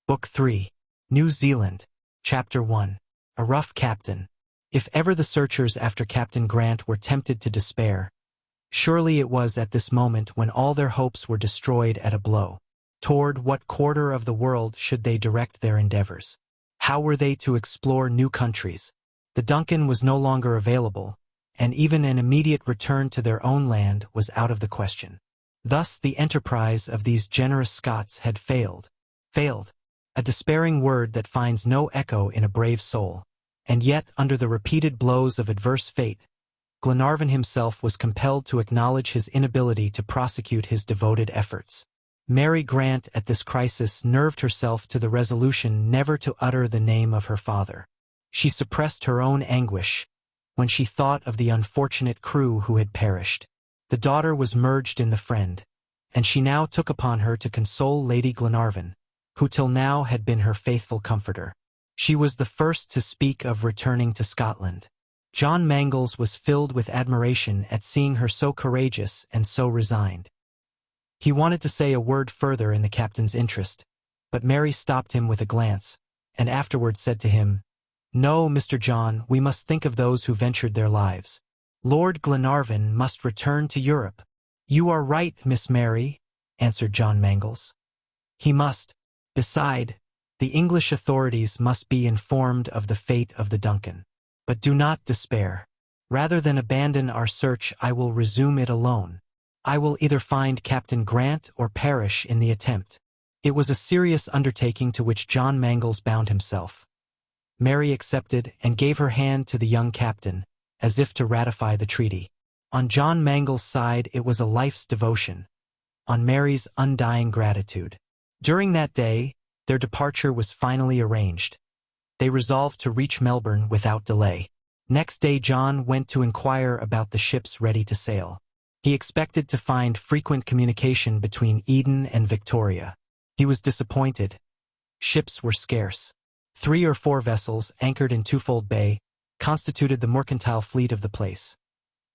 Book 3. New Zealand. Chapter 1. A Rough Captain. If ever the searchers after Captain Grant were tempted to despair, surely it was at this moment when all their hopes were destroyed at a blow. Toward what quarter of the world should they direct their endeavors? How were they to explore new countries? The Duncan was no longer available, and even an immediate return to their own land was out of the question. Thus the enterprise of these generous Scots had failed. Failed. A despairing word that finds no echo in a brave soul. And yet, under the repeated blows of adverse fate, Glenarvan himself was compelled to acknowledge his inability to prosecute his devoted efforts. Mary Grant at this crisis nerved herself to the resolution never to utter the name of her father. She suppressed her own anguish when she thought of the unfortunate crew who had perished. The daughter was merged in the friend, and she now took upon her to console Lady Glenarvan, who till now had been her faithful comforter. She was the first to speak of returning to Scotland. John Mangles was filled with admiration at seeing her so courageous and so resigned. He wanted to say a word further in the captain's interest, but Mary stopped him with a glance, and afterward said to him, "No, Mr. John, we must think of those who ventured their lives. Lord Glenarvan must return to Europe." "You are right, Miss Mary," answered John Mangles. "He must. Beside, the English authorities must be informed of the fate of the Duncan. But do not despair. Rather than abandon our search, I will resume it alone. I will either find Captain Grant or perish in the attempt." It was a serious undertaking to which John Mangles bound himself. Mary accepted and gave her hand to the young captain, as if to ratify the treaty. On John Mangles' side it was a life's devotion, on Mary's undying gratitude. During that day, their departure was finally arranged. They resolved to reach Melbourne without delay. Next day John went to inquire about the ships ready to sail. He expected to find frequent communication between Eden and Victoria. He was disappointed. Ships were scarce. 3 or 4 vessels, anchored in Twofold Bay, constituted the mercantile fleet of the place.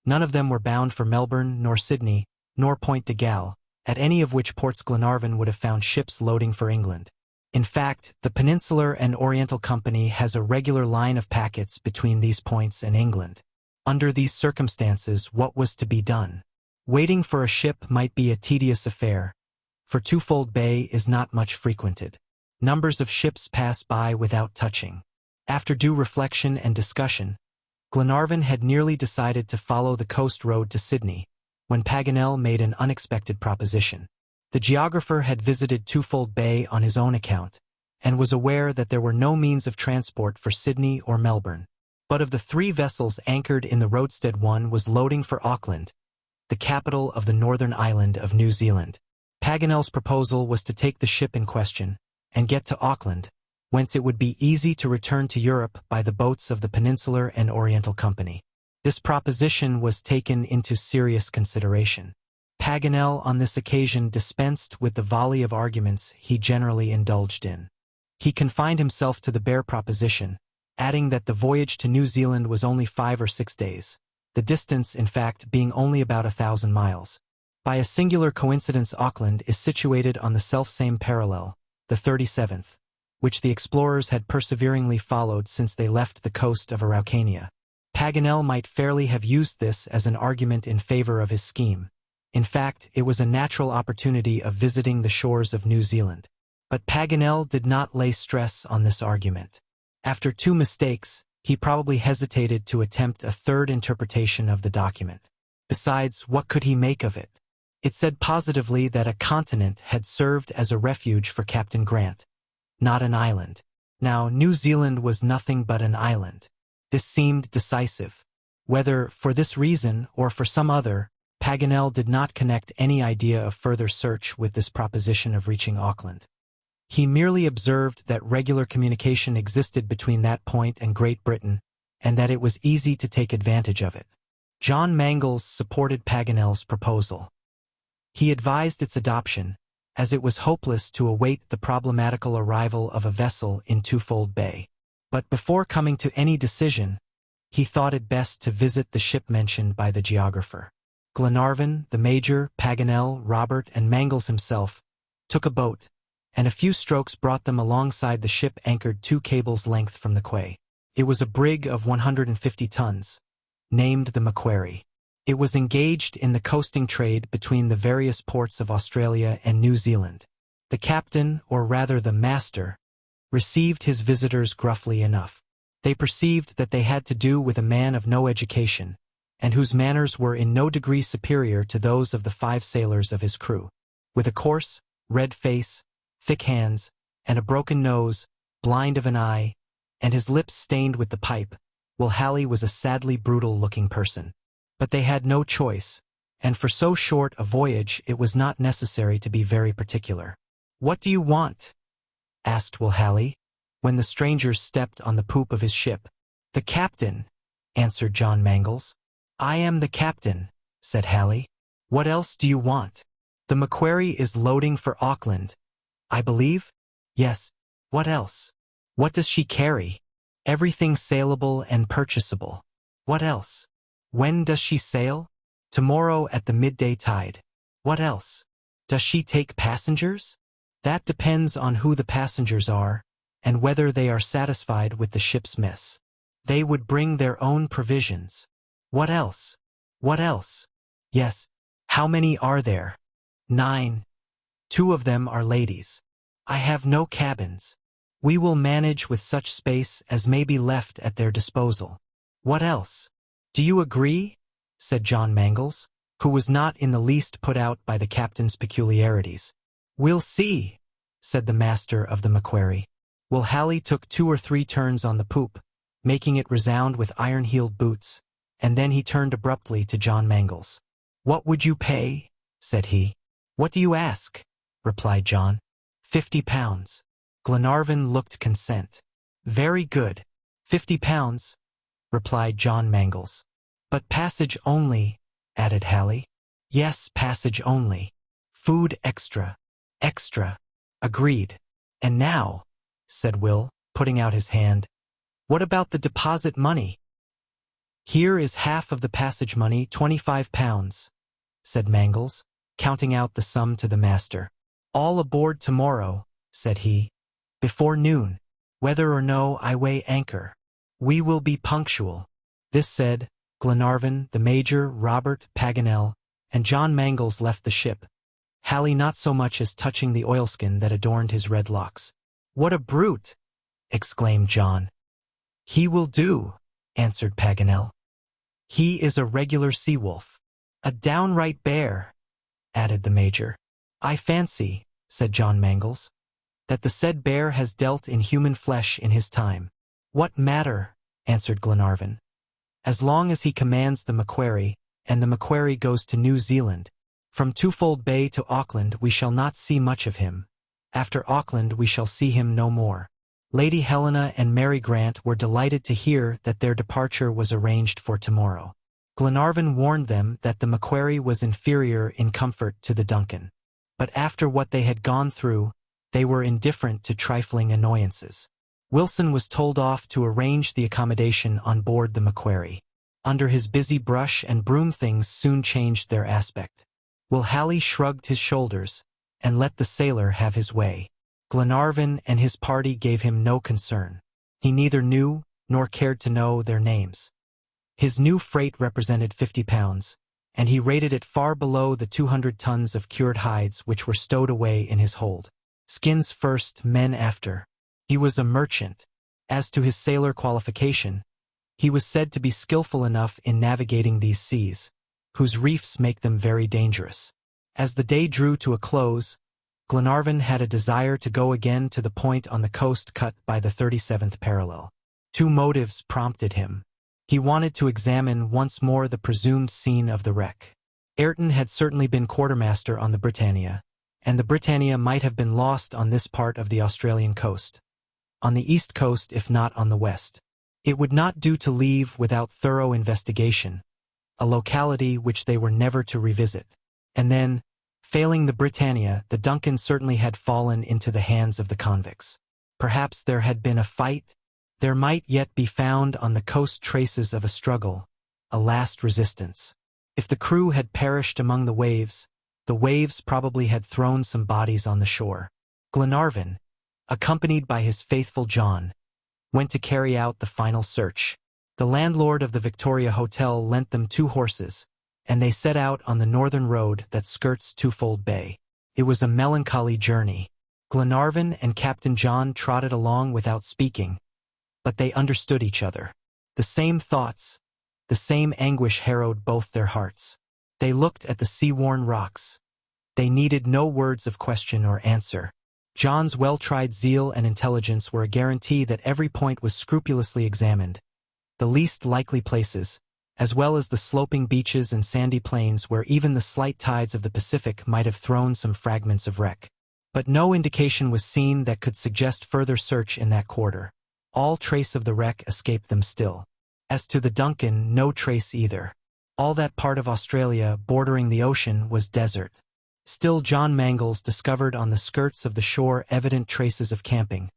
None of them were bound for Melbourne, nor Sydney, nor Point de Galle, at any of which ports Glenarvan would have found ships loading for England. In fact, the Peninsular and Oriental Company has a regular line of packets between these points and England. Under these circumstances, what was to be done? Waiting for a ship might be a tedious affair, for Twofold Bay is not much frequented. Numbers of ships pass by without touching. After due reflection and discussion, Glenarvan had nearly decided to follow the coast road to Sydney, when Paganel made an unexpected proposition. The geographer had visited Twofold Bay on his own account, and was aware that there were no means of transport for Sydney or Melbourne. But of the 3 vessels anchored in the roadstead, one was loading for Auckland, the capital of the northern island of New Zealand. Paganel's proposal was to take the ship in question and get to Auckland, whence it would be easy to return to Europe by the boats of the Peninsular and Oriental Company. This proposition was taken into serious consideration. Paganel on this occasion dispensed with the volley of arguments he generally indulged in. He confined himself to the bare proposition, adding that the voyage to New Zealand was only 5 or 6 days, the distance, in fact, being only about 1,000 miles. By a singular coincidence, Auckland is situated on the selfsame parallel, the 37th, which the explorers had perseveringly followed since they left the coast of Araucania. Paganel might fairly have used this as an argument in favor of his scheme. In fact, it was a natural opportunity of visiting the shores of New Zealand. But Paganel did not lay stress on this argument. After 2 mistakes, he probably hesitated to attempt a third interpretation of the document. Besides, what could he make of it? It said positively that a continent had served as a refuge for Captain Grant, not an island. Now, New Zealand was nothing but an island. This seemed decisive. Whether for this reason or for some other, Paganel did not connect any idea of further search with this proposition of reaching Auckland. He merely observed that regular communication existed between that point and Great Britain, and that it was easy to take advantage of it. John Mangles supported Paganel's proposal. He advised its adoption, as it was hopeless to await the problematical arrival of a vessel in Twofold Bay. But before coming to any decision, he thought it best to visit the ship mentioned by the geographer. Glenarvan, the Major, Paganel, Robert, and Mangles himself took a boat and a few strokes brought them alongside the ship anchored 2 cables' length from the quay. It was a brig of 150 tons, named the Macquarie. It was engaged in the coasting trade between the various ports of Australia and New Zealand. The captain, or rather the master, received his visitors gruffly enough. They perceived that they had to do with a man of no education, and whose manners were in no degree superior to those of the 5 sailors of his crew. With a coarse, red face, thick hands, and a broken nose, blind of an eye, and his lips stained with the pipe, Will Halley was a sadly brutal-looking person. But they had no choice, and for so short a voyage it was not necessary to be very particular. "What do you want?" asked Will Halley, when the strangers stepped on the poop of his ship. "The captain," answered John Mangles. "I am the captain," said Halley. "What else do you want?" "The Macquarie is loading for Auckland, I believe?" "Yes. What else?" "What does she carry?" "Everything saleable and purchasable." "What else?" "When does she sail?" "Tomorrow at the midday tide." "What else?" "Does she take passengers?" "That depends on who the passengers are, and whether they are satisfied with the ship's mess. They would bring their own provisions." "What else?" "What else?" "Yes. How many are there?" 9. 2 of them are ladies. I have no cabins. We will manage with such space as may be left at their disposal." "What else?" "Do you agree?" said John Mangles, who was not in the least put out by the captain's peculiarities. "We'll see," said the master of the Macquarie. Will Halley took 2 or 3 turns on the poop, making it resound with iron-heeled boots, and then he turned abruptly to John Mangles. "What would you pay?" said he. "What do you ask?" replied John. £50. Glenarvan looked consent. "Very good. £50, replied John Mangles. "But passage only," added Halley. "Yes, passage only. Food extra." "Extra." "Agreed." "And now," said Will, putting out his hand, "what about the deposit money?" "Here is half of the passage money, £25, said Mangles, counting out the sum to the master. "All aboard tomorrow," said he, "before noon. Whether or no I weigh anchor. We will be punctual." This said, Glenarvan, the Major, Robert, Paganel, and John Mangles left the ship, Halley not so much as touching the oilskin that adorned his red locks. "What a brute!" exclaimed John. "He will do," answered Paganel. "He is a regular sea-wolf." "A downright bear," added the Major. "I fancy," said John Mangles, "that the said bear has dealt in human flesh in his time." "What matter?" answered Glenarvan. "As long as he commands the Macquarie, and the Macquarie goes to New Zealand. From Twofold Bay to Auckland we shall not see much of him. After Auckland we shall see him no more." Lady Helena and Mary Grant were delighted to hear that their departure was arranged for tomorrow. Glenarvan warned them that the Macquarie was inferior in comfort to the Duncan. But after what they had gone through, they were indifferent to trifling annoyances. Wilson was told off to arrange the accommodation on board the Macquarie. Under his busy brush and broom things soon changed their aspect. Will Halley shrugged his shoulders, and let the sailor have his way. Glenarvan and his party gave him no concern. He neither knew, nor cared to know, their names. His new freight represented £50, and he rated it far below the 200 tons of cured hides which were stowed away in his hold. Skins first, men after. He was a merchant. As to his sailor qualification, he was said to be skillful enough in navigating these seas, whose reefs make them very dangerous. As the day drew to a close, Glenarvan had a desire to go again to the point on the coast cut by the 37th parallel. 2 motives prompted him. He wanted to examine once more the presumed scene of the wreck. Ayrton had certainly been quartermaster on the Britannia, and the Britannia might have been lost on this part of the Australian coast. On the east coast, if not on the west. It would not do to leave without thorough investigation, a locality which they were never to revisit. And then, failing the Britannia, the Duncan certainly had fallen into the hands of the convicts. Perhaps there had been a fight. There might yet be found on the coast traces of a struggle, a last resistance. If the crew had perished among the waves probably had thrown some bodies on the shore. Glenarvan, accompanied by his faithful John, went to carry out the final search. The landlord of the Victoria Hotel lent them 2 horses, and they set out on the northern road that skirts Twofold Bay. It was a melancholy journey. Glenarvan and Captain John trotted along without speaking, but they understood each other. The same thoughts, the same anguish harrowed both their hearts. They looked at the sea-worn rocks. They needed no words of question or answer. John's well-tried zeal and intelligence were a guarantee that every point was scrupulously examined. The least likely places, as well as the sloping beaches and sandy plains where even the slight tides of the Pacific might have thrown some fragments of wreck. But no indication was seen that could suggest further search in that quarter. All trace of the wreck escaped them still. As to the Duncan, no trace either. All that part of Australia bordering the ocean was desert. Still, John Mangles discovered on the skirts of the shore evident traces of camping,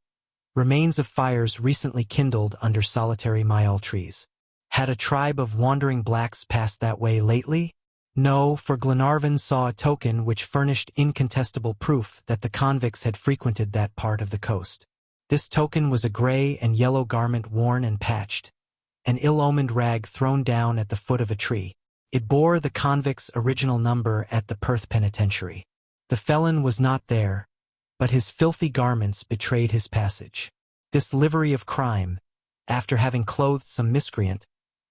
remains of fires recently kindled under solitary myall trees. Had a tribe of wandering blacks passed that way lately? No, for Glenarvan saw a token which furnished incontestable proof that the convicts had frequented that part of the coast. This token was a gray and yellow garment worn and patched, an ill-omened rag thrown down at the foot of a tree. It bore the convict's original number at the Perth Penitentiary. The felon was not there, but his filthy garments betrayed his passage. This livery of crime, after having clothed some miscreant,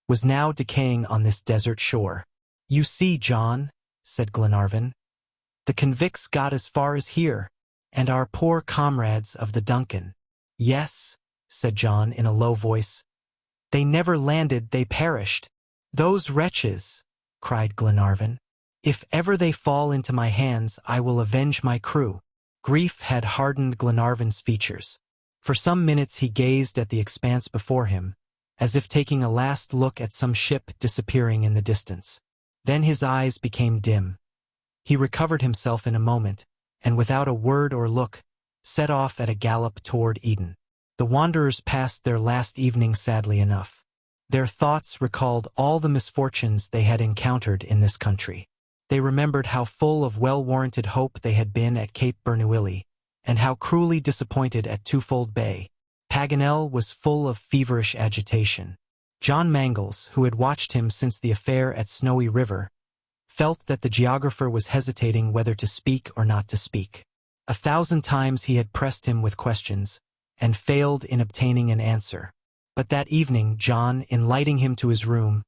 was now decaying on this desert shore. "You see, John," said Glenarvan, "the convicts got as far as here, and our poor comrades of the Duncan." "Yes," said John in a low voice, "they never landed, they perished." "Those wretches!" cried Glenarvan. "If ever they fall into my hands, I will avenge my crew." Grief had hardened Glenarvan's features. For some minutes he gazed at the expanse before him, as if taking a last look at some ship disappearing in the distance. Then his eyes became dim. He recovered himself in a moment, and without a word or look, set off at a gallop toward Eden. The wanderers passed their last evening sadly enough. Their thoughts recalled all the misfortunes they had encountered in this country. They remembered how full of well-warranted hope they had been at Cape Bernouilli, and how cruelly disappointed at Twofold Bay. Paganel was full of feverish agitation. John Mangles, who had watched him since the affair at Snowy River, felt that the geographer was hesitating whether to speak or not to speak. 1,000 times he had pressed him with questions, and failed in obtaining an answer. But that evening John, in lighting him to his room,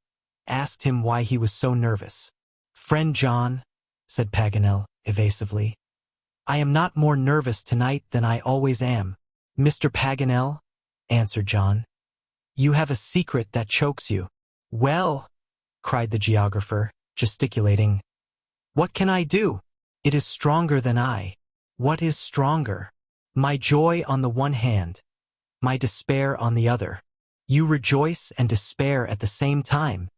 asked him why he was so nervous. "Friend John," said Paganel, evasively, "I am not more nervous tonight than I always am." "Mr. Paganel," answered John, "you have a secret that chokes you." "Well," cried the geographer, gesticulating, "what can I do? It is stronger than I." "What is stronger?" "My joy on the one hand, my despair on the other." "You rejoice and despair at the same time?"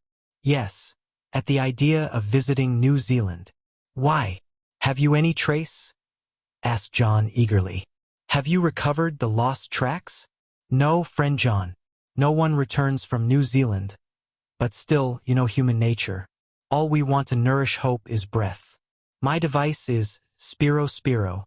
"Yes, at the idea of visiting New Zealand." "Why? Have you any trace?" asked John eagerly. "Have you recovered the lost tracks?" "No, friend John. No one returns from New Zealand. But still, you know human nature. All we want to nourish hope is breath. My device is Spiro Spiro,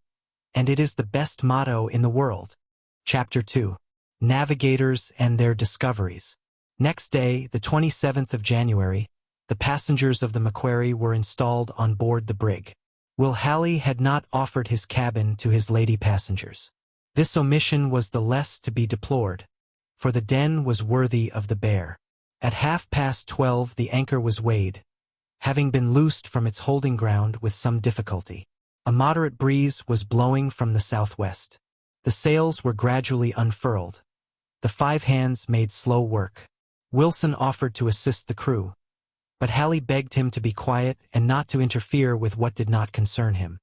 and it is the best motto in the world." Chapter 2. Navigators and Their Discoveries. Next day, the 27th of January, the passengers of the Macquarie were installed on board the brig. Will Halley had not offered his cabin to his lady passengers. This omission was the less to be deplored, for the den was worthy of the bear. At 12:30 the anchor was weighed, having been loosed from its holding ground with some difficulty. A moderate breeze was blowing from the southwest. The sails were gradually unfurled. The 5 hands made slow work. Wilson offered to assist the crew, but Halley begged him to be quiet and not to interfere with what did not concern him.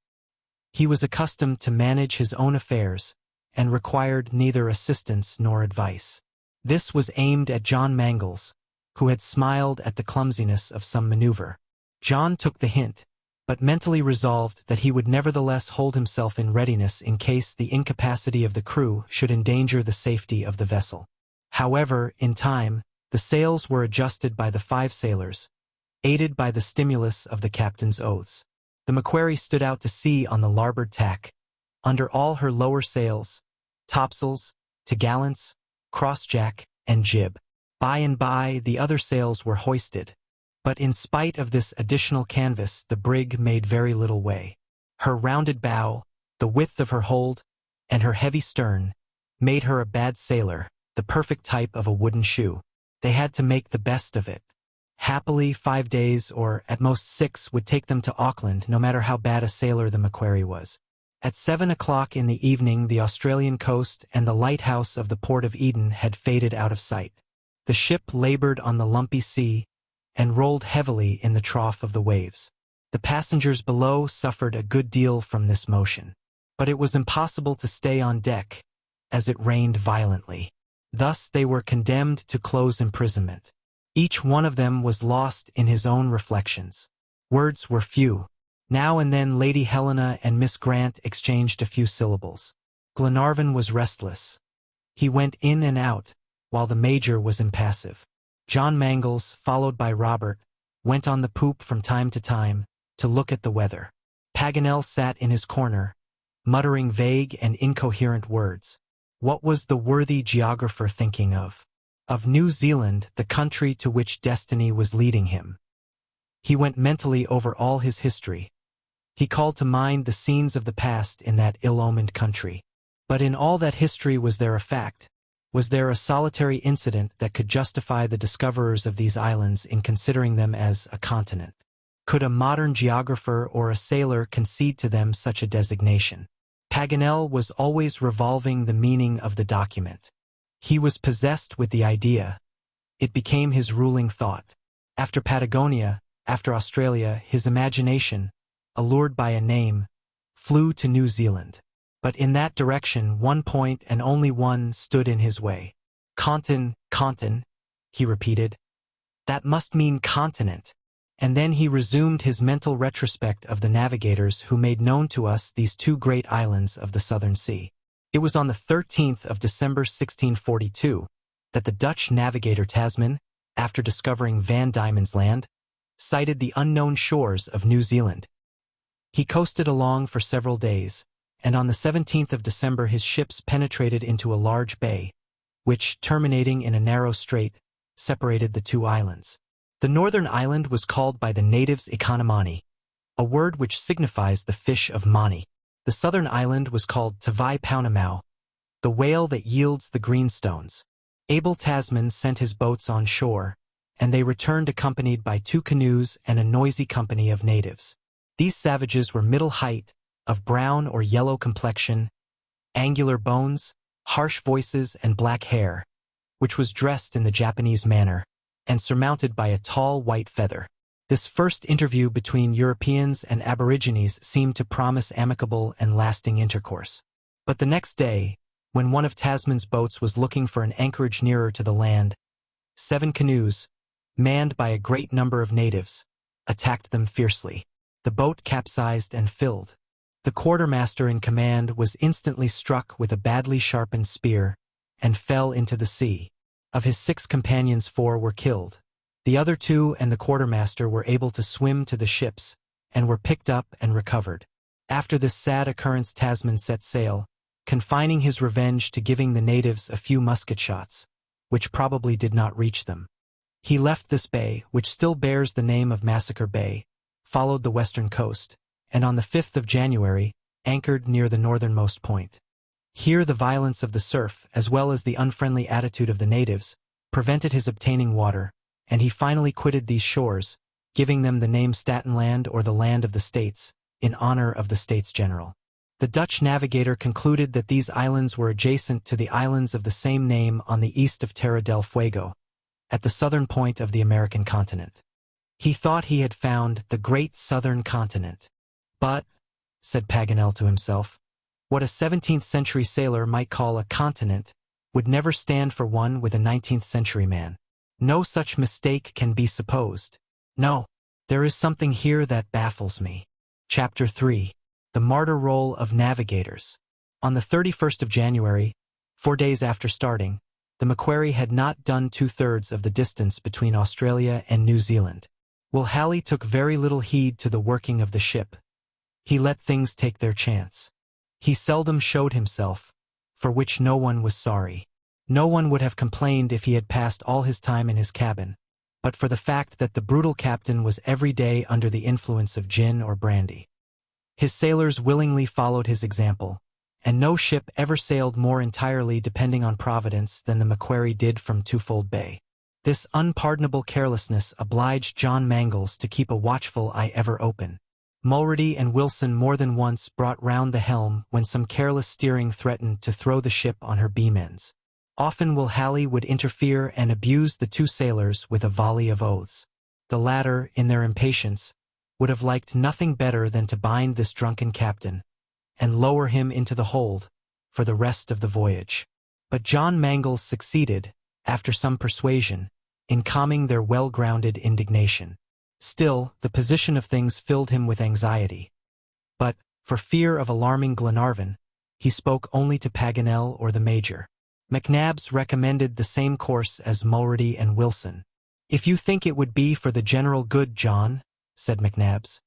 He was accustomed to manage his own affairs, and required neither assistance nor advice. This was aimed at John Mangles, who had smiled at the clumsiness of some maneuver. John took the hint, but mentally resolved that he would nevertheless hold himself in readiness in case the incapacity of the crew should endanger the safety of the vessel. However, in time, the sails were adjusted by the 5 sailors, aided by the stimulus of the captain's oaths. The Macquarie stood out to sea on the larboard tack, under all her lower sails, topsails, t'gallants, crossjack, and jib. By and by, the other sails were hoisted. But in spite of this additional canvas, the brig made very little way. Her rounded bow, the width of her hold, and her heavy stern, made her a bad sailor, the perfect type of a wooden shoe. They had to make the best of it. Happily, 5 days, or at most 6, would take them to Auckland, no matter how bad a sailor the Macquarie was. At 7 o'clock in the evening, the Australian coast and the lighthouse of the Port of Eden had faded out of sight. The ship labored on the lumpy sea and rolled heavily in the trough of the waves. The passengers below suffered a good deal from this motion. But it was impossible to stay on deck, as it rained violently. Thus they were condemned to close imprisonment. Each one of them was lost in his own reflections. Words were few. Now and then Lady Helena and Miss Grant exchanged a few syllables. Glenarvan was restless. He went in and out, while the Major was impassive. John Mangles, followed by Robert, went on the poop from time to look at the weather. Paganel sat in his corner, muttering vague and incoherent words. What was the worthy geographer thinking of? Of New Zealand, the country to which destiny was leading him. He went mentally over all his history. He called to mind the scenes of the past in that ill-omened country. But in all that history was there a fact? Was there a solitary incident that could justify the discoverers of these islands in considering them as a continent? Could a modern geographer or a sailor concede to them such a designation? Paganel was always revolving the meaning of the document. He was possessed with the idea. It became his ruling thought. After Patagonia, after Australia, his imagination, allured by a name, flew to New Zealand. But in that direction, one point and only one stood in his way. Continent, he repeated. That must mean continent. And then he resumed his mental retrospect of the navigators who made known to us these 2 great islands of the Southern Sea. It was on the 13th of December 1642 that the Dutch navigator Tasman, after discovering Van Diemen's Land, sighted the unknown shores of New Zealand. He coasted along for several days, and on the 17th of December his ships penetrated into a large bay, which, terminating in a narrow strait, separated the 2 islands. The northern island was called by the natives Economani, a word which signifies the fish of Mani. The southern island was called Tavai Paunamau, the whale that yields the greenstones. Abel Tasman sent his boats on shore, and they returned accompanied by 2 canoes and a noisy company of natives. These savages were middle height, of brown or yellow complexion, angular bones, harsh voices, and black hair, which was dressed in the Japanese manner, and surmounted by a tall white feather. This first interview between Europeans and Aborigines seemed to promise amicable and lasting intercourse. But the next day, when one of Tasman's boats was looking for an anchorage nearer to the land, 7 canoes, manned by a great number of natives, attacked them fiercely. The boat capsized and filled. The quartermaster in command was instantly struck with a badly sharpened spear and fell into the sea. Of his 6 companions, 4 were killed. The other 2 and the quartermaster were able to swim to the ships and were picked up and recovered. After this sad occurrence Tasman set sail, confining his revenge to giving the natives a few musket shots, which probably did not reach them. He left this bay, which still bears the name of Massacre Bay, followed the western coast, and on the 5th of January, anchored near the northernmost point. Here the violence of the surf, as well as the unfriendly attitude of the natives, prevented his obtaining water, and he finally quitted these shores, giving them the name Statenland or the Land of the States, in honor of the States General. The Dutch navigator concluded that these islands were adjacent to the islands of the same name on the east of Terra del Fuego, at the southern point of the American continent. He thought he had found the great southern continent. But, said Paganel to himself, what a 17th-century sailor might call a continent would never stand for one with a 19th-century man. No such mistake can be supposed. No, there is something here that baffles me. Chapter 3. The Martyr Roll of Navigators. On the 31st of January, 4 days after starting, the Macquarie had not done 2/3 of the distance between Australia and New Zealand. Halley took very little heed to the working of the ship. He let things take their chance. He seldom showed himself, for which no one was sorry. No one would have complained if he had passed all his time in his cabin, but for the fact that the brutal captain was every day under the influence of gin or brandy. His sailors willingly followed his example, and no ship ever sailed more entirely depending on Providence than the Macquarie did from Twofold Bay. This unpardonable carelessness obliged John Mangles to keep a watchful eye ever open. Mulready and Wilson more than once brought round the helm when some careless steering threatened to throw the ship on her beam ends. Often Will Halley would interfere and abuse the two sailors with a volley of oaths. The latter, in their impatience, would have liked nothing better than to bind this drunken captain, and lower him into the hold, for the rest of the voyage. But John Mangles succeeded, after some persuasion, in calming their well-grounded indignation. Still, the position of things filled him with anxiety. But, for fear of alarming Glenarvan, he spoke only to Paganel or the Major. McNabbs recommended the same course as Mulready and Wilson. "If you think it would be for the general good, John," said McNabbs,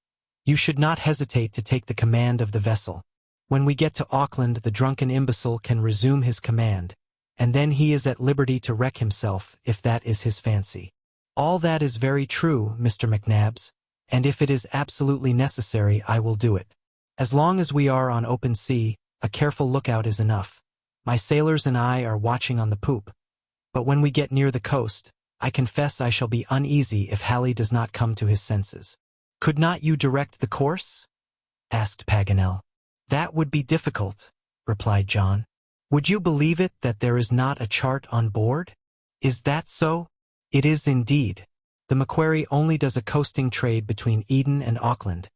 "you should not hesitate to take the command of the vessel. When we get to Auckland, the drunken imbecile can resume his command, and then he is at liberty to wreck himself if that is his fancy." "All that is very true, Mr. McNabbs, and if it is absolutely necessary, I will do it. As long as we are on open sea, a careful lookout is enough. My sailors and I are watching on the poop. But when we get near the coast, I confess I shall be uneasy if Halley does not come to his senses." "Could not you direct the course?" asked Paganel. "That would be difficult," replied John. "Would you believe it that there is not a chart on board?" "Is that so?" "It is indeed. The Macquarie only does a coasting trade between Eden and Auckland,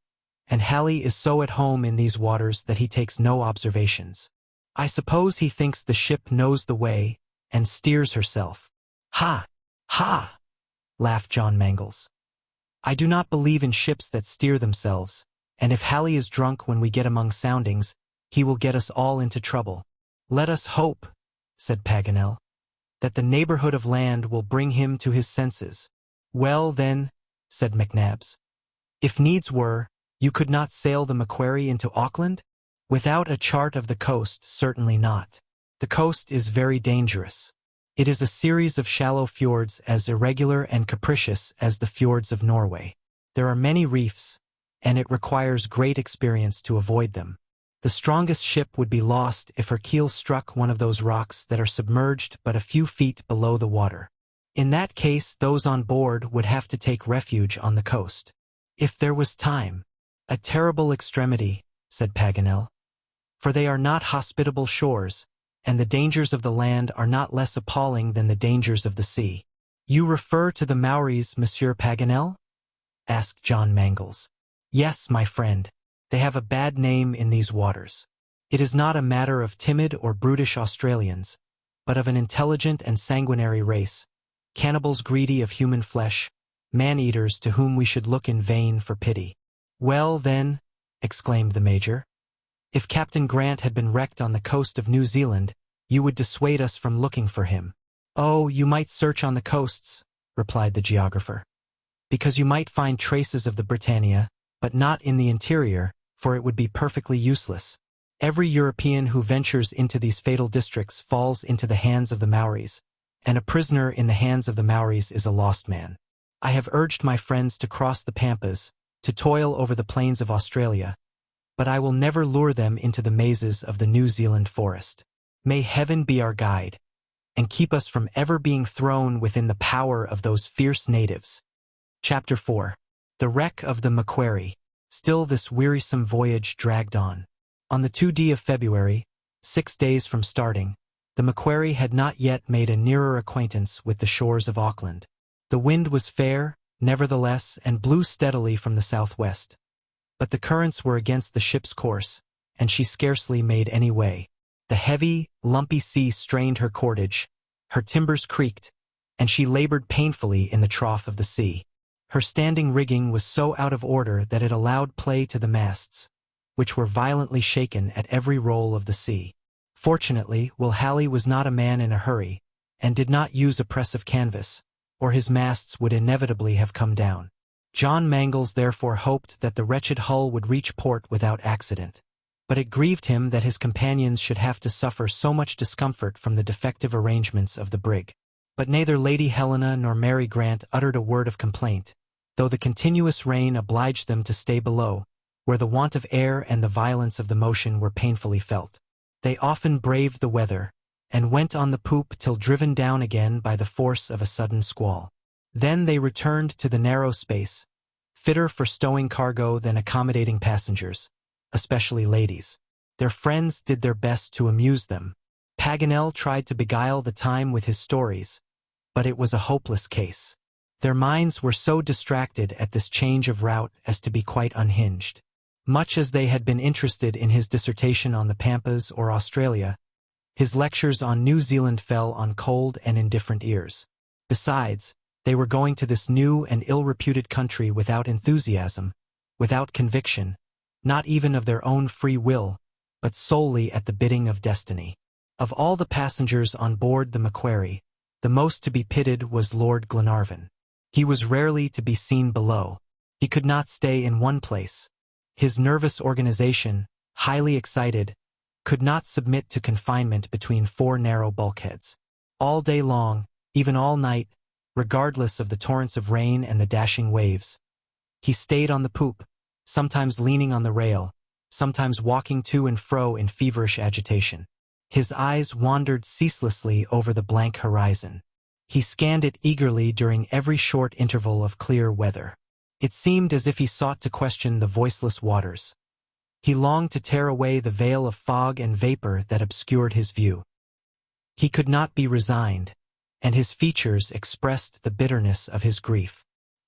and Halley is so at home in these waters that he takes no observations. I suppose he thinks the ship knows the way, and steers herself." "Ha! Ha!" laughed John Mangles. "I do not believe in ships that steer themselves, and if Halley is drunk when we get among soundings, he will get us all into trouble." "Let us hope," said Paganel, "that the neighborhood of land will bring him to his senses." "Well, then," said McNabbs, "if needs were, you could not sail the Macquarie into Auckland?" "Without a chart of the coast, certainly not. The coast is very dangerous. It is a series of shallow fjords as irregular and capricious as the fjords of Norway. There are many reefs, and it requires great experience to avoid them. The strongest ship would be lost if her keel struck one of those rocks that are submerged but a few feet below the water. In that case, those on board would have to take refuge on the coast. If there was time." "A terrible extremity," said Paganel, "for they are not hospitable shores, and the dangers of the land are not less appalling than the dangers of the sea." "You refer to the Maoris, Monsieur Paganel?" asked John Mangles. "Yes, my friend. They have a bad name in these waters. It is not a matter of timid or brutish Australians, but of an intelligent and sanguinary race, cannibals greedy of human flesh, man-eaters to whom we should look in vain for pity." "Well, then," exclaimed the Major, "if Captain Grant had been wrecked on the coast of New Zealand, you would dissuade us from looking for him." "Oh, you might search on the coasts," replied the geographer, "because you might find traces of the Britannia, but not in the interior, for it would be perfectly useless. Every European who ventures into these fatal districts falls into the hands of the Maoris, and a prisoner in the hands of the Maoris is a lost man. I have urged my friends to cross the Pampas, to toil over the plains of Australia, but I will never lure them into the mazes of the New Zealand forest. May heaven be our guide, and keep us from ever being thrown within the power of those fierce natives." Chapter 4. The Wreck of the Macquarie. Still this wearisome voyage dragged on. On the 2d of February, 6 days from starting, the Macquarie had not yet made a nearer acquaintance with the shores of Auckland. The wind was fair, nevertheless, and blew steadily from the southwest. But the currents were against the ship's course, and she scarcely made any way. The heavy, lumpy sea strained her cordage, her timbers creaked, and she labored painfully in the trough of the sea. Her standing rigging was so out of order that it allowed play to the masts, which were violently shaken at every roll of the sea. Fortunately, Will Halley was not a man in a hurry, and did not use a press of canvas, or his masts would inevitably have come down. John Mangles therefore hoped that the wretched hull would reach port without accident. but it grieved him that his companions should have to suffer so much discomfort from the defective arrangements of the brig. But neither Lady Helena nor Mary Grant uttered a word of complaint, though the continuous rain obliged them to stay below, where the want of air and the violence of the motion were painfully felt. They often braved the weather, and went on the poop till driven down again by the force of a sudden squall. Then they returned to the narrow space, fitter for stowing cargo than accommodating passengers, especially ladies. Their friends did their best to amuse them. Paganel tried to beguile the time with his stories, but it was a hopeless case. Their minds were so distracted at this change of route as to be quite unhinged. Much as they had been interested in his dissertation on the Pampas or Australia, his lectures on New Zealand fell on cold and indifferent ears. Besides, they were going to this new and ill-reputed country without enthusiasm, without conviction, not even of their own free will, but solely at the bidding of destiny. Of all the passengers on board the Macquarie, the most to be pitied was Lord Glenarvan. He was rarely to be seen below. He could not stay in one place. His nervous organization, highly excited, could not submit to confinement between four narrow bulkheads. All day long, even all night, regardless of the torrents of rain and the dashing waves, he stayed on the poop, sometimes leaning on the rail, sometimes walking to and fro in feverish agitation. His eyes wandered ceaselessly over the blank horizon. He scanned it eagerly during every short interval of clear weather. It seemed as if he sought to question the voiceless waters. He longed to tear away the veil of fog and vapor that obscured his view. He could not be resigned, and his features expressed the bitterness of his grief.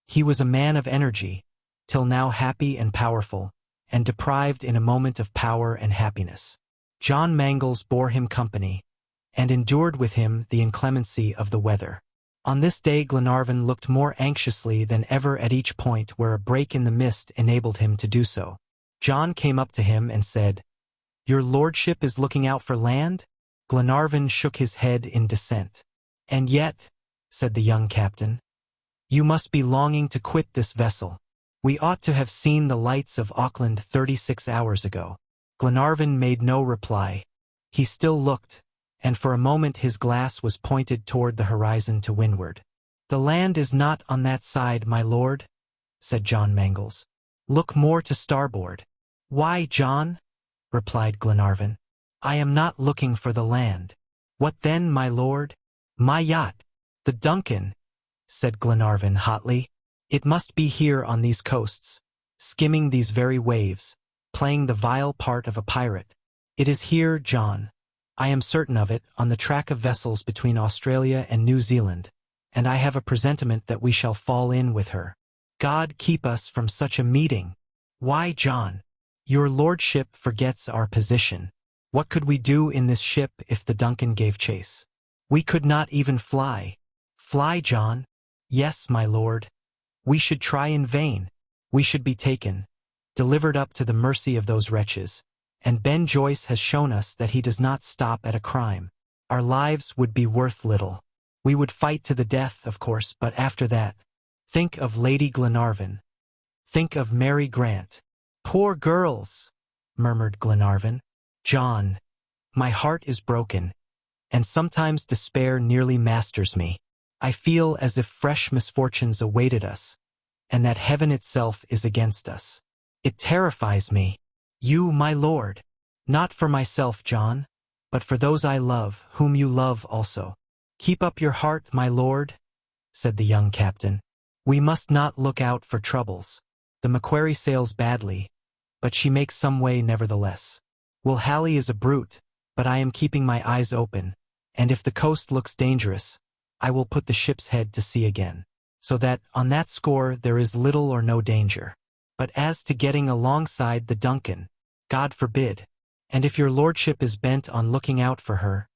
He was a man of energy, till now happy and powerful, and deprived in a moment of power and happiness. John Mangles bore him company, and endured with him the inclemency of the weather. On this day Glenarvan looked more anxiously than ever at each point where a break in the mist enabled him to do so. John came up to him and said, "Your lordship is looking out for land?" Glenarvan shook his head in dissent. "And yet," said the young captain, "you must be longing to quit this vessel. We ought to have seen the lights of Auckland 36 hours ago." Glenarvan made no reply. He still looked, and for a moment his glass was pointed toward the horizon to windward. "The land is not on that side, my lord," said John Mangles. "Look more to starboard." "Why, John?" replied Glenarvan. "I am not looking for the land." "What then, my lord?" "My yacht." "The Duncan," said Glenarvan hotly. "It must be here on these coasts, skimming these very waves, playing the vile part of a pirate. It is here, John, I am certain of it, on the track of vessels between Australia and New Zealand, and I have a presentiment that we shall fall in with her. God keep us from such a meeting." "Why, John?" "Your lordship forgets our position. What could we do in this ship if the Duncan gave chase? We could not even fly." "Fly, John?" "Yes, my lord. We should try in vain. We should be taken, delivered up to the mercy of those wretches, and Ben Joyce has shown us that he does not stop at a crime. Our lives would be worth little. We would fight to the death, of course, but after that, think of Lady Glenarvan. Think of Mary Grant." "Poor girls," murmured Glenarvan. "John, my heart is broken, and sometimes despair nearly masters me. I feel as if fresh misfortunes awaited us, and that heaven itself is against us. It terrifies me. You, my lord. Not for myself, John, but for those I love, whom you love also." "Keep up your heart, my lord," said the young captain. "We must not look out for troubles. The Macquarie sails badly, but she makes some way nevertheless. Halley is a brute, but I am keeping my eyes open, and if the coast looks dangerous, I will put the ship's head to sea again, so that, on that score, there is little or no danger. But as to getting alongside the Duncan, God forbid. And if your lordship is bent on looking out for her,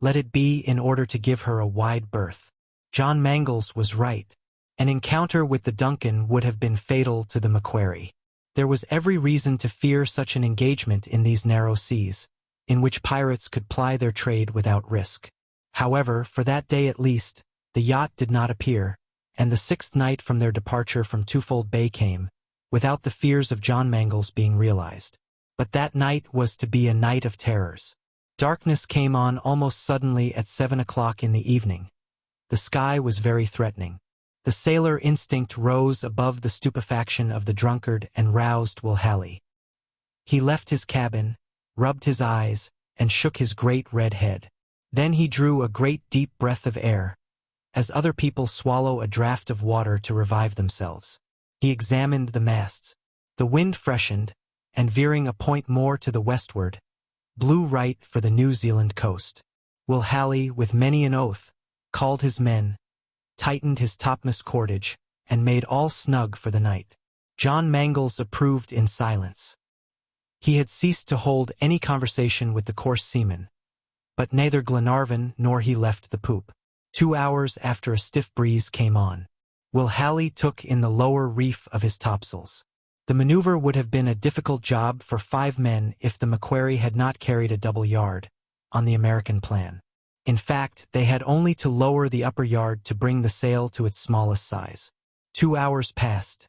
let it be in order to give her a wide berth." John Mangles was right. An encounter with the Duncan would have been fatal to the Macquarie. There was every reason to fear such an engagement in these narrow seas, in which pirates could ply their trade without risk. However, for that day at least, the yacht did not appear, and the 6th night from their departure from Twofold Bay came, without the fears of John Mangles being realized. But that night was to be a night of terrors. Darkness came on almost suddenly at 7 o'clock in the evening. The sky was very threatening. The sailor instinct rose above the stupefaction of the drunkard and roused Will Halley. He left his cabin, rubbed his eyes, and shook his great red head. Then he drew a great deep breath of air, as other people swallow a draught of water to revive themselves. He examined the masts. The wind freshened, and veering a point more to the westward, blew right for the New Zealand coast. Will Halley, with many an oath, called his men, tightened his topmast cordage, and made all snug for the night. John Mangles approved in silence. He had ceased to hold any conversation with the coarse seaman, but neither Glenarvan nor he left the poop. 2 hours after a stiff breeze came on, Will Halley took in the lower reef of his topsails. The maneuver would have been a difficult job for 5 men if the Macquarie had not carried a double yard, on the American plan. In fact, they had only to lower the upper yard to bring the sail to its smallest size. 2 hours passed.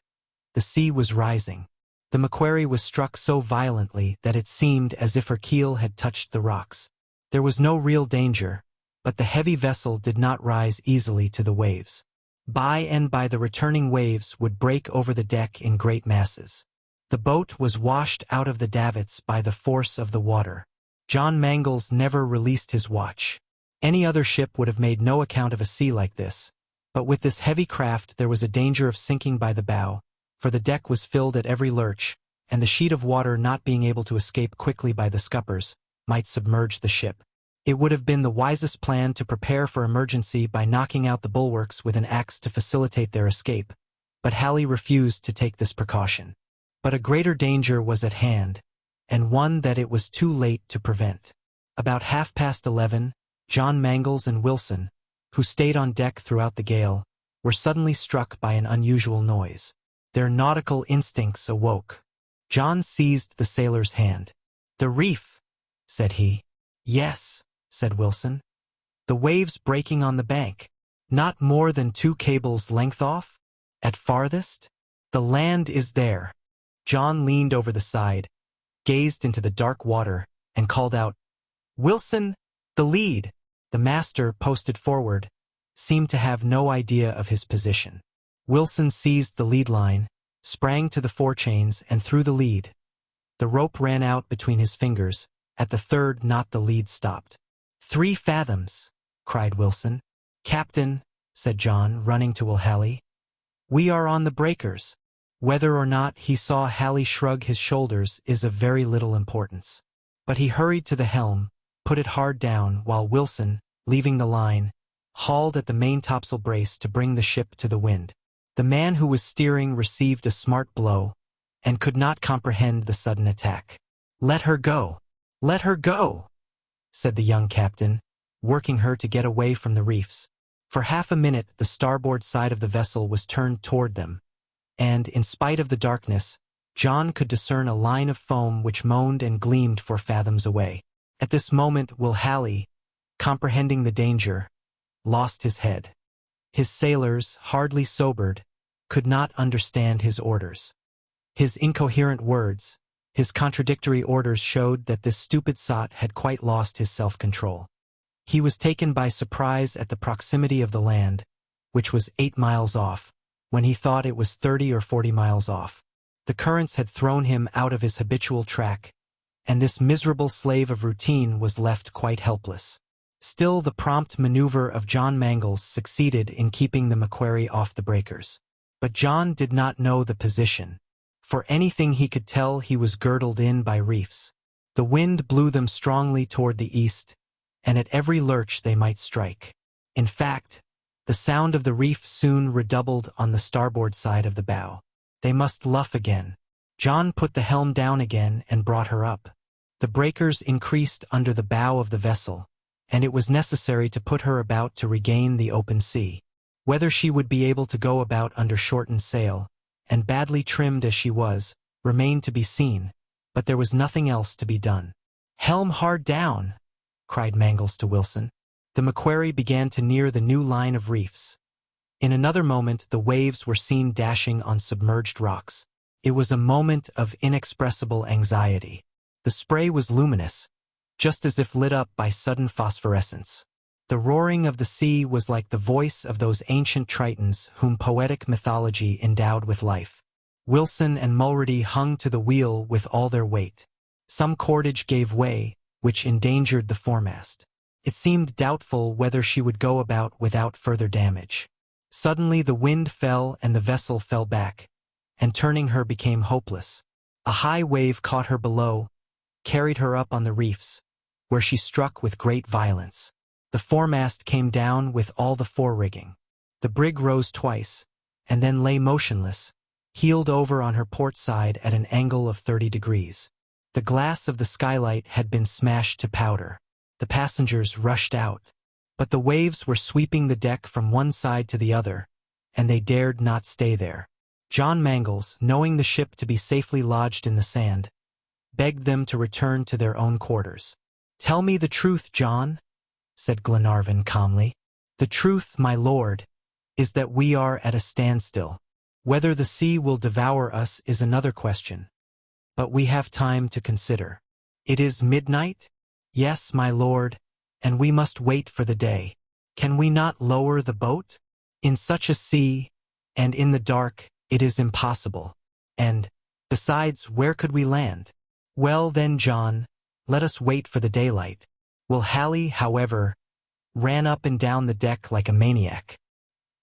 The sea was rising. The Macquarie was struck so violently that it seemed as if her keel had touched the rocks. There was no real danger, but the heavy vessel did not rise easily to the waves. By and by the returning waves would break over the deck in great masses. The boat was washed out of the davits by the force of the water. John Mangles never released his watch. Any other ship would have made no account of a sea like this, but with this heavy craft there was a danger of sinking by the bow, for the deck was filled at every lurch, and the sheet of water not being able to escape quickly by the scuppers, might submerge the ship. It would have been the wisest plan to prepare for emergency by knocking out the bulwarks with an axe to facilitate their escape, but Halley refused to take this precaution. But a greater danger was at hand, and one that it was too late to prevent. About 11:30, John Mangles and Wilson, who stayed on deck throughout the gale, were suddenly struck by an unusual noise. Their nautical instincts awoke. John seized the sailor's hand. "The reef," said he. "Yes," said Wilson. "The waves breaking on the bank. Not more than 2 cables' length off? At farthest? The land is there." John leaned over the side, gazed into the dark water, and called out, "Wilson, the lead!" The master, posted forward, seemed to have no idea of his position. Wilson seized the lead line, sprang to the forechains, and threw the lead. The rope ran out between his fingers. At the 3rd knot the lead stopped. 3 fathoms, cried Wilson. "Captain," said John, running to Will Halley, "we are on the breakers." Whether or not he saw Halley shrug his shoulders is of very little importance. But he hurried to the helm, put it hard down, while Wilson, leaving the line, hauled at the main topsail brace to bring the ship to the wind. The man who was steering received a smart blow, and could not comprehend the sudden attack. "Let her go! Let her go!" said the young captain, working her to get away from the reefs. For half a minute the starboard side of the vessel was turned toward them, and, in spite of the darkness, John could discern a line of foam which moaned and gleamed 4 fathoms away. At this moment Will Halley, comprehending the danger, lost his head. His sailors, hardly sobered, could not understand his orders. His incoherent words, his contradictory orders showed that this stupid sot had quite lost his self-control. He was taken by surprise at the proximity of the land, which was 8 miles off, when he thought it was 30 or 40 miles off. The currents had thrown him out of his habitual track, and this miserable slave of routine was left quite helpless. Still, the prompt maneuver of John Mangles succeeded in keeping the Macquarie off the breakers. But John did not know the position. For anything he could tell, he was girdled in by reefs. The wind blew them strongly toward the east, and at every lurch they might strike. In fact, the sound of the reef soon redoubled on the starboard side of the bow. They must luff again. John put the helm down again and brought her up. The breakers increased under the bow of the vessel, and it was necessary to put her about to regain the open sea. Whether she would be able to go about under shortened sail, and badly trimmed as she was, remained to be seen, but there was nothing else to be done. "Helm hard down!" cried Mangles to Wilson. The Macquarie began to near the new line of reefs. In another moment the waves were seen dashing on submerged rocks. It was a moment of inexpressible anxiety. The spray was luminous, just as if lit up by sudden phosphorescence. The roaring of the sea was like the voice of those ancient Tritons whom poetic mythology endowed with life. Wilson and Mulready hung to the wheel with all their weight. Some cordage gave way, which endangered the foremast. It seemed doubtful whether she would go about without further damage. Suddenly the wind fell and the vessel fell back, and turning her became hopeless. A high wave caught her below, carried her up on the reefs, where she struck with great violence. The foremast came down with all the forerigging. The brig rose twice, and then lay motionless, heeled over on her port side at an angle of 30 degrees. The glass of the skylight had been smashed to powder. The passengers rushed out. But the waves were sweeping the deck from one side to the other, and they dared not stay there. John Mangles, knowing the ship to be safely lodged in the sand, begged them to return to their own quarters. "Tell me the truth, John," said Glenarvan calmly. "The truth, my lord, is that we are at a standstill. Whether the sea will devour us is another question. But we have time to consider." "It is midnight?" "Yes, my lord, and we must wait for the day. Can we not lower the boat? In such a sea, and in the dark, it is impossible. And, besides, where could we land?" "Well then, John, let us wait for the daylight." Will Halley, however, ran up and down the deck like a maniac.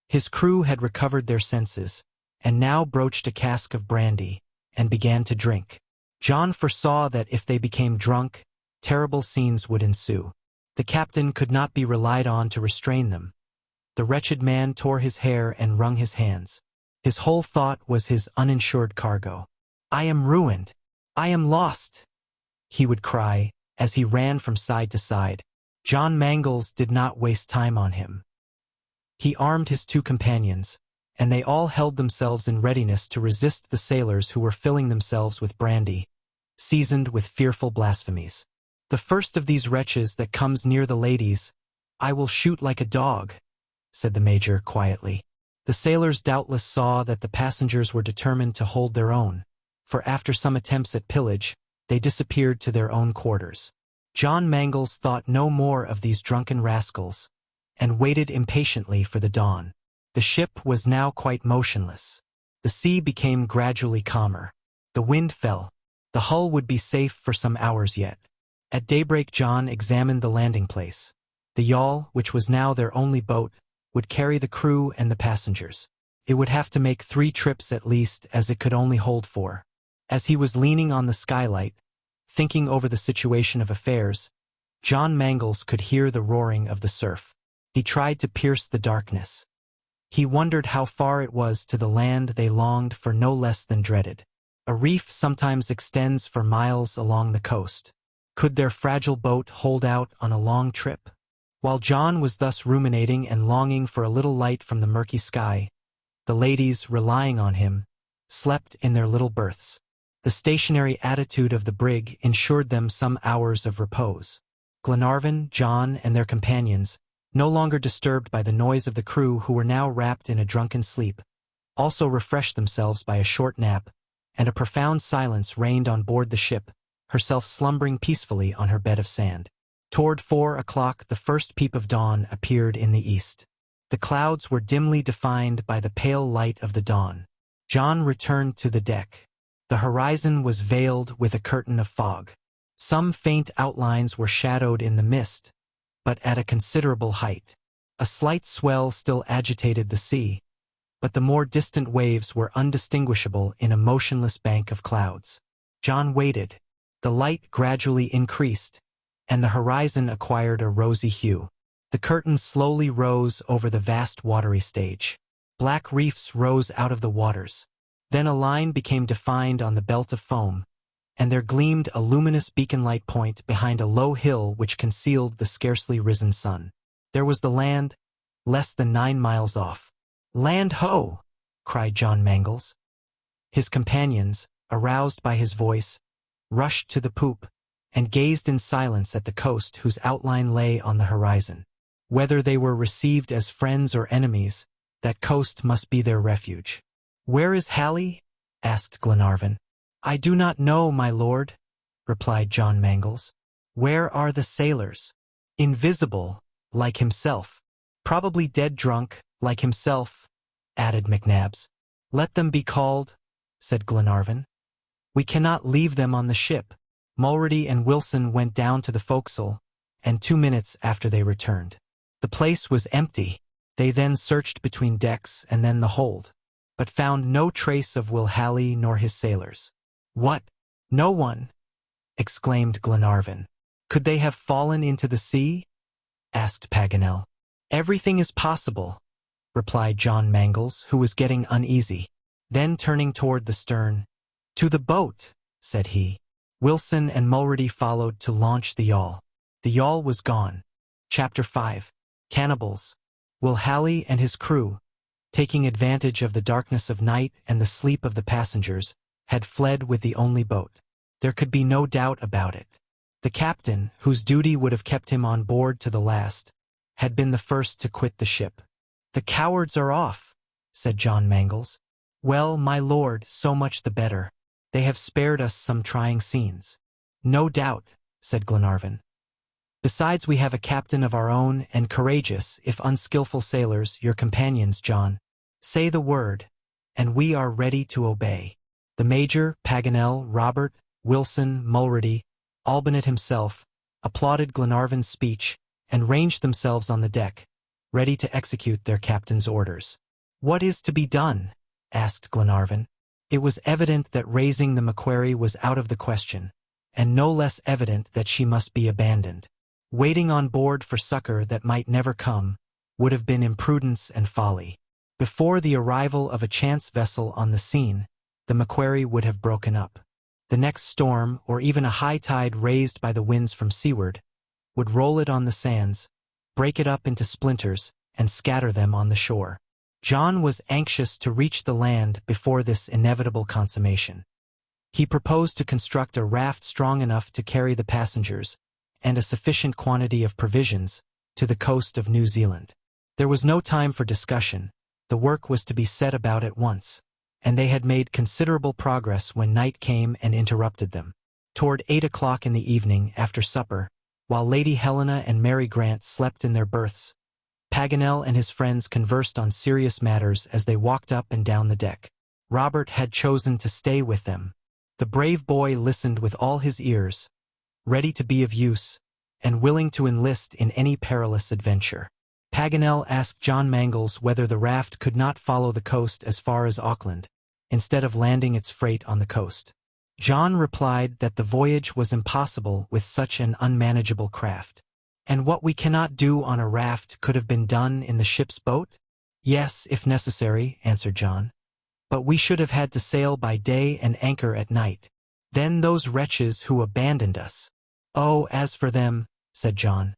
His crew had recovered their senses, and now broached a cask of brandy, and began to drink. John foresaw that if they became drunk, terrible scenes would ensue. The captain could not be relied on to restrain them. The wretched man tore his hair and wrung his hands. His whole thought was his uninsured cargo. "I am ruined! I am lost!" he would cry, as he ran from side to side. John Mangles did not waste time on him. He armed his two companions, and they all held themselves in readiness to resist the sailors who were filling themselves with brandy, seasoned with fearful blasphemies. "The first of these wretches that comes near the ladies, I will shoot like a dog," said the Major quietly. The sailors doubtless saw that the passengers were determined to hold their own, for after some attempts at pillage, they disappeared to their own quarters. John Mangles thought no more of these drunken rascals, and waited impatiently for the dawn. The ship was now quite motionless. The sea became gradually calmer. The wind fell. The hull would be safe for some hours yet. At daybreak John examined the landing place. The yawl, which was now their only boat, would carry the crew and the passengers. It would have to make 3 trips at least, as it could only hold 4. As he was leaning on the skylight, thinking over the situation of affairs, John Mangles could hear the roaring of the surf. He tried to pierce the darkness. He wondered how far it was to the land they longed for no less than dreaded. A reef sometimes extends for miles along the coast. Could their fragile boat hold out on a long trip? While John was thus ruminating and longing for a little light from the murky sky, the ladies, relying on him, slept in their little berths. The stationary attitude of the brig ensured them some hours of repose. Glenarvan, John, and their companions, no longer disturbed by the noise of the crew who were now wrapped in a drunken sleep, also refreshed themselves by a short nap, and a profound silence reigned on board the ship, herself slumbering peacefully on her bed of sand. Toward 4 o'clock the first peep of dawn appeared in the east. The clouds were dimly defined by the pale light of the dawn. John returned to the deck. The horizon was veiled with a curtain of fog. Some faint outlines were shadowed in the mist, but at a considerable height. A slight swell still agitated the sea, but the more distant waves were undistinguishable in a motionless bank of clouds. John waited. The light gradually increased, and the horizon acquired a rosy hue. The curtain slowly rose over the vast watery stage. Black reefs rose out of the waters. Then a line became defined on the belt of foam, and there gleamed a luminous beacon-light point behind a low hill which concealed the scarcely risen sun. There was the land, less than 9 miles off. "Land ho!" cried John Mangles. His companions, aroused by his voice, rushed to the poop, and gazed in silence at the coast whose outline lay on the horizon. Whether they were received as friends or enemies, that coast must be their refuge. "Where is Halley?" asked Glenarvan. "I do not know, my lord," replied John Mangles. Where are the sailors? Invisible, like himself. Probably dead drunk, like himself, added McNabbs. Let them be called, said Glenarvan. We cannot leave them on the ship. Mulrady and Wilson went down to the forecastle, and 2 minutes after they returned. The place was empty. They then searched between decks and then the hold, but found no trace of Will Halley nor his sailors. What? No one? Exclaimed Glenarvan. Could they have fallen into the sea? Asked Paganel. Everything is possible, replied John Mangles, who was getting uneasy. Then turning toward the stern, To the boat, said he. Wilson and Mulrady followed to launch the yawl. The yawl was gone. Chapter 5. Cannibals. Will Halley and his crew, taking advantage of the darkness of night and the sleep of the passengers, had fled with the only boat. There could be no doubt about it. The captain, whose duty would have kept him on board to the last, had been the first to quit the ship. The cowards are off, said John Mangles. Well, my lord, so much the better. They have spared us some trying scenes. No doubt, said Glenarvan. Besides, we have a captain of our own and courageous, if unskillful sailors, your companions, John. Say the word, and we are ready to obey. The Major, Paganel, Robert, Wilson, Mulrady, Olbinett himself, applauded Glenarvan's speech and ranged themselves on the deck, ready to execute their captain's orders. What is to be done? Asked Glenarvan. It was evident that raising the MACQUARIE was out of the question, and no less evident that she must be abandoned. Waiting on board for succor that might never come would have been imprudence and folly. Before the arrival of a chance vessel on the scene, the MACQUARIE would have broken up. The next storm, or even a high tide raised by the winds from seaward, would roll it on the sands, break it up into splinters, and scatter them on the shore. John was anxious to reach the land before this inevitable consummation. He proposed to construct a raft strong enough to carry the passengers and a sufficient quantity of provisions to the coast of New Zealand. There was no time for discussion. The work was to be set about at once, and they had made considerable progress when night came and interrupted them. Toward 8 o'clock in the evening, after supper, while Lady Helena and Mary Grant slept in their berths, Paganel and his friends conversed on serious matters as they walked up and down the deck. Robert had chosen to stay with them. The brave boy listened with all his ears, ready to be of use, and willing to enlist in any perilous adventure. Paganel asked John Mangles whether the raft could not follow the coast as far as Auckland, instead of landing its freight on the coast. John replied that the voyage was impossible with such an unmanageable craft. And what we cannot do on a raft could have been done in the ship's boat? Yes, if necessary, answered John. But we should have had to sail by day and anchor at night. Then those wretches who abandoned us. Oh, as for them, said John.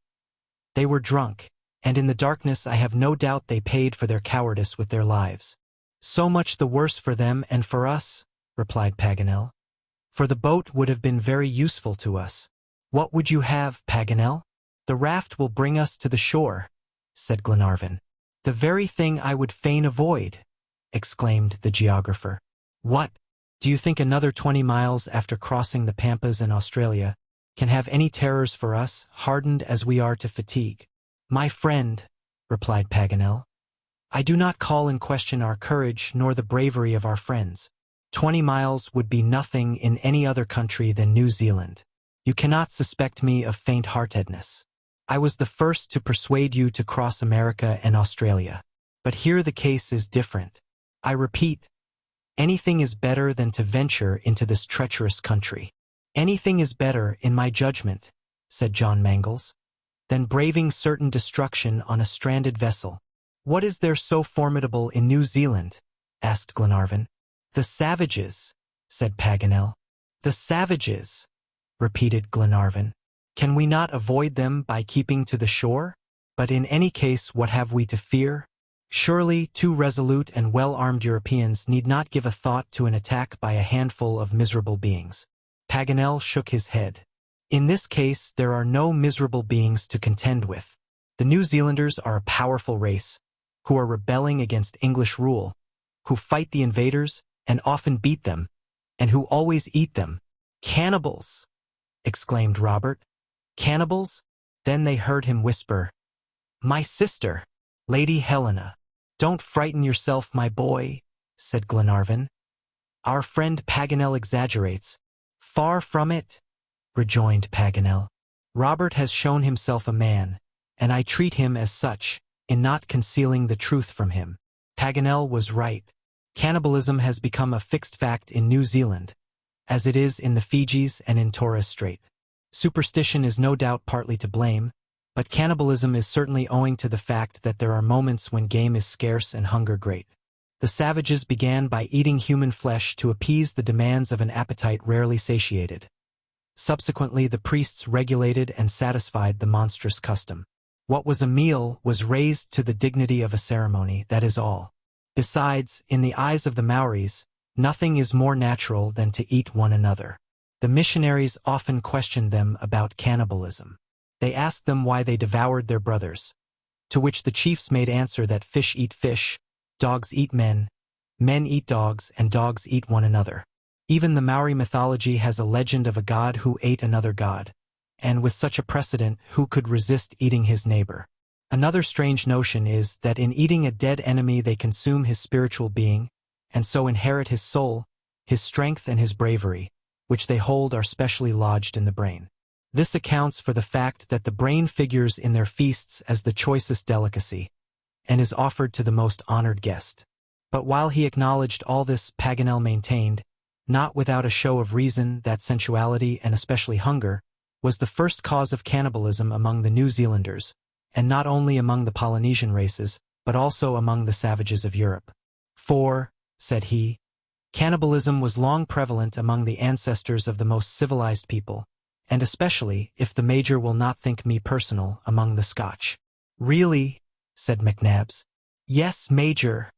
They were drunk, and in the darkness I have no doubt they paid for their cowardice with their lives. So much the worse for them and for us, replied Paganel. For the boat would have been very useful to us. What would you have, Paganel? The raft will bring us to the shore, said Glenarvan. The very thing I would fain avoid, exclaimed the geographer. What? Do you think another 20 miles after crossing the Pampas in Australia can have any terrors for us, hardened as we are to fatigue? My friend, replied Paganel, I do not call in question our courage nor the bravery of our friends. 20 miles would be nothing in any other country than New Zealand. You cannot suspect me of faint-heartedness. I was the first to persuade you to cross America and Australia. But here the case is different. I repeat, anything is better than to venture into this treacherous country. Anything is better, in my judgment, said John Mangles, than braving certain destruction on a stranded vessel. What is there so formidable in New Zealand? Asked Glenarvan. The savages, said Paganel. The savages, repeated Glenarvan. Can we not avoid them by keeping to the shore? But in any case, what have we to fear? Surely 2 resolute and well-armed Europeans need not give a thought to an attack by a handful of miserable beings. Paganel shook his head. In this case, there are no miserable beings to contend with. The New Zealanders are a powerful race, who are rebelling against English rule, who fight the invaders and often beat them, and who always eat them. Cannibals, exclaimed Robert. Cannibals? Then they heard him whisper, "My sister, Lady Helena." "Don't frighten yourself, my boy," said Glenarvan. "Our friend Paganel exaggerates." "Far from it," rejoined Paganel. "Robert has shown himself a man, and I treat him as such, in not concealing the truth from him." Paganel was right. Cannibalism has become a fixed fact in New Zealand, as it is in the Fijis and in Torres Strait. Superstition is no doubt partly to blame, but cannibalism is certainly owing to the fact that there are moments when game is scarce and hunger great. The savages began by eating human flesh to appease the demands of an appetite rarely satiated. Subsequently, the priests regulated and satisfied the monstrous custom. What was a meal was raised to the dignity of a ceremony, that is all. Besides, in the eyes of the Maoris, nothing is more natural than to eat one another. The missionaries often questioned them about cannibalism. They asked them why they devoured their brothers, to which the chiefs made answer that fish eat fish, dogs eat men, men eat dogs, and dogs eat one another. Even the Maori mythology has a legend of a god who ate another god, and with such a precedent, who could resist eating his neighbor? Another strange notion is that in eating a dead enemy they consume his spiritual being, and so inherit his soul, his strength and his bravery, which they hold are specially lodged in the brain. This accounts for the fact that the brain figures in their feasts as the choicest delicacy, and is offered to the most honored guest. But while he acknowledged all this, Paganel maintained, not without a show of reason, that sensuality, and especially hunger, was the first cause of cannibalism among the New Zealanders, and not only among the Polynesian races, but also among the savages of Europe. "For," said he, "cannibalism was long prevalent among the ancestors of the most civilized people, and especially, if the Major will not think me personal, among the Scotch." "Really?" said McNabbs. "Yes, Major,"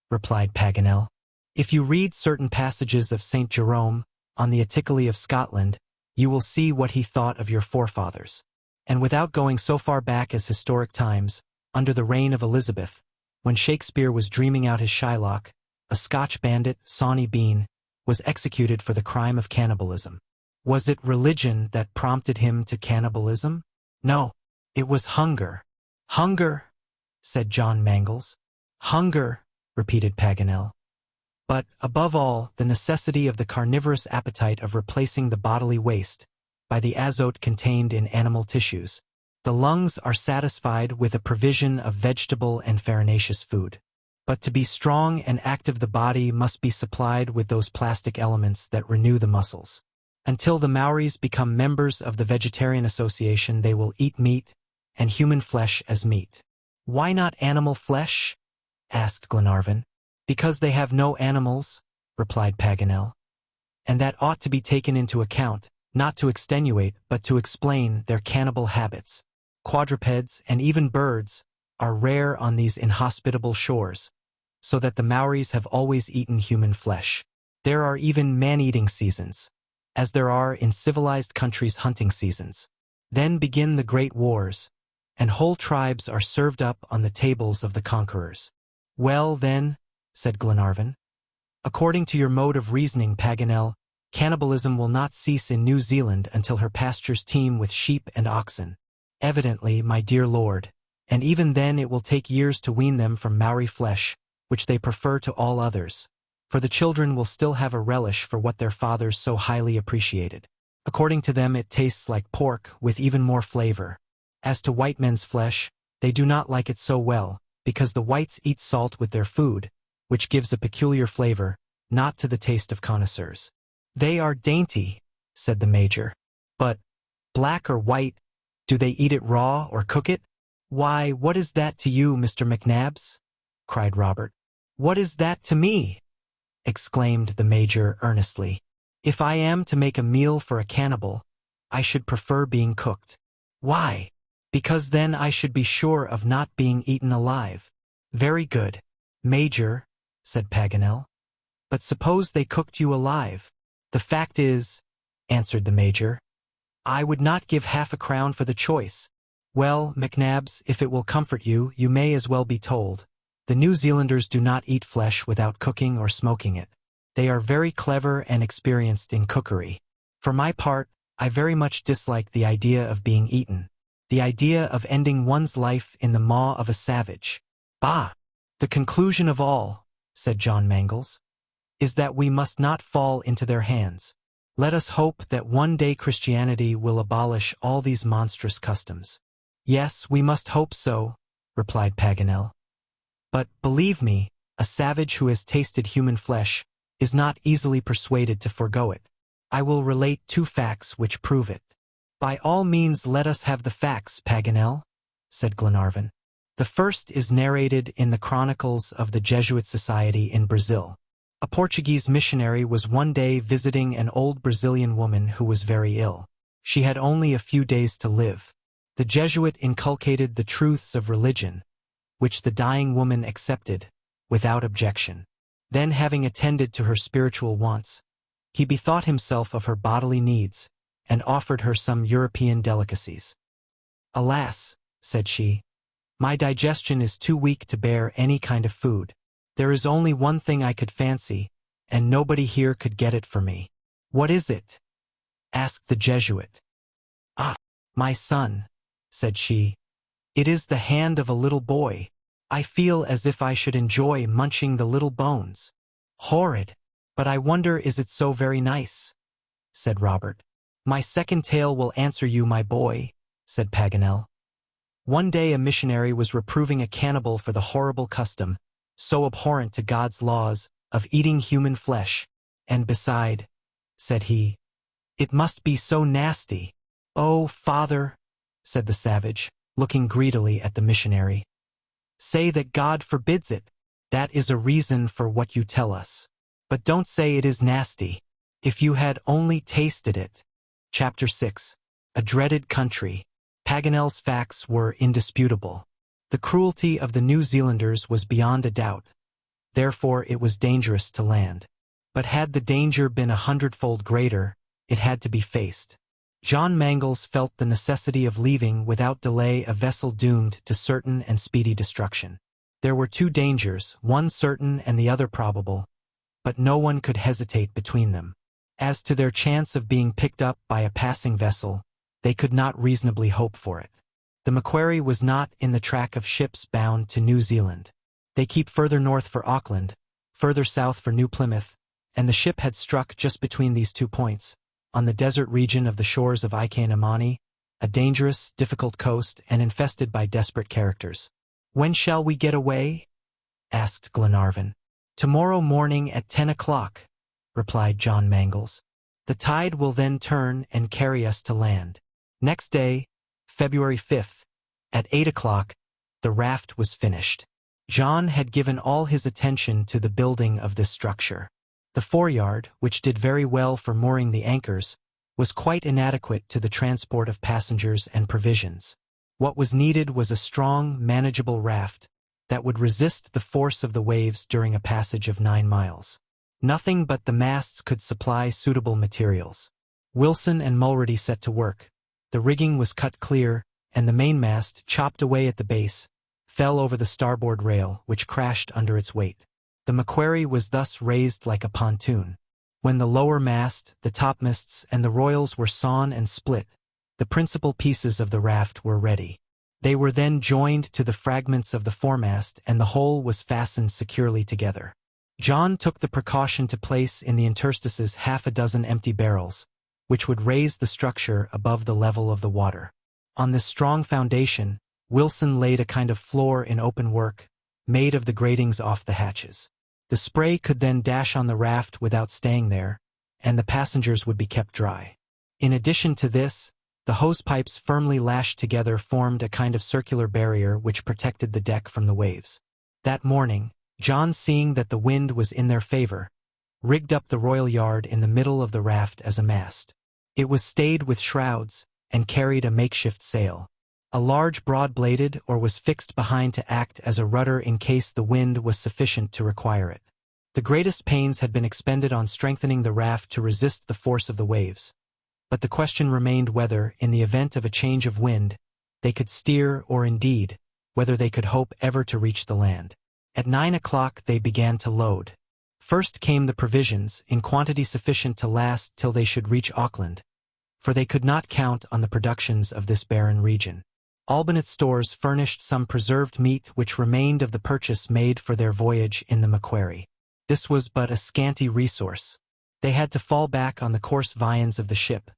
replied Paganel. "If you read certain passages of St. Jerome on the Atticoli of Scotland, you will see what he thought of your forefathers. And without going so far back as historic times, under the reign of Elizabeth, when Shakespeare was dreaming out his Shylock, a Scotch bandit, Sawney Bean, was executed for the crime of cannibalism. Was it religion that prompted him to cannibalism? No, it was hunger." "Hunger," said John Mangles. "Hunger," repeated Paganel. "But, above all, the necessity of the carnivorous appetite of replacing the bodily waste by the azote contained in animal tissues. The lungs are satisfied with a provision of vegetable and farinaceous food. But to be strong and active the body must be supplied with those plastic elements that renew the muscles. Until the Maoris become members of the Vegetarian Association, they will eat meat, and human flesh as meat." "Why not animal flesh?" asked Glenarvan. "Because they have no animals," replied Paganel. "And that ought to be taken into account, not to extenuate, but to explain their cannibal habits. Quadrupeds, and even birds, are rare on these inhospitable shores, so that the Maoris have always eaten human flesh. There are even man-eating seasons, as there are in civilized countries hunting seasons. Then begin the great wars, and whole tribes are served up on the tables of the conquerors." "Well, then," said Glenarvan, "according to your mode of reasoning, Paganel, cannibalism will not cease in New Zealand until her pastures teem with sheep and oxen." "Evidently, my dear lord, and even then it will take years to wean them from Maori flesh, which they prefer to all others, for the children will still have a relish for what their fathers so highly appreciated. According to them it tastes like pork, with even more flavor. As to white men's flesh, they do not like it so well, because the whites eat salt with their food, which gives a peculiar flavor, not to the taste of connoisseurs." "They are dainty," said the Major. "But, black or white, do they eat it raw or cook it?" "Why, what is that to you, Mr. McNabbs?" cried Robert. "What is that to me?" exclaimed the Major earnestly. "If I am to make a meal for a cannibal, I should prefer being cooked." "Why?" "Because then I should be sure of not being eaten alive." "Very good, Major," said Paganel. "But suppose they cooked you alive?" "The fact is," answered the Major, "I would not give half a crown for the choice." "Well, McNabbs, if it will comfort you, you may as well be told. The New Zealanders do not eat flesh without cooking or smoking it. They are very clever and experienced in cookery. For my part, I very much dislike the idea of being eaten. The idea of ending one's life in the maw of a savage. Bah! The conclusion of all, said John Mangles, is that we must not fall into their hands. Let us hope that one day Christianity will abolish all these monstrous customs. Yes, we must hope so, replied Paganel. But, believe me, a savage who has tasted human flesh is not easily persuaded to forego it. I will relate 2 facts which prove it. By all means let us have the facts, Paganel, said Glenarvan. The first is narrated in the chronicles of the Jesuit Society in Brazil. A Portuguese missionary was one day visiting an old Brazilian woman who was very ill. She had only a few days to live. The Jesuit inculcated the truths of religion, which the dying woman accepted, without objection. Then, having attended to her spiritual wants, he bethought himself of her bodily needs, and offered her some European delicacies. Alas, said she, my digestion is too weak to bear any kind of food. There is only one thing I could fancy, and nobody here could get it for me. What is it? Asked the Jesuit. Ah, my son, said she, it is the hand of a little boy. I feel as if I should enjoy munching the little bones. Horrid! But I wonder is it so very nice? Said Robert. My second tale will answer you, my boy, said Paganel. One day a missionary was reproving a cannibal for the horrible custom, so abhorrent to God's laws, of eating human flesh, and beside, said he, it must be so nasty. Oh, father, said the savage, looking greedily at the missionary. Say that God forbids it. That is a reason for what you tell us. But don't say it is nasty. If you had only tasted it. Chapter 6. A Dreaded Country. Paganel's facts were indisputable. The cruelty of the New Zealanders was beyond a doubt. Therefore it was dangerous to land. But had the danger been 100-fold greater, it had to be faced. John Mangles felt the necessity of leaving without delay a vessel doomed to certain and speedy destruction. There were 2 dangers, one certain and the other probable, but no one could hesitate between them. As to their chance of being picked up by a passing vessel, they could not reasonably hope for it. The Macquarie was not in the track of ships bound to New Zealand. They keep further north for Auckland, further south for New Plymouth, and the ship had struck just between these 2 points, on the desert region of the shores of Ike-and-Amani, a dangerous, difficult coast and infested by desperate characters. When shall we get away? Asked Glenarvan. Tomorrow morning at 10 o'clock, replied John Mangles. The tide will then turn and carry us to land. Next day, February 5th, at 8 o'clock, the raft was finished. John had given all his attention to the building of this structure. The foreyard, which did very well for mooring the anchors, was quite inadequate to the transport of passengers and provisions. What was needed was a strong, manageable raft that would resist the force of the waves during a passage of 9 miles. Nothing but the masts could supply suitable materials. Wilson and Mulrady set to work. The rigging was cut clear, and the mainmast, chopped away at the base, fell over the starboard rail, which crashed under its weight. The Macquarie was thus raised like a pontoon. When the lower mast, the topmasts, and the royals were sawn and split, the principal pieces of the raft were ready. They were then joined to the fragments of the foremast, and the whole was fastened securely together. John took the precaution to place in the interstices 6 empty barrels, which would raise the structure above the level of the water. On this strong foundation, Wilson laid a kind of floor in open work, made of the gratings off the hatches. The spray could then dash on the raft without staying there, and the passengers would be kept dry. In addition to this, the hose-pipes firmly lashed together formed a kind of circular barrier which protected the deck from the waves. That morning, John, seeing that the wind was in their favor, rigged up the royal yard in the middle of the raft as a mast. It was stayed with shrouds, and carried a makeshift sail. A large broad-bladed oar was fixed behind to act as a rudder in case the wind was sufficient to require it. The greatest pains had been expended on strengthening the raft to resist the force of the waves, but the question remained whether, in the event of a change of wind, they could steer, or indeed, whether they could hope ever to reach the land. At 9 o'clock they began to load. First came the provisions, in quantity sufficient to last till they should reach Auckland. for they could not count on the productions of this barren region. Albinet's stores furnished some preserved meat which remained of the purchase made for their voyage in the Macquarie. This was but a scanty resource. They had to fall back on the coarse viands of the ship,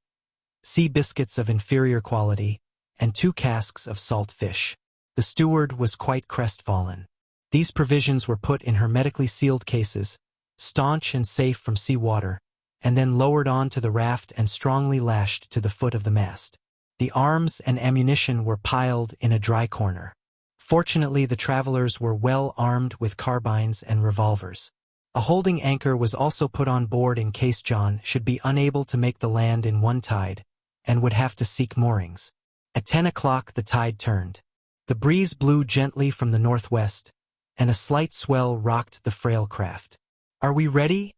sea biscuits of inferior quality, and 2 casks of salt fish. The steward was quite crestfallen. These provisions were put in hermetically sealed cases, staunch and safe from sea water, and then lowered on to the raft and strongly lashed to the foot of the mast. The arms and ammunition were piled in a dry corner. Fortunately, the travelers were well armed with carbines and revolvers. A holding anchor was also put on board in case John should be unable to make the land in one tide, and would have to seek moorings. At 10 o'clock the tide turned. The breeze blew gently from the northwest, and a slight swell rocked the frail craft. "Are we ready?"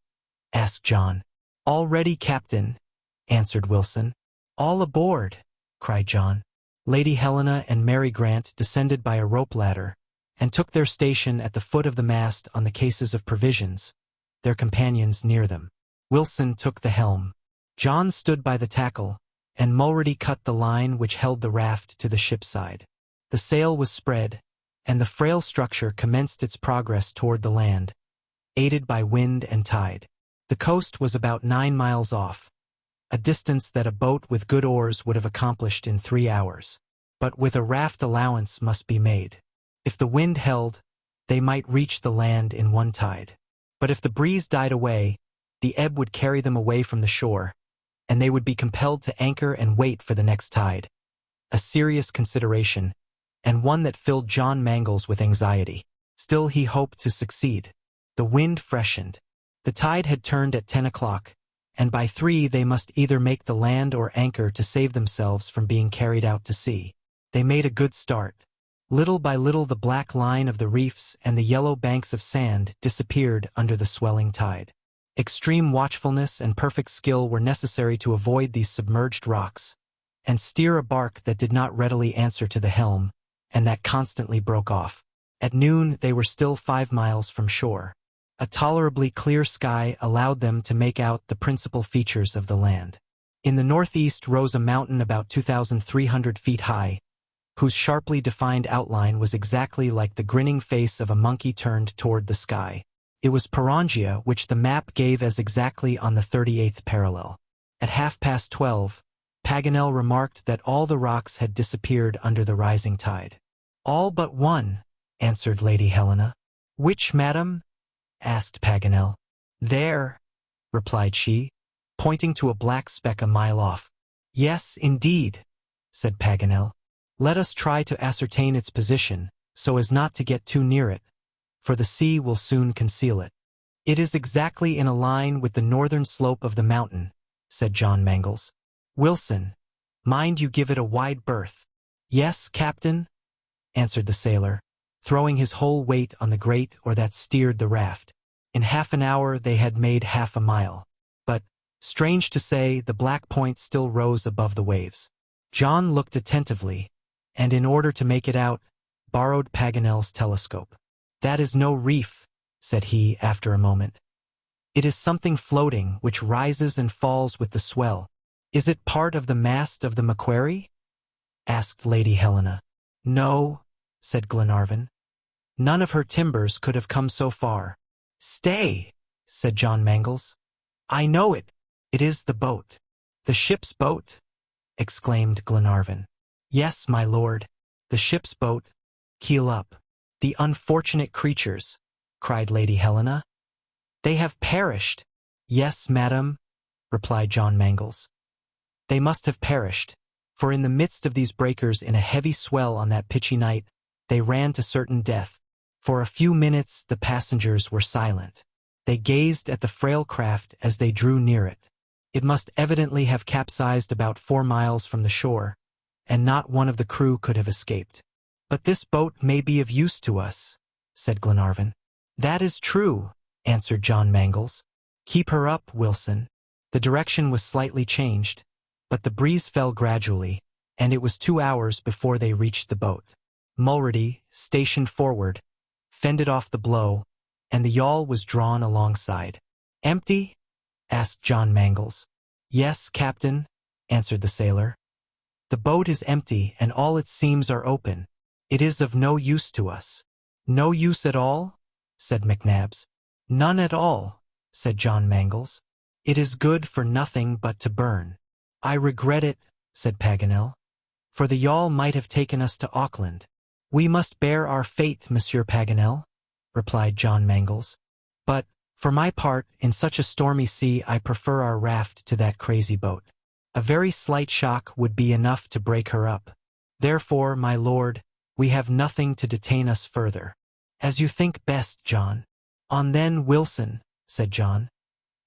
asked John. "All ready, Captain," answered Wilson. "All aboard," cried John. Lady Helena and Mary Grant descended by a rope ladder, and took their station at the foot of the mast on the cases of provisions, their companions near them. Wilson took the helm. John stood by the tackle, and Mulready cut the line which held the raft to the ship's side. The sail was spread, and the frail structure commenced its progress toward the land, aided by wind and tide. The coast was about 9 miles off, a distance that a boat with good oars would have accomplished in 3 hours. But with a raft allowance must be made. If the wind held, they might reach the land in one tide. But if the breeze died away, the ebb would carry them away from the shore, and they would be compelled to anchor and wait for the next tide. A serious consideration, and one that filled John Mangles with anxiety. Still he hoped to succeed. The wind freshened. The tide had turned at 10 o'clock, and by 3 they must either make the land or anchor to save themselves from being carried out to sea. They made a good start. Little by little the black line of the reefs and the yellow banks of sand disappeared under the swelling tide. Extreme watchfulness and perfect skill were necessary to avoid these submerged rocks, and steer a bark that did not readily answer to the helm, and that constantly broke off. At noon they were still 5 miles from shore. A tolerably clear sky allowed them to make out the principal features of the land. In the northeast rose a mountain about 2,300 feet high, whose sharply defined outline was exactly like the grinning face of a monkey turned toward the sky. It was Patagonia, which the map gave as exactly on the 38th parallel. At 12:30, Paganel remarked that all the rocks had disappeared under the rising tide. "All but one," answered Lady Helena. "Which, madam?" asked Paganel. "There," replied she, pointing to a black speck a mile off. "Yes, indeed," said Paganel. "Let us try to ascertain its position, so as not to get too near it, for the sea will soon conceal it." "It is exactly in a line with the northern slope of the mountain," said John Mangles. "Wilson, mind you give it a wide berth." "Yes, Captain," answered the sailor, throwing his whole weight on the grate oar that steered the raft. In half an hour they had made half a mile. But, strange to say, the black point still rose above the waves. John looked attentively, and in order to make it out, borrowed Paganel's telescope. "That is no reef," said he after a moment. "It is something floating which rises and falls with the swell." "Is it part of the mast of the Macquarie?" asked Lady Helena. "No," said Glenarvan. "None of her timbers could have come so far." "Stay," said John Mangles. "I know it. It is the boat." "The ship's boat?" exclaimed Glenarvan. "Yes, my lord, the ship's boat. Keel up." "The unfortunate creatures," cried Lady Helena. "They have perished." "Yes, madam," replied John Mangles. "They must have perished, for in the midst of these breakers in a heavy swell on that pitchy night, they ran to certain death. For a few minutes the passengers were silent. They gazed at the frail craft as they drew near it. It must evidently have capsized about 4 miles from the shore, and not one of the crew could have escaped. "But this boat may be of use to us," said Glenarvan. "That is true," answered John Mangles. "Keep her up, Wilson." The direction was slightly changed, but the breeze fell gradually, and it was 2 hours before they reached the boat. Mulready, stationed forward, fended off the blow, and the yawl was drawn alongside. "Empty?" asked John Mangles. "Yes, Captain," answered the sailor. "The boat is empty and all its seams are open. It is of no use to us." "No use at all?" said McNabbs. "None at all," said John Mangles. "It is good for nothing but to burn." "I regret it," said Paganel, "for the yawl might have taken us to Auckland." "We must bear our fate, Monsieur Paganel," replied John Mangles. "But, for my part, in such a stormy sea I prefer our raft to that crazy boat. A very slight shock would be enough to break her up. Therefore, my lord, we have nothing to detain us further." "As you think best, John." "On then, Wilson," said John,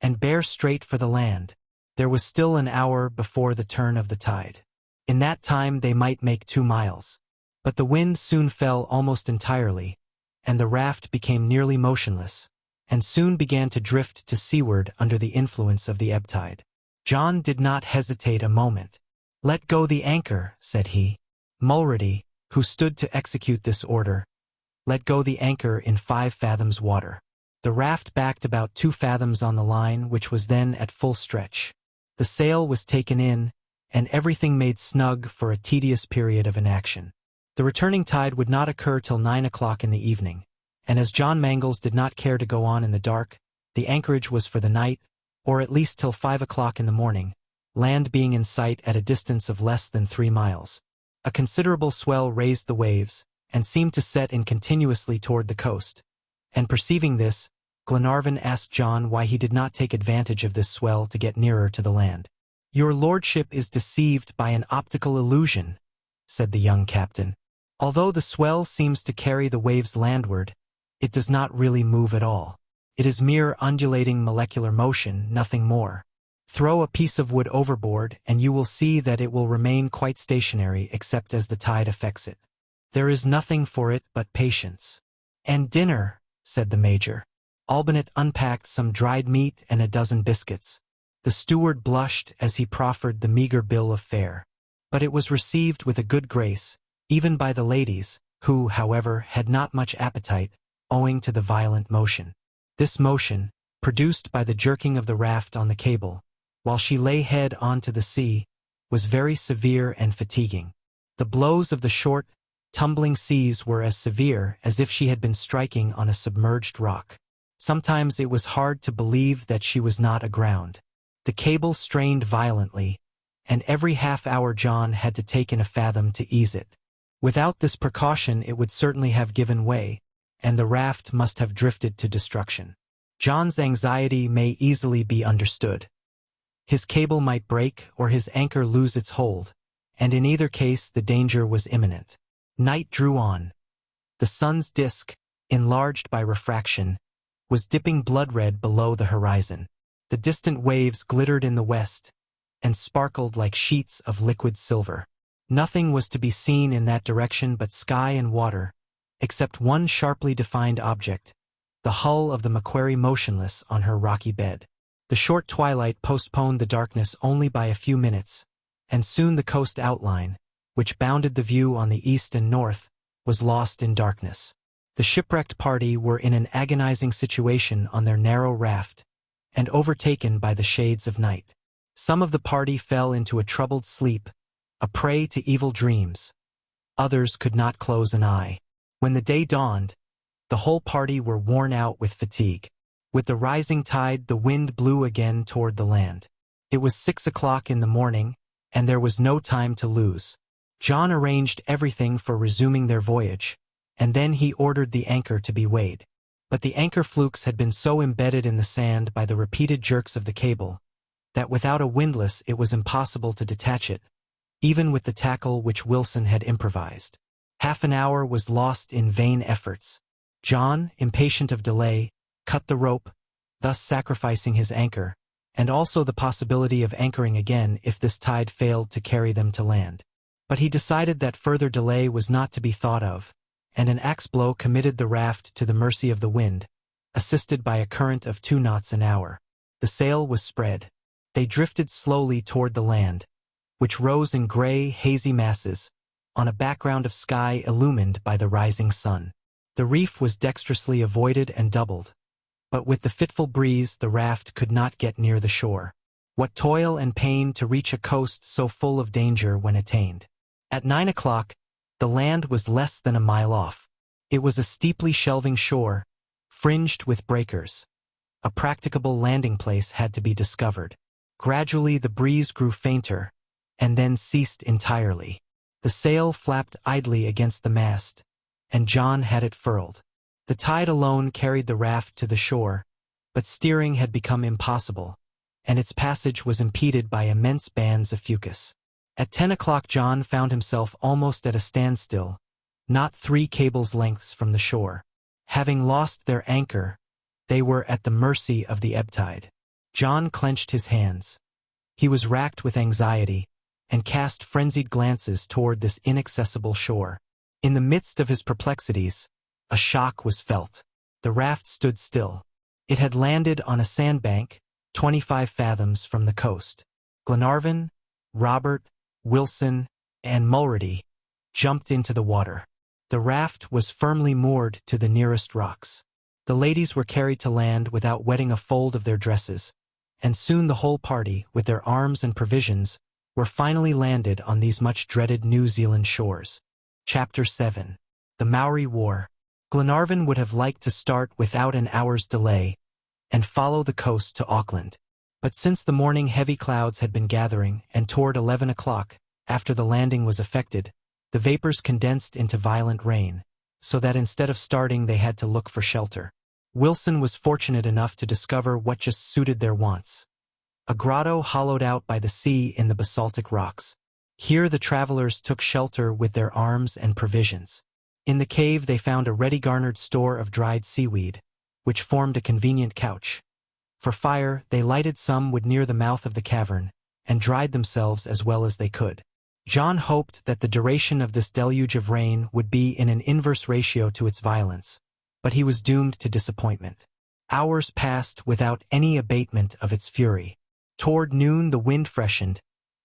"and bear straight for the land." There was still an hour before the turn of the tide. In that time they might make 2 miles. But the wind soon fell almost entirely, and the raft became nearly motionless, and soon began to drift to seaward under the influence of the ebb tide. John did not hesitate a moment. "Let go the anchor," said he. Mulrady, who stood to execute this order, let go the anchor in 5 fathoms water. The raft backed about 2 fathoms on the line, which was then at full stretch. The sail was taken in, and everything made snug for a tedious period of inaction. The returning tide would not occur till 9 o'clock in the evening, and as John Mangles did not care to go on in the dark, the anchorage was for the night, or at least till 5 o'clock in the morning, land being in sight at a distance of less than 3 miles. A considerable swell raised the waves, and seemed to set in continuously toward the coast, and perceiving this, Glenarvan asked John why he did not take advantage of this swell to get nearer to the land. "Your lordship is deceived by an optical illusion," said the young captain. "Although the swell seems to carry the waves landward, it does not really move at all. It is mere undulating molecular motion, nothing more. Throw a piece of wood overboard, and you will see that it will remain quite stationary except as the tide affects it. There is nothing for it but patience." "And dinner," said the major. Olbinett unpacked some dried meat and a dozen biscuits. The steward blushed as he proffered the meager bill of fare. But it was received with a good grace, even by the ladies, who, however, had not much appetite, owing to the violent motion. This motion, produced by the jerking of the raft on the cable, while she lay head on to the sea, was very severe and fatiguing. The blows of the short, tumbling seas were as severe as if she had been striking on a submerged rock. Sometimes it was hard to believe that she was not aground. The cable strained violently, and every half-hour John had to take in a fathom to ease it. Without this precaution it would certainly have given way, and the raft must have drifted to destruction. John's anxiety may easily be understood. His cable might break or his anchor lose its hold, and in either case the danger was imminent. Night drew on. The sun's disk, enlarged by refraction, was dipping blood-red below the horizon. The distant waves glittered in the west and sparkled like sheets of liquid silver. Nothing was to be seen in that direction but sky and water, except one sharply defined object, the hull of the Macquarie motionless on her rocky bed. The short twilight postponed the darkness only by a few minutes, and soon the coast outline, which bounded the view on the east and north, was lost in darkness. The shipwrecked party were in an agonizing situation on their narrow raft, and overtaken by the shades of night. Some of the party fell into a troubled sleep, a prey to evil dreams. Others could not close an eye. When the day dawned, the whole party were worn out with fatigue. With the rising tide, the wind blew again toward the land. It was 6 o'clock in the morning, and there was no time to lose. John arranged everything for resuming their voyage, and then he ordered the anchor to be weighed. But the anchor flukes had been so embedded in the sand by the repeated jerks of the cable, that without a windlass it was impossible to detach it, even with the tackle which Wilson had improvised. Half an hour was lost in vain efforts. John, impatient of delay, cut the rope, thus sacrificing his anchor, and also the possibility of anchoring again if this tide failed to carry them to land. But he decided that further delay was not to be thought of, and an axe blow committed the raft to the mercy of the wind, assisted by a current of 2 knots an hour. The sail was spread. They drifted slowly toward the land, which rose in gray, hazy masses, on a background of sky illumined by the rising sun. The reef was dexterously avoided and doubled, but with the fitful breeze the raft could not get near the shore. What toil and pain to reach a coast so full of danger when attained. At 9 o'clock, the land was less than a mile off. It was a steeply shelving shore, fringed with breakers. A practicable landing place had to be discovered. Gradually the breeze grew fainter, and then ceased entirely. The sail flapped idly against the mast, and John had it furled. The tide alone carried the raft to the shore, but steering had become impossible, and its passage was impeded by immense bands of fucus. At 10 o'clock John found himself almost at a standstill, not 3 cables' lengths from the shore. Having lost their anchor, they were at the mercy of the ebb tide. John clenched his hands. He was racked with anxiety, and cast frenzied glances toward this inaccessible shore. In the midst of his perplexities, a shock was felt. The raft stood still. It had landed on a sandbank, 25 fathoms from the coast. Glenarvan, Robert, Wilson, and Mulrady jumped into the water. The raft was firmly moored to the nearest rocks. The ladies were carried to land without wetting a fold of their dresses, and soon the whole party, with their arms and provisions, were finally landed on these much-dreaded New Zealand shores. Chapter 7. The Maori War. Glenarvan would have liked to start without an hour's delay and follow the coast to Auckland. But since the morning heavy clouds had been gathering, and toward 11 o'clock, after the landing was effected, the vapors condensed into violent rain, so that instead of starting they had to look for shelter. Wilson was fortunate enough to discover what just suited their wants. A grotto hollowed out by the sea in the basaltic rocks. Here the travelers took shelter with their arms and provisions. In the cave they found a ready-garnered store of dried seaweed, which formed a convenient couch. For fire, they lighted some wood near the mouth of the cavern, and dried themselves as well as they could. John hoped that the duration of this deluge of rain would be in an inverse ratio to its violence, but he was doomed to disappointment. Hours passed without any abatement of its fury. Toward noon the wind freshened,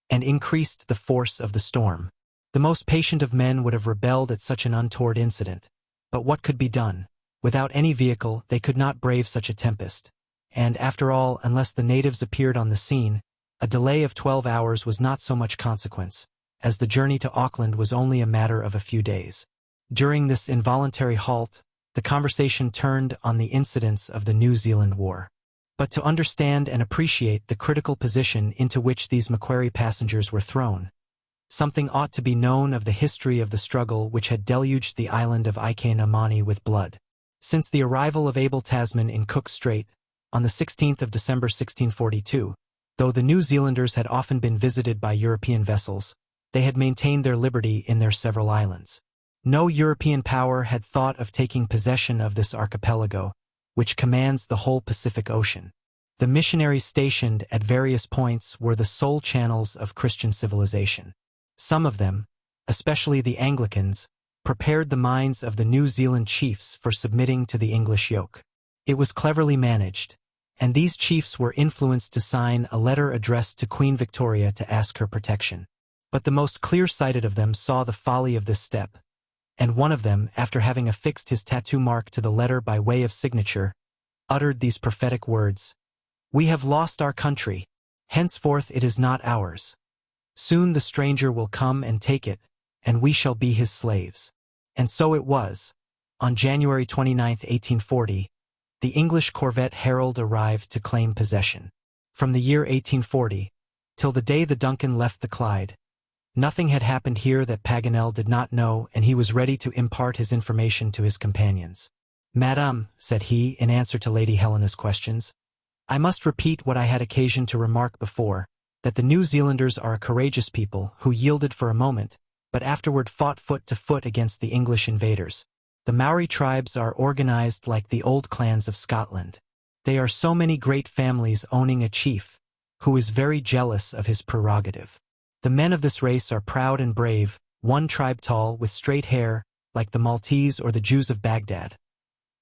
and increased the force of the storm. The most patient of men would have rebelled at such an untoward incident, but what could be done? Without any vehicle, they could not brave such a tempest, and, after all, unless the natives appeared on the scene, a delay of 12 hours was not so much consequence, as the journey to Auckland was only a matter of a few days. During this involuntary halt, the conversation turned on the incidents of the New Zealand War. But to understand and appreciate the critical position into which these Macquarie passengers were thrown, something ought to be known of the history of the struggle which had deluged the island of Ike-na-Mani with blood. Since the arrival of Abel Tasman in Cook Strait, on the 16th of December 1642, though the New Zealanders had often been visited by European vessels, they had maintained their liberty in their several islands. No European power had thought of taking possession of this archipelago, which commands the whole Pacific Ocean. The missionaries stationed at various points were the sole channels of Christian civilization. Some of them, especially the Anglicans, prepared the minds of the New Zealand chiefs for submitting to the English yoke. It was cleverly managed, and these chiefs were influenced to sign a letter addressed to Queen Victoria to ask her protection. But the most clear-sighted of them saw the folly of this step, and one of them, after having affixed his tattoo mark to the letter by way of signature, uttered these prophetic words: "We have lost our country. Henceforth it is not ours. Soon the stranger will come and take it, and we shall be his slaves." And so it was. On January 29, 1840, the English corvette Herald arrived to claim possession. From the year 1840, till the day the Duncan left the Clyde, nothing had happened here that Paganel did not know, and he was ready to impart his information to his companions. "Madame," said he, in answer to Lady Helena's questions, "I must repeat what I had occasion to remark before, that the New Zealanders are a courageous people who yielded for a moment, but afterward fought foot to foot against the English invaders. The Maori tribes are organized like the old clans of Scotland. They are so many great families owning a chief, who is very jealous of his prerogative. The men of this race are proud and brave, one tribe tall, with straight hair, like the Maltese or the Jews of Baghdad.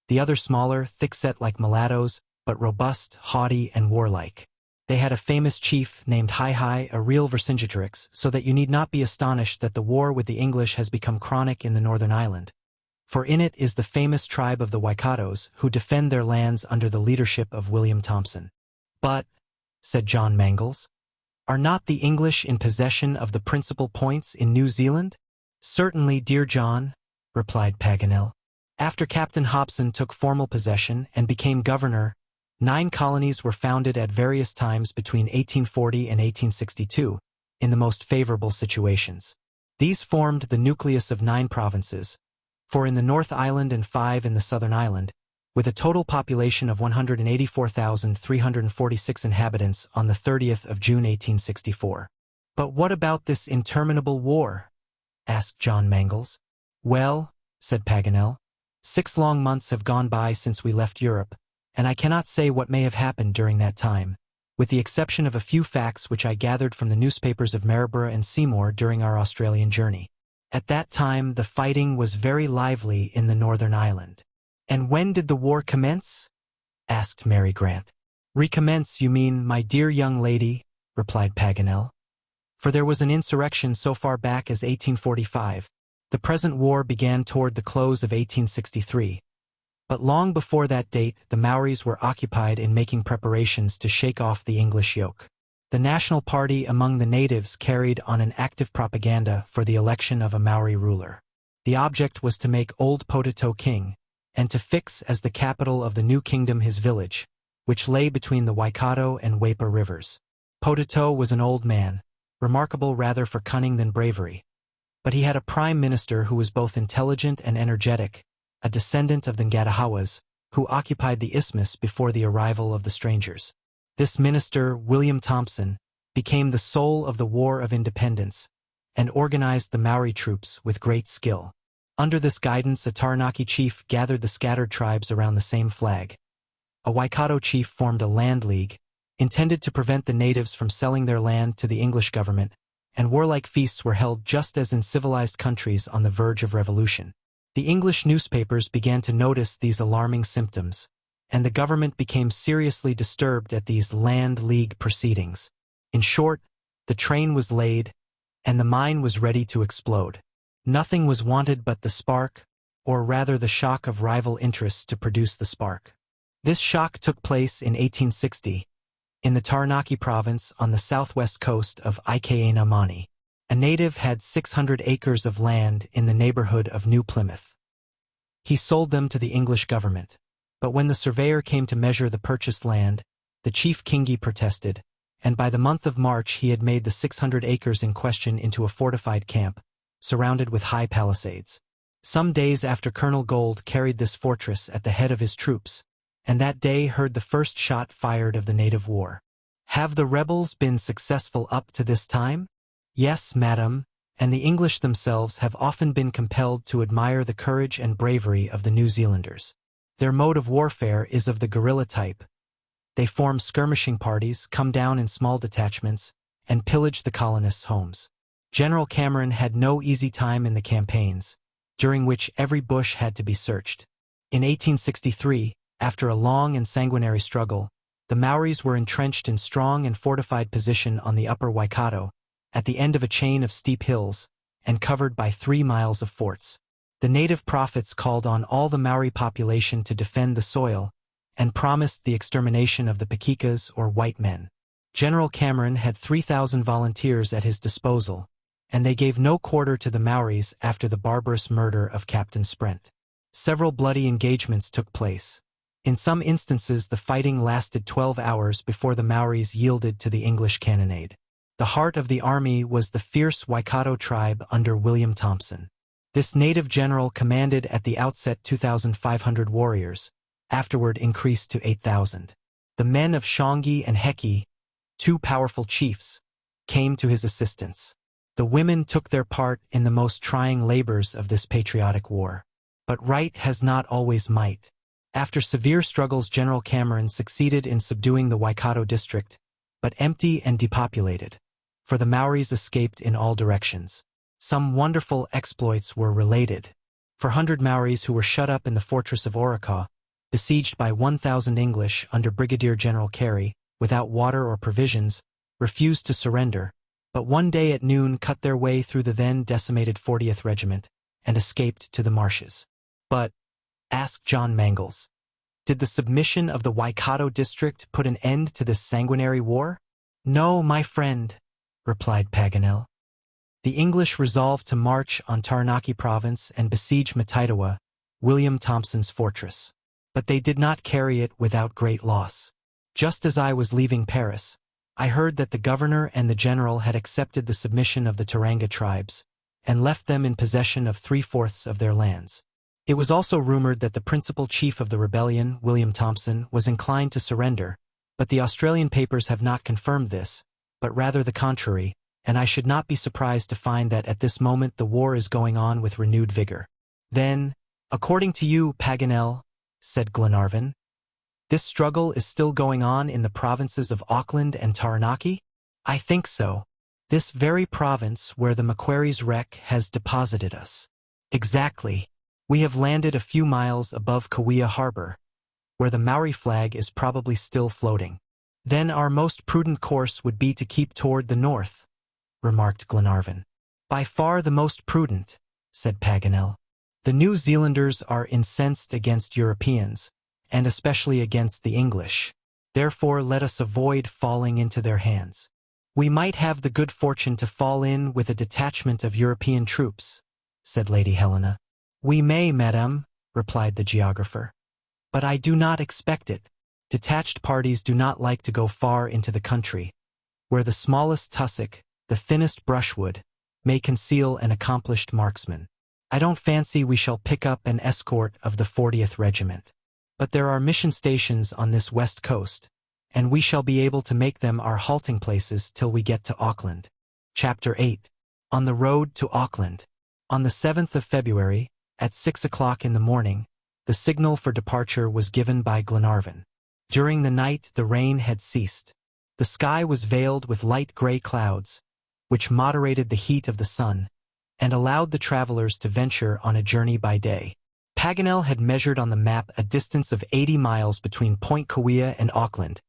The other smaller, thick-set like mulattoes, but robust, haughty, and warlike. They had a famous chief named Hi-Hi, a real Vercingetorix, so that you need not be astonished that the war with the English has become chronic in the Northern Island. For in it is the famous tribe of the Waikatos, who defend their lands under the leadership of William Thompson. But, said John Mangles. "Are not the English in possession of the principal points in New Zealand?" "Certainly, dear John," replied Paganel. "After Captain Hobson took formal possession and became governor, 9 colonies were founded at various times between 1840 and 1862, in the most favorable situations. These formed the nucleus of 9 provinces, 4 in the North Island and 5 in the Southern Island, with a total population of 184,346 inhabitants on the 30th of June 1864. "But what about this interminable war?" asked John Mangles. "Well," said Paganel, 6 long months have gone by since we left Europe, and I cannot say what may have happened during that time, with the exception of a few facts which I gathered from the newspapers of Maryborough and Seymour during our Australian journey. At that time the fighting was very lively in the Northern Island." "And when did the war commence?" asked Mary Grant. "Recommence, you mean, my dear young lady," replied Paganel. "For there was an insurrection so far back as 1845. The present war began toward the close of 1863. But long before that date the Maoris were occupied in making preparations to shake off the English yoke. The national party among the natives carried on an active propaganda for the election of a Maori ruler. The object was to make old Potato king, and to fix as the capital of the new kingdom his village, which lay between the Waikato and Waipa rivers. Potato was an old man, remarkable rather for cunning than bravery. But he had a prime minister who was both intelligent and energetic, a descendant of the Ngatahawas, who occupied the isthmus before the arrival of the strangers. This minister, William Thompson, became the soul of the War of Independence, and organized the Maori troops with great skill. Under this guidance a Taranaki chief gathered the scattered tribes around the same flag. A Waikato chief formed a land league, intended to prevent the natives from selling their land to the English government, and warlike feasts were held just as in civilized countries on the verge of revolution. The English newspapers began to notice these alarming symptoms, and the government became seriously disturbed at these land league proceedings. In short, the train was laid, and the mine was ready to explode. Nothing was wanted but the spark, or rather the shock of rival interests to produce the spark. This shock took place in 1860, in the Taranaki province on the southwest coast of Ikeana-Mani. A native had 600 acres of land in the neighborhood of New Plymouth. He sold them to the English government, but when the surveyor came to measure the purchased land, the chief Kingi protested, and by the month of March he had made the 600 acres in question into a fortified camp, surrounded with high palisades. Some days after Colonel Gold carried this fortress at the head of his troops, and that day heard the first shot fired of the native war. "Have the rebels been successful up to this time?" "Yes, madam, and the English themselves have often been compelled to admire the courage and bravery of the New Zealanders. Their mode of warfare is of the guerrilla type. They form skirmishing parties, come down in small detachments, and pillage the colonists' homes. General Cameron had no easy time in the campaigns, during which every bush had to be searched. In 1863, after a long and sanguinary struggle, the Maoris were entrenched in strong and fortified position on the upper Waikato, at the end of a chain of steep hills, and covered by 3 miles of forts. The native prophets called on all the Maori population to defend the soil, and promised the extermination of the Pakekas or white men. General Cameron had 3,000 volunteers at his disposal, and they gave no quarter to the Maoris after the barbarous murder of Captain Sprent. Several bloody engagements took place. In some instances the fighting lasted 12 hours before the Maoris yielded to the English cannonade. The heart of the army was the fierce Waikato tribe under William Thompson. This native general commanded at the outset 2,500 warriors, afterward increased to 8,000. The men of Shongi and Heki, 2 powerful chiefs, came to his assistance. The women took their part in the most trying labors of this patriotic war. But right has not always might. After severe struggles General Cameron succeeded in subduing the Waikato district, but empty and depopulated, for the Maoris escaped in all directions. Some wonderful exploits were related. 400 Maoris who were shut up in the fortress of Orikaw, besieged by 1,000 English under Brigadier General Carey, without water or provisions, refused to surrender, but one day at noon cut their way through the then decimated 40th Regiment, and escaped to the marshes. "But," asked John Mangles, Did the submission of the Waikato district put an end to this sanguinary war? No, my friend, replied Paganel. The English resolved to march on Taranaki province and besiege Mataitawa, William Thompson's fortress. But they did not carry it without great loss. Just as I was leaving Paris, I heard that the governor and the general had accepted the submission of the Turanga tribes, and left them in possession of 3/4 of their lands. It was also rumored that the principal chief of the rebellion, William Thompson, was inclined to surrender, but the Australian papers have not confirmed this, but rather the contrary, and I should not be surprised to find that at this moment the war is going on with renewed vigor. Then, according to you, Paganel, said Glenarvan, this struggle is still going on in the provinces of Auckland and Taranaki? I think so. This very province where the Macquarie's wreck has deposited us. Exactly. We have landed a few miles above Kauai Harbor, where the Maori flag is probably still floating. Then our most prudent course would be to keep toward the north, remarked Glenarvan. By far the most prudent, said Paganel. The New Zealanders are incensed against Europeans, and especially against the English. Therefore let us avoid falling into their hands. We might have the good fortune to fall in with a detachment of European troops, said Lady Helena. We may, madame, replied the geographer. But I do not expect it. Detached parties do not like to go far into the country, where the smallest tussock, the thinnest brushwood, may conceal an accomplished marksman. I don't fancy we shall pick up an escort of the 40th Regiment. But there are mission stations on this west coast, and we shall be able to make them our halting places till we get to Auckland. Chapter 8. On the road to Auckland. On the 7th of February, at 6 o'clock in the morning, the signal for departure was given by Glenarvan. During the night the rain had ceased. The sky was veiled with light gray clouds, which moderated the heat of the sun, and allowed the travelers to venture on a journey by day. Paganel had measured on the map a distance of 80 miles between Point Kauai and Auckland.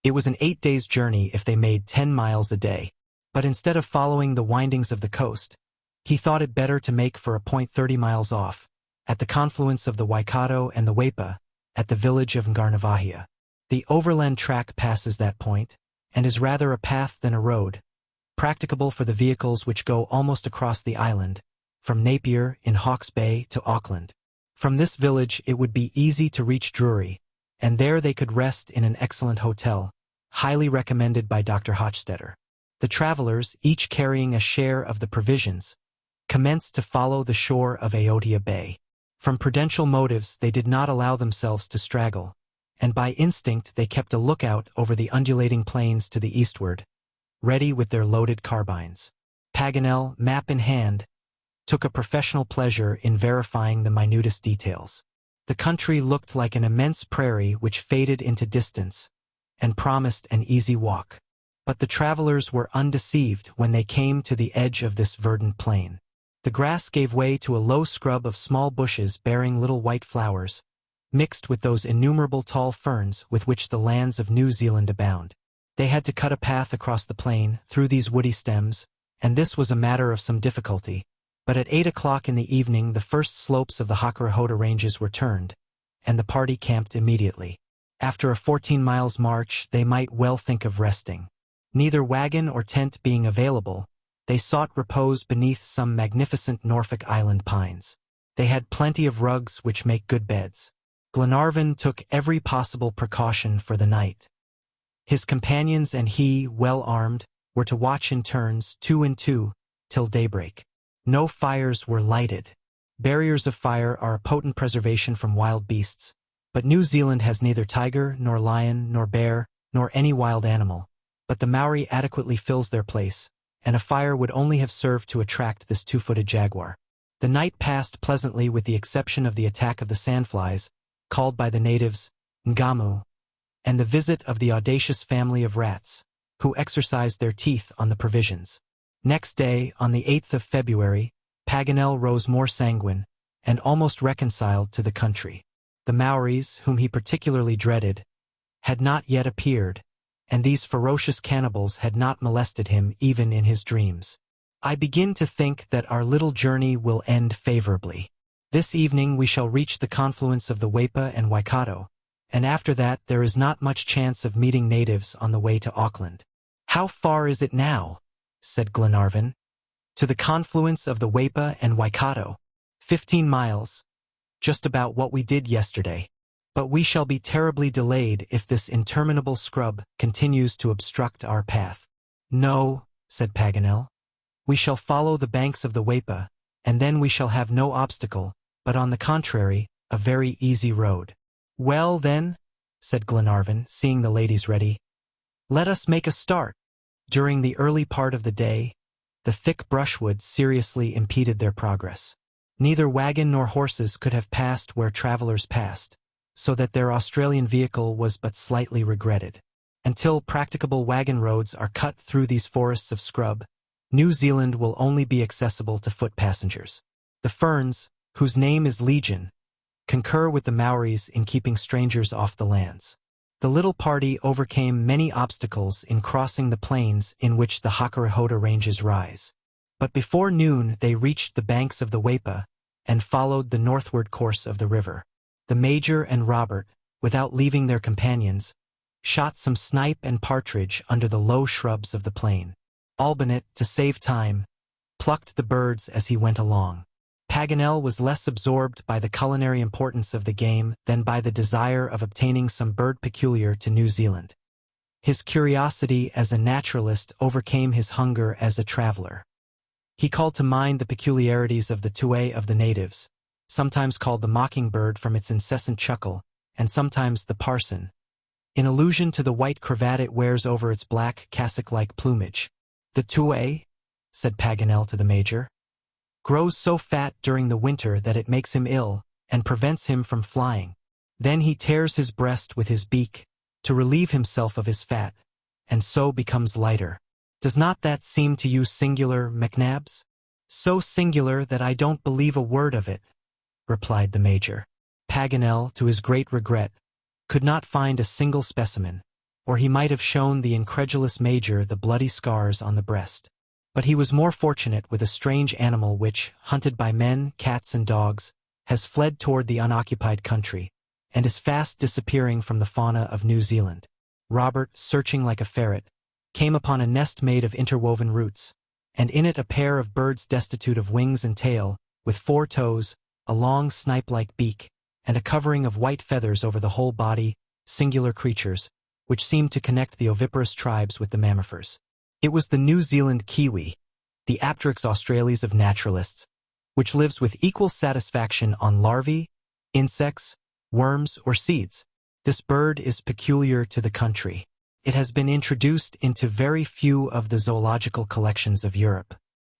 It was an 8 days' journey if they made 10 miles a day. But instead of following the windings of the coast, he thought it better to make for a point 30 miles off, at the confluence of the Waikato and the Waipa, at the village of Ngarnavahia. The overland track passes that point, and is rather a path than a road, practicable for the vehicles which go almost across the island, from Napier in Hawke's Bay to Auckland. From this village it would be easy to reach Drury, and there they could rest in an excellent hotel, highly recommended by Dr. Hochstetter. The travelers, each carrying a share of the provisions, commenced to follow the shore of Aotea Bay. From prudential motives they did not allow themselves to straggle, and by instinct they kept a lookout over the undulating plains to the eastward, ready with their loaded carbines. Paganel, map in hand, took a professional pleasure in verifying the minutest details. The country looked like an immense prairie which faded into distance, and promised an easy walk. But the travelers were undeceived when they came to the edge of this verdant plain. The grass gave way to a low scrub of small bushes bearing little white flowers, mixed with those innumerable tall ferns with which the lands of New Zealand abound. They had to cut a path across the plain through these woody stems, and this was a matter of some difficulty. But at 8 o'clock in the evening the first slopes of the Hakurahota ranges were turned, and the party camped immediately. After a 14 miles march they might well think of resting. Neither wagon or tent being available, they sought repose beneath some magnificent Norfolk Island pines. They had plenty of rugs which make good beds. Glenarvan took every possible precaution for the night. His companions and he, well armed, were to watch in turns, 2 and 2, till daybreak. No fires were lighted. Barriers of fire are a potent preservation from wild beasts, but New Zealand has neither tiger, nor lion, nor bear, nor any wild animal. But the Maori adequately fills their place, and a fire would only have served to attract this 2-footed jaguar. The night passed pleasantly with the exception of the attack of the sandflies, called by the natives Ngamu, and the visit of the audacious family of rats, who exercised their teeth on the provisions. Next day, on the 8th of February, Paganel rose more sanguine, and almost reconciled to the country. The Maoris, whom he particularly dreaded, had not yet appeared, and these ferocious cannibals had not molested him even in his dreams. I begin to think that our little journey will end favorably. This evening we shall reach the confluence of the Waipa and Waikato, and after that there is not much chance of meeting natives on the way to Auckland. "How far is it now?" said Glenarvan. "To the confluence of the Waipa and Waikato. 15 miles. Just about what we did yesterday. But we shall be terribly delayed if this interminable scrub continues to obstruct our path." "No," said Paganel. "We shall follow the banks of the Waipa, and then we shall have no obstacle, but on the contrary, a very easy road." "Well, then," said Glenarvan, seeing the ladies ready, "let us make a start." During the early part of the day, the thick brushwood seriously impeded their progress. Neither wagon nor horses could have passed where travelers passed, so that their Australian vehicle was but slightly regretted. Until practicable wagon roads are cut through these forests of scrub, New Zealand will only be accessible to foot passengers. The Ferns, whose name is Legion, concur with the Maoris in keeping strangers off the lands. The little party overcame many obstacles in crossing the plains in which the Hakarahota Ranges rise. But before noon they reached the banks of the Waipa and followed the northward course of the river. The Major and Robert, without leaving their companions, shot some snipe and partridge under the low shrubs of the plain. Albinett, to save time, plucked the birds as he went along. Paganel was less absorbed by the culinary importance of the game than by the desire of obtaining some bird peculiar to New Zealand. His curiosity as a naturalist overcame his hunger as a traveler. He called to mind the peculiarities of the tuae of the natives, sometimes called the mockingbird from its incessant chuckle, and sometimes the parson, in allusion to the white cravat it wears over its black cassock-like plumage. "The tuae," said Paganel to the Major, "grows so fat during the winter that it makes him ill and prevents him from flying. Then he tears his breast with his beak to relieve himself of his fat, and so becomes lighter. Does not that seem to you singular, McNabbs?" "So singular that I don't believe a word of it," replied the Major. Paganel, to his great regret, could not find a single specimen, or he might have shown the incredulous Major the bloody scars on the breast. But he was more fortunate with a strange animal which, hunted by men, cats, and dogs, has fled toward the unoccupied country, and is fast disappearing from the fauna of New Zealand. Robert, searching like a ferret, came upon a nest made of interwoven roots, and in it a pair of birds destitute of wings and tail, with 4 toes, a long snipe-like beak, and a covering of white feathers over the whole body, singular creatures, which seemed to connect the oviparous tribes with the mammifers. It was the New Zealand kiwi, the Apteryx australis of naturalists, which lives with equal satisfaction on larvae, insects, worms, or seeds. This bird is peculiar to the country. It has been introduced into very few of the zoological collections of Europe.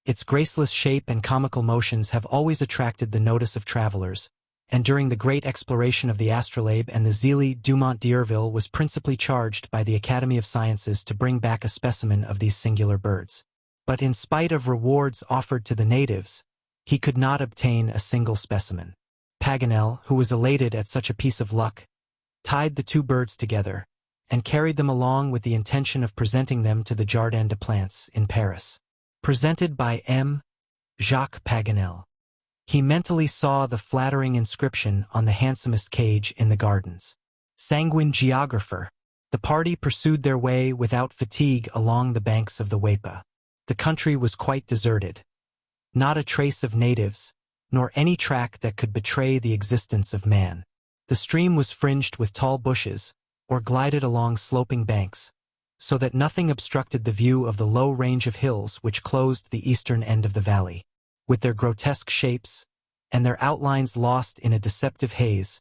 Its graceless shape and comical motions have always attracted the notice of travelers, and during the great exploration of the astrolabe and the Zélie Dumont d'Urville was principally charged by the Academy of Sciences to bring back a specimen of these singular birds. But in spite of rewards offered to the natives, he could not obtain a single specimen. Paganel, who was elated at such a piece of luck, tied the 2 birds together, and carried them along with the intention of presenting them to the Jardin des Plantes in Paris. Presented by M. Jacques Paganel. He mentally saw the flattering inscription on the handsomest cage in the gardens. Sanguine geographer. The party pursued their way without fatigue along the banks of the Waipa. The country was quite deserted. Not a trace of natives, nor any track that could betray the existence of man. The stream was fringed with tall bushes, or glided along sloping banks, so that nothing obstructed the view of the low range of hills which closed the eastern end of the valley. With their grotesque shapes, and their outlines lost in a deceptive haze,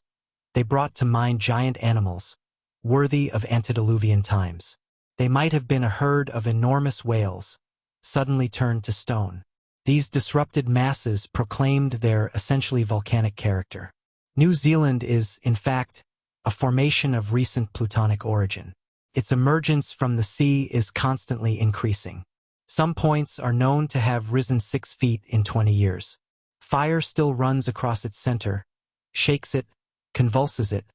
they brought to mind giant animals, worthy of antediluvian times. They might have been a herd of enormous whales, suddenly turned to stone. These disrupted masses proclaimed their essentially volcanic character. New Zealand is, in fact, a formation of recent plutonic origin. Its emergence from the sea is constantly increasing. Some points are known to have risen 6 feet in 20 years. Fire still runs across its center, shakes it, convulses it,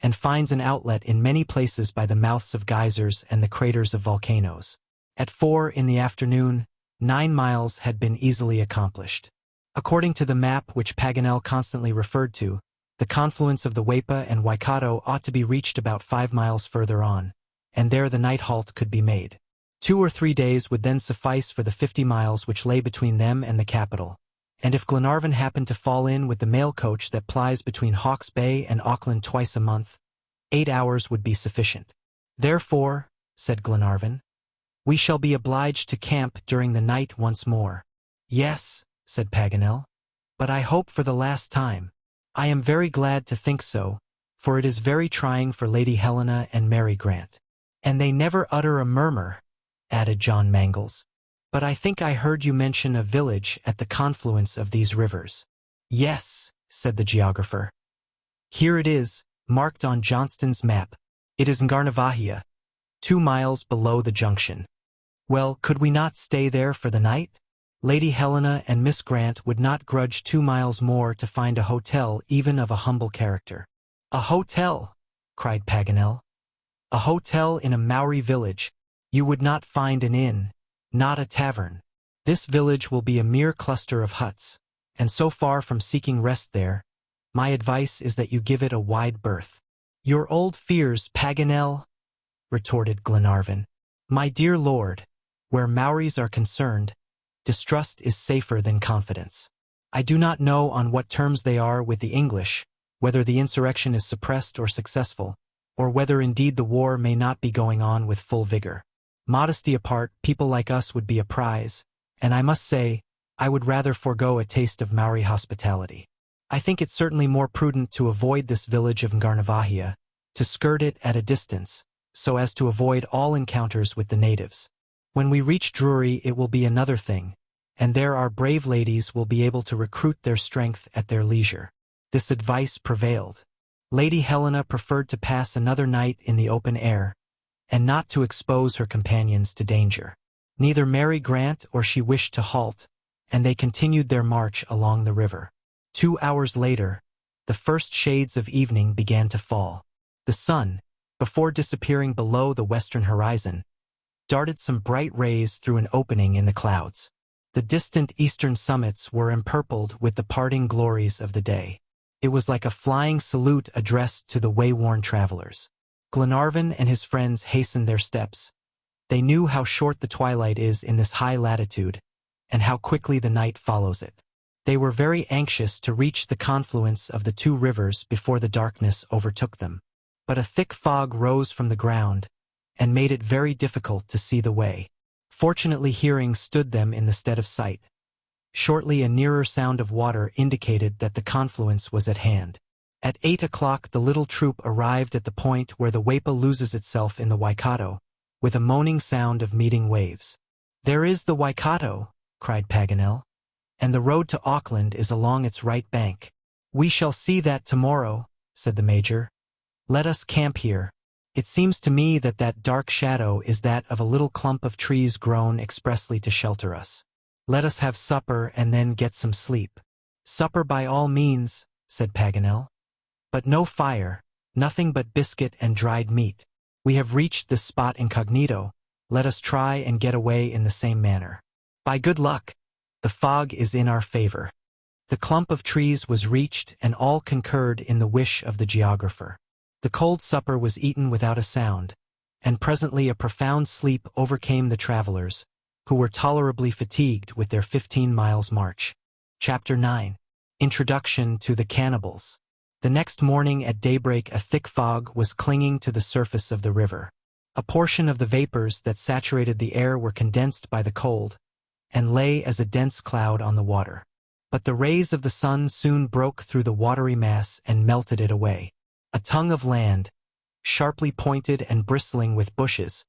and finds an outlet in many places by the mouths of geysers and the craters of volcanoes. At 4 in the afternoon, 9 miles had been easily accomplished. According to the map which Paganel constantly referred to, The confluence of the Waipa and Waikato ought to be reached about 5 miles further on, and there the night halt could be made. 2 or 3 days would then suffice for the 50 miles which lay between them and the capital, and if Glenarvan happened to fall in with the mail coach that plies between Hawke's Bay and Auckland twice a month, 8 hours would be sufficient. Therefore, said Glenarvan, we shall be obliged to camp during the night once more. Yes, said Paganel, but I hope for the last time. I am very glad to think so, for it is very trying for Lady Helena and Mary Grant. And they never utter a murmur, added John Mangles. But I think I heard you mention a village at the confluence of these rivers. Yes, said the geographer. Here it is, marked on Johnston's map. It is Ngarnavahia, 2 miles below the junction. Well, could we not stay there for the night? Lady Helena and Miss Grant would not grudge 2 miles more to find a hotel even of a humble character. A hotel, cried Paganel. A hotel in a Maori village. You would not find an inn, not a tavern. This village will be a mere cluster of huts, and so far from seeking rest there, my advice is that you give it a wide berth. Your old fears, Paganel, retorted Glenarvan. My dear lord, where Maoris are concerned, distrust is safer than confidence. I do not know on what terms they are with the English, whether the insurrection is suppressed or successful, or whether indeed the war may not be going on with full vigor. Modesty apart, people like us would be a prize, and I must say, I would rather forego a taste of Maori hospitality. I think it certainly more prudent to avoid this village of Ngarnavahia, to skirt it at a distance, so as to avoid all encounters with the natives. When we reach Drury it will be another thing, and there our brave ladies will be able to recruit their strength at their leisure. This advice prevailed. Lady Helena preferred to pass another night in the open air, and not to expose her companions to danger. Neither Mary Grant or she wished to halt, and they continued their march along the river. 2 hours later, the first shades of evening began to fall. The sun, before disappearing below the western horizon, darted some bright rays through an opening in the clouds. The distant eastern summits were empurpled with the parting glories of the day. It was like a flying salute addressed to the way-worn travelers. Glenarvan and his friends hastened their steps. They knew how short the twilight is in this high latitude, and how quickly the night follows it. They were very anxious to reach the confluence of the 2 rivers before the darkness overtook them. But a thick fog rose from the ground, and made it very difficult to see the way. Fortunately, hearing stood them in the stead of sight. Shortly a nearer sound of water indicated that the confluence was at hand. At 8 o'clock the little troop arrived at the point where the Waipa loses itself in the Waikato, with a moaning sound of meeting waves. There is the Waikato, cried Paganel, and the road to Auckland is along its right bank. We shall see that tomorrow, said the Major. Let us camp here. It seems to me that that dark shadow is that of a little clump of trees grown expressly to shelter us. Let us have supper and then get some sleep. Supper by all means, said Paganel. But no fire, nothing but biscuit and dried meat. We have reached this spot incognito. Let us try and get away in the same manner. By good luck, the fog is in our favor. The clump of trees was reached, and all concurred in the wish of the geographer. The cold supper was eaten without a sound, and presently a profound sleep overcame the travelers, who were tolerably fatigued with their 15 miles march. Chapter 9. Introduction to the Cannibals. The next morning at daybreak a thick fog was clinging to the surface of the river. A portion of the vapors that saturated the air were condensed by the cold, and lay as a dense cloud on the water. But the rays of the sun soon broke through the watery mass and melted it away. A tongue of land, sharply pointed and bristling with bushes,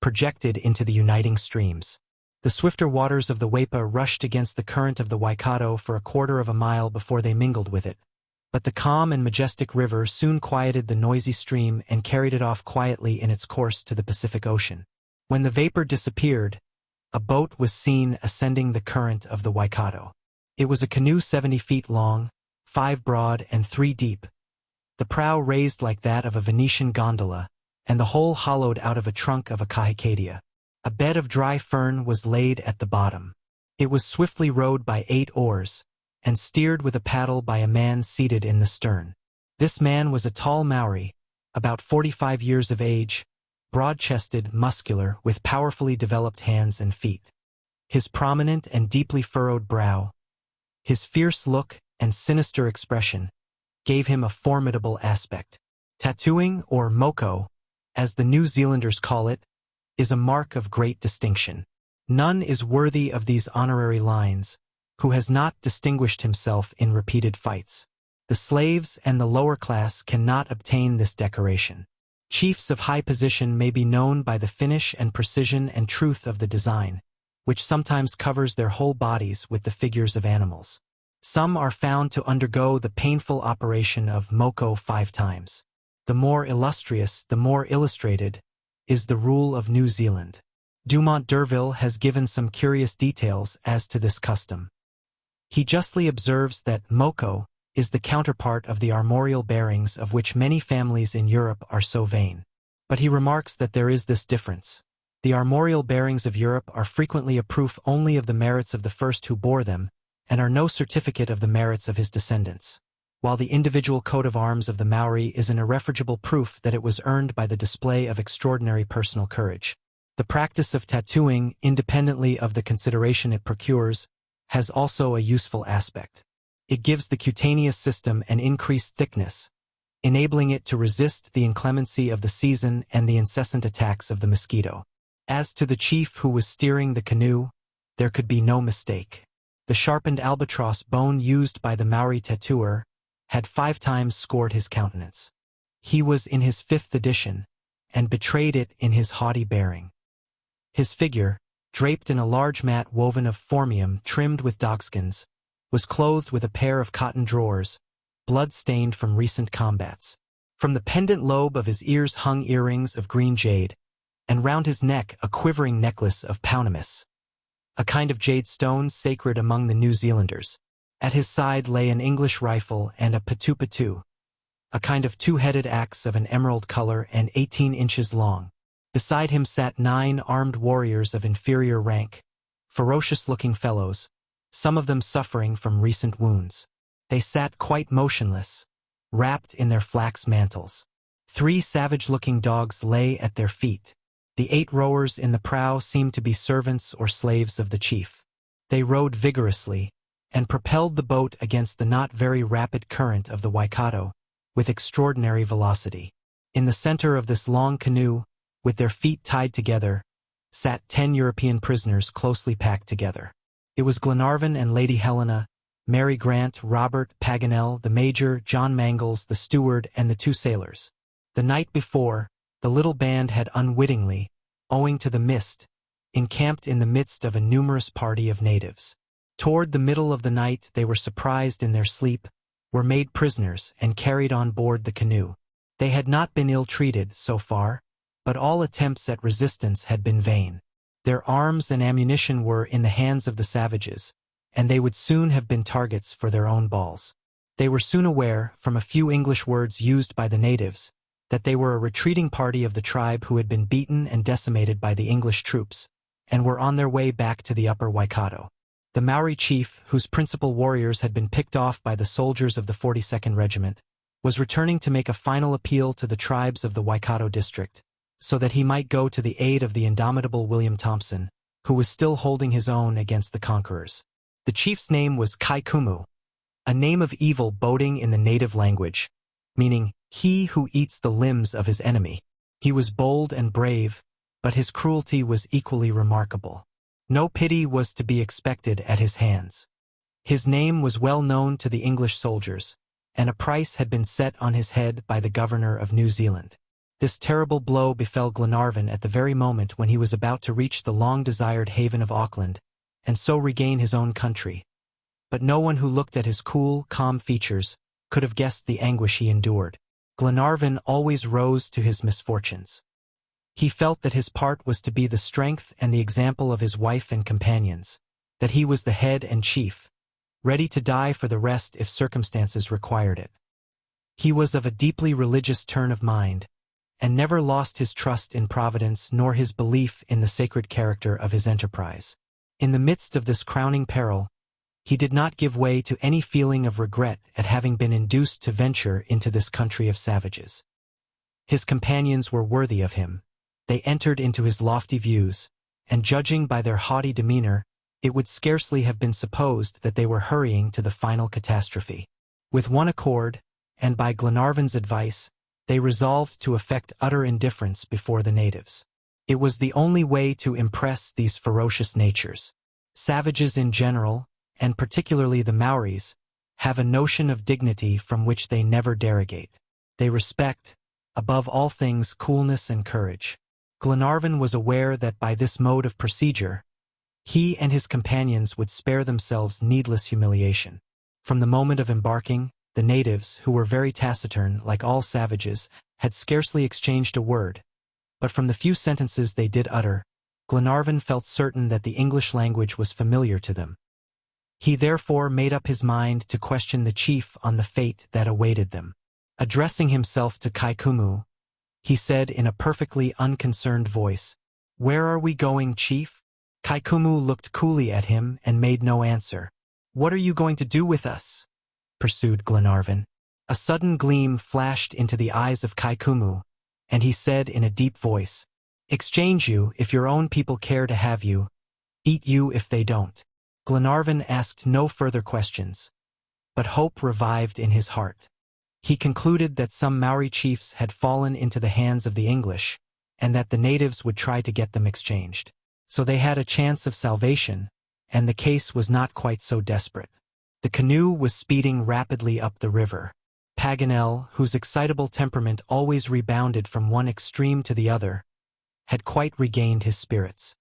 projected into the uniting streams. The swifter waters of the Waipa rushed against the current of the Waikato for a quarter of a mile before they mingled with it. But the calm and majestic river soon quieted the noisy stream and carried it off quietly in its course to the Pacific Ocean. When the vapor disappeared, a boat was seen ascending the current of the Waikato. It was a canoe 70 feet long, 5 broad and 3 deep, the prow raised like that of a Venetian gondola, and the whole hollowed out of a trunk of a kahikadia. A bed of dry fern was laid at the bottom. It was swiftly rowed by 8 oars, and steered with a paddle by a man seated in the stern. This man was a tall Maori, about 45 years of age, broad-chested, muscular, with powerfully developed hands and feet. His prominent and deeply furrowed brow, his fierce look and sinister expression, gave him a formidable aspect. Tattooing, or moko, as the New Zealanders call it, is a mark of great distinction. None is worthy of these honorary lines who has not distinguished himself in repeated fights. The slaves and the lower class cannot obtain this decoration. Chiefs of high position may be known by the finish and precision and truth of the design, which sometimes covers their whole bodies with the figures of animals. Some are found to undergo the painful operation of moko 5 times. The more illustrious, the more illustrated, is the rule of New Zealand. Dumont d'Urville has given some curious details as to this custom. He justly observes that moko is the counterpart of the armorial bearings of which many families in Europe are so vain. But he remarks that there is this difference. The armorial bearings of Europe are frequently a proof only of the merits of the first who bore them, and are no certificate of the merits of his descendants, while the individual coat of arms of the Maori is an irrefragable proof that it was earned by the display of extraordinary personal courage. The practice of tattooing, independently of the consideration it procures, has also a useful aspect. It gives the cutaneous system an increased thickness, enabling it to resist the inclemency of the season and the incessant attacks of the mosquito. As to the chief who was steering the canoe, there could be no mistake. The sharpened albatross bone used by the Maori tattooer had 5 times scored his countenance. He was in his 5th edition, and betrayed it in his haughty bearing. His figure, draped in a large mat woven of phormium trimmed with dogskins, was clothed with a pair of cotton drawers, blood-stained from recent combats. From the pendant lobe of his ears hung earrings of green jade, and round his neck a quivering necklace of pounamus, a kind of jade stone sacred among the New Zealanders. At his side lay an English rifle and a patu-patu, a kind of 2-headed axe of an emerald color and 18 inches long. Beside him sat 9 armed warriors of inferior rank, ferocious-looking fellows, some of them suffering from recent wounds. They sat quite motionless, wrapped in their flax mantles. 3 savage-looking dogs lay at their feet. The 8 rowers in the prow seemed to be servants or slaves of the chief. They rowed vigorously, and propelled the boat against the not very rapid current of the Waikato, with extraordinary velocity. In the center of this long canoe, with their feet tied together, sat 10 European prisoners closely packed together. It was Glenarvan and Lady Helena, Mary Grant, Robert, Paganel, the Major, John Mangles, the steward, and the 2 sailors. The night before, the little band had unwittingly, owing to the mist, encamped in the midst of a numerous party of natives. Toward the middle of the night they were surprised in their sleep, were made prisoners, and carried on board the canoe. They had not been ill-treated, so far, but all attempts at resistance had been vain. Their arms and ammunition were in the hands of the savages, and they would soon have been targets for their own balls. They were soon aware, from a few English words used by the natives, that they were a retreating party of the tribe who had been beaten and decimated by the English troops, and were on their way back to the upper Waikato. The Maori chief, whose principal warriors had been picked off by the soldiers of the 42nd Regiment, was returning to make a final appeal to the tribes of the Waikato district, so that he might go to the aid of the indomitable William Thompson, who was still holding his own against the conquerors. The chief's name was Kaikumu, a name of evil boding in the native language, meaning, he who eats the limbs of his enemy. He was bold and brave, but his cruelty was equally remarkable. No pity was to be expected at his hands. His name was well known to the English soldiers, and a price had been set on his head by the governor of New Zealand. This terrible blow befell Glenarvan at the very moment when he was about to reach the long-desired haven of Auckland, and so regain his own country. But no one who looked at his cool, calm features could have guessed the anguish he endured. Glenarvan always rose to his misfortunes. He felt that his part was to be the strength and the example of his wife and companions, that he was the head and chief, ready to die for the rest if circumstances required it. He was of a deeply religious turn of mind, and never lost his trust in Providence nor his belief in the sacred character of his enterprise. In the midst of this crowning peril, He did not give way to any feeling of regret at having been induced to venture into this country of savages. His companions were worthy of him. They entered into his lofty views, and judging by their haughty demeanor, it would scarcely have been supposed that they were hurrying to the final catastrophe. With one accord, and by Glenarvan's advice, they resolved to affect utter indifference before the natives. It was the only way to impress these ferocious natures. Savages in general, and particularly the Maoris, have a notion of dignity from which they never derogate. They respect, above all things, coolness and courage. Glenarvan was aware that by this mode of procedure, he and his companions would spare themselves needless humiliation. From the moment of embarking, the natives, who were very taciturn like all savages, had scarcely exchanged a word, but from the few sentences they did utter, Glenarvan felt certain that the English language was familiar to them. He therefore made up his mind to question the chief on the fate that awaited them. Addressing himself to Kaikumu, he said in a perfectly unconcerned voice, "Where are we going, chief?" Kaikumu looked coolly at him and made no answer. "What are you going to do with us?" pursued Glenarvan. A sudden gleam flashed into the eyes of Kaikumu, and he said in a deep voice, "Exchange you if your own people care to have you, eat you if they don't." Glenarvan asked no further questions, but hope revived in his heart. He concluded that some Maori chiefs had fallen into the hands of the English, and that the natives would try to get them exchanged. So they had a chance of salvation, and the case was not quite so desperate. The canoe was speeding rapidly up the river. Paganel, whose excitable temperament always rebounded from one extreme to the other, had quite regained his spirits.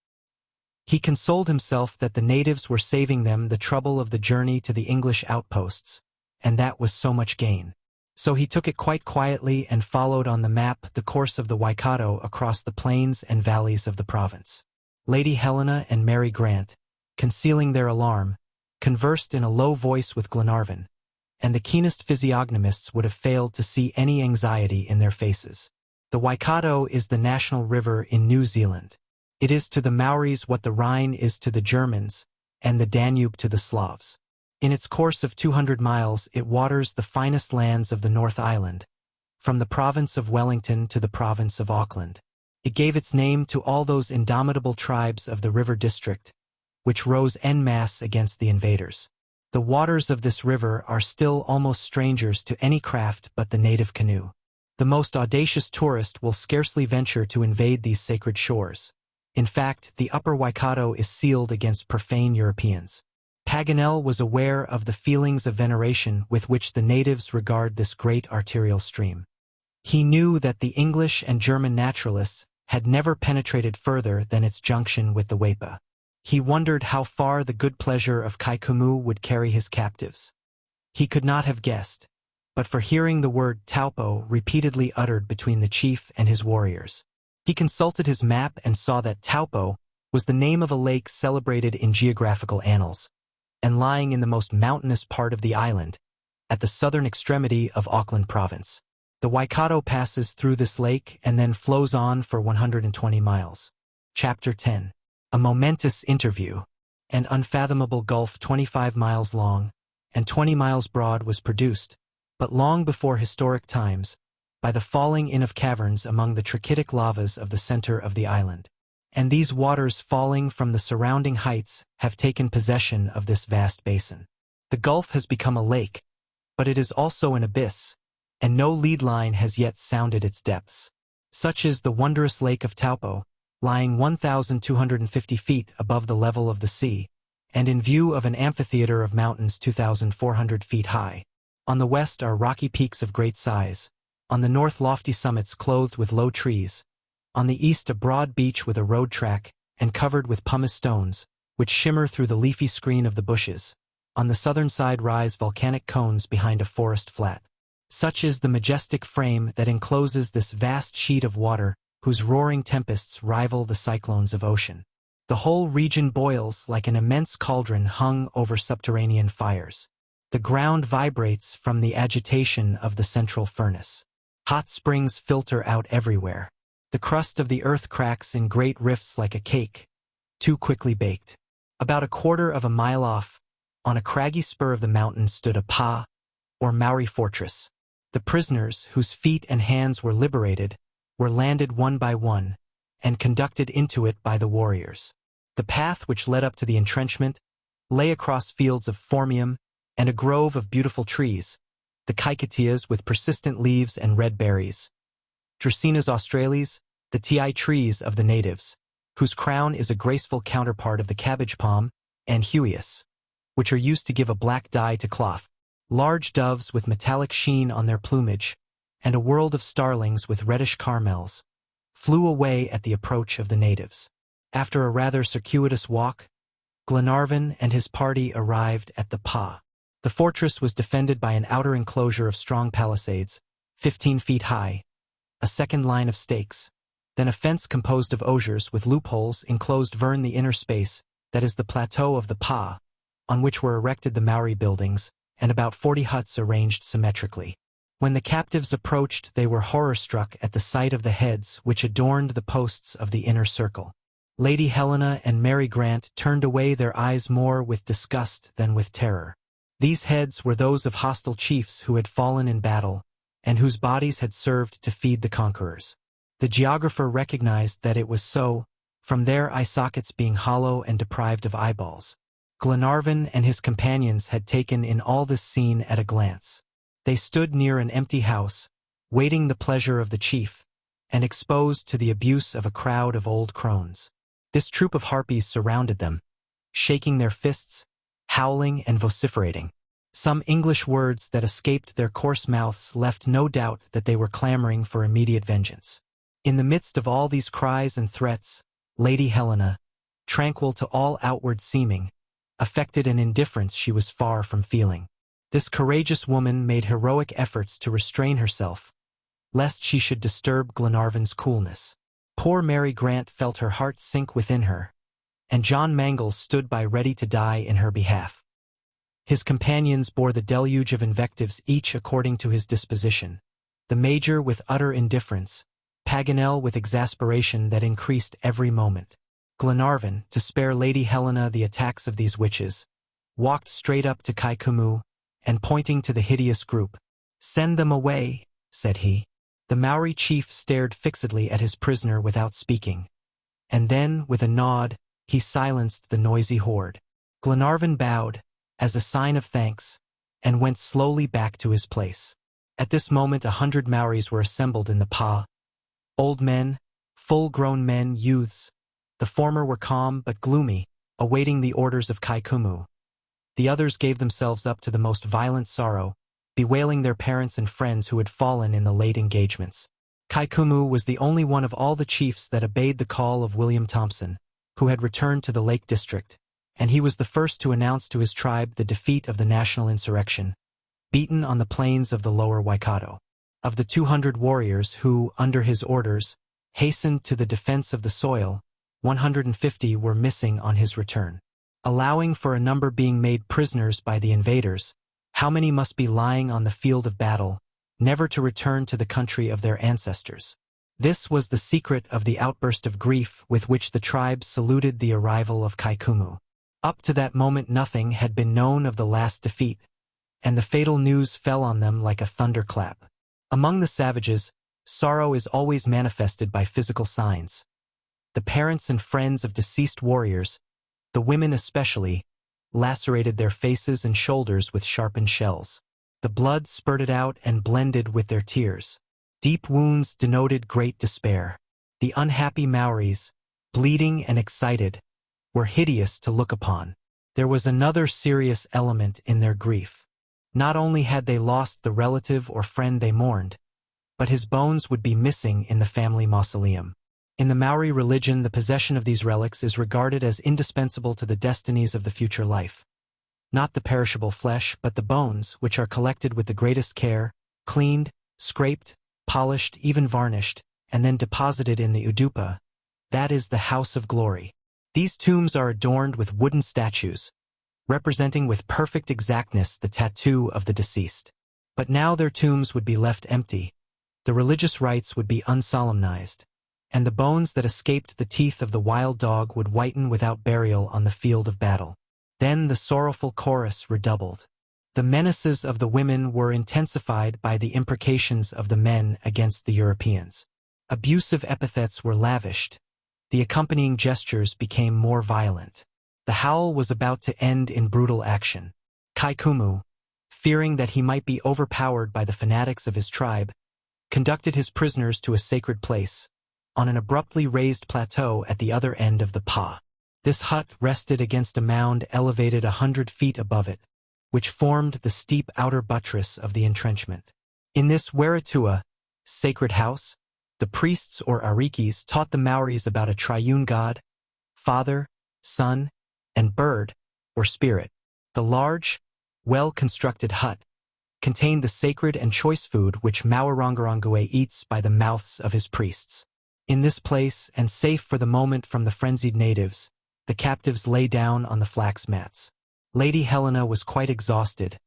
He consoled himself that the natives were saving them the trouble of the journey to the English outposts, and that was so much gain. So he took it quite quietly and followed on the map the course of the Waikato across the plains and valleys of the province. Lady Helena and Mary Grant, concealing their alarm, conversed in a low voice with Glenarvan, and the keenest physiognomists would have failed to see any anxiety in their faces. The Waikato is the national river in New Zealand. It is to the Maoris what the Rhine is to the Germans, and the Danube to the Slavs. In its course of 200 miles it waters the finest lands of the North Island, from the province of Wellington to the province of Auckland. It gave its name to all those indomitable tribes of the river district, which rose en masse against the invaders. The waters of this river are still almost strangers to any craft but the native canoe. The most audacious tourist will scarcely venture to invade these sacred shores. In fact, the upper Waikato is sealed against profane Europeans. Paganel was aware of the feelings of veneration with which the natives regard this great arterial stream. He knew that the English and German naturalists had never penetrated further than its junction with the Waipa. He wondered how far the good pleasure of Kaikumu would carry his captives. He could not have guessed, but for hearing the word Taupo repeatedly uttered between the chief and his warriors. He consulted his map and saw that Taupo was the name of a lake celebrated in geographical annals, and lying in the most mountainous part of the island, at the southern extremity of Auckland Province. The Waikato passes through this lake and then flows on for 120 miles. Chapter 10. A momentous interview. An unfathomable gulf 25 miles long and 20 miles broad was produced, but long before historic times, by the falling in of caverns among the trachytic lavas of the center of the island. And these waters falling from the surrounding heights have taken possession of this vast basin. The gulf has become a lake, but it is also an abyss, and no lead line has yet sounded its depths. Such is the wondrous lake of Taupo, lying 1,250 feet above the level of the sea, and in view of an amphitheater of mountains 2,400 feet high. On the west are rocky peaks of great size, on the north lofty summits clothed with low trees, on the east a broad beach with a road track and covered with pumice stones, which shimmer through the leafy screen of the bushes. On the southern side rise volcanic cones behind a forest flat. Such is the majestic frame that encloses this vast sheet of water whose roaring tempests rival the cyclones of ocean. The whole region boils like an immense cauldron hung over subterranean fires. The ground vibrates from the agitation of the central furnace. Hot springs filter out everywhere. The crust of the earth cracks in great rifts like a cake, too quickly baked. About a quarter of a mile off, On a craggy spur of the mountain stood a pa, or Maori fortress. The prisoners, whose feet and hands were liberated, were landed one by one, and conducted into it by the warriors. The path which led up to the entrenchment lay across fields of phormium and a grove of beautiful trees, the kaikatias with persistent leaves and red berries, Dracaenas australis, the ti trees of the natives, whose crown is a graceful counterpart of the cabbage palm, and huias, which are used to give a black dye to cloth, large doves with metallic sheen on their plumage, and a world of starlings with reddish caramels, flew away at the approach of the natives. After a rather circuitous walk, Glenarvan and his party arrived at the pa. The fortress was defended by an outer enclosure of strong palisades, 15 feet high, a second line of stakes, then a fence composed of osiers with loopholes enclosed Verne the inner space, that is the plateau of the pa, on which were erected the Maori buildings, and about 40 huts arranged symmetrically. When the captives approached, they were horror-struck at the sight of the heads which adorned the posts of the inner circle. Lady Helena and Mary Grant turned away their eyes more with disgust than with terror. These heads were those of hostile chiefs who had fallen in battle, and whose bodies had served to feed the conquerors. The geographer recognized that it was so, from their eye sockets being hollow and deprived of eyeballs. Glenarvan and his companions had taken in all this scene at a glance. They stood near an empty house, waiting the pleasure of the chief, and exposed to the abuse of a crowd of old crones. This troop of harpies surrounded them, shaking their fists, howling and vociferating. Some English words that escaped their coarse mouths left no doubt that they were clamoring for immediate vengeance. In the midst of all these cries and threats, Lady Helena, tranquil to all outward seeming, affected an indifference she was far from feeling. This courageous woman made heroic efforts to restrain herself, lest she should disturb Glenarvan's coolness. Poor Mary Grant felt her heart sink within her, and John Mangles stood by ready to die in her behalf. His companions bore the deluge of invectives each according to his disposition, the Major with utter indifference, Paganel with exasperation that increased every moment. Glenarvan, to spare Lady Helena the attacks of these witches, walked straight up to Kaikumu, and pointing to the hideous group, "Send them away," said he. The Maori chief stared fixedly at his prisoner without speaking, and then, with a nod, he silenced the noisy horde. Glenarvan bowed, as a sign of thanks, and went slowly back to his place. At this moment 100 Maoris were assembled in the pa. Old men, full-grown men, youths. The former were calm but gloomy, awaiting the orders of Kaikumu. The others gave themselves up to the most violent sorrow, bewailing their parents and friends who had fallen in the late engagements. Kaikumu was the only one of all the chiefs that obeyed the call of William Thompson, who had returned to the Lake District, and he was the first to announce to his tribe the defeat of the national insurrection, beaten on the plains of the lower Waikato. Of the 200 warriors who, under his orders, hastened to the defense of the soil, 150 were missing on his return. Allowing for a number being made prisoners by the invaders, how many must be lying on the field of battle, never to return to the country of their ancestors? This was the secret of the outburst of grief with which the tribe saluted the arrival of Kaikumu. Up to that moment nothing had been known of the last defeat, and the fatal news fell on them like a thunderclap. Among the savages, sorrow is always manifested by physical signs. The parents and friends of deceased warriors, the women especially, lacerated their faces and shoulders with sharpened shells. The blood spurted out and blended with their tears. Deep wounds denoted great despair. The unhappy Maoris, bleeding and excited, were hideous to look upon. There was another serious element in their grief. Not only had they lost the relative or friend they mourned, but his bones would be missing in the family mausoleum. In the Maori religion, the possession of these relics is regarded as indispensable to the destinies of the future life. Not the perishable flesh, but the bones, which are collected with the greatest care, cleaned, scraped, polished, even varnished, and then deposited in the udupa, that is the house of glory. These tombs are adorned with wooden statues, representing with perfect exactness the tattoo of the deceased. But now their tombs would be left empty, the religious rites would be unsolemnized, and the bones that escaped the teeth of the wild dog would whiten without burial on the field of battle. Then the sorrowful chorus redoubled. The menaces of the women were intensified by the imprecations of the men against the Europeans. Abusive epithets were lavished. The accompanying gestures became more violent. The howl was about to end in brutal action. Kaikumu, fearing that he might be overpowered by the fanatics of his tribe, conducted his prisoners to a sacred place, on an abruptly raised plateau at the other end of the pa. This hut rested against a mound elevated 100 feet above it, which formed the steep outer buttress of the entrenchment. In this Weratua, sacred house, the priests or arikis taught the Maoris about a triune god, father, son, and bird, or spirit. The large, well-constructed hut contained the sacred and choice food which Maorangarangwe eats by the mouths of his priests. In this place, and safe for the moment from the frenzied natives, the captives lay down on the flax mats. Lady Helena was quite exhausted,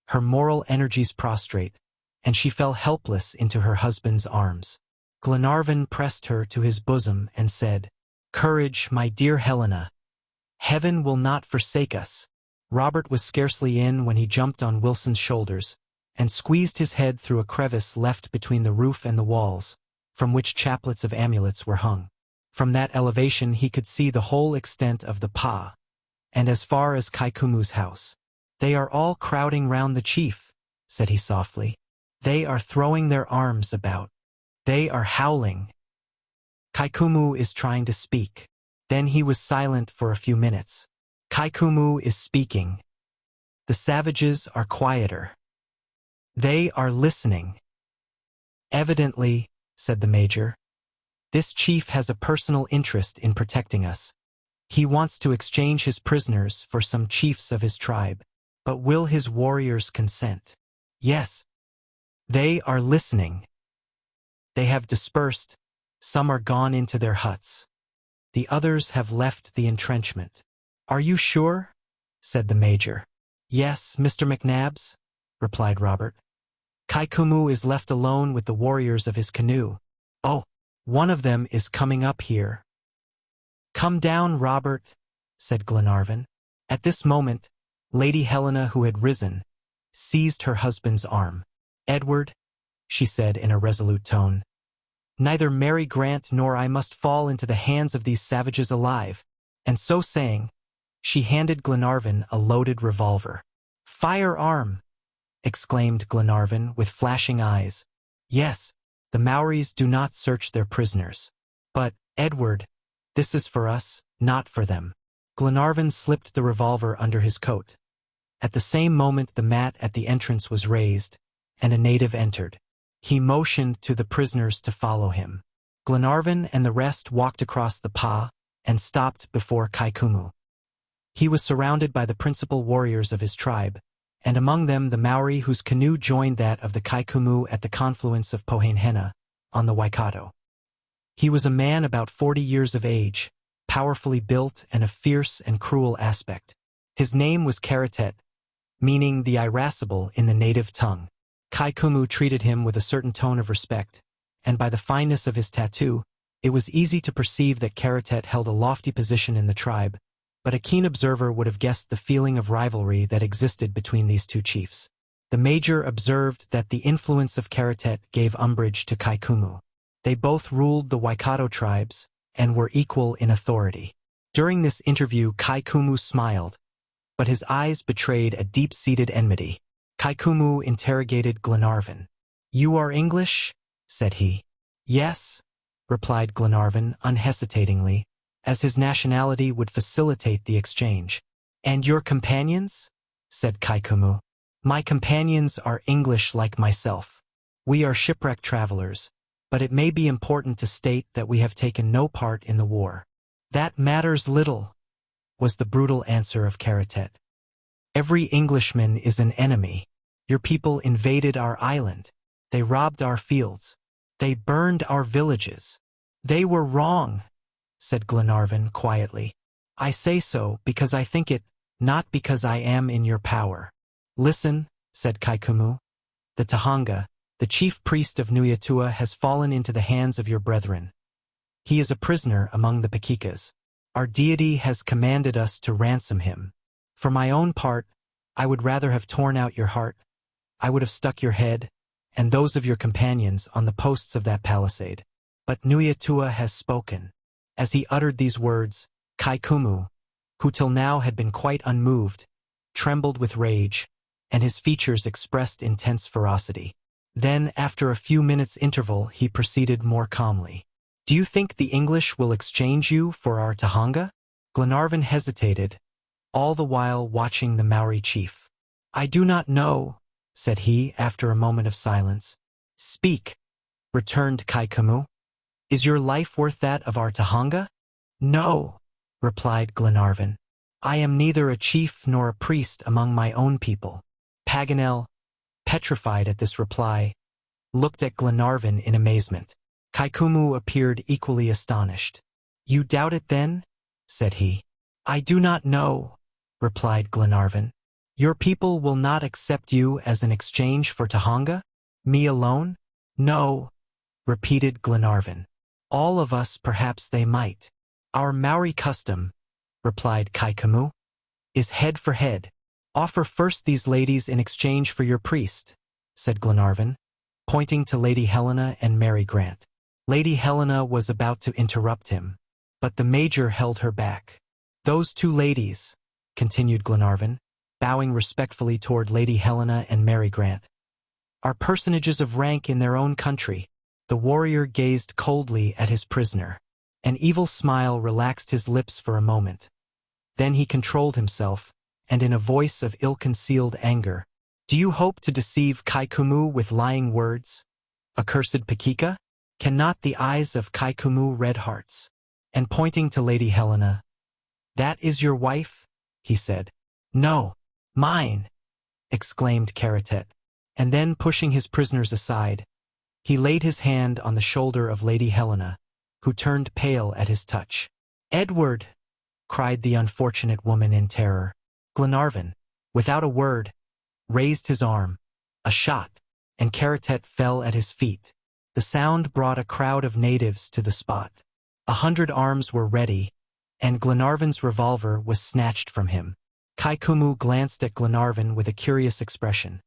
her moral energies prostrate, and she fell helpless into her husband's arms. Glenarvan pressed her to his bosom and said, "Courage, my dear Helena. Heaven will not forsake us." Robert was scarcely in when he jumped on Wilson's shoulders and squeezed his head through a crevice left between the roof and the walls, from which chaplets of amulets were hung. From that elevation he could see the whole extent of the pa, and as far as Kaikumu's house. "They are all crowding round the chief," said he softly. "They are throwing their arms about. They are howling. Kaikumu is trying to speak." Then he was silent for a few minutes. "Kaikumu is speaking. The savages are quieter. They are listening." "Evidently," said the major, "this chief has a personal interest in protecting us. He wants to exchange his prisoners for some chiefs of his tribe. But will his warriors consent?" "Yes. They are listening. They have dispersed. Some are gone into their huts. The others have left the entrenchment." "Are you sure?" said the major. "Yes, Mr. McNabbs," replied Robert. "Kaikumu is left alone with the warriors of his canoe. Oh, one of them is coming up here." "Come down, Robert," said Glenarvan. At this moment, Lady Helena, who had risen, seized her husband's arm. "Edward," she said in a resolute tone, "neither Mary Grant nor I must fall into the hands of these savages alive." And so saying, she handed Glenarvan a loaded revolver. "Firearm!" exclaimed Glenarvan with flashing eyes. "Yes, the Maoris do not search their prisoners. But, Edward, this is for us, not for them." Glenarvan slipped the revolver under his coat. At the same moment the mat at the entrance was raised, and a native entered. He motioned to the prisoners to follow him. Glenarvan and the rest walked across the pa and stopped before Kaikumu. He was surrounded by the principal warriors of his tribe, and among them the Maori whose canoe joined that of the Kaikumu at the confluence of Pohainhena, on the Waikato. He was a man about 40 years of age, powerfully built and of fierce and cruel aspect. His name was Karatet, meaning the irascible in the native tongue. Kaikumu treated him with a certain tone of respect, and by the fineness of his tattoo, it was easy to perceive that Karatet held a lofty position in the tribe, but a keen observer would have guessed the feeling of rivalry that existed between these two chiefs. The major observed that the influence of Karatet gave umbrage to Kaikumu. They both ruled the Waikato tribes and were equal in authority. During this interview Kaikumu smiled, but his eyes betrayed a deep-seated enmity. Kaikumu interrogated Glenarvan. "You are English?" said he. "Yes," replied Glenarvan unhesitatingly, as his nationality would facilitate the exchange. "And your companions?" said Kaikumu. "My companions are English like myself. We are shipwreck travelers, but it may be important to state that we have taken no part in the war." "That matters little," was the brutal answer of Karatet. "Every Englishman is an enemy. Your people invaded our island. They robbed our fields. They burned our villages." "They were wrong," said Glenarvan quietly. "I say so because I think it, not because I am in your power." "Listen," said Kaikumu. "The Tahanga, the chief priest of Nuyatua, has fallen into the hands of your brethren. He is a prisoner among the Pakikas. Our deity has commanded us to ransom him. For my own part, I would rather have torn out your heart. I would have stuck your head, and those of your companions, on the posts of that palisade. But Nuyatua has spoken." As he uttered these words, Kaikumu, who till now had been quite unmoved, trembled with rage, and his features expressed intense ferocity. Then, after a few minutes' interval, he proceeded more calmly. "Do you think the English will exchange you for our Tahanga?" Glenarvan hesitated, all the while watching the Maori chief. "I do not know," said he after a moment of silence. "Speak," returned Kaikumu. "Is your life worth that of our Tahanga?" "No," replied Glenarvan. "I am neither a chief nor a priest among my own people." Paganel, petrified at this reply, looked at Glenarvan in amazement. Kaikumu appeared equally astonished. "You doubt it then?" said he. "I do not know," replied Glenarvan. "Your people will not accept you as an exchange for Tahanga? Me alone?" "No," repeated Glenarvan. "All of us perhaps they might." "Our Maori custom," replied Kaikumu, "is head for head." "Offer first these ladies in exchange for your priest," said Glenarvan, pointing to Lady Helena and Mary Grant. Lady Helena was about to interrupt him, but the Major held her back. "Those two ladies," continued Glenarvan, bowing respectfully toward Lady Helena and Mary Grant, "are personages of rank in their own country." The warrior gazed coldly at his prisoner. An evil smile relaxed his lips for a moment. Then he controlled himself, and in a voice of ill-concealed anger, "Do you hope to deceive Kaikumu with lying words, accursed Pakika? Cannot the eyes of Kaikumu read hearts?" And pointing to Lady Helena, "That is your wife?" he said. "No, mine!" exclaimed Karatet. And then, pushing his prisoners aside, he laid his hand on the shoulder of Lady Helena, who turned pale at his touch. "Edward!" cried the unfortunate woman in terror. Glenarvan, without a word, raised his arm. A shot, and Karatet fell at his feet. The sound brought a crowd of natives to the spot. 100 arms were ready, and Glenarvan's revolver was snatched from him. Kaikumu glanced at Glenarvan with a curious expression.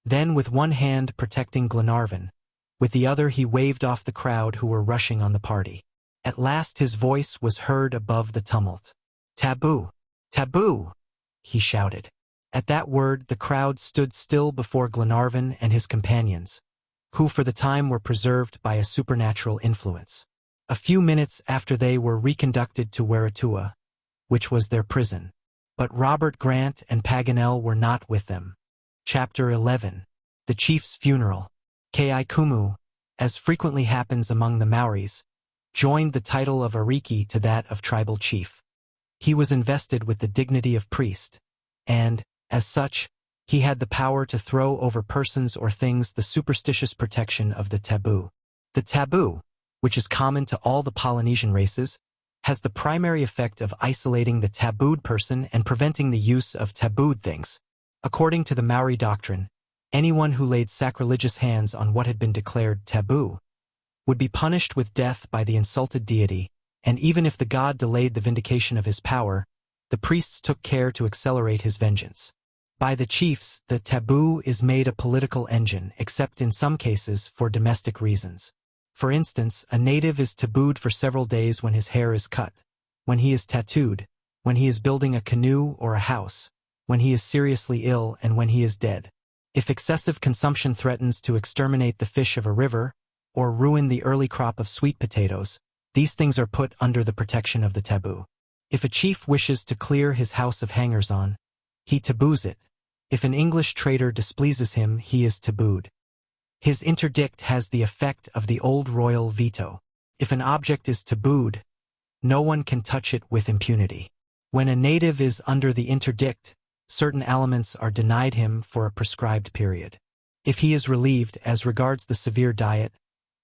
Then, with one hand protecting Glenarvan, with the other he waved off the crowd who were rushing on the party. At last his voice was heard above the tumult. "Taboo! Taboo!" he shouted. At that word the crowd stood still before Glenarvan and his companions, who for the time were preserved by a supernatural influence. A few minutes after they were reconducted to Weratua, which was their prison. But Robert Grant and Paganel were not with them. Chapter 11. The Chief's Funeral. Kaikumu, as frequently happens among the Maoris, joined the title of Ariki to that of tribal chief. He was invested with the dignity of priest, and, as such, he had the power to throw over persons or things the superstitious protection of the taboo. The taboo, which is common to all the Polynesian races, has the primary effect of isolating the tabooed person and preventing the use of tabooed things. According to the Maori doctrine, anyone who laid sacrilegious hands on what had been declared taboo would be punished with death by the insulted deity, and even if the god delayed the vindication of his power, the priests took care to accelerate his vengeance. By the chiefs, the taboo is made a political engine, except in some cases for domestic reasons. For instance, a native is tabooed for several days when his hair is cut, when he is tattooed, when he is building a canoe or a house, when he is seriously ill, and when he is dead. If excessive consumption threatens to exterminate the fish of a river, or ruin the early crop of sweet potatoes, these things are put under the protection of the taboo. If a chief wishes to clear his house of hangers-on, he taboos it. If an English trader displeases him, he is tabooed. His interdict has the effect of the old royal veto. If an object is tabooed, no one can touch it with impunity. When a native is under the interdict, certain elements are denied him for a prescribed period. If he is relieved as regards the severe diet,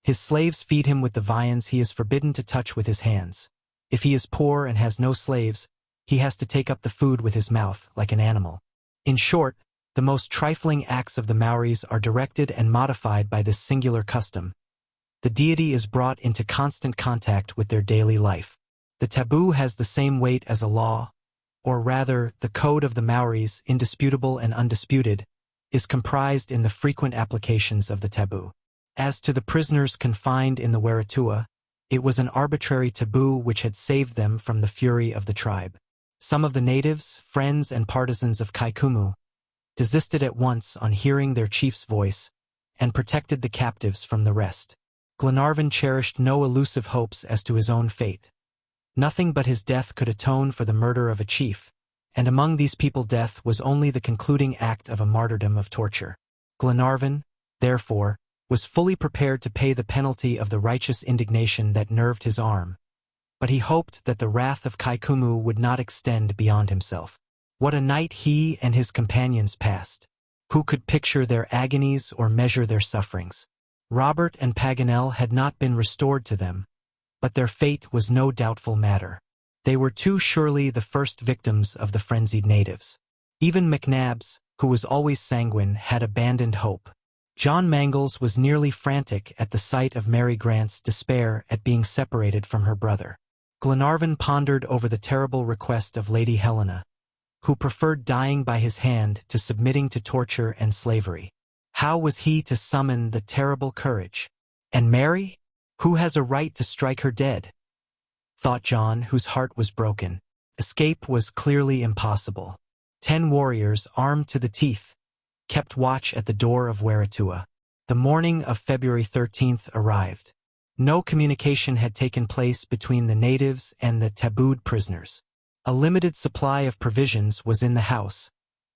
his slaves feed him with the viands he is forbidden to touch with his hands. If he is poor and has no slaves, he has to take up the food with his mouth, like an animal. In short, the most trifling acts of the Maoris are directed and modified by this singular custom. The deity is brought into constant contact with their daily life. The taboo has the same weight as a law, or rather, the code of the Maoris, indisputable and undisputed, is comprised in the frequent applications of the taboo. As to the prisoners confined in the Waratua, it was an arbitrary taboo which had saved them from the fury of the tribe. Some of the natives, friends and partisans of Kaikumu, desisted at once on hearing their chief's voice and protected the captives from the rest. Glenarvan cherished no elusive hopes as to his own fate. Nothing but his death could atone for the murder of a chief, and among these people death was only the concluding act of a martyrdom of torture. Glenarvan, therefore, was fully prepared to pay the penalty of the righteous indignation that nerved his arm, but he hoped that the wrath of Kaikumu would not extend beyond himself. What a night he and his companions passed! Who could picture their agonies or measure their sufferings? Robert and Paganel had not been restored to them, but their fate was no doubtful matter. They were too surely the first victims of the frenzied natives. Even McNabbs, who was always sanguine, had abandoned hope. John Mangles was nearly frantic at the sight of Mary Grant's despair at being separated from her brother. Glenarvan pondered over the terrible request of Lady Helena, who preferred dying by his hand to submitting to torture and slavery. How was he to summon the terrible courage? And Mary? Who has a right to strike her dead? Thought John, whose heart was broken. Escape was clearly impossible. 10 warriors, armed to the teeth, kept watch at the door of Waratua. The morning of February 13th arrived. No communication had taken place between the natives and the tabooed prisoners. A limited supply of provisions was in the house,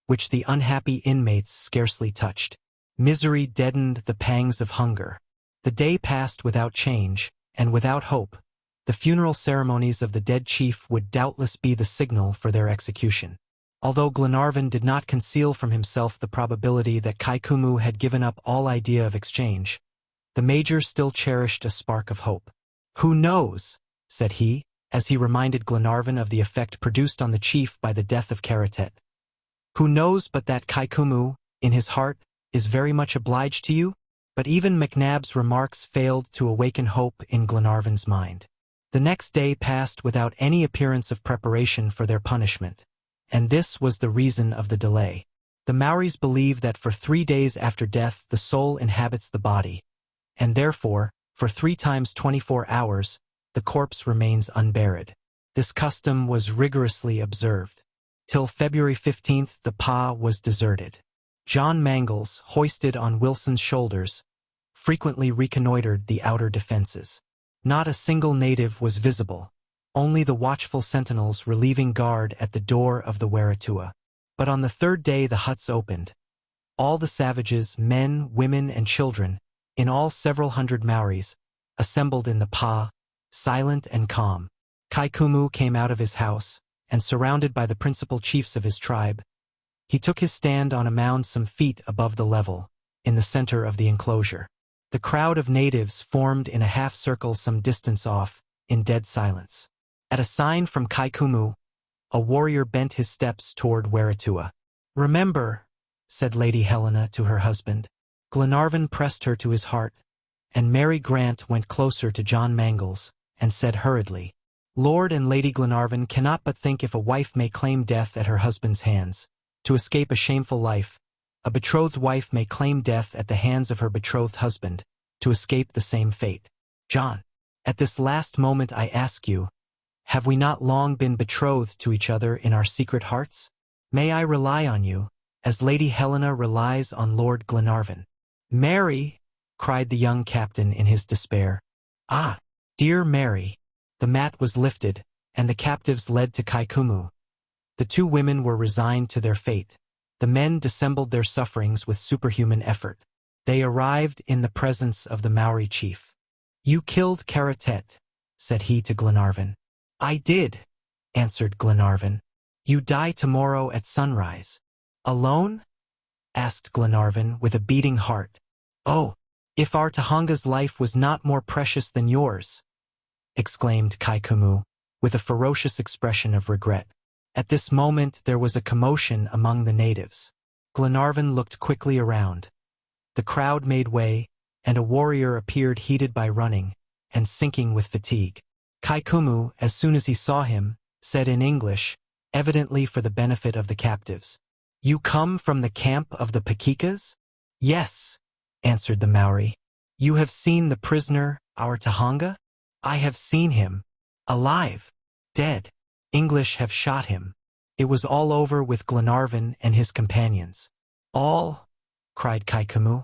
which the unhappy inmates scarcely touched. Misery deadened the pangs of hunger. The day passed without change, and without hope. The funeral ceremonies of the dead chief would doubtless be the signal for their execution. Although Glenarvan did not conceal from himself the probability that Kaikumu had given up all idea of exchange, the Major still cherished a spark of hope. "Who knows?" said he, as he reminded Glenarvan of the effect produced on the chief by the death of Karatet. "Who knows but that Kaikumu, in his heart, is very much obliged to you?" But even McNabb's remarks failed to awaken hope in Glenarvan's mind. The next day passed without any appearance of preparation for their punishment, and this was the reason of the delay. The Maoris believe that for 3 days after death the soul inhabits the body, and therefore, for 3 times 24 hours, the corpse remains unburied. This custom was rigorously observed. Till February 15th the Pa was deserted. John Mangles, hoisted on Wilson's shoulders, frequently reconnoitered the outer defenses. Not a single native was visible, only the watchful sentinels relieving guard at the door of the Waratua. But on the 3rd day the huts opened. All the savages, men, women, and children, in all several hundred Maoris, assembled in the Pa, silent and calm. Kaikumu came out of his house, and surrounded by the principal chiefs of his tribe, he took his stand on a mound some feet above the level, in the center of the enclosure. The crowd of natives formed in a half-circle some distance off, in dead silence. At a sign from Kaikumu, a warrior bent his steps toward Waratua. "Remember," said Lady Helena to her husband. Glenarvan pressed her to his heart, and Mary Grant went closer to John Mangles, and said hurriedly, "Lord and Lady Glenarvan cannot but think if a wife may claim death at her husband's hands, to escape a shameful life, a betrothed wife may claim death at the hands of her betrothed husband, to escape the same fate. John, at this last moment I ask you, have we not long been betrothed to each other in our secret hearts? May I rely on you, as Lady Helena relies on Lord Glenarvan?" "Mary!" cried the young captain in his despair. "Ah, dear Mary!" The mat was lifted, and the captives led to Kaikumu. The 2 women were resigned to their fate. The men dissembled their sufferings with superhuman effort. They arrived in the presence of the Maori chief. "You killed Karatet," said he to Glenarvan. "I did," answered Glenarvan. "You die tomorrow at sunrise." "Alone?" asked Glenarvan with a beating heart. "Oh, if our Tohonga's life was not more precious than yours!" exclaimed Kaikumu, with a ferocious expression of regret. At this moment there was a commotion among the natives. Glenarvan looked quickly around. The crowd made way, and a warrior appeared heated by running, and sinking with fatigue. Kaikumu, as soon as he saw him, said in English, evidently for the benefit of the captives. "You come from the camp of the Pakikas?" "Yes," answered the Maori. "You have seen the prisoner, our Tahanga?" "I have seen him. Alive. Dead. English have shot him." It was all over with Glenarvan and his companions. "All?" cried Kaikumu.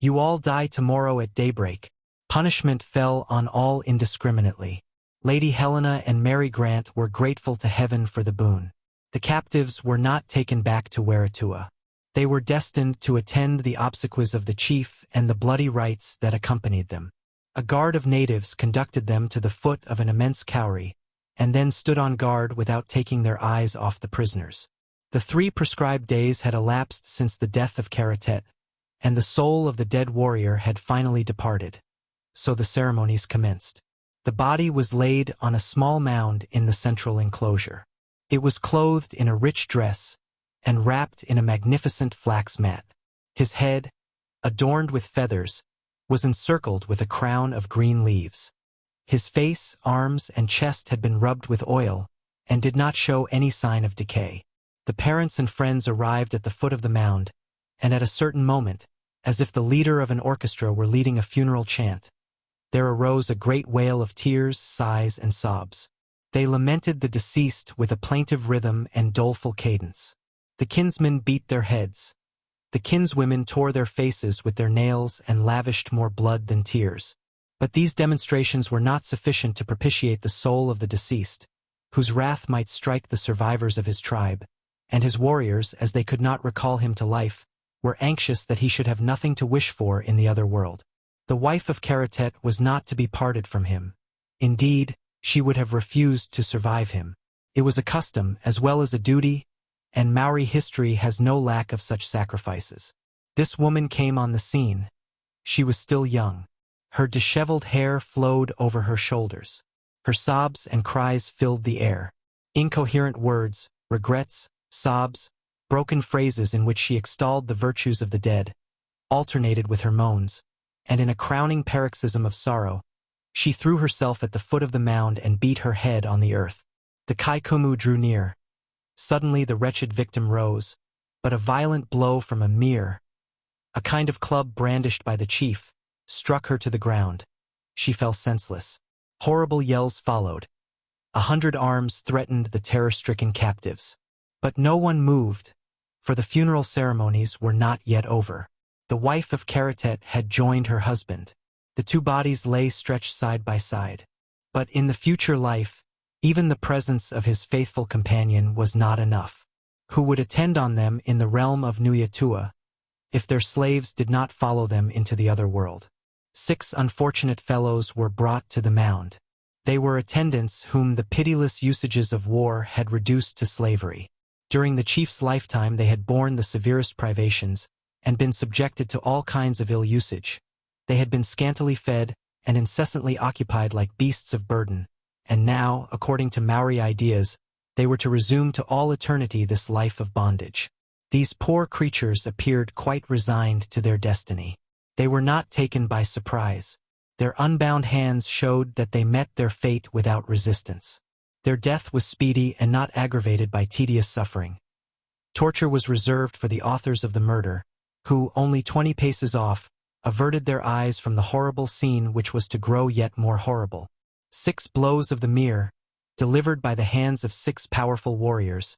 "You all die tomorrow at daybreak." Punishment fell on all indiscriminately. Lady Helena and Mary Grant were grateful to heaven for the boon. The captives were not taken back to Waratua. They were destined to attend the obsequies of the chief and the bloody rites that accompanied them. A guard of natives conducted them to the foot of an immense kauri, and then stood on guard without taking their eyes off the prisoners. The 3 prescribed days had elapsed since the death of Karatet, and the soul of the dead warrior had finally departed. So the ceremonies commenced. The body was laid on a small mound in the central enclosure. It was clothed in a rich dress and wrapped in a magnificent flax mat. His head, adorned with feathers, was encircled with a crown of green leaves. His face, arms, and chest had been rubbed with oil and did not show any sign of decay. The parents and friends arrived at the foot of the mound, and at a certain moment, as if the leader of an orchestra were leading a funeral chant, there arose a great wail of tears, sighs, and sobs. They lamented the deceased with a plaintive rhythm and doleful cadence. The kinsmen beat their heads. The kinswomen tore their faces with their nails and lavished more blood than tears. But these demonstrations were not sufficient to propitiate the soul of the deceased, whose wrath might strike the survivors of his tribe, and his warriors, as they could not recall him to life, were anxious that he should have nothing to wish for in the other world. The wife of Karatet was not to be parted from him. Indeed, she would have refused to survive him. It was a custom as well as a duty, and Maori history has no lack of such sacrifices. This woman came on the scene. She was still young. Her disheveled hair flowed over her shoulders. Her sobs and cries filled the air. Incoherent words, regrets, sobs, broken phrases in which she extolled the virtues of the dead, alternated with her moans, and in a crowning paroxysm of sorrow, she threw herself at the foot of the mound and beat her head on the earth. The Kaikumu drew near. Suddenly the wretched victim rose, but a violent blow from a mere, a kind of club brandished by the chief, struck her to the ground. She fell senseless. Horrible yells followed. 100 arms threatened the terror-stricken captives. But no one moved, for the funeral ceremonies were not yet over. The wife of Karatet had joined her husband. The 2 bodies lay stretched side by side. But in the future life, even the presence of his faithful companion was not enough, who would attend on them in the realm of Nuyatua, if their slaves did not follow them into the other world. 6 unfortunate fellows were brought to the mound. They were attendants whom the pitiless usages of war had reduced to slavery. During the chief's lifetime they had borne the severest privations and been subjected to all kinds of ill usage. They had been scantily fed and incessantly occupied like beasts of burden, and now, according to Maori ideas, they were to resume to all eternity this life of bondage. These poor creatures appeared quite resigned to their destiny. They were not taken by surprise. Their unbound hands showed that they met their fate without resistance. Their death was speedy and not aggravated by tedious suffering. Torture was reserved for the authors of the murder, who, only 20 paces off, averted their eyes from the horrible scene which was to grow yet more horrible. 6 blows of the mere, delivered by the hands of 6 powerful warriors,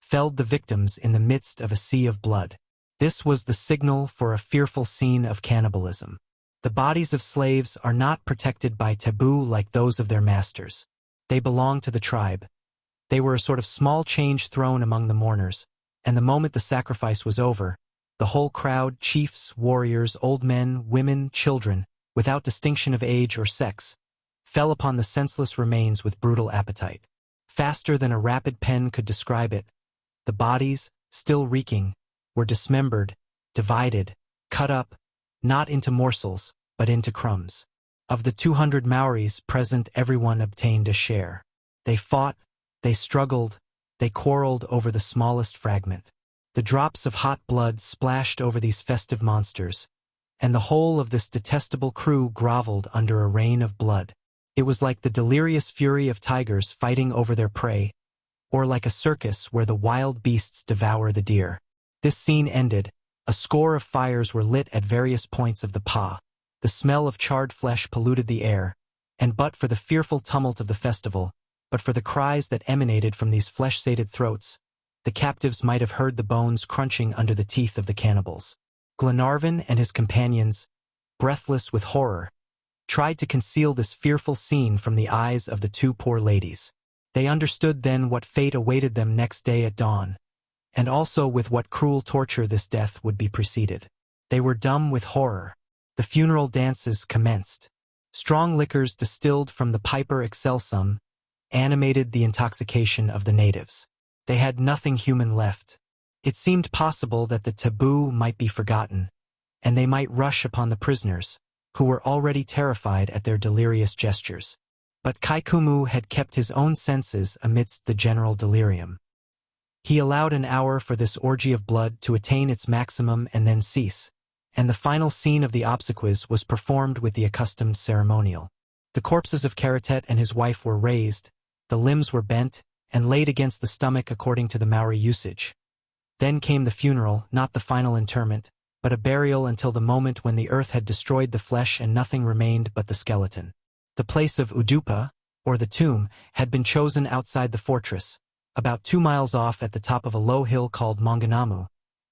felled the victims in the midst of a sea of blood. This was the signal for a fearful scene of cannibalism. The bodies of slaves are not protected by taboo like those of their masters. They belong to the tribe. They were a sort of small change thrown among the mourners, and the moment the sacrifice was over, the whole crowd, chiefs, warriors, old men, women, children, without distinction of age or sex, fell upon the senseless remains with brutal appetite. Faster than a rapid pen could describe it, the bodies, still reeking, were dismembered, divided, cut up, not into morsels, but into crumbs. Of the 200 Maoris present, everyone obtained a share. They fought, they struggled, they quarreled over the smallest fragment. The drops of hot blood splashed over these festive monsters, and the whole of this detestable crew groveled under a rain of blood. It was like the delirious fury of tigers fighting over their prey, or like a circus where the wild beasts devour the deer. This scene ended. A score of fires were lit at various points of the Pa. The smell of charred flesh polluted the air, and but for the fearful tumult of the festival, but for the cries that emanated from these flesh-sated throats, the captives might have heard the bones crunching under the teeth of the cannibals. Glenarvan and his companions, breathless with horror, tried to conceal this fearful scene from the eyes of the two poor ladies. They understood then what fate awaited them next day at dawn, and also with what cruel torture this death would be preceded. They were dumb with horror. The funeral dances commenced. Strong liquors distilled from the Piper Excelsum animated the intoxication of the natives. They had nothing human left. It seemed possible that the taboo might be forgotten, and they might rush upon the prisoners, who were already terrified at their delirious gestures. But Kaikumu had kept his own senses amidst the general delirium. He allowed an hour for this orgy of blood to attain its maximum and then cease, and the final scene of the obsequies was performed with the accustomed ceremonial. The corpses of Karatet and his wife were raised, the limbs were bent, and laid against the stomach according to the Maori usage. Then came the funeral, not the final interment, but a burial until the moment when the earth had destroyed the flesh and nothing remained but the skeleton. The place of Udupa, or the tomb, had been chosen outside the fortress, about 2 miles off at the top of a low hill called Maunganamu,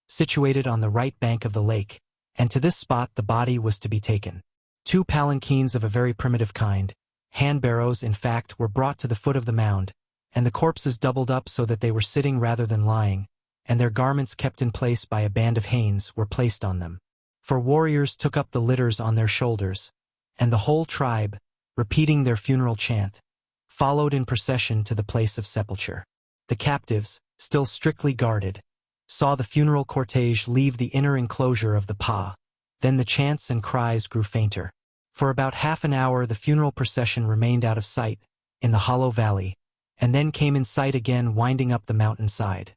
situated on the right bank of the lake, and to this spot the body was to be taken. 2 palanquins of a very primitive kind, hand-barrows in fact, were brought to the foot of the mound, and the corpses doubled up so that they were sitting rather than lying, and their garments kept in place by a band of Hanes were placed on them. 4 warriors took up the litters on their shoulders, and the whole tribe, repeating their funeral chant, followed in procession to the place of sepulture. The captives, still strictly guarded, saw the funeral cortege leave the inner enclosure of the Pa. Then the chants and cries grew fainter. For about half an hour the funeral procession remained out of sight, in the hollow valley, and then came in sight again winding up the mountainside.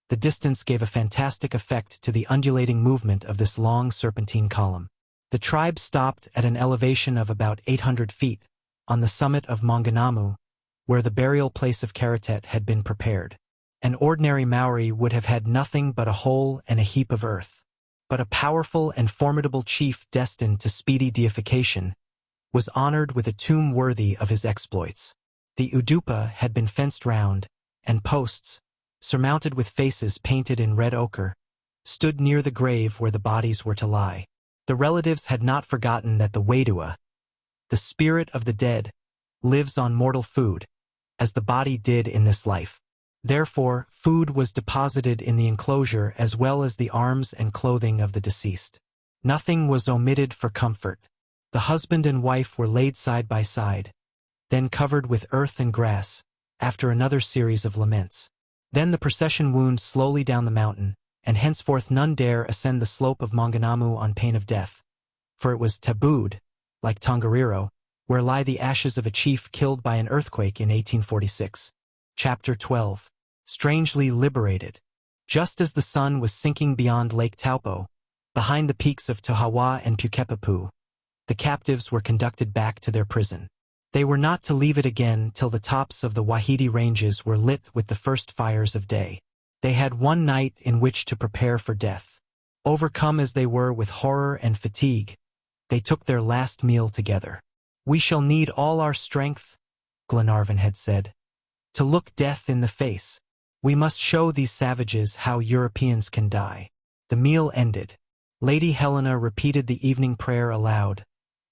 The distance gave a fantastic effect to the undulating movement of this long serpentine column. The tribe stopped at an elevation of about 800 feet, on the summit of Maunganamu, where the burial place of Karatet had been prepared. An ordinary Maori would have had nothing but a hole and a heap of earth. But a powerful and formidable chief destined to speedy deification was honored with a tomb worthy of his exploits. The Udupa had been fenced round, and posts, surmounted with faces painted in red ochre, stood near the grave where the bodies were to lie. The relatives had not forgotten that the Waidua, the spirit of the dead, lives on mortal food, as the body did in this life. Therefore, food was deposited in the enclosure as well as the arms and clothing of the deceased. Nothing was omitted for comfort. The husband and wife were laid side by side, then covered with earth and grass, after another series of laments. Then the procession wound slowly down the mountain, and henceforth none dare ascend the slope of Maunganamu on pain of death, for it was tabooed, like Tongariro, where lie the ashes of a chief killed by an earthquake in 1846. Chapter 12. Strangely liberated. Just as the sun was sinking beyond Lake Taupo, behind the peaks of Tohawa and Pukepapu, the captives were conducted back to their prison. They were not to leave it again till the tops of the Wahiti ranges were lit with the first fires of day. They had one night in which to prepare for death. Overcome as they were with horror and fatigue, they took their last meal together. "We shall need all our strength," Glenarvan had said, "to look death in the face. We must show these savages how Europeans can die." The meal ended. Lady Helena repeated the evening prayer aloud.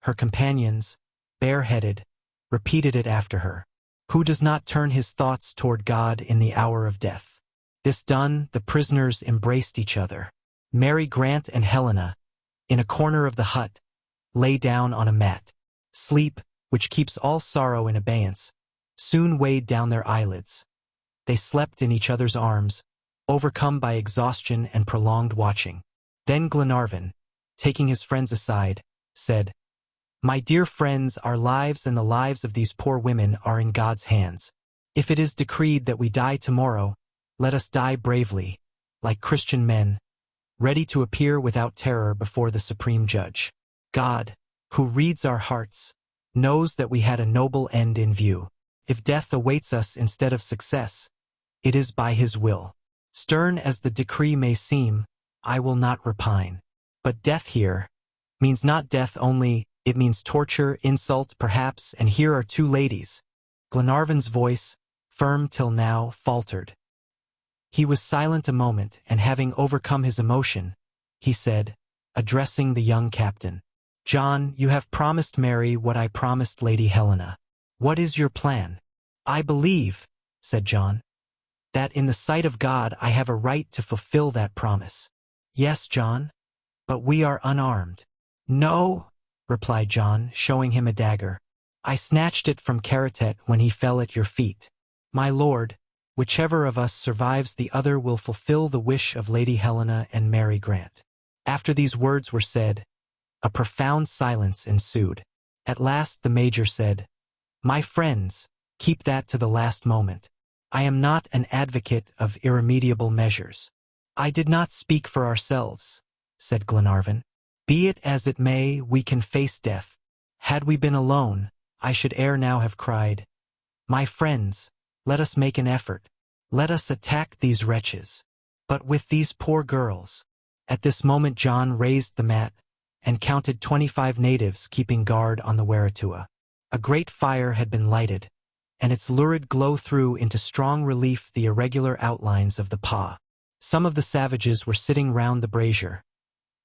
Her companions, bareheaded, repeated it after her. Who does not turn his thoughts toward God in the hour of death? This done, the prisoners embraced each other. Mary Grant and Helena, in a corner of the hut, lay down on a mat. Sleep, which keeps all sorrow in abeyance, soon weighed down their eyelids. They slept in each other's arms, overcome by exhaustion and prolonged watching. Then Glenarvan, taking his friends aside, said, "My dear friends, our lives and the lives of these poor women are in God's hands. If it is decreed that we die tomorrow, let us die bravely, like Christian men, ready to appear without terror before the Supreme Judge. God, who reads our hearts, knows that we had a noble end in view. If death awaits us instead of success, it is by his will. Stern as the decree may seem, I will not repine. But death here means not death only, it means torture, insult, perhaps, and here are two ladies. Glenarvan's voice, firm till now, faltered. He was silent a moment, and having overcome his emotion, he said, addressing the young captain, John, you have promised Mary what I promised Lady Helena. What is your plan? I believe, said John, that in the sight of God I have a right to fulfill that promise. Yes, John, but we are unarmed. No, replied John, showing him a dagger. I snatched it from Karatet when he fell at your feet. My lord, whichever of us survives the other will fulfill the wish of Lady Helena and Mary Grant. After these words were said, a profound silence ensued. At last the major said, My friends, keep that to the last moment. I am not an advocate of irremediable measures. I did not speak for ourselves, said Glenarvan. Be it as it may, we can face death. Had we been alone, I should ere now have cried, My friends, let us make an effort. Let us attack these wretches. But with these poor girls. At this moment John raised the mat and counted 25 natives keeping guard on the Waratua. A great fire had been lighted, and its lurid glow threw into strong relief the irregular outlines of the Pa. Some of the savages were sitting round the brazier,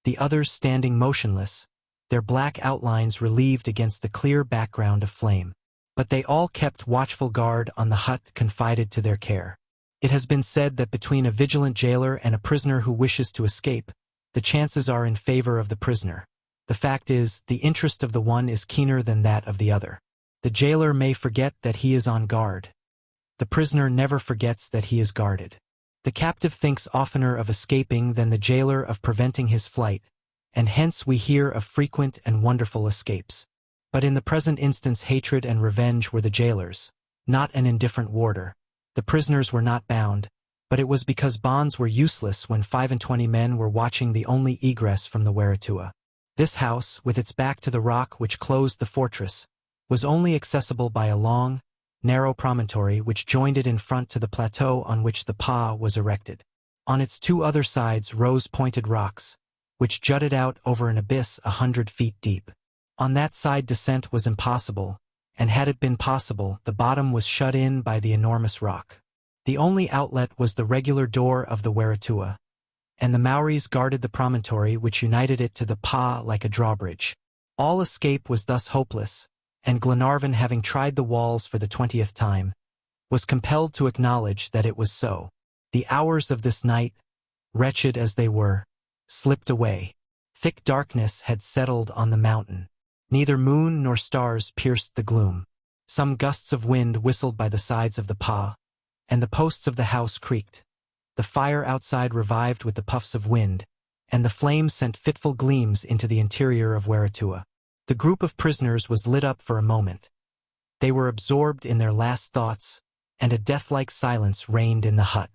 the others standing motionless, their black outlines relieved against the clear background of flame. But they all kept watchful guard on the hut confided to their care. It has been said that between a vigilant jailer and a prisoner who wishes to escape, the chances are in favor of the prisoner. The fact is, the interest of the one is keener than that of the other. The jailer may forget that he is on guard. The prisoner never forgets that he is guarded. The captive thinks oftener of escaping than the jailer of preventing his flight, and hence we hear of frequent and wonderful escapes. But in the present instance hatred and revenge were the jailers, not an indifferent warder. The prisoners were not bound, but it was because bonds were useless when 25 men were watching the only egress from the Waratua. This house, with its back to the rock which closed the fortress, was only accessible by a long, narrow promontory which joined it in front to the plateau on which the Pa was erected. On its two other sides rose pointed rocks, which jutted out over an abyss 100 feet deep. On that side descent was impossible, and had it been possible, the bottom was shut in by the enormous rock. The only outlet was the regular door of the Waratua, and the Maoris guarded the promontory which united it to the Pa like a drawbridge. All escape was thus hopeless, and Glenarvan, having tried the walls for the 20th time, was compelled to acknowledge that it was so. The hours of this night, wretched as they were, slipped away. Thick darkness had settled on the mountain. Neither moon nor stars pierced the gloom. Some gusts of wind whistled by the sides of the Pa, and the posts of the house creaked. The fire outside revived with the puffs of wind, and the flames sent fitful gleams into the interior of Waratua. The group of prisoners was lit up for a moment. They were absorbed in their last thoughts, and a death-like silence reigned in the hut.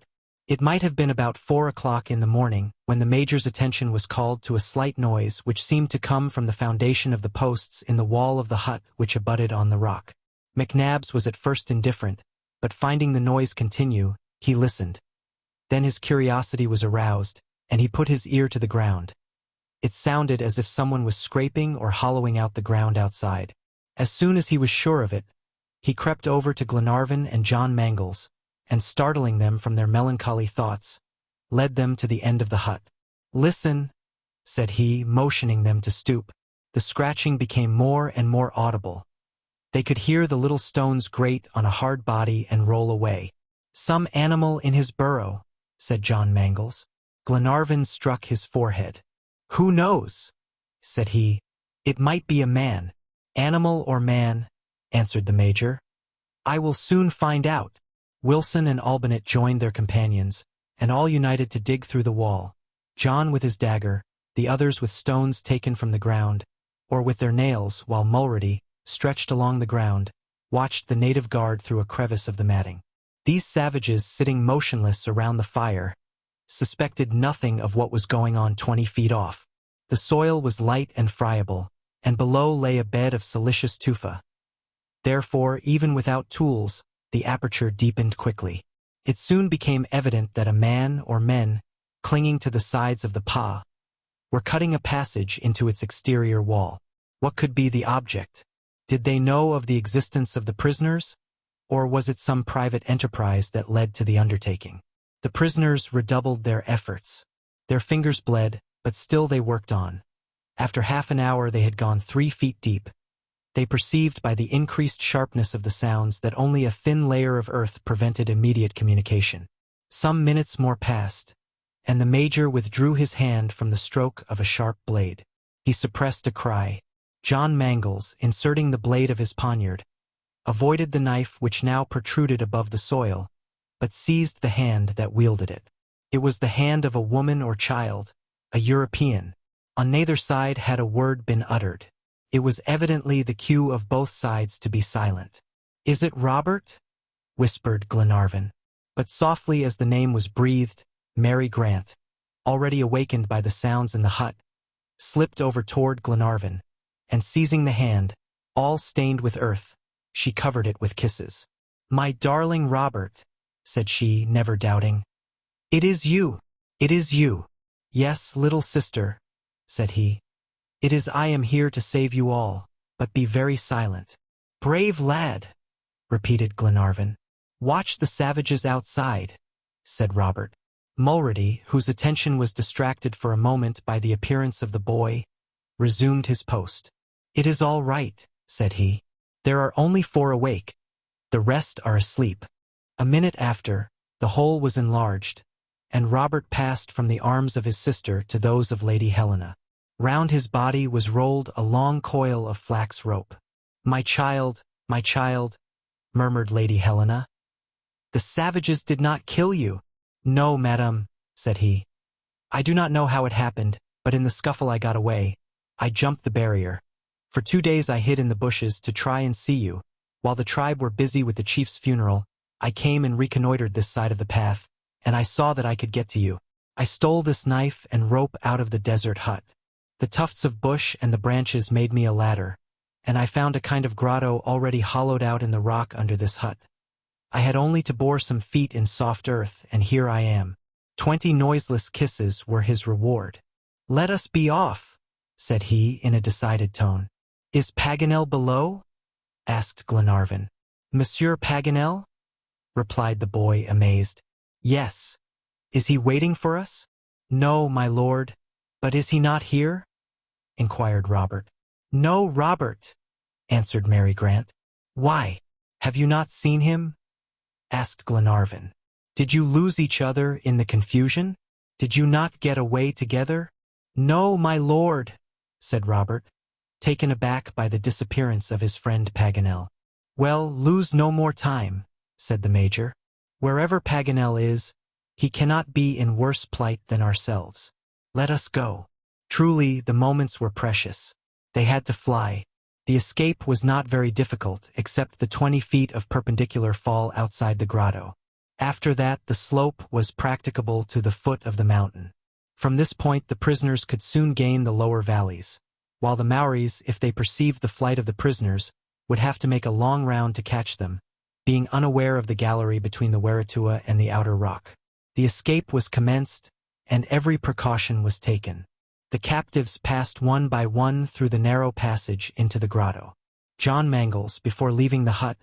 It might have been about 4 o'clock in the morning when the major's attention was called to a slight noise which seemed to come from the foundation of the posts in the wall of the hut which abutted on the rock. McNabbs was at first indifferent, but finding the noise continue, he listened. Then his curiosity was aroused, and he put his ear to the ground. It sounded as if someone was scraping or hollowing out the ground outside. As soon as he was sure of it, he crept over to Glenarvan and John Mangles, and startling them from their melancholy thoughts, led them to the end of the hut. "Listen," said he, motioning them to stoop. The scratching became more and more audible. They could hear the little stones grate on a hard body and roll away. "Some animal in his burrow," said John Mangles. Glenarvan struck his forehead. "Who knows?" said he. "It might be a man." "Animal or man," answered the major, "I will soon find out." Wilson and Albinett joined their companions, and all united to dig through the wall, John with his dagger, the others with stones taken from the ground, or with their nails, while Mulrady, stretched along the ground, watched the native guard through a crevice of the matting. These savages, sitting motionless around the fire, suspected nothing of what was going on 20 feet off. The soil was light and friable, and below lay a bed of silicious tufa. Therefore, even without tools, the aperture deepened quickly. It soon became evident that a man or men, clinging to the sides of the pa, were cutting a passage into its exterior wall. What could be the object? Did they know of the existence of the prisoners? Or was it some private enterprise that led to the undertaking? The prisoners redoubled their efforts. Their fingers bled, but still they worked on. After half an hour they had gone 3 feet deep. They perceived by the increased sharpness of the sounds that only a thin layer of earth prevented immediate communication. Some minutes more passed, and the major withdrew his hand from the stroke of a sharp blade. He suppressed a cry. John Mangles, inserting the blade of his poniard, avoided the knife which now protruded above the soil, but seized the hand that wielded it. It was the hand of a woman or child, a European. On neither side had a word been uttered. It was evidently the cue of both sides to be silent. "Is it Robert?" whispered Glenarvan. But softly as the name was breathed, Mary Grant, already awakened by the sounds in the hut, slipped over toward Glenarvan, and seizing the hand, all stained with earth, she covered it with kisses. "My darling Robert," said she, never doubting. "It is you! It is you!" "Yes, little sister," said he. "It is I am here to save you all, but be very silent." "Brave lad," repeated Glenarvan. "Watch the savages outside," said Robert. Mulrady, whose attention was distracted for a moment by the appearance of the boy, resumed his post. "It is all right," said he. "There are only 4 awake. The rest are asleep." A minute after, the hole was enlarged, and Robert passed from the arms of his sister to those of Lady Helena. Round his body was rolled a long coil of flax rope. my child," murmured Lady Helena. "The savages did not kill you." "No, madame," said he. "I do not know how it happened, but in the scuffle I got away. I jumped the barrier. For 2 days I hid in the bushes to try and see you. While the tribe were busy with the chief's funeral, I came and reconnoitered this side of the path, and I saw that I could get to you. I stole this knife and rope out of the desert hut. The tufts of bush and the branches made me a ladder, and I found a kind of grotto already hollowed out in the rock under this hut. I had only to bore some feet in soft earth, and here I am." 20 noiseless kisses were his reward. "Let us be off," said he in a decided tone. "Is Paganel below?" asked Glenarvan. "Monsieur Paganel?" replied the boy, amazed. "Yes." "Is he waiting for us?" "No, my lord." "But is he not here?" inquired Robert. "No, Robert," answered Mary Grant. "Why, have you not seen him?" asked Glenarvan. "Did you lose each other in the confusion? Did you not get away together?" "No, my lord," said Robert, taken aback by the disappearance of his friend Paganel. "Well, lose no more time," said the major. "Wherever Paganel is, he cannot be in worse plight than ourselves. Let us go." Truly, the moments were precious. They had to fly. The escape was not very difficult, except the 20 feet of perpendicular fall outside the grotto. After that, the slope was practicable to the foot of the mountain. From this point, the prisoners could soon gain the lower valleys, while the Maoris, if they perceived the flight of the prisoners, would have to make a long round to catch them, being unaware of the gallery between the Waratua and the outer rock. The escape was commenced, and every precaution was taken. The captives passed one by one through the narrow passage into the grotto. John Mangles, before leaving the hut,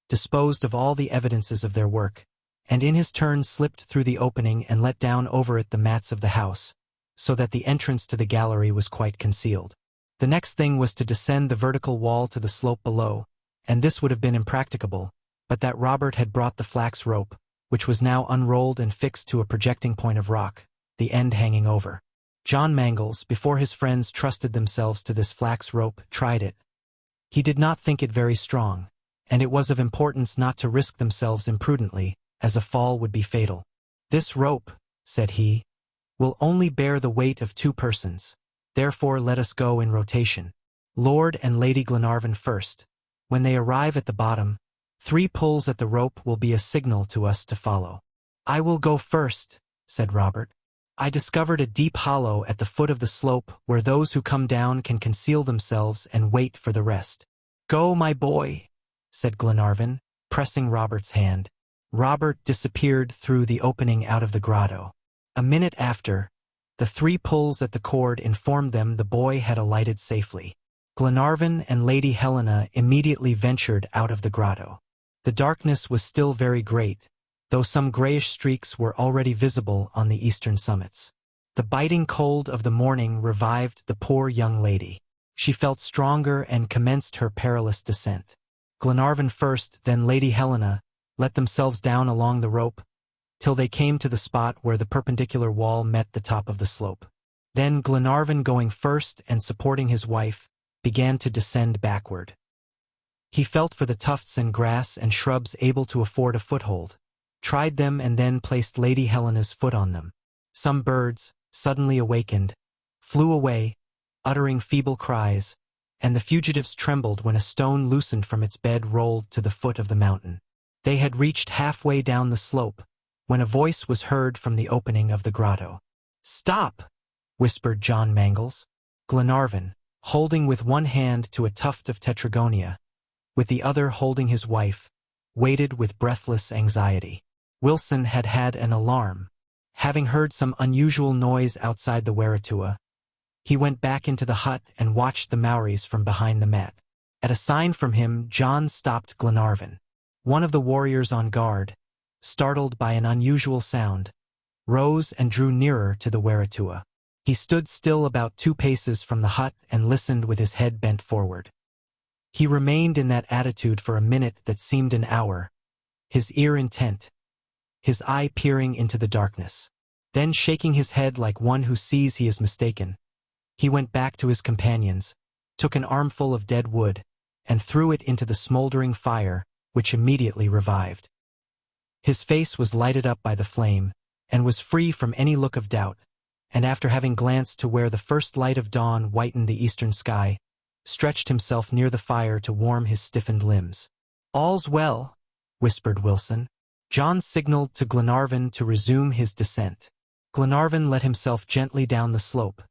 disposed of all the evidences of their work, and in his turn slipped through the opening and let down over it the mats of the house, so that the entrance to the gallery was quite concealed. The next thing was to descend the vertical wall to the slope below, and this would have been impracticable, but that Robert had brought the flax rope, which was now unrolled and fixed to a projecting point of rock, the end hanging over. John Mangles, before his friends trusted themselves to this flax rope, tried it. He did not think it very strong, and it was of importance not to risk themselves imprudently, as a fall would be fatal. "This rope," said he, "will only bear the weight of 2 persons. Therefore let us go in rotation. Lord and Lady Glenarvan first. When they arrive at the bottom, 3 pulls at the rope will be a signal to us to follow." "I will go first," said Robert. "I discovered a deep hollow at the foot of the slope where those who come down can conceal themselves and wait for the rest." "Go, my boy," said Glenarvan, pressing Robert's hand. Robert disappeared through the opening out of the grotto. A minute after, the 3 pulls at the cord informed them the boy had alighted safely. Glenarvan and Lady Helena immediately ventured out of the grotto. The darkness was still very great, though some grayish streaks were already visible on the eastern summits. The biting cold of the morning revived the poor young lady. She felt stronger and commenced her perilous descent. Glenarvan first, then Lady Helena, let themselves down along the rope, till they came to the spot where the perpendicular wall met the top of the slope. Then Glenarvan, going first and supporting his wife, began to descend backward. He felt for the tufts and grass and shrubs able to afford a foothold, tried them and then placed Lady Helena's foot on them. Some birds, suddenly awakened, flew away, uttering feeble cries, and the fugitives trembled when a stone loosened from its bed rolled to the foot of the mountain. They had reached halfway down the slope, when a voice was heard from the opening of the grotto. "Stop!" whispered John Mangles. Glenarvan, holding with one hand to a tuft of tetragonia, with the other holding his wife, waited with breathless anxiety. Wilson had had an alarm. Having heard some unusual noise outside the Waratua, he went back into the hut and watched the Maoris from behind the mat. At a sign from him, John stopped Glenarvan. One of the warriors on guard, startled by an unusual sound, rose and drew nearer to the Waratua. He stood still about 2 paces from the hut and listened with his head bent forward. He remained in that attitude for a minute that seemed an hour, his ear intent, his eye peering into the darkness. Then, shaking his head like one who sees he is mistaken, he went back to his companions, took an armful of dead wood, and threw it into the smoldering fire, which immediately revived. His face was lighted up by the flame, and was free from any look of doubt, and after having glanced to where the first light of dawn whitened the eastern sky, stretched himself near the fire to warm his stiffened limbs. "All's well," whispered Wilson. John signaled to Glenarvan to resume his descent. Glenarvan let himself gently down the slope.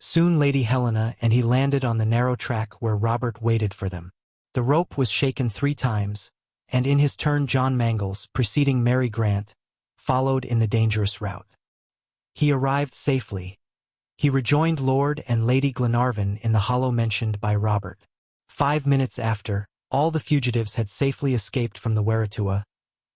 Soon Lady Helena and he landed on the narrow track where Robert waited for them. The rope was shaken 3 times, and in his turn John Mangles, preceding Mary Grant, followed in the dangerous route. He arrived safely. He rejoined Lord and Lady Glenarvan in the hollow mentioned by Robert. 5 minutes after, all the fugitives had safely escaped from the Waratua,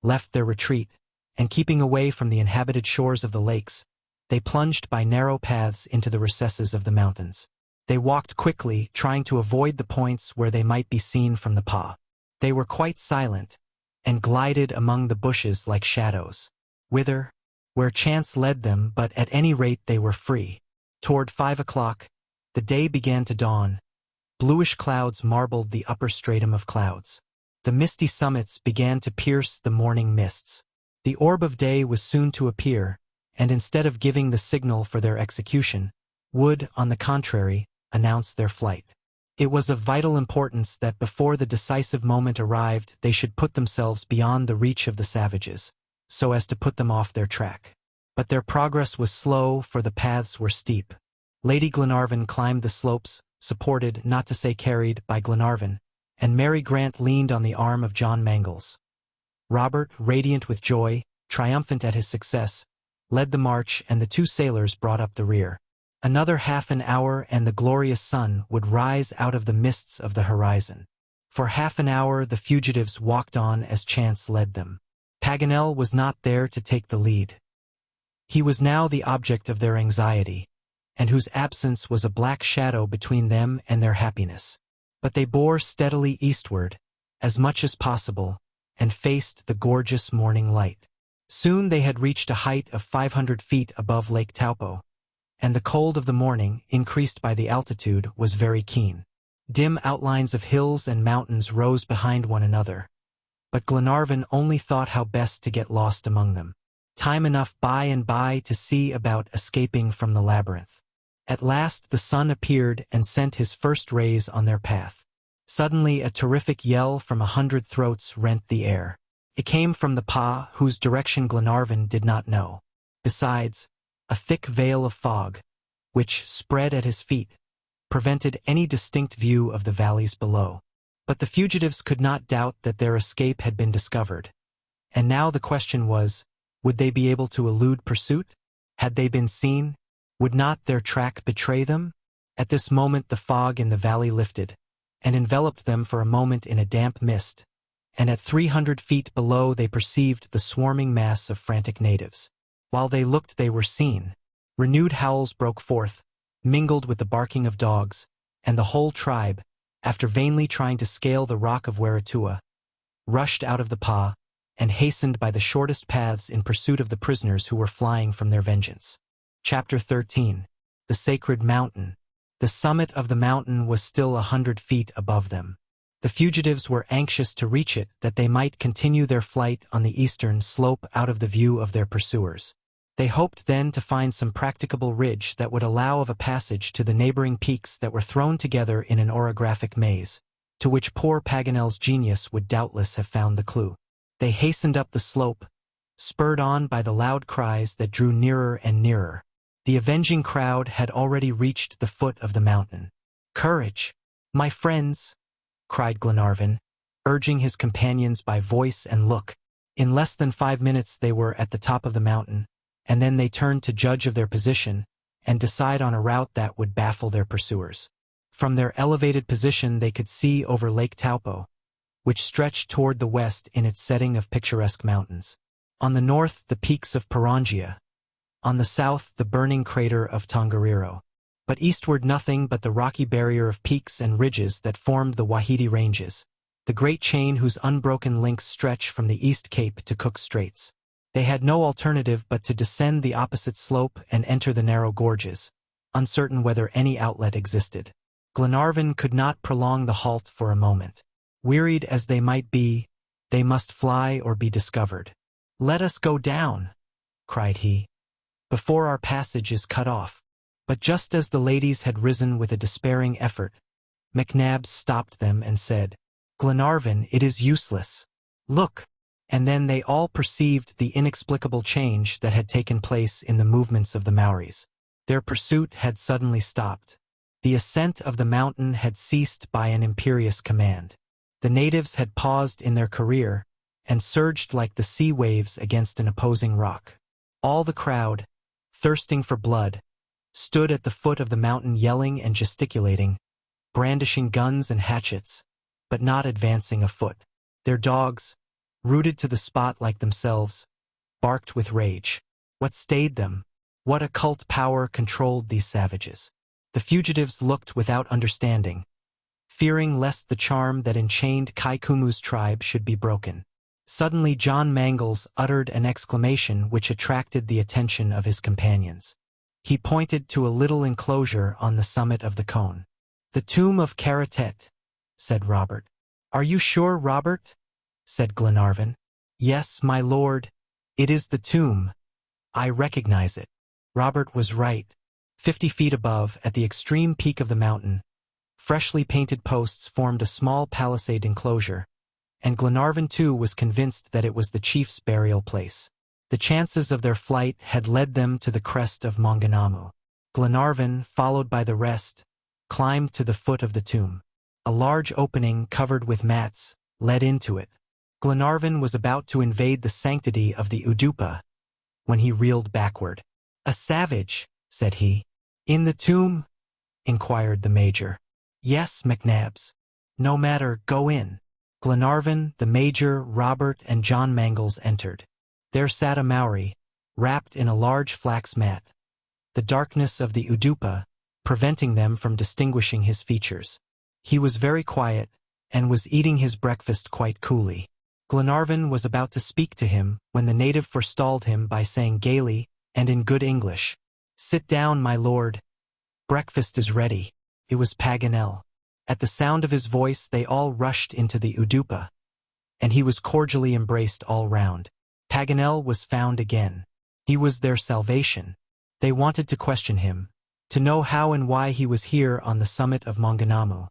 left their retreat, and keeping away from the inhabited shores of the lakes, they plunged by narrow paths into the recesses of the mountains. They walked quickly, trying to avoid the points where they might be seen from the paw. They were quite silent, and glided among the bushes like shadows. Whither? Where chance led them, but at any rate they were free. Toward 5 o'clock, the day began to dawn. Bluish clouds marbled the upper stratum of clouds. The misty summits began to pierce the morning mists. The orb of day was soon to appear, and instead of giving the signal for their execution, would, on the contrary, announce their flight. It was of vital importance that before the decisive moment arrived they should put themselves beyond the reach of the savages, so as to put them off their track. But their progress was slow, for the paths were steep. Lady Glenarvan climbed the slopes, supported, not to say carried, by Glenarvan, and Mary Grant leaned on the arm of John Mangles. Robert, radiant with joy, triumphant at his success, led the march, and the 2 sailors brought up the rear. Another half an hour and the glorious sun would rise out of the mists of the horizon. For half an hour the fugitives walked on as chance led them. Paganel was not there to take the lead. He was now the object of their anxiety, and whose absence was a black shadow between them and their happiness. But they bore steadily eastward, as much as possible, and faced the gorgeous morning light. Soon they had reached a height of 500 feet above Lake Taupo, and the cold of the morning, increased by the altitude, was very keen. Dim outlines of hills and mountains rose behind one another, but Glenarvan only thought how best to get lost among them. Time enough by and by to see about escaping from the labyrinth. At last the sun appeared and sent his first rays on their path. Suddenly a terrific yell from 100 throats rent the air. It came from the Pa, whose direction Glenarvan did not know. Besides, a thick veil of fog, which, spread at his feet, prevented any distinct view of the valleys below. But the fugitives could not doubt that their escape had been discovered, And now the question was, would they be able to elude pursuit? Had they been seen? Would not their track betray them? At this moment the fog in the valley lifted, and enveloped them for a moment in a damp mist, and at 300 feet below they perceived the swarming mass of frantic natives. While they looked they were seen. Renewed howls broke forth, mingled with the barking of dogs, and the whole tribe, after vainly trying to scale the rock of Waratua, rushed out of the pa, and hastened by the shortest paths in pursuit of the prisoners who were flying from their vengeance. Chapter 13. The Sacred Mountain. The summit of the mountain was still 100 feet above them. The fugitives were anxious to reach it that they might continue their flight on the eastern slope out of the view of their pursuers. They hoped then to find some practicable ridge that would allow of a passage to the neighboring peaks that were thrown together in an orographic maze, to which poor Paganel's genius would doubtless have found the clue. They hastened up the slope, spurred on by the loud cries that drew nearer and nearer. The avenging crowd had already reached the foot of the mountain. "Courage, my friends!" cried Glenarvan, urging his companions by voice and look. In less than 5 minutes they were at the top of the mountain, and then they turned to judge of their position and decide on a route that would baffle their pursuers. From their elevated position they could see over Lake Taupo, which stretched toward the west in its setting of picturesque mountains. On the north the peaks of Pirangia, on the south the burning crater of Tongariro, but eastward nothing but the rocky barrier of peaks and ridges that formed the Wahiti Ranges, the great chain whose unbroken links stretch from the East Cape to Cook Straits. They had no alternative but to descend the opposite slope and enter the narrow gorges, uncertain whether any outlet existed. Glenarvan could not prolong the halt for a moment. Wearied as they might be, they must fly or be discovered. "Let us go down," cried he, "before our passage is cut off." But just as the ladies had risen with a despairing effort, McNabbs stopped them and said, "Glenarvan, it is useless. Look!" And then they all perceived the inexplicable change that had taken place in the movements of the Maoris. Their pursuit had suddenly stopped. The ascent of the mountain had ceased by an imperious command. The natives had paused in their career and surged like the sea waves against an opposing rock. All the crowd, thirsting for blood, stood at the foot of the mountain yelling and gesticulating, brandishing guns and hatchets, but not advancing a foot. Their dogs, rooted to the spot like themselves, barked with rage. What stayed them? What occult power controlled these savages? The fugitives looked without understanding, fearing lest the charm that enchained Kaikumu's tribe should be broken. Suddenly John Mangles uttered an exclamation which attracted the attention of his companions. He pointed to a little enclosure on the summit of the cone. "The tomb of Karatet," said Robert. "Are you sure, Robert?" said Glenarvan. "Yes, my lord, it is the tomb. I recognize it." Robert was right. 50 feet above, at the extreme peak of the mountain, freshly painted posts formed a small palisade enclosure, and Glenarvan too was convinced that it was the chief's burial place. The chances of their flight had led them to the crest of Maunganamu. Glenarvan, followed by the rest, climbed to the foot of the tomb. A large opening covered with mats led into it. Glenarvan was about to invade the sanctity of the Udupa when he reeled backward. "A savage," said he. "In the tomb?" inquired the major. "Yes, McNabbs." "No matter, go in." Glenarvan, the major, Robert, and John Mangles entered. There sat a Maori, wrapped in a large flax mat, the darkness of the Udupa preventing them from distinguishing his features. He was very quiet, and was eating his breakfast quite coolly. Glenarvan was about to speak to him when the native forestalled him by saying gaily and in good English, "Sit down, my lord. Breakfast is ready." It was Paganel. At the sound of his voice they all rushed into the Udupa, and he was cordially embraced all round. Paganel was found again. He was their salvation. They wanted to question him, to know how and why he was here on the summit of Maunganamu.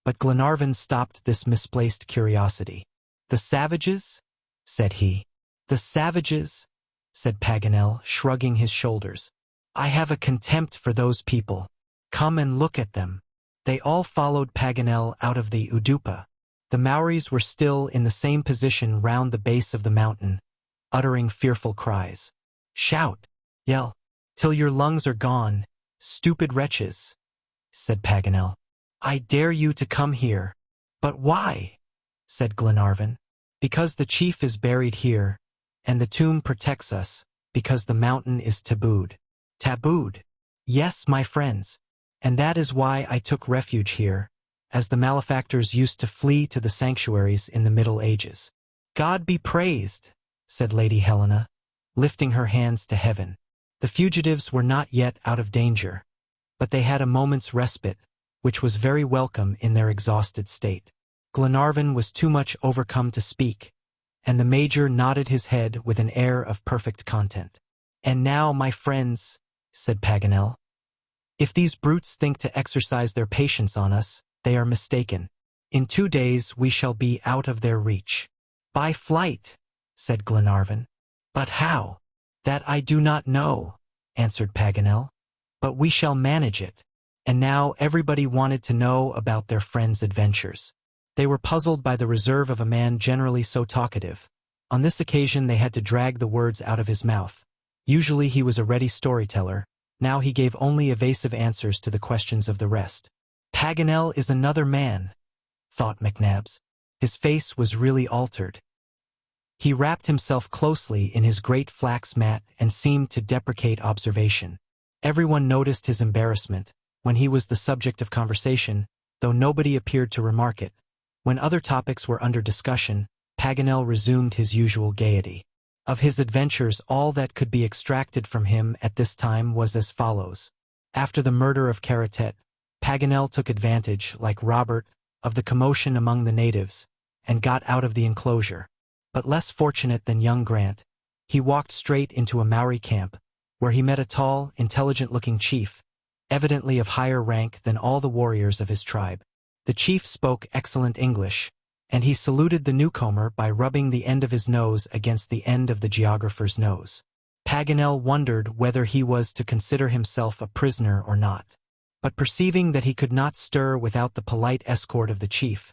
But Glenarvan stopped this misplaced curiosity. "The savages?" said he. "The savages?" said Paganel, shrugging his shoulders. "I have a contempt for those people. Come and look at them." They all followed Paganel out of the Udupa. The Maoris were still in the same position round the base of the mountain, uttering fearful cries. "Shout, yell, till your lungs are gone, stupid wretches," said Paganel. "I dare you to come here." "But why?" said Glenarvan. "Because the chief is buried here, and the tomb protects us, because the mountain is tabooed." "Tabooed?" "Yes, my friends, and that is why I took refuge here, as the malefactors used to flee to the sanctuaries in the Middle Ages." "God be praised," said Lady Helena, lifting her hands to heaven. The fugitives were not yet out of danger, but they had a moment's respite, which was very welcome in their exhausted state. Glenarvan was too much overcome to speak, and the Major nodded his head with an air of perfect content. "And now, my friends," said Paganel, "if these brutes think to exercise their patience on us, they are mistaken. In 2 days we shall be out of their reach." "By flight," said Glenarvan. "But how?" "That I do not know," answered Paganel, "but we shall manage it." And now everybody wanted to know about their friend's adventures. They were puzzled by the reserve of a man generally so talkative. On this occasion they had to drag the words out of his mouth. Usually he was a ready storyteller. Now he gave only evasive answers to the questions of the rest. "Paganel is another man," thought McNabbs. His face was really altered. He wrapped himself closely in his great flax mat and seemed to deprecate observation. Everyone noticed his embarrassment when he was the subject of conversation, though nobody appeared to remark it. When other topics were under discussion, Paganel resumed his usual gaiety. Of his adventures, all that could be extracted from him at this time was as follows. After the murder of Karatet, Paganel took advantage, like Robert, of the commotion among the natives, and got out of the enclosure. But less fortunate than young Grant, he walked straight into a Maori camp, where he met a tall, intelligent-looking chief, evidently of higher rank than all the warriors of his tribe. The chief spoke excellent English, and he saluted the newcomer by rubbing the end of his nose against the end of the geographer's nose. Paganel wondered whether he was to consider himself a prisoner or not. But perceiving that he could not stir without the polite escort of the chief,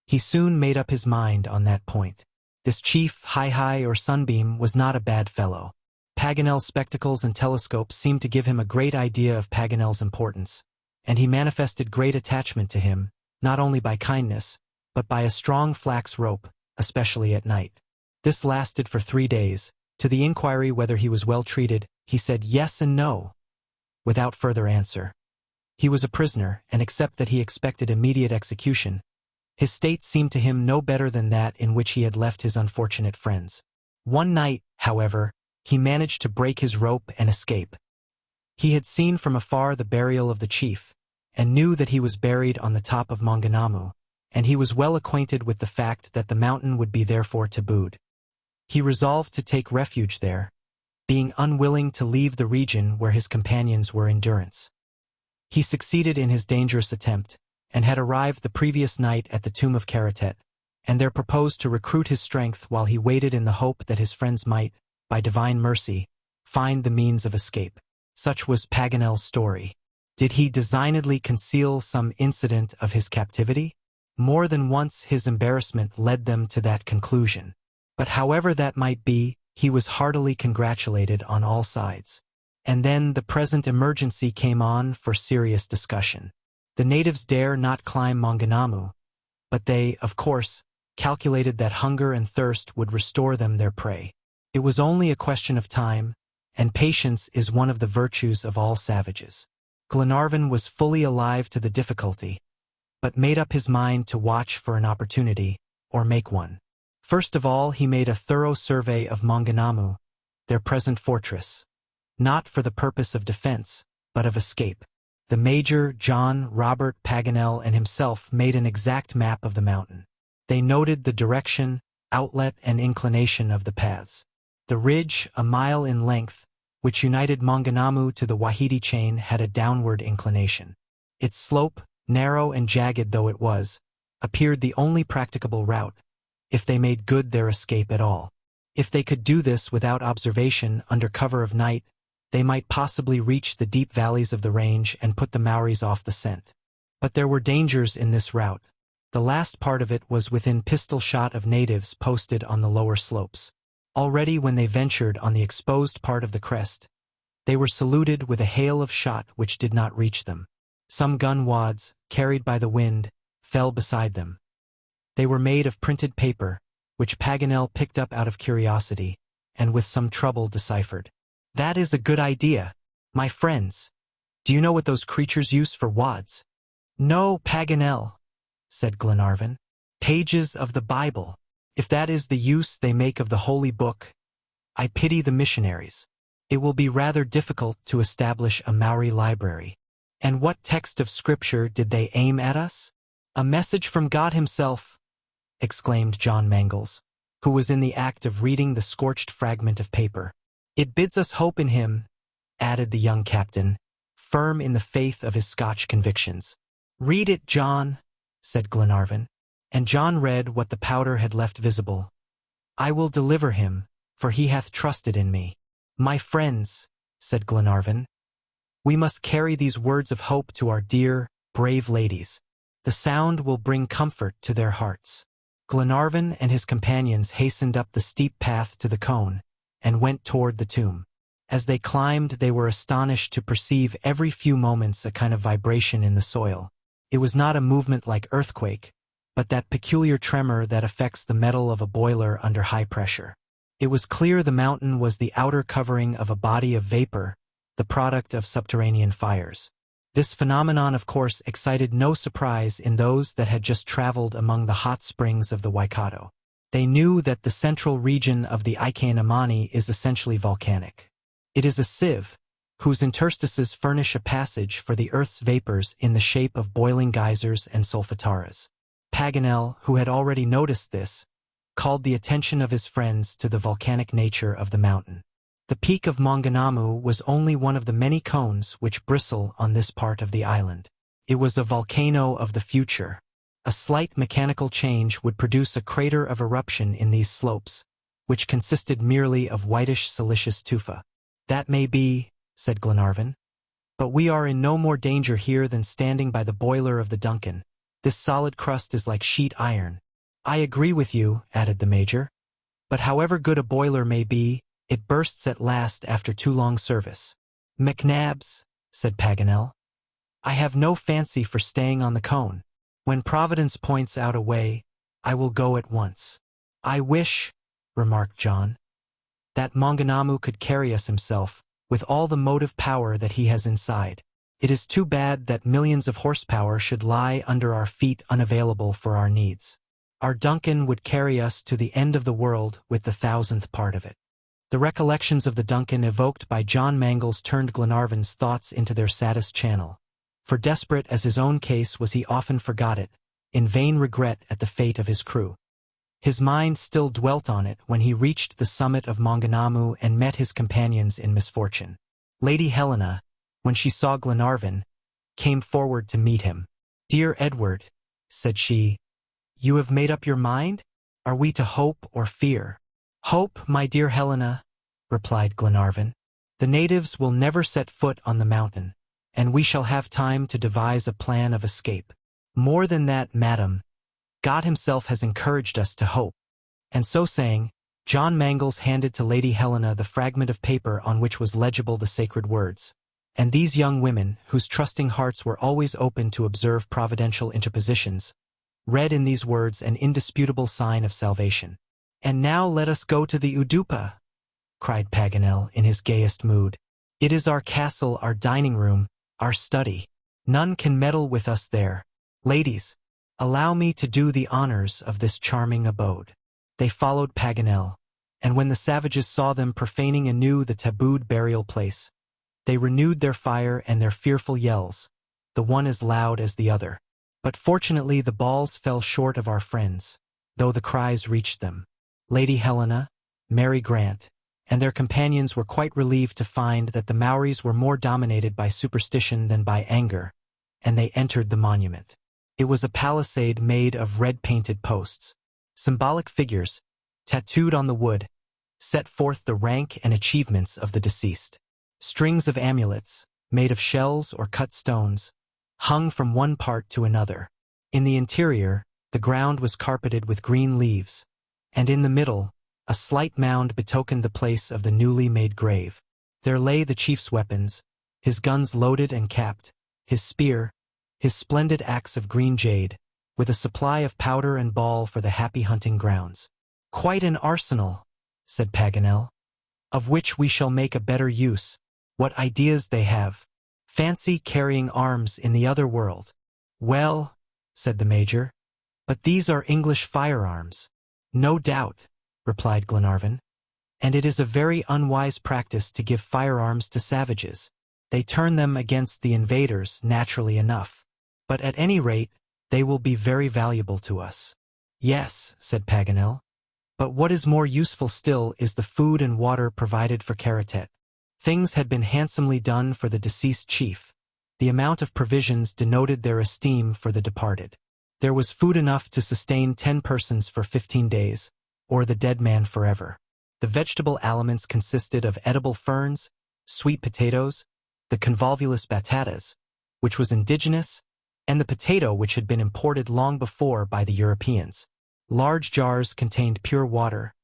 he soon made up his mind on that point. This chief, Hi-Hi or Sunbeam, was not a bad fellow. Paganel's spectacles and telescope seemed to give him a great idea of Paganel's importance, and he manifested great attachment to him, not only by kindness, but by a strong flax rope, especially at night. This lasted for 3 days. To the inquiry whether he was well treated, he said yes and no, without further answer. He was a prisoner, and except that he expected immediate execution, his state seemed to him no better than that in which he had left his unfortunate friends. One night, however, he managed to break his rope and escape. He had seen from afar the burial of the chief, and knew that he was buried on the top of Maunganamu, and he was well acquainted with the fact that the mountain would be therefore tabooed. He resolved to take refuge there, being unwilling to leave the region where his companions were in durance. He succeeded in his dangerous attempt, and had arrived the previous night at the tomb of Karatet, and there proposed to recruit his strength while he waited in the hope that his friends might, by divine mercy, find the means of escape. Such was Paganel's story. Did he designedly conceal some incident of his captivity? More than once his embarrassment led them to that conclusion. But however that might be, he was heartily congratulated on all sides. And then the present emergency came on for serious discussion. The natives dare not climb Maunganamu, but they, of course, calculated that hunger and thirst would restore them their prey. It was only a question of time, and patience is one of the virtues of all savages. Glenarvan was fully alive to the difficulty, but made up his mind to watch for an opportunity, or make one. First of all he made a thorough survey of Maunganamu, their present fortress, not for the purpose of defense, but of escape. The Major, John, Robert, Paganel, and himself made an exact map of the mountain. They noted the direction, outlet, and inclination of the paths. The ridge, a mile in length, which united Maunganamu to the Wahiti chain, had a downward inclination. Its slope, narrow and jagged though it was, appeared the only practicable route, if they made good their escape at all. If they could do this without observation under cover of night, they might possibly reach the deep valleys of the range and put the Maoris off the scent. But there were dangers in this route. The last part of it was within pistol shot of natives posted on the lower slopes. Already when they ventured on the exposed part of the crest, they were saluted with a hail of shot which did not reach them. Some gun wads, carried by the wind, fell beside them. They were made of printed paper, which Paganel picked up out of curiosity, and with some trouble deciphered. "That is a good idea, my friends. Do you know what those creatures use for wads?" "No, Paganel," said Glenarvan. "Pages of the Bible. If that is the use they make of the Holy Book, I pity the missionaries. It will be rather difficult to establish a Maori library." "And what text of Scripture did they aim at us?" "A message from God himself," exclaimed John Mangles, who was in the act of reading the scorched fragment of paper. "It bids us hope in him," added the young captain, firm in the faith of his Scotch convictions. "Read it, John," said Glenarvan, and John read what the powder had left visible. "I will deliver him, for he hath trusted in me." "My friends," said Glenarvan, "we must carry these words of hope to our dear, brave ladies. The sound will bring comfort to their hearts." Glenarvan and his companions hastened up the steep path to the cone, and went toward the tomb. As they climbed, they were astonished to perceive every few moments a kind of vibration in the soil. It was not a movement like earthquake, but that peculiar tremor that affects the metal of a boiler under high pressure. It was clear the mountain was the outer covering of a body of vapor, the product of subterranean fires. This phenomenon, of course, excited no surprise in those that had just traveled among the hot springs of the Waikato. They knew that the central region of the Ikeanamani is essentially volcanic. It is a sieve, whose interstices furnish a passage for the Earth's vapors in the shape of boiling geysers and solfataras. Paganel, who had already noticed this, called the attention of his friends to the volcanic nature of the mountain. The peak of Maunganamu was only one of the many cones which bristle on this part of the island. It was a volcano of the future. A slight mechanical change would produce a crater of eruption in these slopes, which consisted merely of whitish siliceous tufa. "That may be," said Glenarvan, "but we are in no more danger here than standing by the boiler of the Duncan. This solid crust is like sheet iron." "I agree with you," added the Major, "but however good a boiler may be, it bursts at last after too long service." "McNabbs," said Paganel, "I have no fancy for staying on the cone. When Providence points out a way, I will go at once." "I wish," remarked John, "that Maunganamu could carry us himself, with all the motive power that he has inside. It is too bad that millions of horsepower should lie under our feet unavailable for our needs. Our Duncan would carry us to the end of the world with the 1,000th part of it." The recollections of the Duncan evoked by John Mangles turned Glenarvan's thoughts into their saddest channel, for desperate as his own case was, he often forgot it, in vain regret at the fate of his crew. His mind still dwelt on it when he reached the summit of Maunganamu and met his companions in misfortune. Lady Helena, when she saw Glenarvan, came forward to meet him. "Dear Edward," said she, "you have made up your mind? Are we to hope or fear?" "Hope, my dear Helena," replied Glenarvan. "The natives will never set foot on the mountain, and we shall have time to devise a plan of escape. More than that, madam, God himself has encouraged us to hope." And so saying, John Mangles handed to Lady Helena the fragment of paper on which was legible the sacred words. And these young women, whose trusting hearts were always open to observe providential interpositions, read in these words an indisputable sign of salvation. "And now let us go to the Udupa," cried Paganel in his gayest mood. "It is our castle, our dining room, our study. None can meddle with us there. Ladies, allow me to do the honors of this charming abode." They followed Paganel, and when the savages saw them profaning anew the tabooed burial place, they renewed their fire and their fearful yells, the one as loud as the other. But fortunately the balls fell short of our friends, though the cries reached them. Lady Helena, Mary Grant, and their companions were quite relieved to find that the Maoris were more dominated by superstition than by anger, and they entered the monument. It was a palisade made of red-painted posts. Symbolic figures, tattooed on the wood, set forth the rank and achievements of the deceased. Strings of amulets, made of shells or cut stones, hung from one part to another. In the interior, The ground was carpeted with green leaves, and in the middle, a slight mound betokened the place of the newly made grave. There lay the chief's weapons, his guns loaded and capped, his spear, his splendid axe of green jade, with a supply of powder and ball for the happy hunting grounds. "Quite an arsenal," said Paganel, "of which we shall make a better use. What ideas they have! Fancy carrying arms in the other world." "Well," said the Major, "but these are English firearms." "No doubt," replied Glenarvan, "and it is a very unwise practice to give firearms to savages. They turn them against the invaders naturally enough. But at any rate, they will be very valuable to us." "Yes," said Paganel, "but what is more useful still is the food and water provided for Karatet." Things had been handsomely done for the deceased chief. The amount of provisions denoted their esteem for the departed. There was food enough to sustain 10 persons for 15 days, or the dead man forever. The vegetable aliments consisted of edible ferns, sweet potatoes, the convolvulus batatas, which was indigenous, and the potato which had been imported long before by the Europeans. Large jars contained pure water,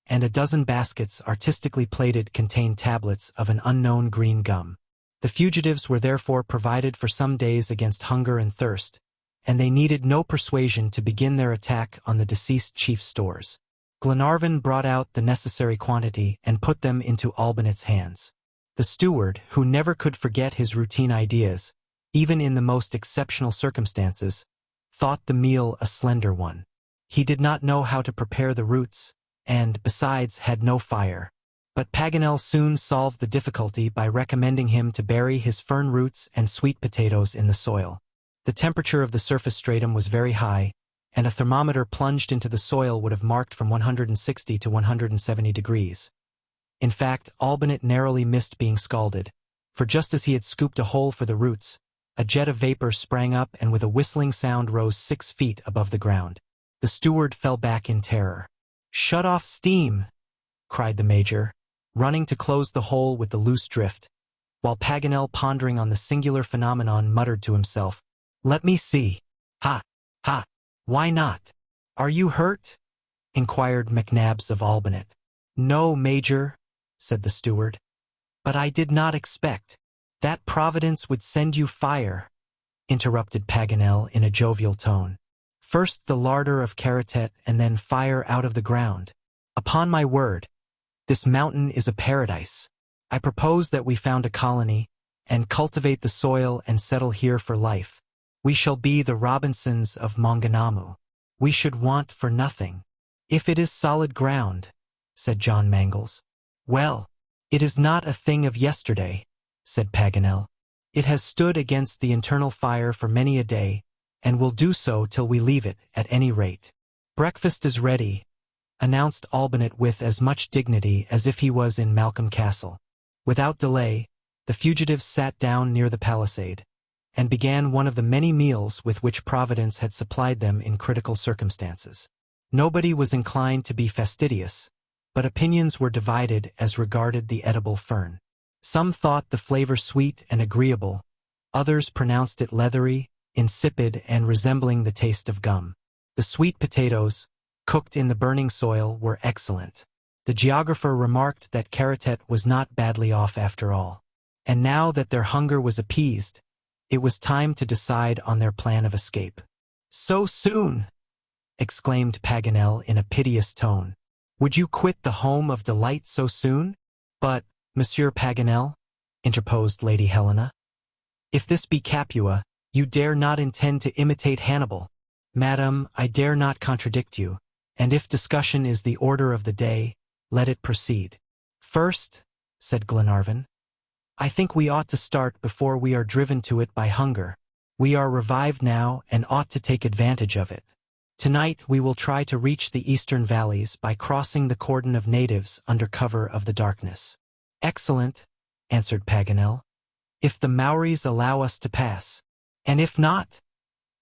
and a dozen baskets artistically plated contained tablets of an unknown green gum. The fugitives were therefore provided for some days against hunger and thirst, and they needed no persuasion to begin their attack on the deceased chief's stores. Glenarvan brought out the necessary quantity and put them into Albinet's hands. The steward, who never could forget his routine ideas, even in the most exceptional circumstances, thought the meal a slender one. He did not know how to prepare the roots, and, besides, had no fire. But Paganel soon solved the difficulty by recommending him to bury his fern roots and sweet potatoes in the soil. The temperature of the surface stratum was very high, and a thermometer plunged into the soil would have marked from 160 to 170 degrees. In fact, Albinet narrowly missed being scalded, for just as he had scooped a hole for the roots, a jet of vapor sprang up and with a whistling sound rose 6 feet above the ground. The steward fell back in terror. "Shut off steam!" cried the Major, running to close the hole with the loose drift, while Paganel, pondering on the singular phenomenon, muttered to himself, "Let me see. Ha! Ha! Why not?" "Are you hurt?" inquired McNabbs of Albinet. "No, Major," said the steward. "But I did not expect that Providence would send you fire," interrupted Paganel in a jovial tone. "First the larder of Karatet and then fire out of the ground. Upon my word, this mountain is a paradise. I propose that we found a colony, and cultivate the soil and settle here for life. We shall be the Robinsons of Maunganamu. We should want for nothing." "If it is solid ground," said John Mangles. "Well, it is not a thing of yesterday," said Paganel. "It has stood against the internal fire for many a day, and will do so till we leave it, at any rate." "Breakfast is ready," announced Albinet with as much dignity as if he was in Malcolm Castle. Without delay, the fugitives sat down near the palisade, and began one of the many meals with which Providence had supplied them in critical circumstances. Nobody was inclined to be fastidious, but opinions were divided as regarded the edible fern. Some thought the flavor sweet and agreeable, others pronounced it leathery, insipid, and resembling the taste of gum. The sweet potatoes, cooked in the burning soil, were excellent. The geographer remarked that Karatet was not badly off after all. And now that their hunger was appeased, it was time to decide on their plan of escape. "So soon!" exclaimed Paganel in a piteous tone. "Would you quit the home of delight so soon?" "But, Monsieur Paganel," interposed Lady Helena, "if this be Capua, you dare not intend to imitate Hannibal." "Madam, I dare not contradict you, and if discussion is the order of the day, let it proceed." "First," said Glenarvan, "I think we ought to start before we are driven to it by hunger. We are revived now and ought to take advantage of it. Tonight we will try to reach the eastern valleys by crossing the cordon of natives under cover of the darkness." "Excellent," answered Paganel, "if the Maoris allow us to pass." "And if not?"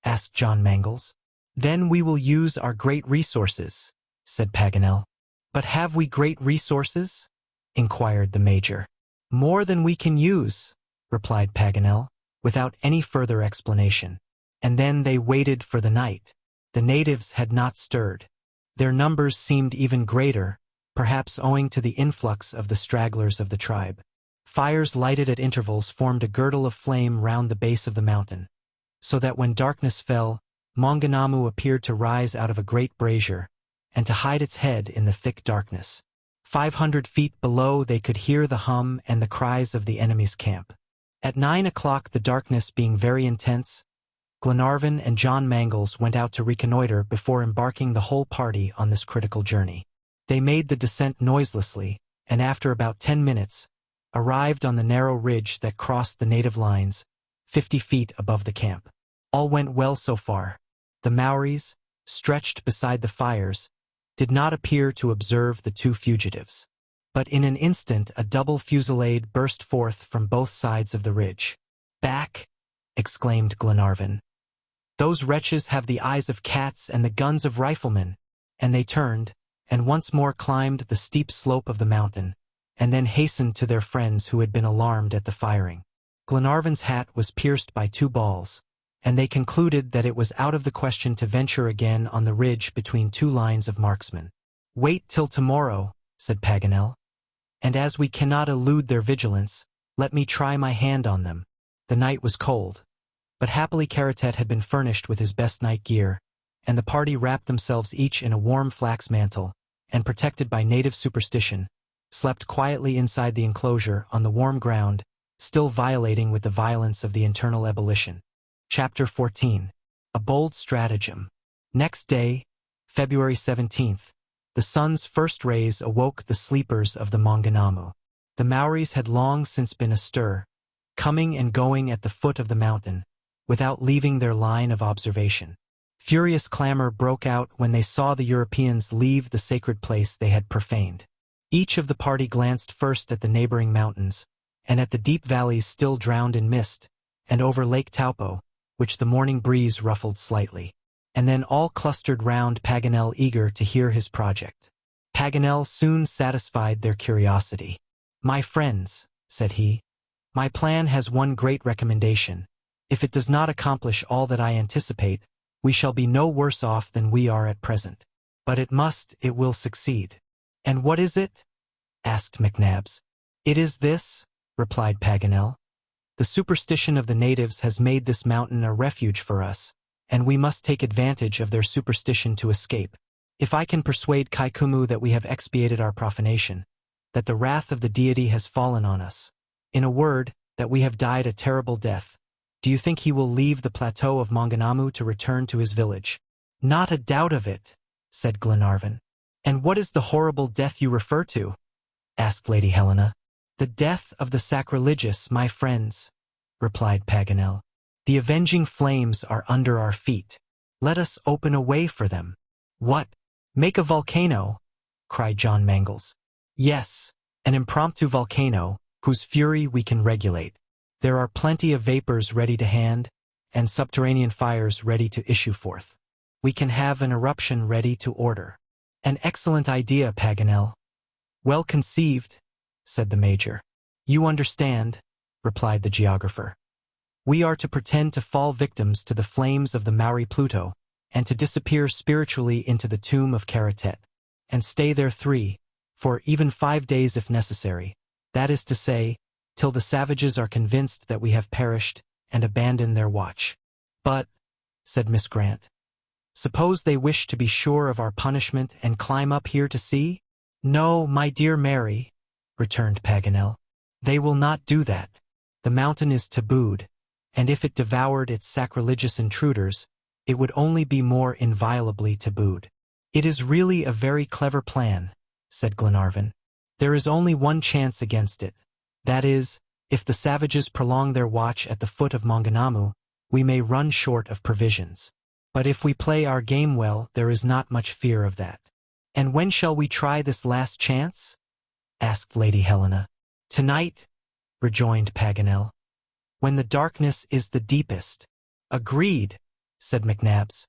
asked John Mangles. "Then we will use our great resources," said Paganel. "But have we great resources?" inquired the Major. "More than we can use," replied Paganel, without any further explanation. And then they waited for the night. The natives had not stirred. Their numbers seemed even greater, perhaps owing to the influx of the stragglers of the tribe. Fires lighted at intervals formed a girdle of flame round the base of the mountain, so that when darkness fell, Maunganamu appeared to rise out of a great brazier, and to hide its head in the thick darkness. 500 feet below they could hear the hum and the cries of the enemy's camp. At 9 o'clock, the darkness being very intense, Glenarvan and John Mangles went out to reconnoiter before embarking the whole party on this critical journey. They made the descent noiselessly, and after about 10 minutes, arrived on the narrow ridge that crossed the native lines, 50 feet above the camp. All went well so far. The Maoris, stretched beside the fires, did not appear to observe the two fugitives. But in an instant a double fusillade burst forth from both sides of the ridge. "Back!" exclaimed Glenarvan. "Those wretches have the eyes of cats and the guns of riflemen." And they turned, and once more climbed the steep slope of the mountain, and then hastened to their friends who had been alarmed at the firing. Glenarvan's hat was pierced by 2 balls, and they concluded that it was out of the question to venture again on the ridge between 2 lines of marksmen. "Wait till tomorrow," said Paganel, "and as we cannot elude their vigilance, let me try my hand on them." The night was cold, but happily Karatet had been furnished with his best night gear, and the party wrapped themselves each in a warm flax mantle, and protected by native superstition, slept quietly inside the enclosure on the warm ground, still violating with the violence of the internal ebullition. Chapter 14. A Bold Stratagem. Next day, February 17th, the sun's first rays awoke the sleepers of the Maunganamu. The Maoris had long since been astir, coming and going at the foot of the mountain, without leaving their line of observation. Furious clamor broke out when they saw the Europeans leave the sacred place they had profaned. Each of the party glanced first at the neighboring mountains, and at the deep valleys still drowned in mist, and over Lake Taupo, which the morning breeze ruffled slightly. And then all clustered round Paganel, eager to hear his project. Paganel soon satisfied their curiosity. "My friends," said he, "my plan has one great recommendation. If it does not accomplish all that I anticipate, we shall be no worse off than we are at present. But it will succeed." "And what is it?" asked McNabbs. "It is this," replied Paganel. "The superstition of the natives has made this mountain a refuge for us, and we must take advantage of their superstition to escape. If I can persuade Kaikumu that we have expiated our profanation, that the wrath of the deity has fallen on us, in a word, that we have died a terrible death, do you think he will leave the plateau of Maunganamu to return to his village?" "Not a doubt of it," said Glenarvan. "And what is the horrible death you refer to?" asked Lady Helena. "The death of the sacrilegious, my friends," replied Paganel. "The avenging flames are under our feet. Let us open a way for them." "What? Make a volcano?" cried John Mangles. "Yes, an impromptu volcano, whose fury we can regulate. There are plenty of vapors ready to hand, and subterranean fires ready to issue forth. We can have an eruption ready to order." "An excellent idea, Paganel." "Well conceived," said the Major. "You understand," replied the geographer. "We are to pretend to fall victims to the flames of the Maori Pluto, and to disappear spiritually into the tomb of Karatet, and stay there 3, for even 5 days if necessary, that is to say, till the savages are convinced that we have perished and abandon their watch." "But," said Miss Grant, "suppose they wish to be sure of our punishment and climb up here to see?" "No, my dear Mary," returned Paganel. "They will not do that. The mountain is tabooed, and if it devoured its sacrilegious intruders, it would only be more inviolably tabooed." "It is really a very clever plan," said Glenarvan. "There is only one chance against it. That is, if the savages prolong their watch at the foot of Maunganamu, we may run short of provisions. But if we play our game well, there is not much fear of that." "And when shall we try this last chance?" asked Lady Helena. "Tonight," rejoined Paganel, "when the darkness is the deepest." "Agreed," said McNabbs.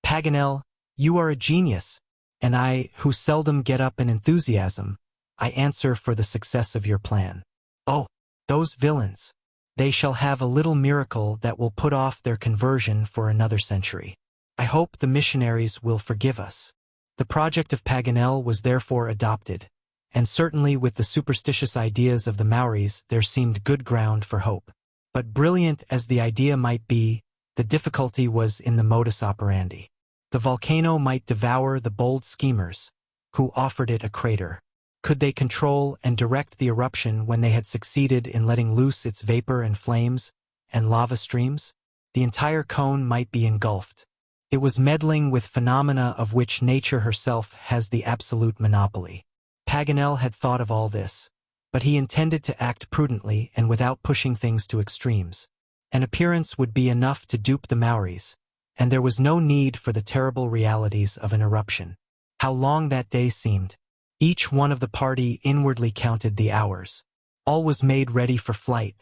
"Paganel, you are a genius, and I, who seldom get up in enthusiasm, I answer for the success of your plan. Oh, those villains! They shall have a little miracle that will put off their conversion for another century." I hope the missionaries will forgive us." The project of Paganel was therefore adopted, and certainly with the superstitious ideas of the Maoris there seemed good ground for hope. But brilliant as the idea might be, the difficulty was in the modus operandi. The volcano might devour the bold schemers, who offered it a crater. Could they control and direct the eruption when they had succeeded in letting loose its vapor and flames and lava streams? The entire cone might be engulfed. It was meddling with phenomena of which nature herself has the absolute monopoly. Paganel had thought of all this, but he intended to act prudently and without pushing things to extremes. An appearance would be enough to dupe the Maoris, and there was no need for the terrible realities of an eruption. How long that day seemed! Each one of the party inwardly counted the hours. All was made ready for flight.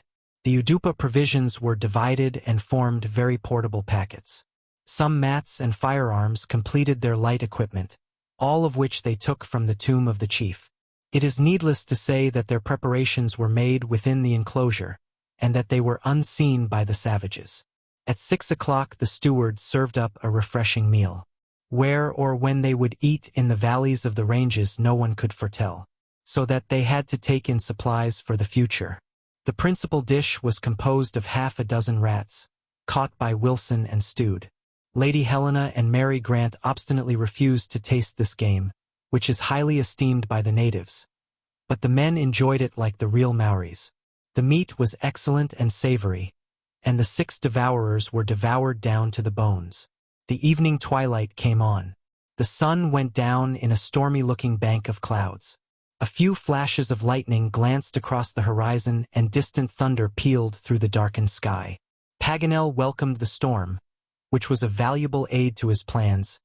The Udupa provisions were divided and formed very portable packets. Some mats and firearms completed their light equipment, all of which they took from the tomb of the chief. It is needless to say that their preparations were made within the enclosure, and that they were unseen by the savages. At 6 o'clock the steward served up a refreshing meal. Where or when they would eat in the valleys of the ranges no one could foretell, so that they had to take in supplies for the future. The principal dish was composed of half a dozen rats, caught by Wilson and stewed. Lady Helena and Mary Grant obstinately refused to taste this game, which is highly esteemed by the natives. But the men enjoyed it like the real Maoris. The meat was excellent and savory, and the 6 devourers were devoured down to the bones. The evening twilight came on. The sun went down in a stormy-looking bank of clouds. A few flashes of lightning glanced across the horizon and distant thunder pealed through the darkened sky. Paganel welcomed the storm, which was a valuable aid to his plans,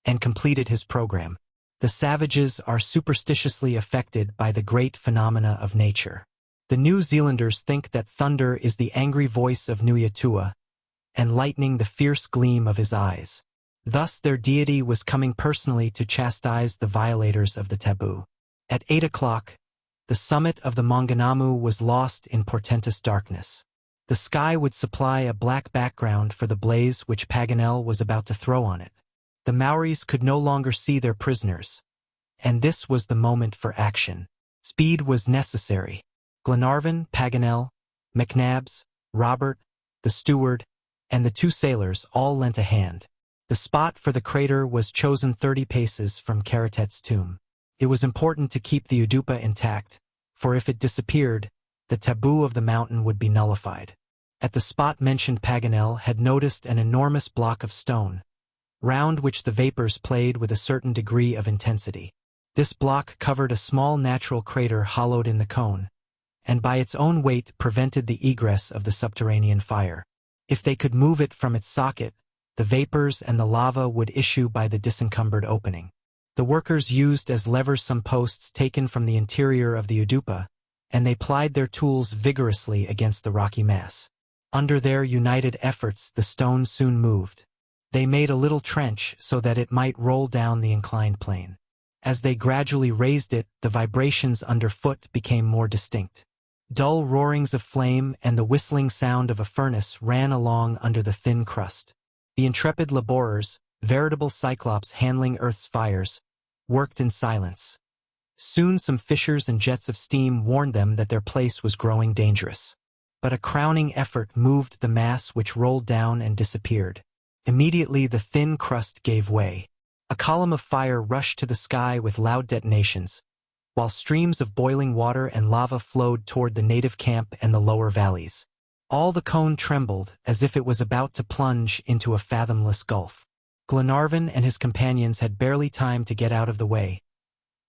and completed his program. The savages are superstitiously affected by the great phenomena of nature. The New Zealanders think that thunder is the angry voice of Nuyatua, and lightning the fierce gleam of his eyes. Thus their deity was coming personally to chastise the violators of the taboo. At 8 o'clock, the summit of the Maunganamu was lost in portentous darkness. The sky would supply a black background for the blaze which Paganel was about to throw on it. The Maoris could no longer see their prisoners, and this was the moment for action. Speed was necessary. Glenarvan, Paganel, McNabbs, Robert, the steward, and the 2 sailors all lent a hand. The spot for the crater was chosen 30 paces from Karatet's tomb. It was important to keep the Udupa intact, for if it disappeared, the taboo of the mountain would be nullified. At the spot mentioned, Paganel had noticed an enormous block of stone, round which the vapors played with a certain degree of intensity. This block covered a small natural crater hollowed in the cone, and by its own weight prevented the egress of the subterranean fire. If they could move it from its socket, the vapors and the lava would issue by the disencumbered opening. The workers used as levers some posts taken from the interior of the Udupa, and they plied their tools vigorously against the rocky mass. Under their united efforts the stone soon moved. They made a little trench so that it might roll down the inclined plane. As they gradually raised it, the vibrations underfoot became more distinct. Dull roarings of flame and the whistling sound of a furnace ran along under the thin crust. The intrepid laborers, veritable cyclops handling Earth's fires, worked in silence. Soon some fissures and jets of steam warned them that their place was growing dangerous. But a crowning effort moved the mass which rolled down and disappeared. Immediately the thin crust gave way. A column of fire rushed to the sky with loud detonations, while streams of boiling water and lava flowed toward the native camp and the lower valleys. All the cone trembled as if it was about to plunge into a fathomless gulf. Glenarvan and his companions had barely time to get out of the way.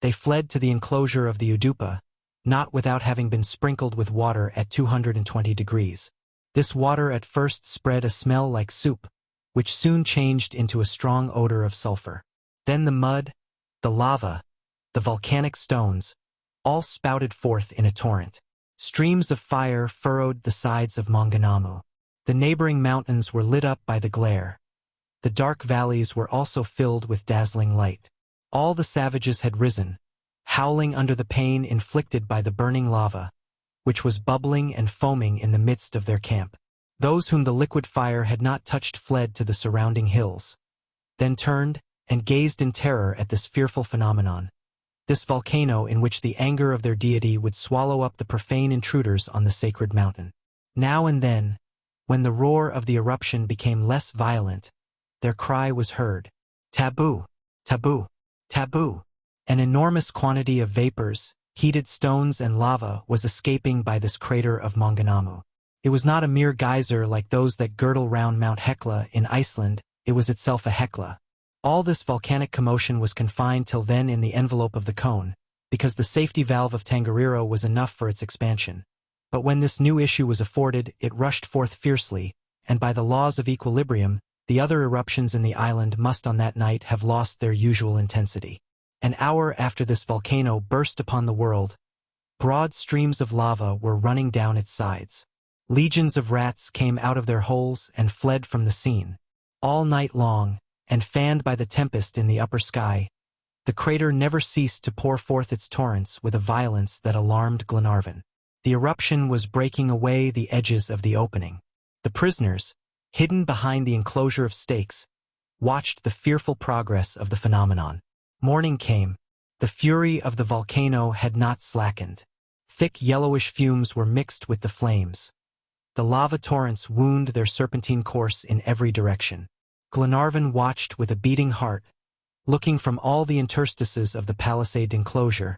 They fled to the enclosure of the Udupa, not without having been sprinkled with water at 220 degrees. This water at first spread a smell like soup, which soon changed into a strong odor of sulfur. Then the mud, the lava, the volcanic stones, all spouted forth in a torrent. Streams of fire furrowed the sides of Maunganamu. The neighboring mountains were lit up by the glare. The dark valleys were also filled with dazzling light. All the savages had risen, howling under the pain inflicted by the burning lava, which was bubbling and foaming in the midst of their camp. Those whom the liquid fire had not touched fled to the surrounding hills, then turned and gazed in terror at this fearful phenomenon, this volcano in which the anger of their deity would swallow up the profane intruders on the sacred mountain. Now and then, when the roar of the eruption became less violent, their cry was heard, "Taboo! Taboo! Taboo!" An enormous quantity of vapors, heated stones and lava was escaping by this crater of Maunganamu. It was not a mere geyser like those that girdle round Mount Hekla in Iceland, it was itself a Hekla. All this volcanic commotion was confined till then in the envelope of the cone, because the safety valve of Tongariro was enough for its expansion. But when this new issue was afforded, it rushed forth fiercely, and by the laws of equilibrium, the other eruptions in the island must on that night have lost their usual intensity. An hour after this volcano burst upon the world, broad streams of lava were running down its sides. Legions of rats came out of their holes and fled from the scene. All night long, and fanned by the tempest in the upper sky, the crater never ceased to pour forth its torrents with a violence that alarmed Glenarvan. The eruption was breaking away the edges of the opening. The prisoners, hidden behind the enclosure of stakes, watched the fearful progress of the phenomenon. Morning came. The fury of the volcano had not slackened. Thick yellowish fumes were mixed with the flames. The lava torrents wound their serpentine course in every direction. Glenarvan watched with a beating heart, looking from all the interstices of the palisade enclosure,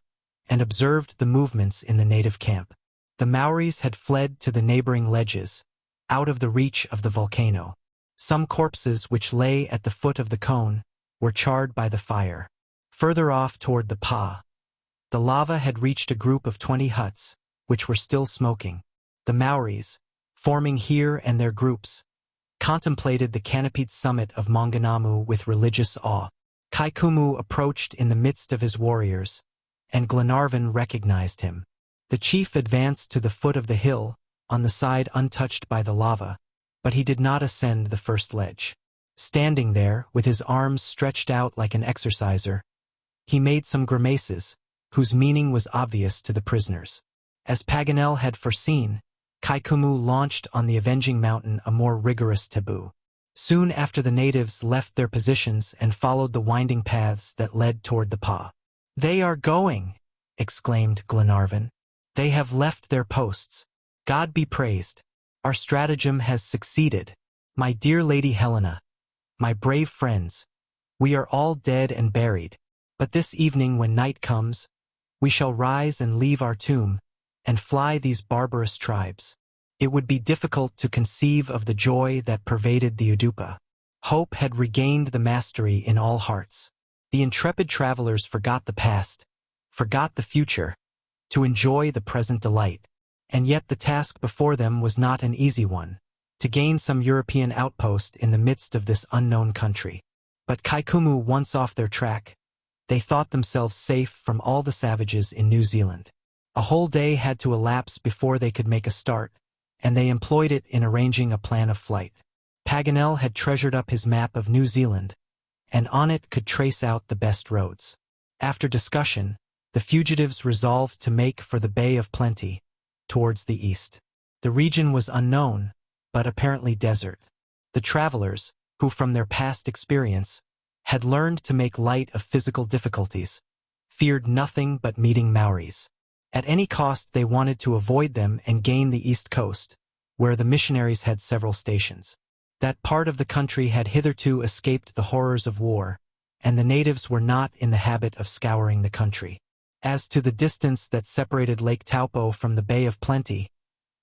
and observed the movements in the native camp. The Maoris had fled to the neighboring ledges, out of the reach of the volcano. Some corpses which lay at the foot of the cone were charred by the fire. Further off toward the Pa, the lava had reached a group of 20 huts, which were still smoking. The Maoris, forming here and there groups, contemplated the canopied summit of Maunganamu with religious awe. Kaikumu approached in the midst of his warriors, and Glenarvan recognized him. The chief advanced to the foot of the hill, on the side untouched by the lava, but he did not ascend the first ledge. Standing there, with his arms stretched out like an exerciser, he made some grimaces, whose meaning was obvious to the prisoners. As Paganel had foreseen, Kaikumu launched on the avenging mountain a more rigorous taboo. Soon after the natives left their positions and followed the winding paths that led toward the Pa. "They are going!" exclaimed Glenarvan. "They have left their posts. God be praised. Our stratagem has succeeded. My dear Lady Helena, my brave friends, we are all dead and buried. But this evening when night comes, we shall rise and leave our tomb, and fly these barbarous tribes." It would be difficult to conceive of the joy that pervaded the Udupa. Hope had regained the mastery in all hearts. The intrepid travelers forgot the past, forgot the future, to enjoy the present delight. And yet the task before them was not an easy one, to gain some European outpost in the midst of this unknown country. But Kaikumu once off their track, they thought themselves safe from all the savages in New Zealand. A whole day had to elapse before they could make a start, and they employed it in arranging a plan of flight. Paganel had treasured up his map of New Zealand, and on it could trace out the best roads. After discussion, the fugitives resolved to make for the Bay of Plenty, towards the east. The region was unknown, but apparently desert. The travelers, who from their past experience had learned to make light of physical difficulties, feared nothing but meeting Maoris. At any cost they wanted to avoid them and gain the east coast, where the missionaries had several stations. That part of the country had hitherto escaped the horrors of war, and the natives were not in the habit of scouring the country. As to the distance that separated Lake Taupo from the Bay of Plenty,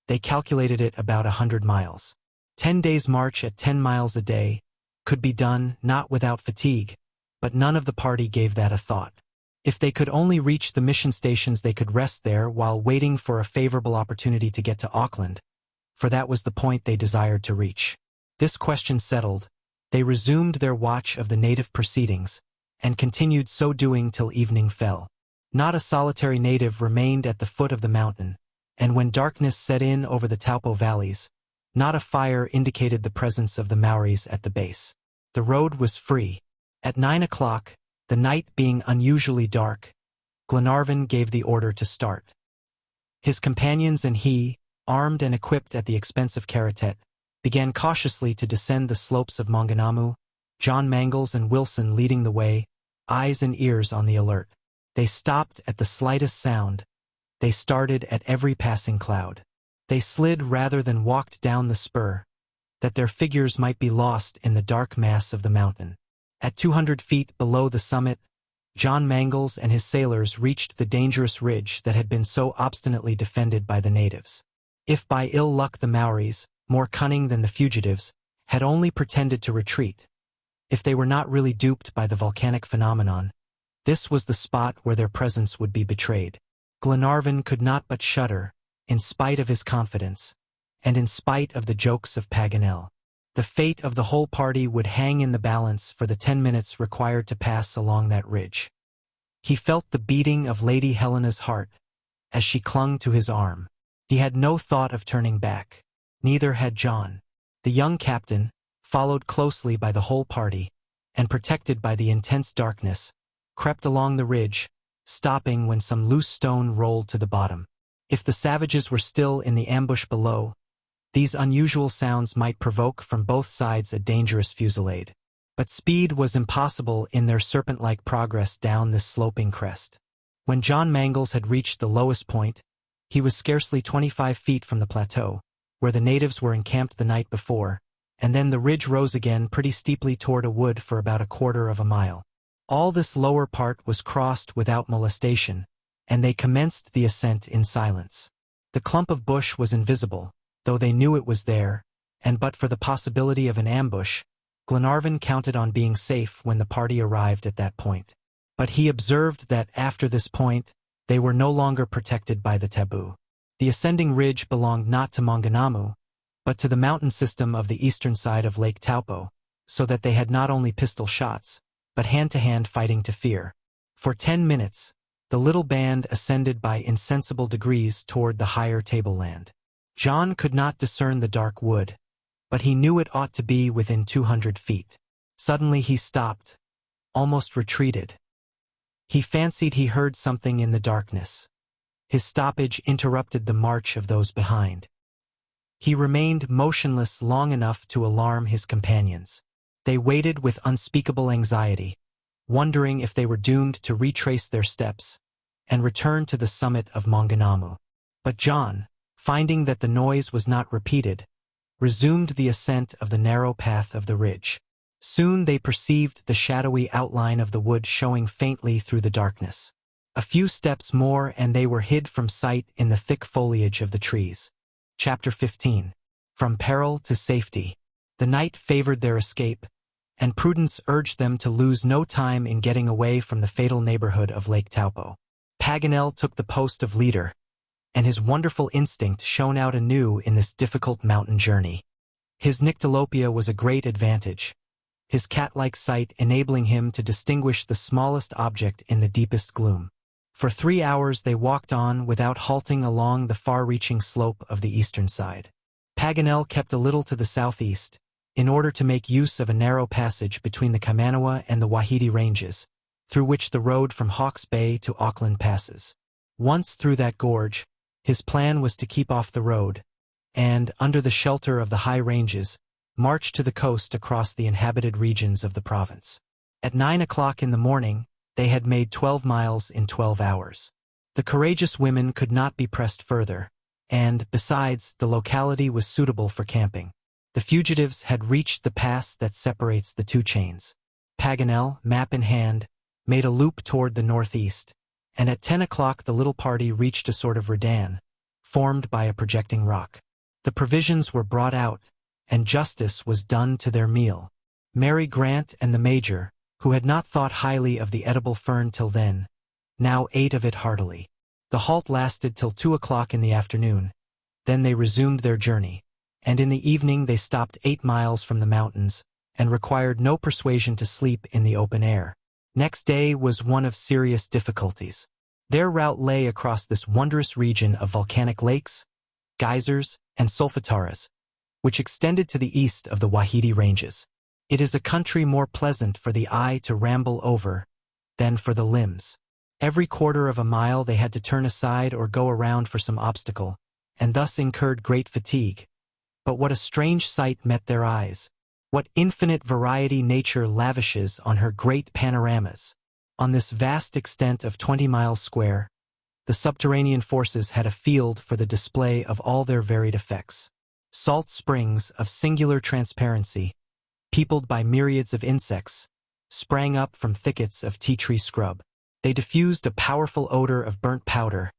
they calculated it about 100 miles. 10 days' march at 10 miles a day could be done, not without fatigue, but none of the party gave that a thought. If they could only reach the mission stations, they could rest there while waiting for a favorable opportunity to get to Auckland, for that was the point they desired to reach. This question settled, they resumed their watch of the native proceedings, and continued so doing till evening fell. Not a solitary native remained at the foot of the mountain, and when darkness set in over the Taupo valleys, not a fire indicated the presence of the Maoris at the base. The road was free. At 9 o'clock, the night being unusually dark, Glenarvan gave the order to start. His companions and he, armed and equipped at the expense of Karatet, began cautiously to descend the slopes of Maunganamu, John Mangles and Wilson leading the way, eyes and ears on the alert. They stopped at the slightest sound. They started at every passing cloud. They slid rather than walked down the spur, that their figures might be lost in the dark mass of the mountain. At 200 feet below the summit, John Mangles and his sailors reached the dangerous ridge that had been so obstinately defended by the natives. If by ill luck the Maoris, more cunning than the fugitives, had only pretended to retreat, if they were not really duped by the volcanic phenomenon, this was the spot where their presence would be betrayed. Glenarvan could not but shudder, in spite of his confidence, and in spite of the jokes of Paganel. The fate of the whole party would hang in the balance for the 10 minutes required to pass along that ridge. He felt the beating of Lady Helena's heart as she clung to his arm. He had no thought of turning back. Neither had John. The young captain, followed closely by the whole party, and protected by the intense darkness, crept along the ridge, stopping when some loose stone rolled to the bottom. If the savages were still in the ambush below, these unusual sounds might provoke from both sides a dangerous fusillade. But speed was impossible in their serpent-like progress down this sloping crest. When John Mangles had reached the lowest point, he was scarcely 25 feet from the plateau, where the natives were encamped the night before, and then the ridge rose again pretty steeply toward a wood for about a quarter of a mile. All this lower part was crossed without molestation, and they commenced the ascent in silence. The clump of bush was invisible, though they knew it was there, and but for the possibility of an ambush, Glenarvan counted on being safe when the party arrived at that point. But he observed that after this point, they were no longer protected by the taboo. The ascending ridge belonged not to Maunganamu, but to the mountain system of the eastern side of Lake Taupo, so that they had not only pistol shots, but hand-to-hand fighting to fear. For 10 minutes, the little band ascended by insensible degrees toward the higher tableland. John could not discern the dark wood, but he knew it ought to be within 200 feet. Suddenly he stopped, almost retreated. He fancied he heard something in the darkness. His stoppage interrupted the march of those behind. He remained motionless long enough to alarm his companions. They waited with unspeakable anxiety, wondering if they were doomed to retrace their steps and return to the summit of Maunganamu. But John, finding that the noise was not repeated, resumed the ascent of the narrow path of the ridge. Soon they perceived the shadowy outline of the wood showing faintly through the darkness. A few steps more and they were hid from sight in the thick foliage of the trees. Chapter 15. From Peril to Safety. The night favored their escape, and prudence urged them to lose no time in getting away from the fatal neighborhood of Lake Taupo. Paganel took the post of leader, and his wonderful instinct shone out anew in this difficult mountain journey. His nyctalopia was a great advantage, his cat-like sight enabling him to distinguish the smallest object in the deepest gloom. For 3 hours they walked on without halting along the far-reaching slope of the eastern side. Paganel kept a little to the southeast, in order to make use of a narrow passage between the Kaimanawa and the Wahiti Ranges, through which the road from Hawke's Bay to Auckland passes. Once through that gorge, his plan was to keep off the road, and, under the shelter of the high ranges, march to the coast across the inhabited regions of the province. At 9 o'clock in the morning, they had made 12 miles in 12 hours. The courageous women could not be pressed further, and, besides, the locality was suitable for camping. The fugitives had reached the pass that separates the two chains. Paganel, map in hand, made a loop toward the northeast, and at 10 o'clock the little party reached a sort of redan, formed by a projecting rock. The provisions were brought out, and justice was done to their meal. Mary Grant and the Major, who had not thought highly of the edible fern till then, now ate of it heartily. The halt lasted till 2 o'clock in the afternoon. Then they resumed their journey, and in the evening they stopped 8 miles from the mountains, and required no persuasion to sleep in the open air. Next day was one of serious difficulties. Their route lay across this wondrous region of volcanic lakes, geysers, and solfataras, which extended to the east of the Wahiti Ranges. It is a country more pleasant for the eye to ramble over than for the limbs. Every quarter of a mile they had to turn aside or go around for some obstacle, and thus incurred great fatigue. But what a strange sight met their eyes! What infinite variety nature lavishes on her great panoramas. On this vast extent of 20 miles square, the subterranean forces had a field for the display of all their varied effects. Salt springs of singular transparency, peopled by myriads of insects, sprang up from thickets of tea-tree scrub. They diffused a powerful odor of burnt powder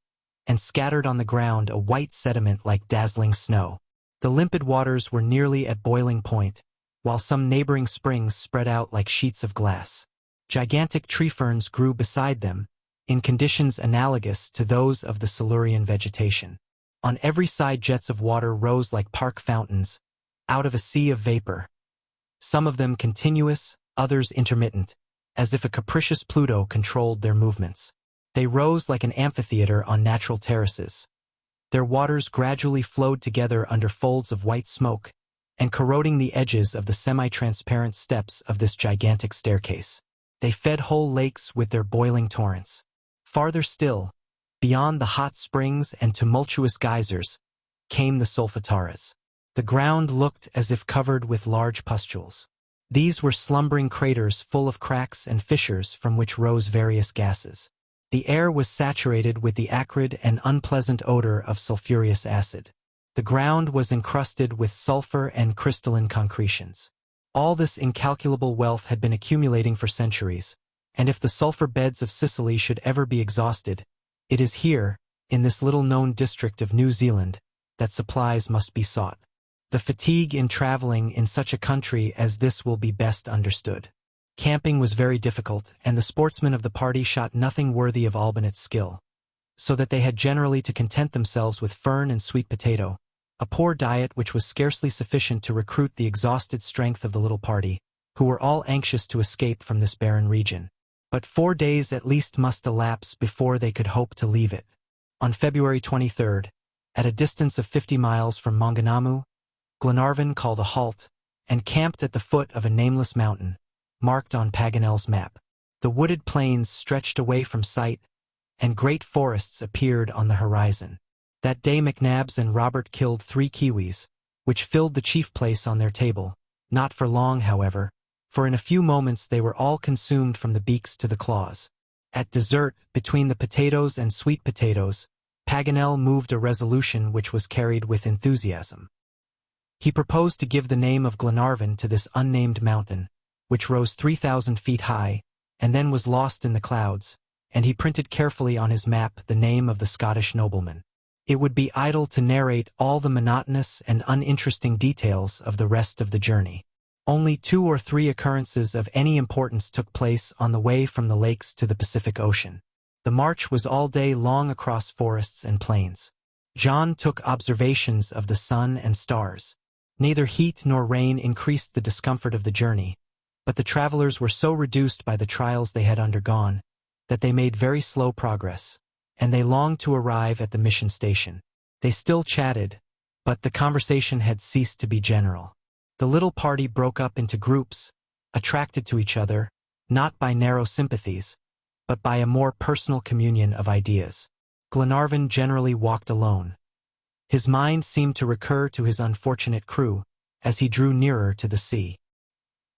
and scattered on the ground a white sediment like dazzling snow. The limpid waters were nearly at boiling point, while some neighboring springs spread out like sheets of glass. Gigantic tree ferns grew beside them, in conditions analogous to those of the Silurian vegetation. On every side jets of water rose like park fountains, out of a sea of vapor. Some of them continuous, others intermittent, as if a capricious Pluto controlled their movements. They rose like an amphitheater on natural terraces. Their waters gradually flowed together under folds of white smoke, and corroding the edges of the semi-transparent steps of this gigantic staircase. They fed whole lakes with their boiling torrents. Farther still, beyond the hot springs and tumultuous geysers, came the solfataras. The ground looked as if covered with large pustules. These were slumbering craters full of cracks and fissures from which rose various gases. The air was saturated with the acrid and unpleasant odor of sulfurous acid. The ground was encrusted with sulfur and crystalline concretions. All this incalculable wealth had been accumulating for centuries, and if the sulfur beds of Sicily should ever be exhausted, it is here, in this little-known district of New Zealand, that supplies must be sought. The fatigue in traveling in such a country as this will be best understood. Camping was very difficult, and the sportsmen of the party shot nothing worthy of Albinet's skill, so that they had generally to content themselves with fern and sweet potato, a poor diet which was scarcely sufficient to recruit the exhausted strength of the little party, who were all anxious to escape from this barren region. But 4 days at least must elapse before they could hope to leave it. On February 23rd, at a distance of 50 miles from Maunganamu, Glenarvan called a halt, and camped at the foot of a nameless mountain, marked on Paganel's map. The wooded plains stretched away from sight, and great forests appeared on the horizon. That day McNabbs and Robert killed 3 kiwis, which filled the chief place on their table, not for long, however, for in a few moments they were all consumed from the beaks to the claws. At dessert, between the potatoes and sweet potatoes, Paganel moved a resolution which was carried with enthusiasm. He proposed to give the name of Glenarvan to this unnamed mountain, which rose 3,000 feet high, and then was lost in the clouds, and he printed carefully on his map the name of the Scottish nobleman. It would be idle to narrate all the monotonous and uninteresting details of the rest of the journey. Only 2 or 3 occurrences of any importance took place on the way from the lakes to the Pacific Ocean. The march was all day long across forests and plains. John took observations of the sun and stars. Neither heat nor rain increased the discomfort of the journey, but the travelers were so reduced by the trials they had undergone that they made very slow progress, and they longed to arrive at the mission station. They still chatted, but the conversation had ceased to be general. The little party broke up into groups, attracted to each other, not by narrow sympathies, but by a more personal communion of ideas. Glenarvan generally walked alone. His mind seemed to recur to his unfortunate crew as he drew nearer to the sea.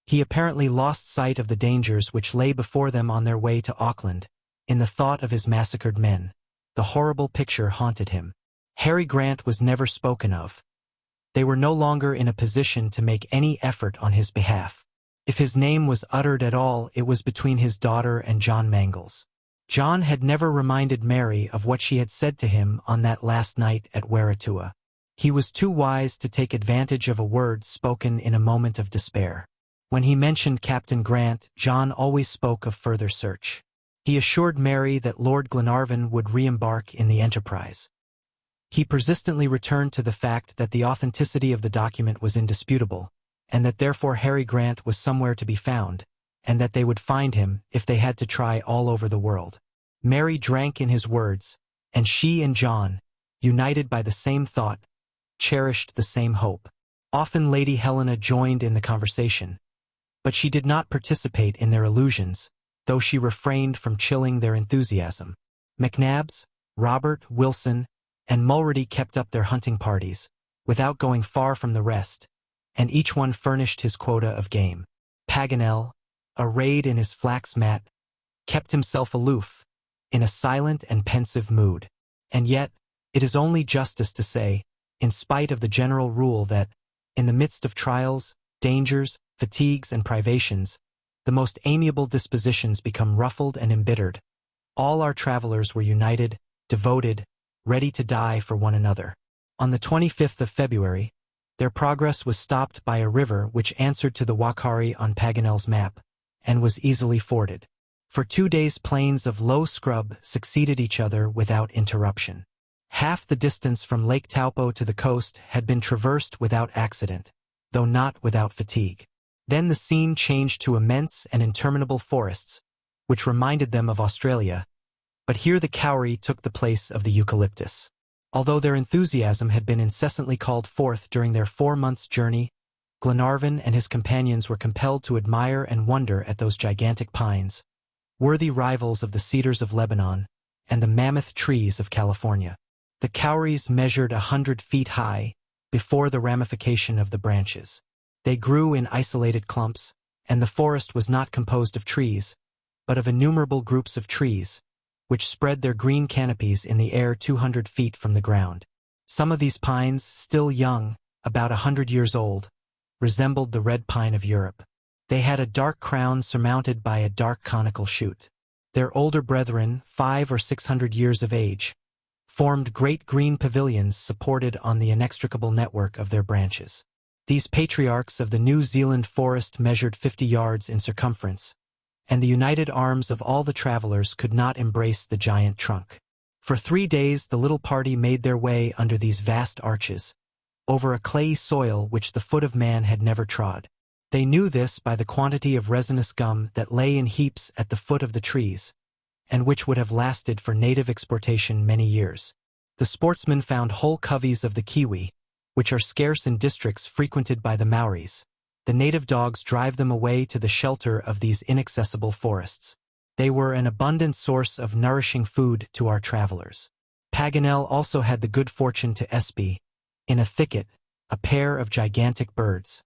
He apparently lost sight of the dangers which lay before them on their way to Auckland. In the thought of his massacred men, the horrible picture haunted him. Harry Grant was never spoken of. They were no longer in a position to make any effort on his behalf. If his name was uttered at all, it was between his daughter and John Mangles. John had never reminded Mary of what she had said to him on that last night at Waratua. He was too wise to take advantage of a word spoken in a moment of despair. When he mentioned Captain Grant, John always spoke of further search. He assured Mary that Lord Glenarvan would re-embark in the enterprise. He persistently returned to the fact that the authenticity of the document was indisputable, and that therefore Harry Grant was somewhere to be found, and that they would find him if they had to try all over the world. Mary drank in his words, and she and John, united by the same thought, cherished the same hope. Often Lady Helena joined in the conversation, but she did not participate in their illusions, though she refrained from chilling their enthusiasm. McNabbs, Robert, Wilson, and Mulready kept up their hunting parties, without going far from the rest, and each one furnished his quota of game. Paganel, arrayed in his flax mat, kept himself aloof, in a silent and pensive mood. And yet, it is only justice to say, in spite of the general rule that, in the midst of trials, dangers, fatigues, and privations, the most amiable dispositions become ruffled and embittered, all our travelers were united, devoted, ready to die for one another. On the 25th of February, their progress was stopped by a river which answered to the Wakari on Paganel's map, and was easily forded. For 2 days plains of low scrub succeeded each other without interruption. Half the distance from Lake Taupo to the coast had been traversed without accident, though not without fatigue. Then the scene changed to immense and interminable forests, which reminded them of Australia, but here the kauri took the place of the eucalyptus. Although their enthusiasm had been incessantly called forth during their 4 months' journey, Glenarvan and his companions were compelled to admire and wonder at those gigantic pines, worthy rivals of the cedars of Lebanon and the mammoth trees of California. The kauris measured 100 feet high before the ramification of the branches. They grew in isolated clumps, and the forest was not composed of trees, but of innumerable groups of trees, which spread their green canopies in the air 200 feet from the ground. Some of these pines, still young, about 100 years old, resembled the red pine of Europe. They had a dark crown surmounted by a dark conical shoot. Their older brethren, 500 or 600 years of age, formed great green pavilions supported on the inextricable network of their branches. These patriarchs of the New Zealand forest measured 50 yards in circumference, and the united arms of all the travelers could not embrace the giant trunk. For 3 days the little party made their way under these vast arches, over a clayey soil which the foot of man had never trod. They knew this by the quantity of resinous gum that lay in heaps at the foot of the trees, and which would have lasted for native exportation many years. The sportsmen found whole coveys of the kiwi, which are scarce in districts frequented by the Maoris. The native dogs drive them away to the shelter of these inaccessible forests. They were an abundant source of nourishing food to our travelers. Paganel also had the good fortune to espy, in a thicket, a pair of gigantic birds.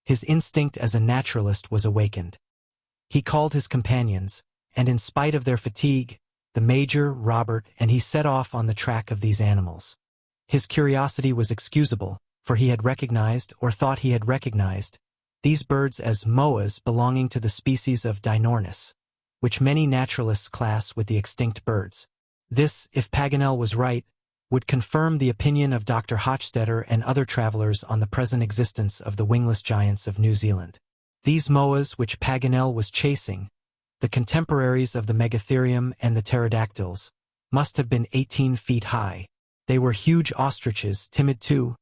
His instinct as a naturalist was awakened. He called his companions, and in spite of their fatigue, the Major, Robert, and he set off on the track of these animals. His curiosity was excusable, for he had recognized, or thought he had recognized, these birds as moas belonging to the species of Dinornis, which many naturalists class with the extinct birds. This, if Paganel was right, would confirm the opinion of Dr. Hochstetter and other travelers on the present existence of the wingless giants of New Zealand. These moas which Paganel was chasing, the contemporaries of the megatherium and the pterodactyls, must have been 18 feet high. They were huge ostriches, timid too,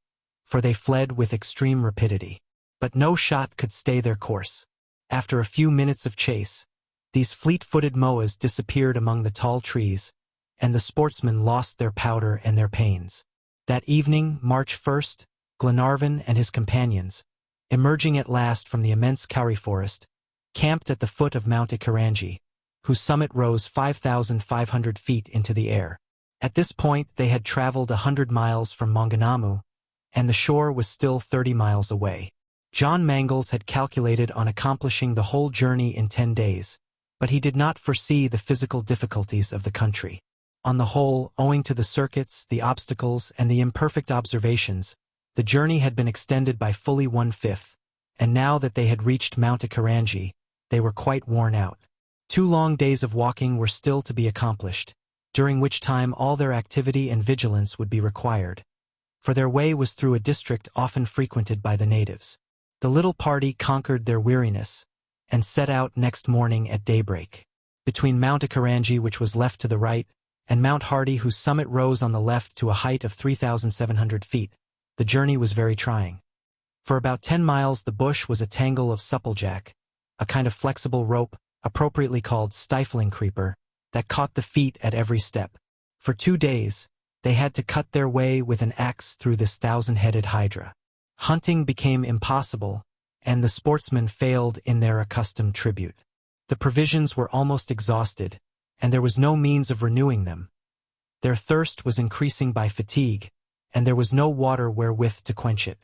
for they fled with extreme rapidity. But no shot could stay their course. After a few minutes of chase, these fleet-footed moas disappeared among the tall trees, and the sportsmen lost their powder and their pains. That evening, March 1st, Glenarvan and his companions, emerging at last from the immense kauri forest, camped at the foot of Mount Ikarangi, whose summit rose 5,500 feet into the air. At this point they had traveled 100 miles from Maunganamu, and the shore was still 30 miles away. John Mangles had calculated on accomplishing the whole journey in 10 days, but he did not foresee the physical difficulties of the country. On the whole, owing to the circuits, the obstacles, and the imperfect observations, the journey had been extended by fully 1/5, and now that they had reached Mount Ikarangi, they were quite worn out. 2 long days of walking were still to be accomplished, during which time all their activity and vigilance would be required, for their way was through a district often frequented by the natives. The little party conquered their weariness, and set out next morning at daybreak. Between Mount Ikarangi, which was left to the right, and Mount Hardy, whose summit rose on the left to a height of 3,700 feet, the journey was very trying. For about 10 miles the bush was a tangle of supplejack, a kind of flexible rope, appropriately called stifling creeper, that caught the feet at every step. For 2 days, they had to cut their way with an axe through this 1,000-headed hydra. Hunting became impossible, and the sportsmen failed in their accustomed tribute. The provisions were almost exhausted, and there was no means of renewing them. Their thirst was increasing by fatigue, and there was no water wherewith to quench it.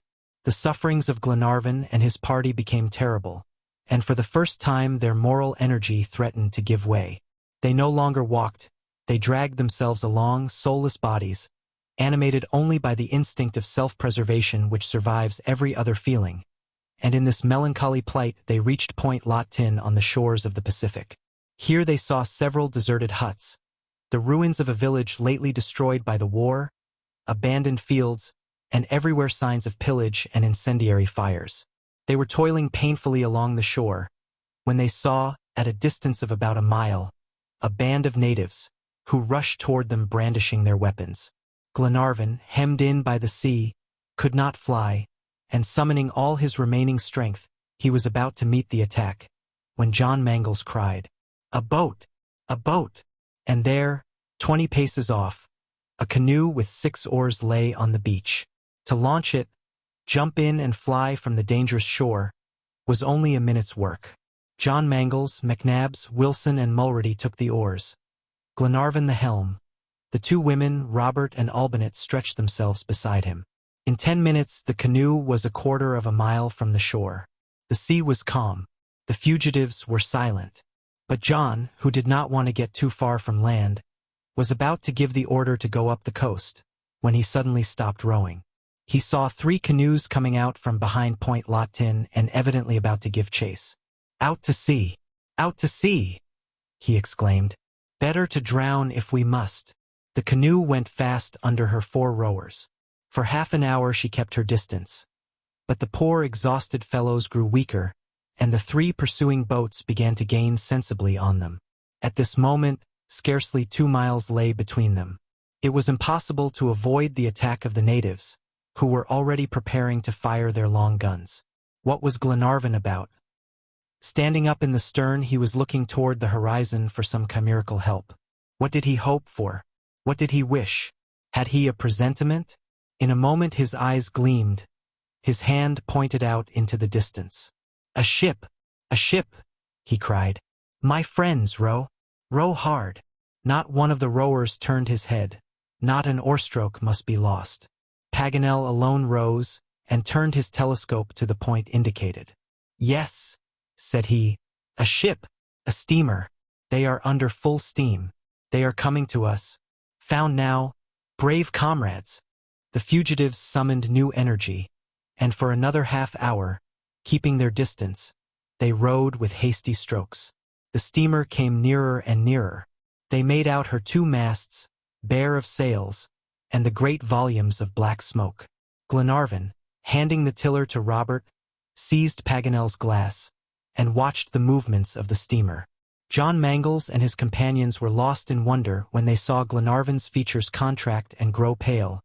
The sufferings of Glenarvan and his party became terrible, and for the first time their moral energy threatened to give way. They no longer walked, they dragged themselves along soulless bodies, animated only by the instinct of self-preservation which survives every other feeling, and in this melancholy plight they reached Point Latin on the shores of the Pacific. Here they saw several deserted huts, the ruins of a village lately destroyed by the war, abandoned fields, and everywhere signs of pillage and incendiary fires. They were toiling painfully along the shore, when they saw, at a distance of about a mile, a band of natives, who rushed toward them brandishing their weapons. Glenarvan, hemmed in by the sea, could not fly, and summoning all his remaining strength, he was about to meet the attack, when John Mangles cried, "A boat! A boat!" And there, 20 paces off, a canoe with 6 oars lay on the beach. To launch it, jump in and fly from the dangerous shore, was only a minute's work. John Mangles, McNabbs, Wilson, and Mulrady took the oars. Glenarvan the helm. The 2 women, Robert and Olbinett, stretched themselves beside him. In 10 minutes the canoe was a quarter of a mile from the shore. The sea was calm. The fugitives were silent. But John, who did not want to get too far from land, was about to give the order to go up the coast, when he suddenly stopped rowing. He saw 3 canoes coming out from behind Point Latin and evidently about to give chase. "Out to sea! Out to sea!" he exclaimed. "Better to drown if we must." The canoe went fast under her 4 rowers. For half an hour she kept her distance. But the poor exhausted fellows grew weaker, and the 3 pursuing boats began to gain sensibly on them. At this moment, scarcely 2 miles lay between them. It was impossible to avoid the attack of the natives, who were already preparing to fire their long guns. What was Glenarvan about? Standing up in the stern, he was looking toward the horizon for some chimerical help. What did he hope for? What did he wish? Had he a presentiment? In a moment his eyes gleamed. His hand pointed out into the distance. "A ship! A ship!" he cried. "My friends, row! Row hard!" Not one of the rowers turned his head. Not an oarstroke must be lost. Paganel alone rose, and turned his telescope to the point indicated. "Yes," said he, "a ship, a steamer. They are under full steam. They are coming to us. Found now, brave comrades!" The fugitives summoned new energy, and for another half-hour, keeping their distance, they rowed with hasty strokes. The steamer came nearer and nearer. They made out her 2 masts, bare of sails, and the great volumes of black smoke. Glenarvan, handing the tiller to Robert, seized Paganel's glass, and watched the movements of the steamer. John Mangles and his companions were lost in wonder when they saw Glenarvan's features contract and grow pale,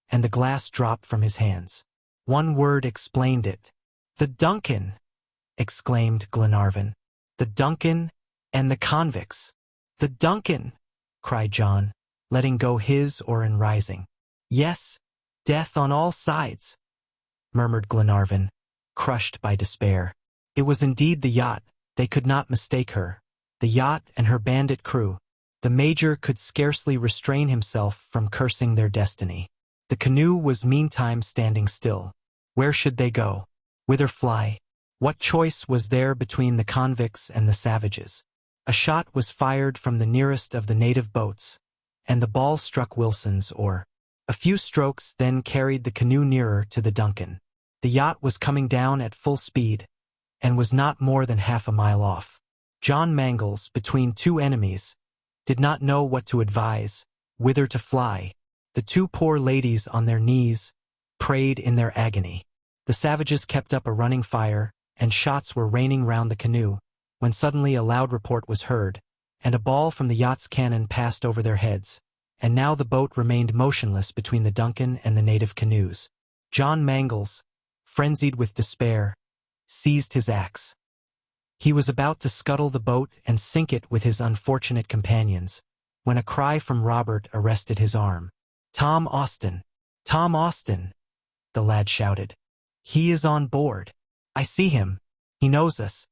and the glass drop from his hands. One word explained it. "The Duncan!" exclaimed Glenarvan. "The Duncan and the convicts!" "The Duncan!" cried John, letting go his oar and rising. "Yes, death on all sides," murmured Glenarvan, crushed by despair. It was indeed the yacht. They could not mistake her. The yacht and her bandit crew. The Major could scarcely restrain himself from cursing their destiny. The canoe was meantime standing still. Where should they go? Whither fly? What choice was there between the convicts and the savages? A shot was fired from the nearest of the native boats, and the ball struck Wilson's oar. A few strokes then carried the canoe nearer to the Duncan. The yacht was coming down at full speed, and was not more than half a mile off. John Mangles, between 2 enemies, did not know what to advise, whither to fly. The 2 poor ladies on their knees prayed in their agony. The savages kept up a running fire, and shots were raining round the canoe, when suddenly a loud report was heard, and a ball from the yacht's cannon passed over their heads, and now the boat remained motionless between the Duncan and the native canoes. John Mangles, frenzied with despair, seized his axe. He was about to scuttle the boat and sink it with his unfortunate companions, when a cry from Robert arrested his arm. "Tom Austin! Tom Austin!" the lad shouted. "He is on board. I see him. He knows us.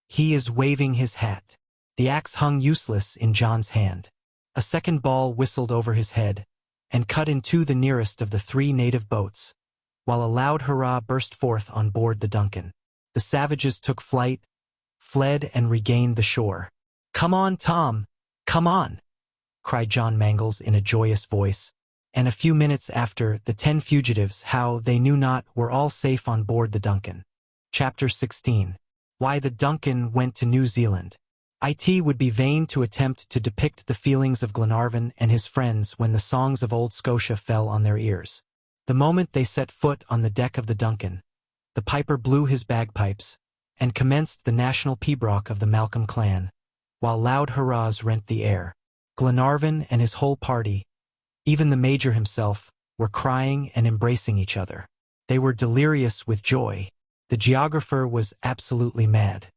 He is waving his hat." The axe hung useless in John's hand. A second ball whistled over his head, and cut in 2 the nearest of the 3 native boats, while a loud hurrah burst forth on board the Duncan. The savages took flight, fled, and regained the shore. "Come on, Tom! Come on!" cried John Mangles in a joyous voice, and a few minutes after, the 10 fugitives, how they knew not, were all safe on board the Duncan. Chapter 16. Why the Duncan went to New Zealand. It would be vain to attempt to depict the feelings of Glenarvan and his friends when the songs of old Scotia fell on their ears. The moment they set foot on the deck of the Duncan, the piper blew his bagpipes, and commenced the national pibroch of the Malcolm clan, while loud hurrahs rent the air. Glenarvan and his whole party, even the Major himself, were crying and embracing each other. They were delirious with joy. The geographer was absolutely mad.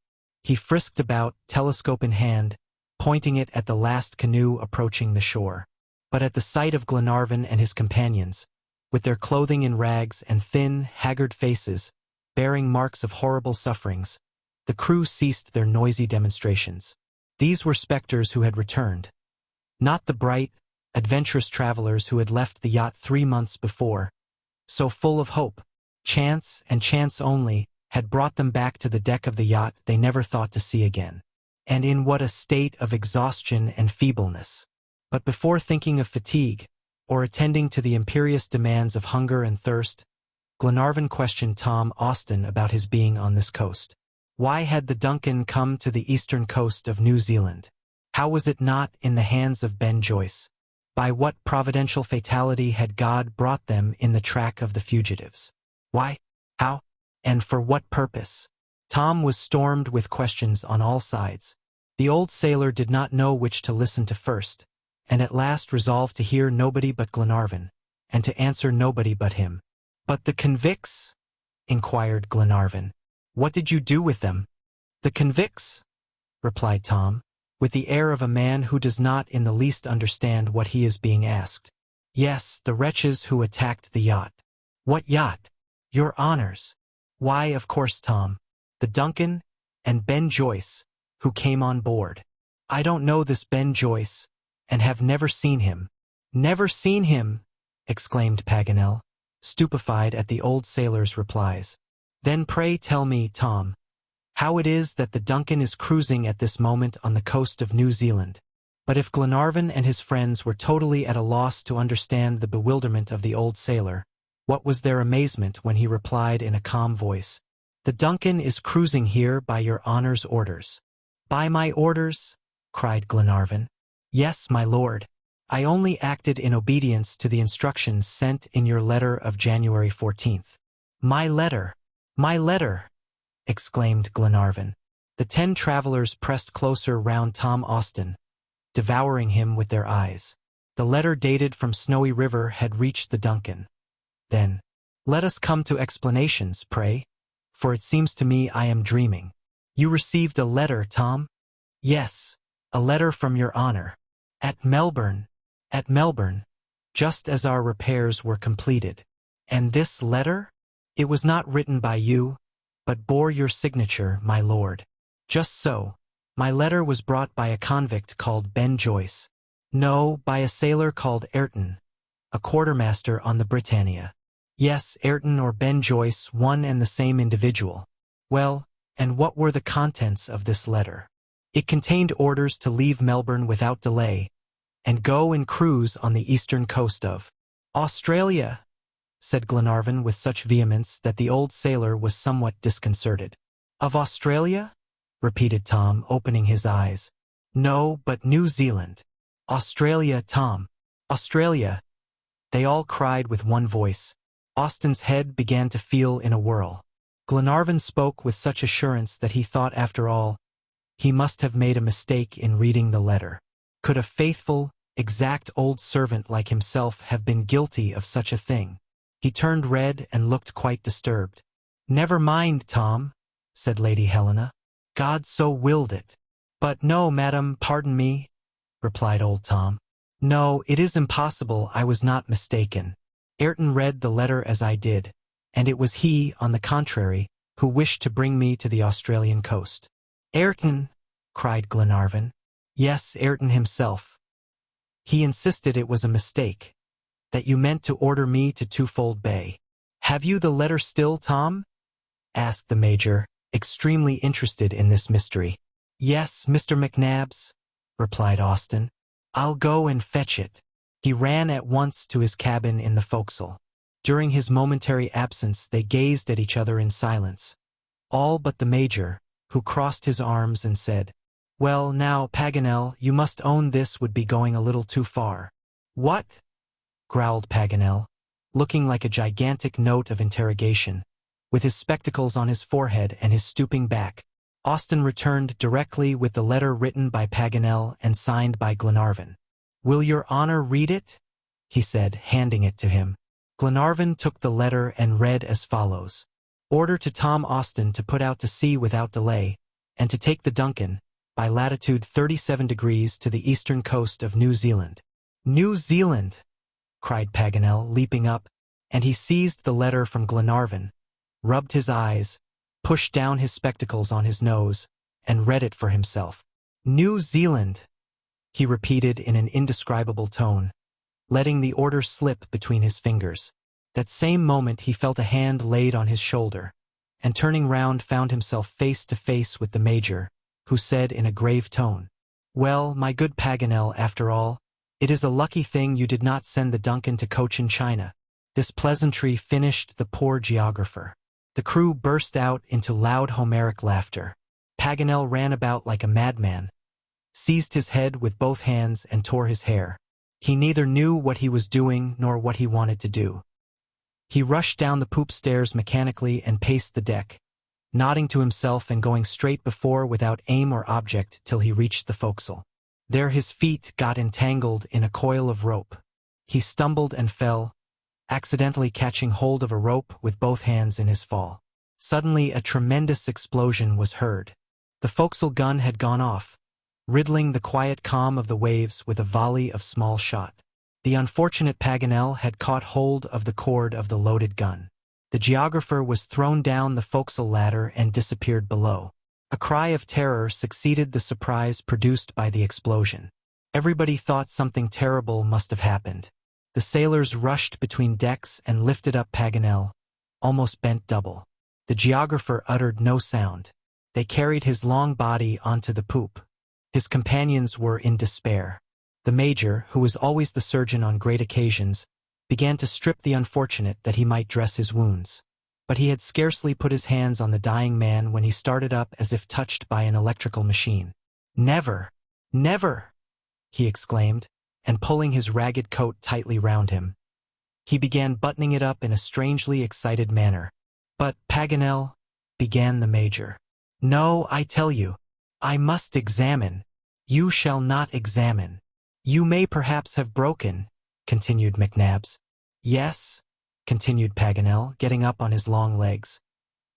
He frisked about, telescope in hand, pointing it at the last canoe approaching the shore. But at the sight of Glenarvan and his companions, with their clothing in rags and thin, haggard faces, bearing marks of horrible sufferings, the crew ceased their noisy demonstrations. These were specters who had returned. Not the bright, adventurous travelers who had left the yacht 3 months before, so full of hope. Chance, and chance only, had brought them back to the deck of the yacht they never thought to see again. And in what a state of exhaustion and feebleness! But before thinking of fatigue, or attending to the imperious demands of hunger and thirst, Glenarvan questioned Tom Austin about his being on this coast. Why had the Duncan come to the eastern coast of New Zealand? How was it not in the hands of Ben Joyce? By what providential fatality had God brought them in the track of the fugitives? Why? How? And for what purpose? Tom was stormed with questions on all sides. The old sailor did not know which to listen to first, and at last resolved to hear nobody but Glenarvan, and to answer nobody but him. "But the convicts?" inquired Glenarvan. "What did you do with them?" "The convicts?" replied Tom, with the air of a man who does not in the least understand what he is being asked. "Yes, the wretches who attacked the yacht." "What yacht?" "Your honors." "Why, of course, Tom. The Duncan, and Ben Joyce, who came on board." "I don't know this Ben Joyce, and have never seen him." "Never seen him!" exclaimed Paganel, stupefied at the old sailor's replies. "Then pray tell me, Tom, how it is that the Duncan is cruising at this moment on the coast of New Zealand." But if Glenarvan and his friends were totally at a loss to understand the bewilderment of the old sailor, what was their amazement when he replied in a calm voice, "The Duncan is cruising here by your honor's orders." "By my orders?" cried Glenarvan. "Yes, my lord. I only acted in obedience to the instructions sent in your letter of January 14th. "My letter! My letter!" exclaimed Glenarvan. The 10 travelers pressed closer round Tom Austin, devouring him with their eyes. The letter dated from Snowy River had reached the Duncan. "Then, let us come to explanations, pray, for it seems to me I am dreaming." "You received a letter, Tom?" "Yes, a letter from your honor." "At Melbourne?" "At Melbourne, just as our repairs were completed." "And this letter?" "It was not written by you, but bore your signature, my lord." "Just so. My letter was brought by a convict called Ben Joyce." "No, by a sailor called Ayrton, a quartermaster on the Britannia." "Yes, Ayrton or Ben Joyce, one and the same individual." "Well, and what were the contents of this letter?" "It contained orders to leave Melbourne without delay, and go and cruise on the eastern coast of Australia," said Glenarvan with such vehemence that the old sailor was somewhat disconcerted. "Of Australia?" repeated Tom, opening his eyes. "No, but New Zealand." "Australia, Tom. Australia," they all cried with one voice. Austin's head began to feel in a whirl. Glenarvan spoke with such assurance that he thought, after all, he must have made a mistake in reading the letter. Could a faithful, exact old servant like himself have been guilty of such a thing? He turned red and looked quite disturbed. "Never mind, Tom," said Lady Helena. "God so willed it." "But no, madam, pardon me," replied old Tom. "No, it is impossible I was not mistaken. Ayrton read the letter as I did, and it was he, on the contrary, who wished to bring me to the Australian coast." "Ayrton!" cried Glenarvan. "Yes, Ayrton himself. He insisted it was a mistake, that you meant to order me to Twofold Bay." "Have you the letter still, Tom?" asked the Major, extremely interested in this mystery. "Yes, Mr. McNabbs," replied Austin. "I'll go and fetch it." He ran at once to his cabin in the forecastle. During his momentary absence they gazed at each other in silence, all but the Major, who crossed his arms and said, "Well, now, Paganel, you must own this would be going a little too far." "What?" growled Paganel, looking like a gigantic note of interrogation, with his spectacles on his forehead and his stooping back. Austin returned directly with the letter written by Paganel and signed by Glenarvan. "Will your honor read it?" he said, handing it to him. Glenarvan took the letter and read as follows. "Order to Tom Austin to put out to sea without delay, and to take the Duncan, by latitude 37 degrees to the eastern coast of New Zealand." "New Zealand!" cried Paganel, leaping up, and he seized the letter from Glenarvan, rubbed his eyes, pushed down his spectacles on his nose, and read it for himself. "New Zealand," he repeated in an indescribable tone, letting the order slip between his fingers. That same moment he felt a hand laid on his shoulder, and turning round found himself face to face with the Major, who said in a grave tone, "Well, my good Paganel, after all, it is a lucky thing you did not send the Duncan to Cochin China." This pleasantry finished the poor geographer. The crew burst out into loud Homeric laughter. Paganel ran about like a madman, seized his head with both hands and tore his hair. He neither knew what he was doing nor what he wanted to do. He rushed down the poop stairs mechanically and paced the deck, nodding to himself and going straight before without aim or object till he reached the forecastle. There his feet got entangled in a coil of rope. He stumbled and fell, accidentally catching hold of a rope with both hands in his fall. Suddenly a tremendous explosion was heard. The forecastle gun had gone off, riddling the quiet calm of the waves with a volley of small shot. The unfortunate Paganel had caught hold of the cord of the loaded gun. The geographer was thrown down the forecastle ladder and disappeared below. A cry of terror succeeded the surprise produced by the explosion. Everybody thought something terrible must have happened. The sailors rushed between decks and lifted up Paganel, almost bent double. The geographer uttered no sound. They carried his long body onto the poop. His companions were in despair. The Major, who was always the surgeon on great occasions, began to strip the unfortunate that he might dress his wounds. But he had scarcely put his hands on the dying man when he started up as if touched by an electrical machine. "Never! Never!" he exclaimed, and pulling his ragged coat tightly round him, he began buttoning it up in a strangely excited manner. "But, Paganel," began the Major. "No, I tell you. I must examine." "You shall not examine. You may perhaps have broken," continued McNabbs. "Yes," continued Paganel, getting up on his long legs.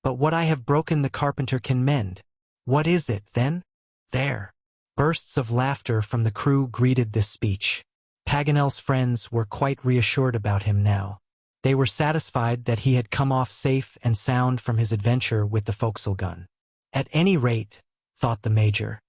"But what I have broken the carpenter can mend." "What is it, then?" "There." Bursts of laughter from the crew greeted this speech. Paganel's friends were quite reassured about him now. They were satisfied that he had come off safe and sound from his adventure with the forecastle gun. "At any rate," thought the Major,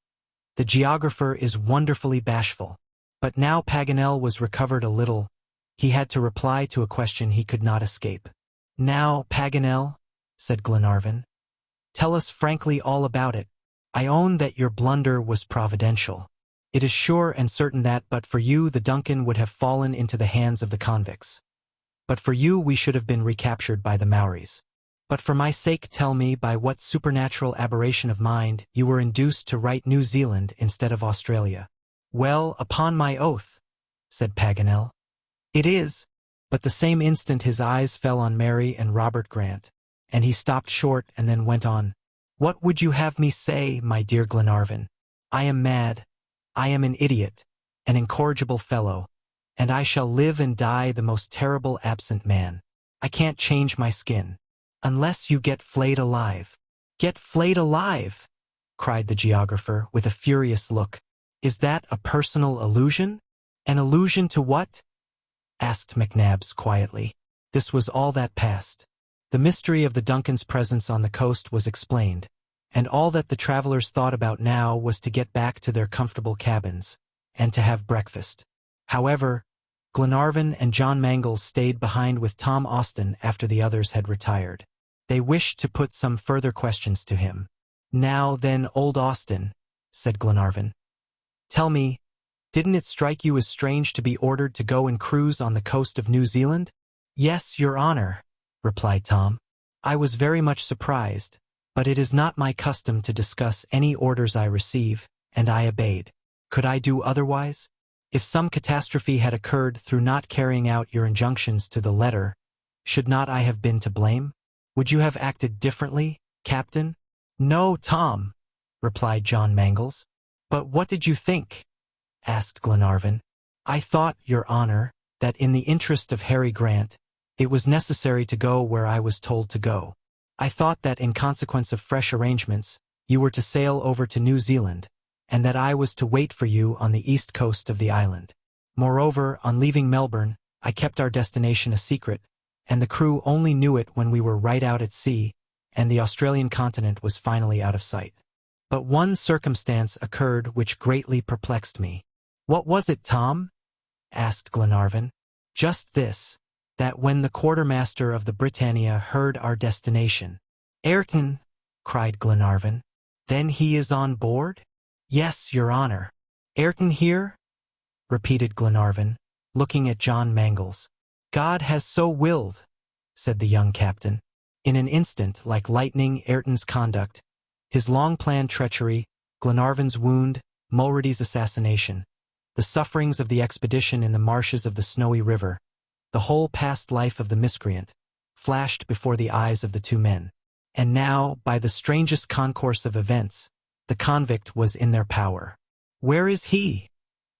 "the geographer is wonderfully bashful." But now Paganel was recovered a little. He had to reply to a question he could not escape. "Now, Paganel," said Glenarvan, "tell us frankly all about it. I own that your blunder was providential. It is sure and certain that but for you the Duncan would have fallen into the hands of the convicts. But for you we should have been recaptured by the Maoris. But for my sake tell me by what supernatural aberration of mind you were induced to write New Zealand instead of Australia." "Well, upon my oath," said Paganel, "it is." But the same instant his eyes fell on Mary and Robert Grant, and he stopped short and then went on. "What would you have me say, my dear Glenarvan? I am mad. I am an idiot, an incorrigible fellow, and I shall live and die the most terrible absent man. I can't change my skin, unless you get flayed alive." "Get flayed alive!" cried the geographer with a furious look. "Is that a personal allusion?" "An allusion to what?" asked McNabbs quietly. This was all that passed. The mystery of the Duncan's presence on the coast was explained, and all that the travelers thought about now was to get back to their comfortable cabins, and to have breakfast. However, Glenarvan and John Mangles stayed behind with Tom Austin after the others had retired. They wished to put some further questions to him. "Now then, old Austin," said Glenarvan, "tell me, didn't it strike you as strange to be ordered to go and cruise on the coast of New Zealand?" "Yes, your honor," replied Tom. "I was very much surprised, but it is not my custom to discuss any orders I receive, and I obeyed. Could I do otherwise? If some catastrophe had occurred through not carrying out your injunctions to the letter, should not I have been to blame? Would you have acted differently, Captain?" "No, Tom," replied John Mangles. "But what did you think?" asked Glenarvan. "I thought, your honor, that in the interest of Harry Grant, it was necessary to go where I was told to go. I thought that in consequence of fresh arrangements, you were to sail over to New Zealand, and that I was to wait for you on the east coast of the island. Moreover, on leaving Melbourne, I kept our destination a secret, and the crew only knew it when we were right out at sea, and the Australian continent was finally out of sight. But one circumstance occurred which greatly perplexed me." "What was it, Tom?" asked Glenarvan. "Just this, that when the quartermaster of the Britannia heard our destination—" "Ayrton!" cried Glenarvan. "Then he is on board?" "Yes, your honor." "Ayrton here?" repeated Glenarvan, looking at John Mangles. "God has so willed," said the young captain. In an instant, like lightning, Ayrton's conduct, his long-planned treachery, Glenarvan's wound, Mulready's assassination, the sufferings of the expedition in the marshes of the Snowy River, the whole past life of the miscreant, flashed before the eyes of the two men. And now, by the strangest concourse of events, the convict was in their power. "Where is he?"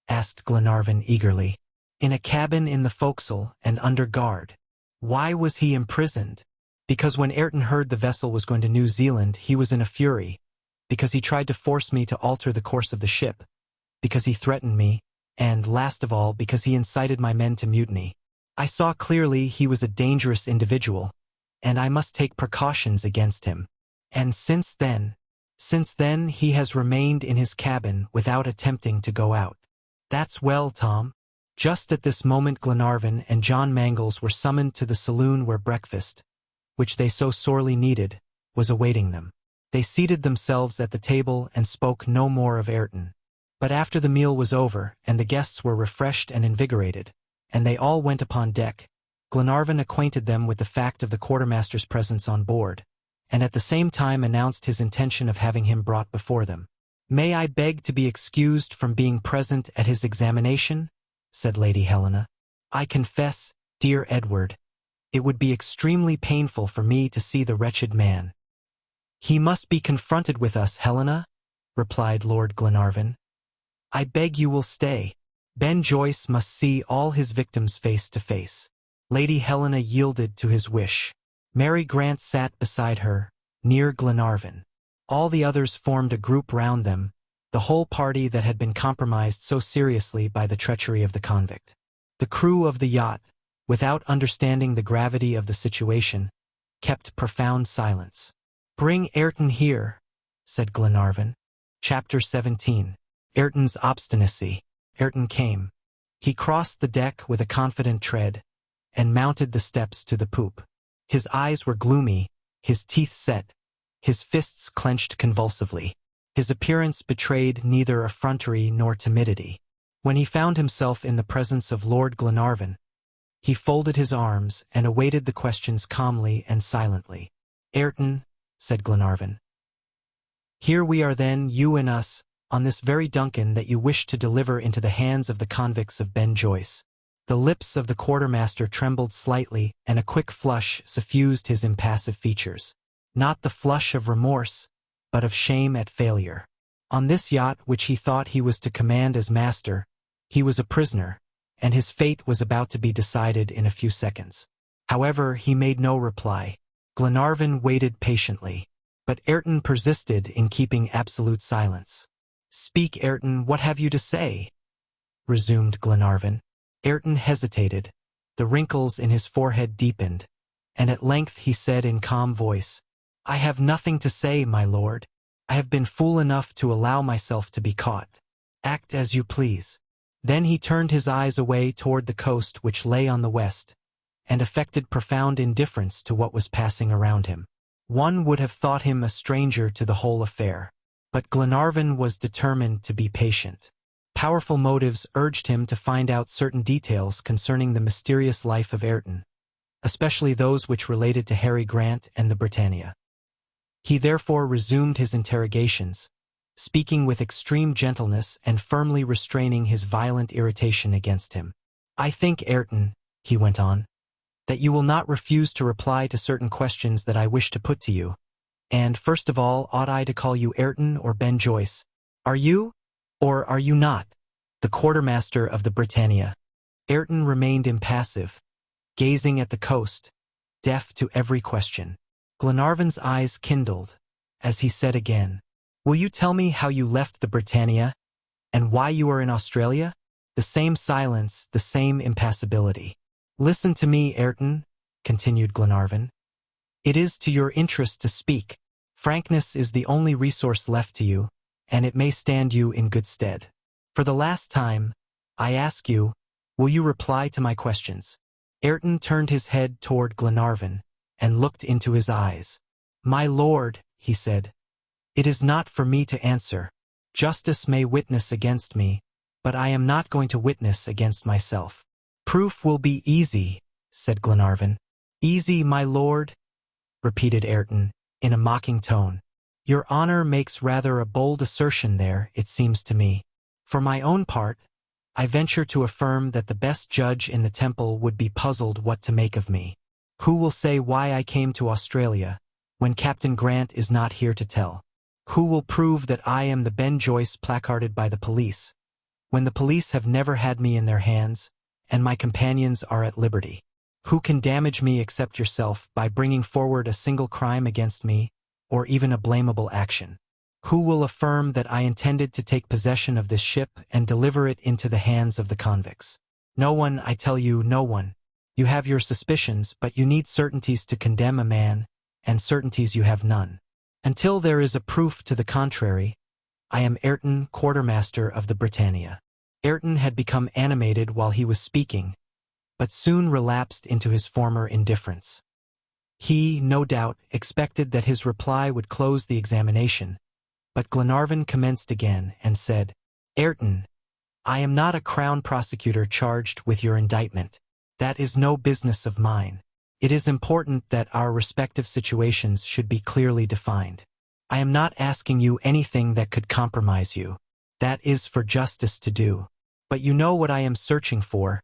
asked Glenarvan eagerly. "In a cabin in the forecastle and under guard." "Why was he imprisoned?" "Because when Ayrton heard the vessel was going to New Zealand, he was in a fury, because he tried to force me to alter the course of the ship, because he threatened me, and, last of all, because he incited my men to mutiny. I saw clearly he was a dangerous individual, and I must take precautions against him. And since then he has remained in his cabin without attempting to go out." "That's well, Tom." Just at this moment Glenarvan and John Mangles were summoned to the saloon where breakfast, which they so sorely needed, was awaiting them. They seated themselves at the table and spoke no more of Ayrton. But after the meal was over, and the guests were refreshed and invigorated, and they all went upon deck, Glenarvan acquainted them with the fact of the quartermaster's presence on board, and at the same time announced his intention of having him brought before them. "May I beg to be excused from being present at his examination?" said Lady Helena. "I confess, dear Edward, it would be extremely painful for me to see the wretched man." "He must be confronted with us, Helena," replied Lord Glenarvan. "I beg you will stay. Ben Joyce must see all his victims face to face." Lady Helena yielded to his wish. Mary Grant sat beside her, near Glenarvan. All the others formed a group round them, the whole party that had been compromised so seriously by the treachery of the convict. The crew of the yacht, without understanding the gravity of the situation, kept profound silence. "Bring Ayrton here," said Glenarvan. Chapter 17. Ayrton's obstinacy. Ayrton came. He crossed the deck with a confident tread, and mounted the steps to the poop. His eyes were gloomy, his teeth set, his fists clenched convulsively. His appearance betrayed neither effrontery nor timidity. When he found himself in the presence of Lord Glenarvan, he folded his arms and awaited the questions calmly and silently. "Ayrton," said Glenarvan, "here we are then, you and us, on this very Duncan that you wish to deliver into the hands of the convicts of Ben Joyce." The lips of the quartermaster trembled slightly, and a quick flush suffused his impassive features. Not the flush of remorse, but of shame at failure. On this yacht which he thought he was to command as master, he was a prisoner, and his fate was about to be decided in a few seconds. However, he made no reply. Glenarvan waited patiently, but Ayrton persisted in keeping absolute silence. "Speak, Ayrton, what have you to say?" resumed Glenarvan. Ayrton hesitated, the wrinkles in his forehead deepened, and at length he said in calm voice, "I have nothing to say, my lord. I have been fool enough to allow myself to be caught. Act as you please." Then he turned his eyes away toward the coast which lay on the west, and affected profound indifference to what was passing around him. One would have thought him a stranger to the whole affair. But Glenarvan was determined to be patient. Powerful motives urged him to find out certain details concerning the mysterious life of Ayrton, especially those which related to Harry Grant and the Britannia. He therefore resumed his interrogations, speaking with extreme gentleness and firmly restraining his violent irritation against him. "I think, Ayrton," he went on, "that you will not refuse to reply to certain questions that I wish to put to you. And, first of all, ought I to call you Ayrton or Ben Joyce? Are you, or are you not, the quartermaster of the Britannia?" Ayrton remained impassive, gazing at the coast, deaf to every question. Glenarvan's eyes kindled, as he said again, "Will you tell me how you left the Britannia, and why you are in Australia?" The same silence, the same impassibility. "Listen to me, Ayrton," continued Glenarvan. "It is to your interest to speak. Frankness is the only resource left to you, and it may stand you in good stead. For the last time, I ask you, will you reply to my questions?" Ayrton turned his head toward Glenarvan, and looked into his eyes. "My lord," he said, "it is not for me to answer. Justice may witness against me, but I am not going to witness against myself." "Proof will be easy," said Glenarvan. "Easy, my lord?" repeated Ayrton, in a mocking tone. "Your honor makes rather a bold assertion there, it seems to me. For my own part, I venture to affirm that the best judge in the Temple would be puzzled what to make of me. Who will say why I came to Australia, when Captain Grant is not here to tell? Who will prove that I am the Ben Joyce placarded by the police, when the police have never had me in their hands, and my companions are at liberty? Who can damage me except yourself by bringing forward a single crime against me, or even a blamable action? Who will affirm that I intended to take possession of this ship and deliver it into the hands of the convicts? No one, I tell you, no one. You have your suspicions, but you need certainties to condemn a man, and certainties you have none. Until there is a proof to the contrary, I am Ayrton, quartermaster of the Britannia." Ayrton had become animated while he was speaking, but soon relapsed into his former indifference. He, no doubt, expected that his reply would close the examination, but Glenarvan commenced again and said, "Ayrton, I am not a crown prosecutor charged with your indictment. That is no business of mine. It is important that our respective situations should be clearly defined. I am not asking you anything that could compromise you. That is for justice to do. But you know what I am searching for,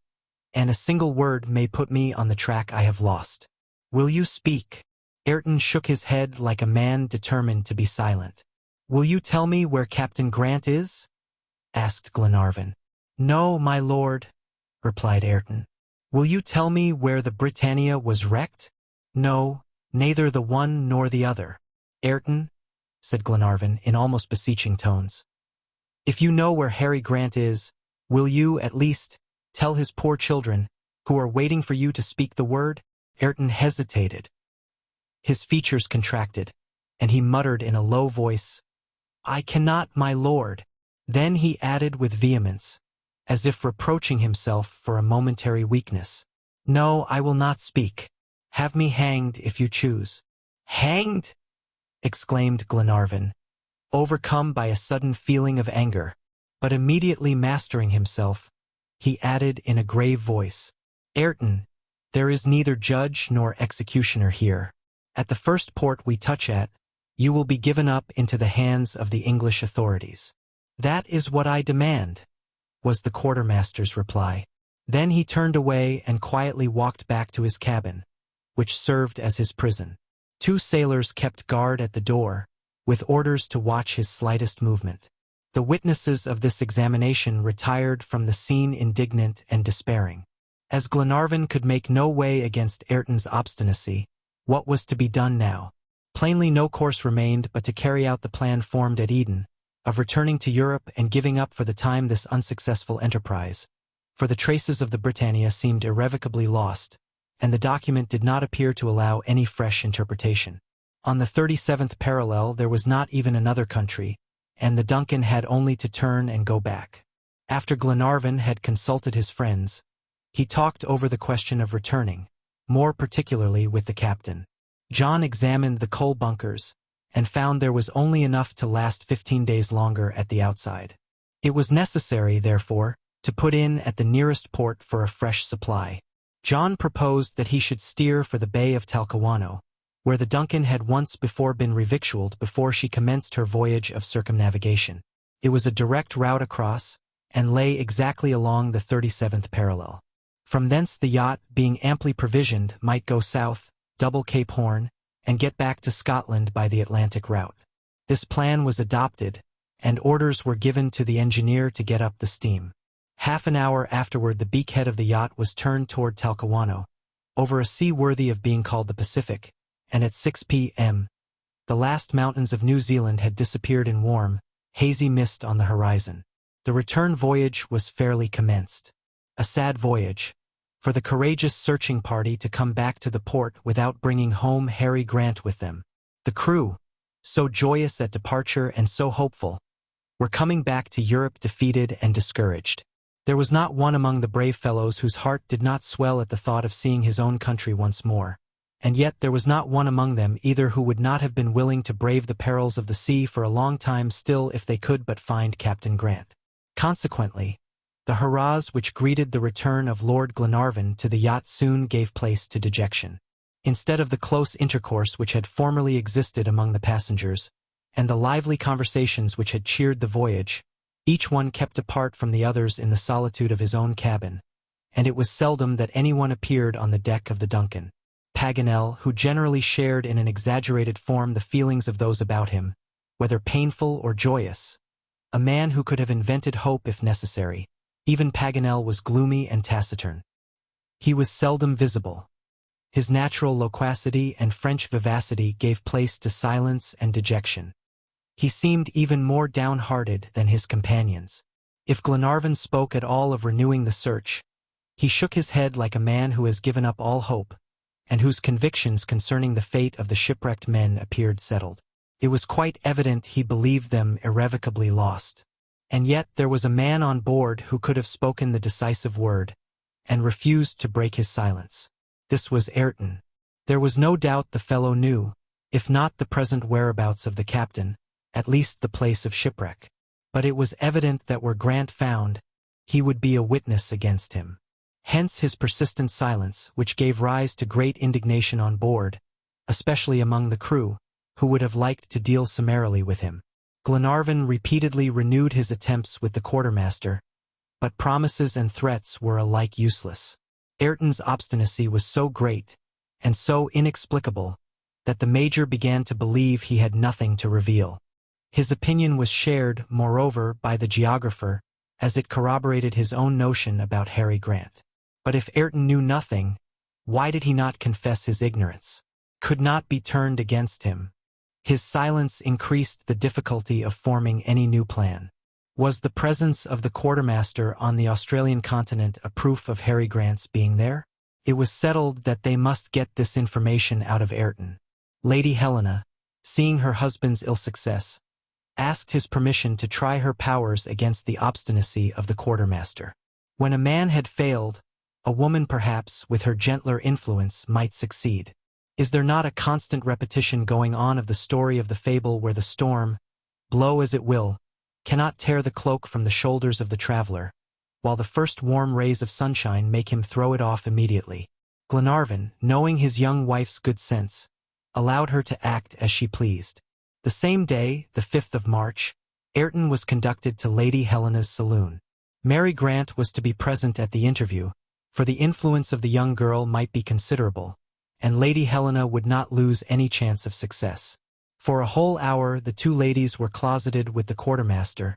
and a single word may put me on the track I have lost. Will you speak?" Ayrton shook his head like a man determined to be silent. "Will you tell me where Captain Grant is?" asked Glenarvan. "No, my lord," replied Ayrton. "Will you tell me where the Britannia was wrecked?" "No, neither the one nor the other." "Ayrton," said Glenarvan in almost beseeching tones, "if you know where Harry Grant is, will you, at least, tell his poor children, who are waiting for you to speak the word?" Ayrton hesitated. His features contracted, and he muttered in a low voice, "I cannot, my lord." Then he added with vehemence, as if reproaching himself for a momentary weakness, "No, I will not speak. Have me hanged if you choose." "Hanged?" exclaimed Glenarvan, overcome by a sudden feeling of anger, but immediately mastering himself, he added in a grave voice, "Ayrton, there is neither judge nor executioner here. At the first port we touch at, you will be given up into the hands of the English authorities." "That is what I demand," was the quartermaster's reply. Then he turned away and quietly walked back to his cabin, which served as his prison. 2 sailors kept guard at the door, with orders to watch his slightest movement. The witnesses of this examination retired from the scene indignant and despairing. As Glenarvan could make no way against Ayrton's obstinacy, what was to be done now? Plainly no course remained but to carry out the plan formed at Eden, of returning to Europe and giving up for the time this unsuccessful enterprise, for the traces of the Britannia seemed irrevocably lost, and the document did not appear to allow any fresh interpretation. On the 37th parallel there was not even another country, and the Duncan had only to turn and go back. After Glenarvan had consulted his friends, he talked over the question of returning, more particularly with the captain. John examined the coal bunkers and found there was only enough to last 15 days longer at the outside. It was necessary, therefore, to put in at the nearest port for a fresh supply. John proposed that he should steer for the Bay of Talcahuano, where the Duncan had once before been revictualled before she commenced her voyage of circumnavigation. It was a direct route across, and lay exactly along the 37th parallel. From thence the yacht, being amply provisioned, might go south, double Cape Horn, and get back to Scotland by the Atlantic route. This plan was adopted, and orders were given to the engineer to get up the steam. Half an hour afterward the beakhead of the yacht was turned toward Talcahuano, over a sea worthy of being called the Pacific, and at 6 p.m. the last mountains of New Zealand had disappeared in warm, hazy mist on the horizon. The return voyage was fairly commenced. A sad voyage, for the courageous searching party to come back to the port without bringing home Harry Grant with them. The crew, so joyous at departure and so hopeful, were coming back to Europe defeated and discouraged. There was not one among the brave fellows whose heart did not swell at the thought of seeing his own country once more, and yet there was not one among them either who would not have been willing to brave the perils of the sea for a long time still if they could but find Captain Grant. Consequently, the hurrahs which greeted the return of Lord Glenarvan to the yacht soon gave place to dejection. Instead of the close intercourse which had formerly existed among the passengers, and the lively conversations which had cheered the voyage, each one kept apart from the others in the solitude of his own cabin, and it was seldom that anyone appeared on the deck of the Duncan. Paganel, who generally shared in an exaggerated form the feelings of those about him, whether painful or joyous, a man who could have invented hope if necessary, even Paganel was gloomy and taciturn. He was seldom visible. His natural loquacity and French vivacity gave place to silence and dejection. He seemed even more downhearted than his companions. If Glenarvan spoke at all of renewing the search, he shook his head like a man who has given up all hope, and whose convictions concerning the fate of the shipwrecked men appeared settled. It was quite evident he believed them irrevocably lost. And yet there was a man on board who could have spoken the decisive word, and refused to break his silence. This was Ayrton. There was no doubt the fellow knew, if not the present whereabouts of the captain, at least the place of shipwreck. But it was evident that were Grant found, he would be a witness against him. Hence his persistent silence, which gave rise to great indignation on board, especially among the crew, who would have liked to deal summarily with him. Glenarvan repeatedly renewed his attempts with the quartermaster, but promises and threats were alike useless. Ayrton's obstinacy was so great, and so inexplicable, that the Major began to believe he had nothing to reveal. His opinion was shared, moreover, by the geographer, as it corroborated his own notion about Harry Grant. But if Ayrton knew nothing, why did he not confess his ignorance? Could not be turned against him. His silence increased the difficulty of forming any new plan. Was the presence of the quartermaster on the Australian continent a proof of Harry Grant's being there? It was settled that they must get this information out of Ayrton. Lady Helena, seeing her husband's ill success, asked his permission to try her powers against the obstinacy of the quartermaster. When a man had failed, a woman perhaps, with her gentler influence, might succeed. Is there not a constant repetition going on of the story of the fable where the storm, blow as it will, cannot tear the cloak from the shoulders of the traveler, while the first warm rays of sunshine make him throw it off immediately? Glenarvan, knowing his young wife's good sense, allowed her to act as she pleased. The same day, the 5th of March, Ayrton was conducted to Lady Helena's saloon. Mary Grant was to be present at the interview, for the influence of the young girl might be considerable, and Lady Helena would not lose any chance of success. For a whole hour the two ladies were closeted with the quartermaster,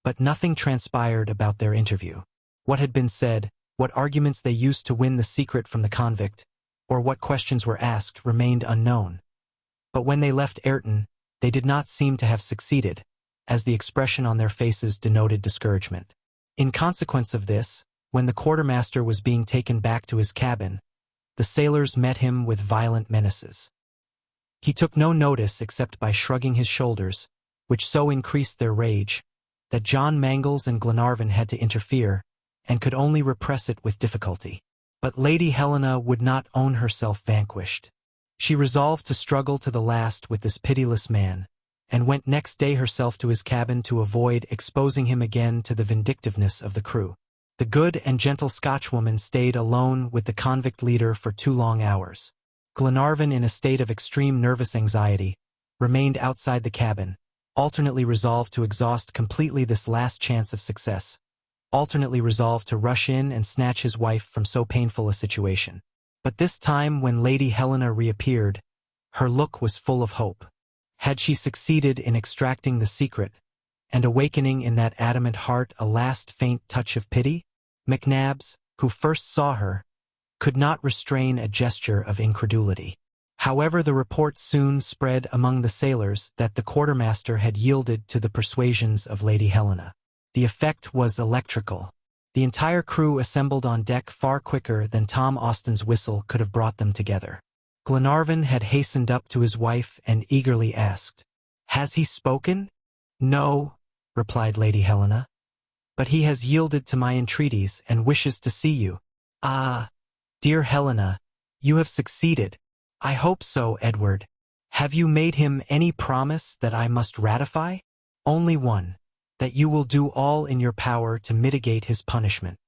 but nothing transpired about their interview. What had been said, what arguments they used to win the secret from the convict, or what questions were asked, remained unknown. But when they left Ayrton, they did not seem to have succeeded, as the expression on their faces denoted discouragement. In consequence of this, when the quartermaster was being taken back to his cabin, the sailors met him with violent menaces. He took no notice except by shrugging his shoulders, which so increased their rage, that John Mangles and Glenarvan had to interfere, and could only repress it with difficulty. But Lady Helena would not own herself vanquished. She resolved to struggle to the last with this pitiless man, and went next day herself to his cabin to avoid exposing him again to the vindictiveness of the crew. The good and gentle Scotchwoman stayed alone with the convict leader for 2 long hours. Glenarvan, in a state of extreme nervous anxiety, remained outside the cabin, alternately resolved to exhaust completely this last chance of success, alternately resolved to rush in and snatch his wife from so painful a situation. But this time, when Lady Helena reappeared, her look was full of hope. Had she succeeded in extracting the secret, and awakening in that adamant heart a last faint touch of pity? McNabbs, who first saw her, could not restrain a gesture of incredulity. However, the report soon spread among the sailors that the quartermaster had yielded to the persuasions of Lady Helena. The effect was electrical. The entire crew assembled on deck far quicker than Tom Austin's whistle could have brought them together. Glenarvan had hastened up to his wife and eagerly asked, "Has he spoken?" "No," replied Lady Helena, "but he has yielded to my entreaties and wishes to see you." "Ah, dear Helena, you have succeeded." "I hope so, Edward. Have you made him any promise that I must ratify?" "Only one, that you will do all in your power to mitigate his punishment."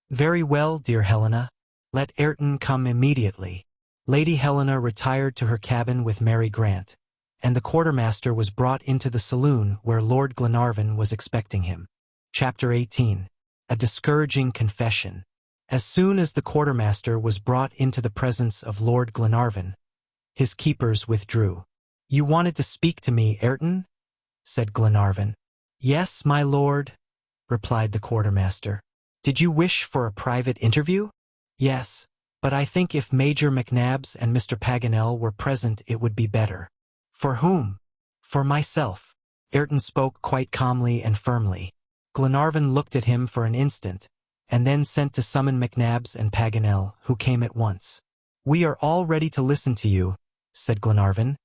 "Very well, dear Helena. Let Ayrton come immediately." Lady Helena retired to her cabin with Mary Grant, and the quartermaster was brought into the saloon where Lord Glenarvan was expecting him. Chapter 18. A discouraging confession. As soon as the quartermaster was brought into the presence of Lord Glenarvan, his keepers withdrew. "You wanted to speak to me, Ayrton?" said Glenarvan. "Yes, my lord," replied the quartermaster. "Did you wish for a private interview?" "Yes, but I think if Major McNabbs and Mr. Paganel were present it would be better." "For whom?" "For myself." Ayrton spoke quite calmly and firmly. Glenarvan looked at him for an instant, and then sent to summon McNabbs and Paganel, who came at once. "We are all ready to listen to you," said Glenarvan,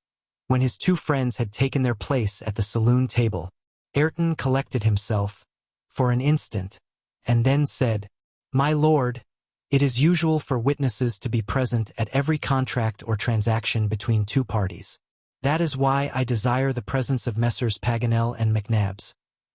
when his 2 friends had taken their place at the saloon table. Ayrton collected himself for an instant, and then said, "My lord, it is usual for witnesses to be present at every contract or transaction between 2 parties. That is why I desire the presence of Messrs. Paganel and McNabbs,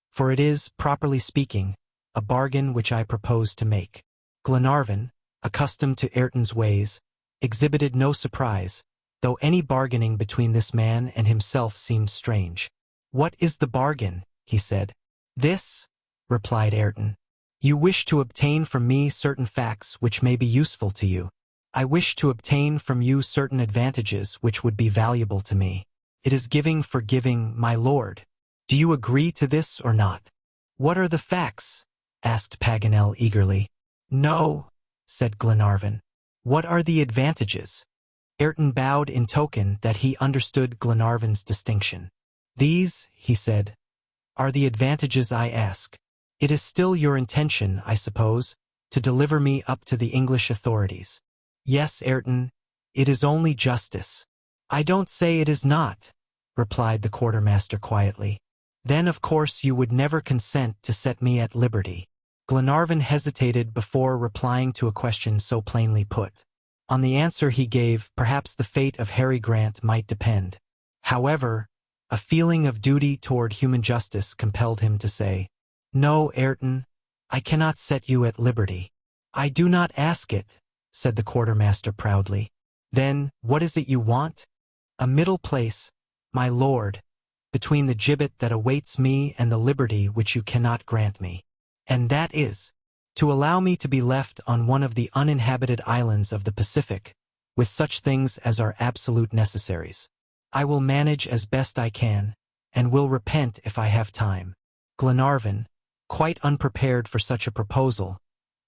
for it is, properly speaking, a bargain which I propose to make." Glenarvan, accustomed to Ayrton's ways, exhibited no surprise, though any bargaining between this man and himself seemed strange. "What is the bargain?" he said. "This," replied Ayrton. "You wish to obtain from me certain facts which may be useful to you. I wish to obtain from you certain advantages which would be valuable to me. It is giving for giving, my lord. Do you agree to this or not?" "What are the facts?" asked Paganel eagerly. "No," said Glenarvan. "What are the advantages?" Ayrton bowed in token that he understood Glenarvan's distinction. "These," he said, "are the advantages I ask. It is still your intention, I suppose, to deliver me up to the English authorities." "Yes, Ayrton, it is only justice." "I don't say it is not," replied the quartermaster quietly. "Then of course you would never consent to set me at liberty." Glenarvan hesitated before replying to a question so plainly put. On the answer he gave, perhaps the fate of Harry Grant might depend. However, a feeling of duty toward human justice compelled him to say, "No, Ayrton, I cannot set you at liberty." "I do not ask it," said the quartermaster proudly. "Then, what is it you want?" "A middle place, my lord, between the gibbet that awaits me and the liberty which you cannot grant me. And that is, to allow me to be left on one of the uninhabited islands of the Pacific, with such things as are absolute necessaries. I will manage as best I can, and will repent if I have time." Glenarvan, quite unprepared for such a proposal,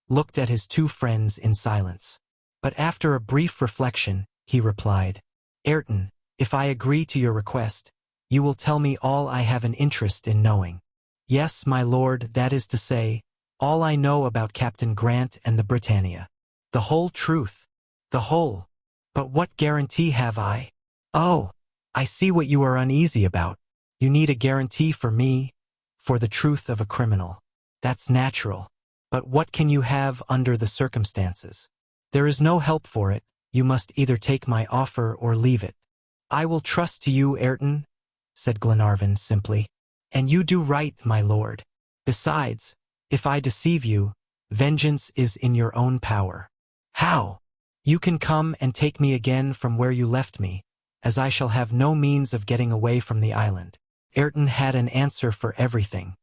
looked at his 2 friends in silence. But after a brief reflection, he replied, "Ayrton, if I agree to your request, you will tell me all I have an interest in knowing." "Yes, my lord, that is to say, all I know about Captain Grant and the Britannia. The whole truth. The whole. But what guarantee have I?" "Oh, I see what you are uneasy about. You need a guarantee for me, for the truth of a criminal. That's natural. But what can you have under the circumstances? There is no help for it. You must either take my offer or leave it. I will trust to you, Ayrton, said Glenarvan simply. And you do right, my lord. Besides, if I deceive you, vengeance is in your own power. How? You can come and take me again from where you left me, as I shall have no means of getting away from the island. Ayrton had an answer for everything.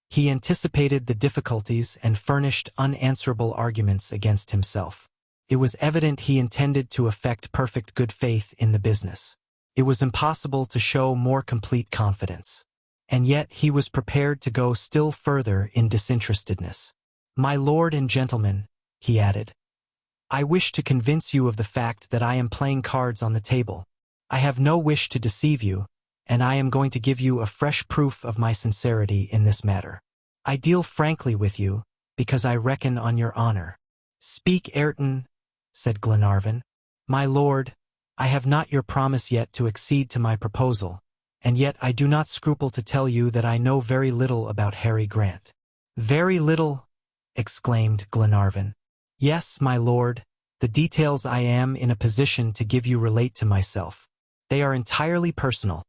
He anticipated the difficulties and furnished unanswerable arguments against himself. It was evident he intended to effect perfect good faith in the business. It was impossible to show more complete confidence. And yet he was prepared to go still further in disinterestedness. My lord and gentlemen, he added, I wish to convince you of the fact that I am playing cards on the table. I have no wish to deceive you, and I am going to give you a fresh proof of my sincerity in this matter. I deal frankly with you, because I reckon on your honor. Speak, Ayrton, said Glenarvan. My lord, I have not your promise yet to accede to my proposal, and yet I do not scruple to tell you that I know very little about Harry Grant. Very little? Exclaimed Glenarvan. Yes, my lord, the details I am in a position to give you relate to myself. They are entirely personal,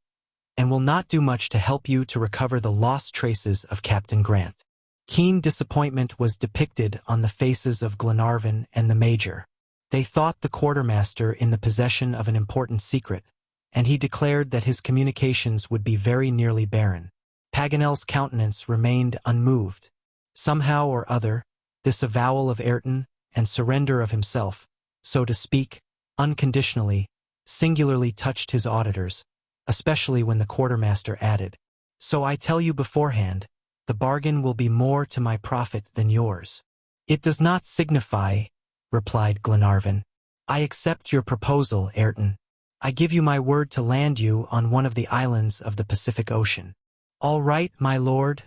and will not do much to help you to recover the lost traces of Captain Grant. Keen disappointment was depicted on the faces of Glenarvan and the Major. They thought the quartermaster in the possession of an important secret, and he declared that his communications would be very nearly barren. Paganel's countenance remained unmoved. Somehow or other, this avowal of Ayrton and surrender of himself, so to speak, unconditionally, singularly touched his auditors, especially when the quartermaster added, So I tell you beforehand, the bargain will be more to my profit than yours. It does not signify, replied Glenarvan. I accept your proposal, Ayrton. I give you my word to land you on one of the islands of the Pacific Ocean. All right, my lord,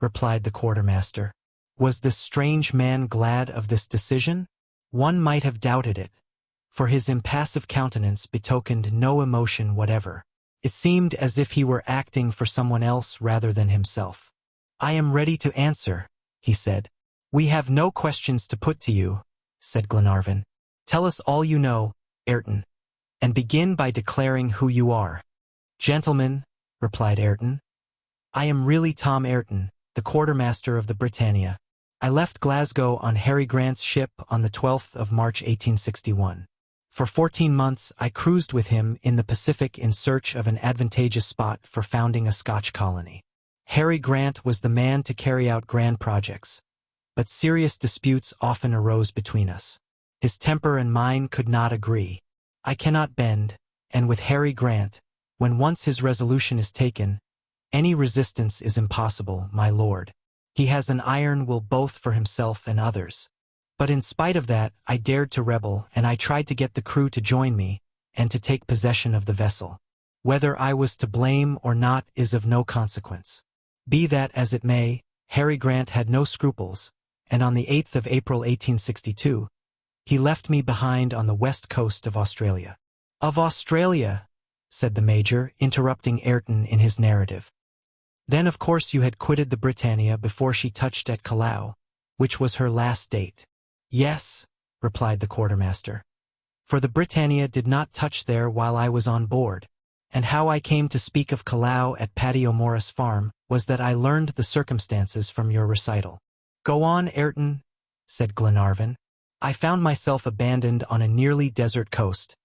replied the quartermaster. Was this strange man glad of this decision? One might have doubted it, for his impassive countenance betokened no emotion whatever. It seemed as if he were acting for someone else rather than himself. I am ready to answer, he said. We have no questions to put to you, said Glenarvan. Tell us all you know, Ayrton, and begin by declaring who you are. Gentlemen, replied Ayrton, I am really Tom Ayrton, the quartermaster of the Britannia. I left Glasgow on Harry Grant's ship on the 12th of March 1861. For 14 months I cruised with him in the Pacific in search of an advantageous spot for founding a Scotch colony. Harry Grant was the man to carry out grand projects, but serious disputes often arose between us. His temper and mine could not agree. I cannot bend, and with Harry Grant, when once his resolution is taken, any resistance is impossible, my lord. He has an iron will both for himself and others. But in spite of that, I dared to rebel, and I tried to get the crew to join me, and to take possession of the vessel. Whether I was to blame or not is of no consequence. Be that as it may, Harry Grant had no scruples, and on the 8th of April 1862, he left me behind on the west coast of Australia. Of Australia, said the Major, interrupting Ayrton in his narrative. Then of course you had quitted the Britannia before she touched at Callao, which was her last date. Yes, replied the quartermaster, for the Britannia did not touch there while I was on board, and how I came to speak of Callao at Paddy O'Morris Farm was that I learned the circumstances from your recital. Go on, Ayrton, said Glenarvan. I found myself abandoned on a nearly desert coast,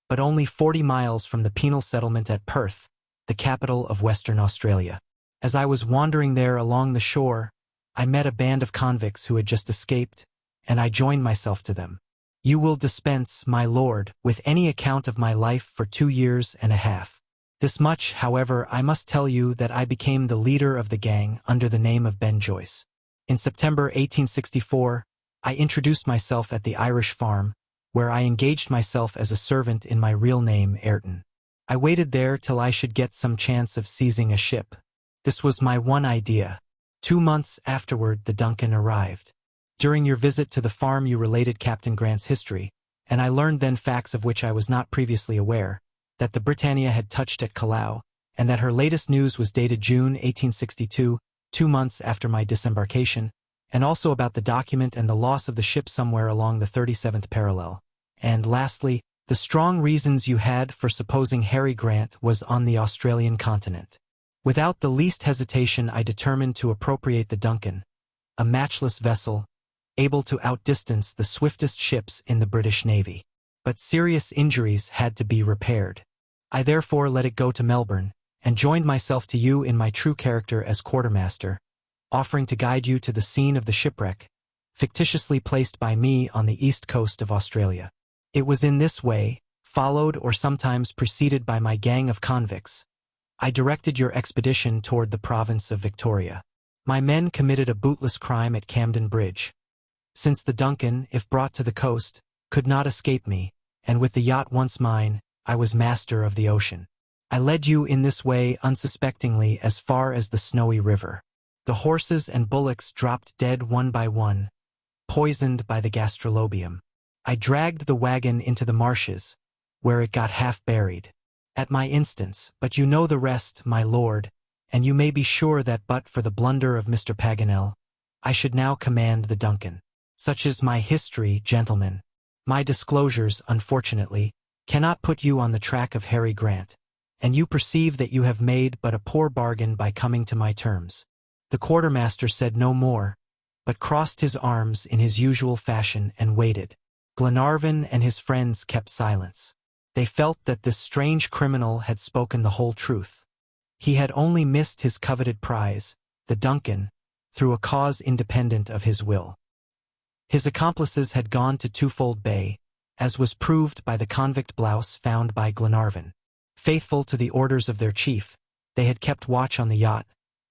but only 40 miles from the penal settlement at Perth, the capital of Western Australia. As I was wandering there along the shore, I met a band of convicts who had just escaped, and I joined myself to them. You will dispense, my lord, with any account of my life for 2 years and a half. This much, however, I must tell you that I became the leader of the gang under the name of Ben Joyce. In September 1864, I introduced myself at the Irish farm, where I engaged myself as a servant in my real name, Ayrton. I waited there till I should get some chance of seizing a ship. This was my one idea. 2 months afterward the Duncan arrived. During your visit to the farm you related Captain Grant's history, and I learned then facts of which I was not previously aware, that the Britannia had touched at Callao, and that her latest news was dated June 1862, 2 months after my disembarkation, and also about the document and the loss of the ship somewhere along the 37th parallel. And lastly, the strong reasons you had for supposing Harry Grant was on the Australian continent. Without the least hesitation, I determined to appropriate the Duncan, a matchless vessel, able to outdistance the swiftest ships in the British Navy. But serious injuries had to be repaired. I therefore let it go to Melbourne, and joined myself to you in my true character as quartermaster, offering to guide you to the scene of the shipwreck, fictitiously placed by me on the east coast of Australia. It was in this way, followed or sometimes preceded by my gang of convicts, I directed your expedition toward the province of Victoria. My men committed a bootless crime at Camden Bridge. Since the Duncan, if brought to the coast, could not escape me, and with the yacht once mine, I was master of the ocean. I led you in this way unsuspectingly as far as the Snowy River. The horses and bullocks dropped dead one by one, poisoned by the gastrolobium. I dragged the wagon into the marshes, where it got half buried. At my instance, but you know the rest, my lord, and you may be sure that but for the blunder of Mr. Paganel, I should now command the Duncan. Such is my history, gentlemen. My disclosures, unfortunately, cannot put you on the track of Harry Grant, and you perceive that you have made but a poor bargain by coming to my terms. The quartermaster said no more, but crossed his arms in his usual fashion and waited. Glenarvan and his friends kept silence. They felt that this strange criminal had spoken the whole truth. He had only missed his coveted prize, the Duncan, through a cause independent of his will. His accomplices had gone to Twofold Bay, as was proved by the convict blouse found by Glenarvan. Faithful to the orders of their chief, they had kept watch on the yacht,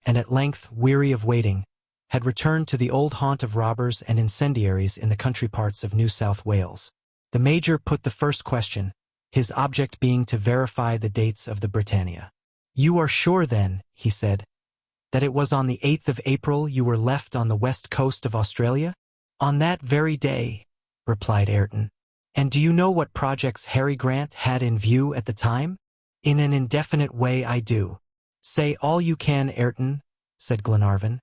and at length, weary of waiting, had returned to the old haunt of robbers and incendiaries in the country parts of New South Wales. The Major put the first question, his object being to verify the dates of the Britannia. "You are sure then," he said, "that it was on the 8th of April you were left on the west coast of Australia?" "On that very day," replied Ayrton. "And do you know what projects Harry Grant had in view at the time?" "In an indefinite way I do." "Say all you can, Ayrton," said Glenarvan.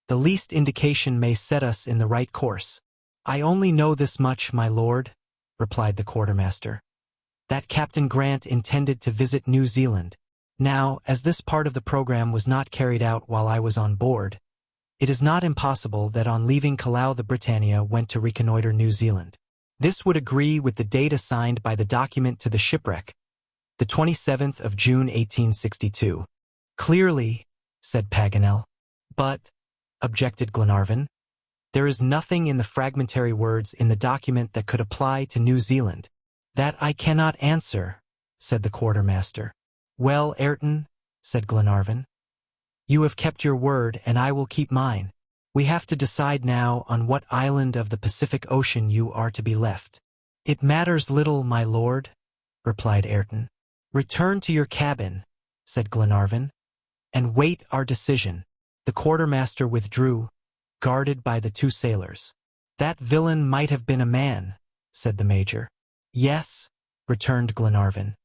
"The least indication may set us in the right course." "I only know this much, my lord," replied the quartermaster, "that Captain Grant intended to visit New Zealand. Now, as this part of the program was not carried out while I was on board, it is not impossible that on leaving Callao the Britannia went to reconnoiter New Zealand. This would agree with the date assigned by the document to the shipwreck, the 27th of June 1862. "Clearly," said Paganel. "But," objected Glenarvan, "there is nothing in the fragmentary words in the document that could apply to New Zealand." "That I cannot answer," said the quartermaster. "Well, Ayrton," said Glenarvan, "you have kept your word and I will keep mine. We have to decide now on what island of the Pacific Ocean you are to be left." "It matters little, my lord," replied Ayrton. "Return to your cabin," said Glenarvan, "and wait our decision." The quartermaster withdrew, guarded by the 2 sailors. "That villain might have been a man," said the Major. "Yes," returned Glenarvan.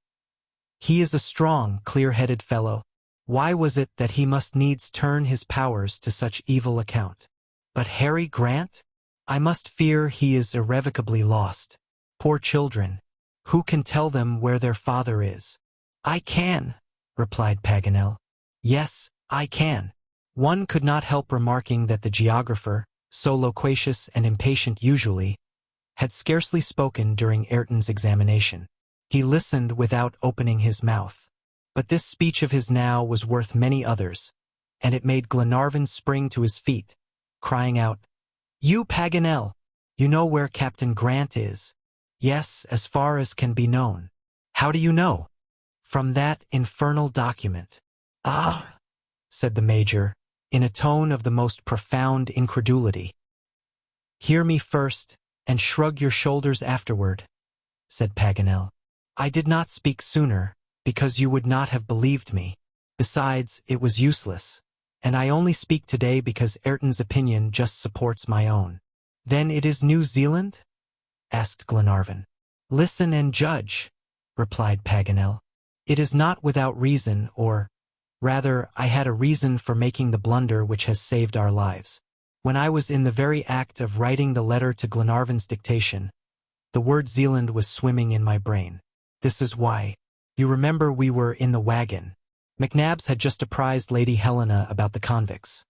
"He is a strong, clear-headed fellow. Why was it that he must needs turn his powers to such evil account? But Harry Grant? I must fear he is irrevocably lost. Poor children! Who can tell them where their father is?" "I can," replied Paganel. "Yes, I can." One could not help remarking that the geographer, so loquacious and impatient usually, had scarcely spoken during Ayrton's examination. He listened without opening his mouth. But this speech of his now was worth many others, and it made Glenarvan spring to his feet, crying out, "You, Paganel, you know where Captain Grant is?" "Yes, as far as can be known." "How do you know?" "From that infernal document." "Ah," said the Major, in a tone of the most profound incredulity. "Hear me first, and shrug your shoulders afterward," said Paganel. "I did not speak sooner, because you would not have believed me. Besides, it was useless, and I only speak today because Ayrton's opinion just supports my own." "Then it is New Zealand?" asked Glenarvan. "Listen and judge," replied Paganel. "It is not without reason, or, Rather, I had a reason for making the blunder which has saved our lives. When I was in the very act of writing the letter to Glenarvan's dictation, the word Zealand was swimming in my brain. This is why. You remember we were in the wagon. McNabbs had just apprised Lady Helena about the convicts.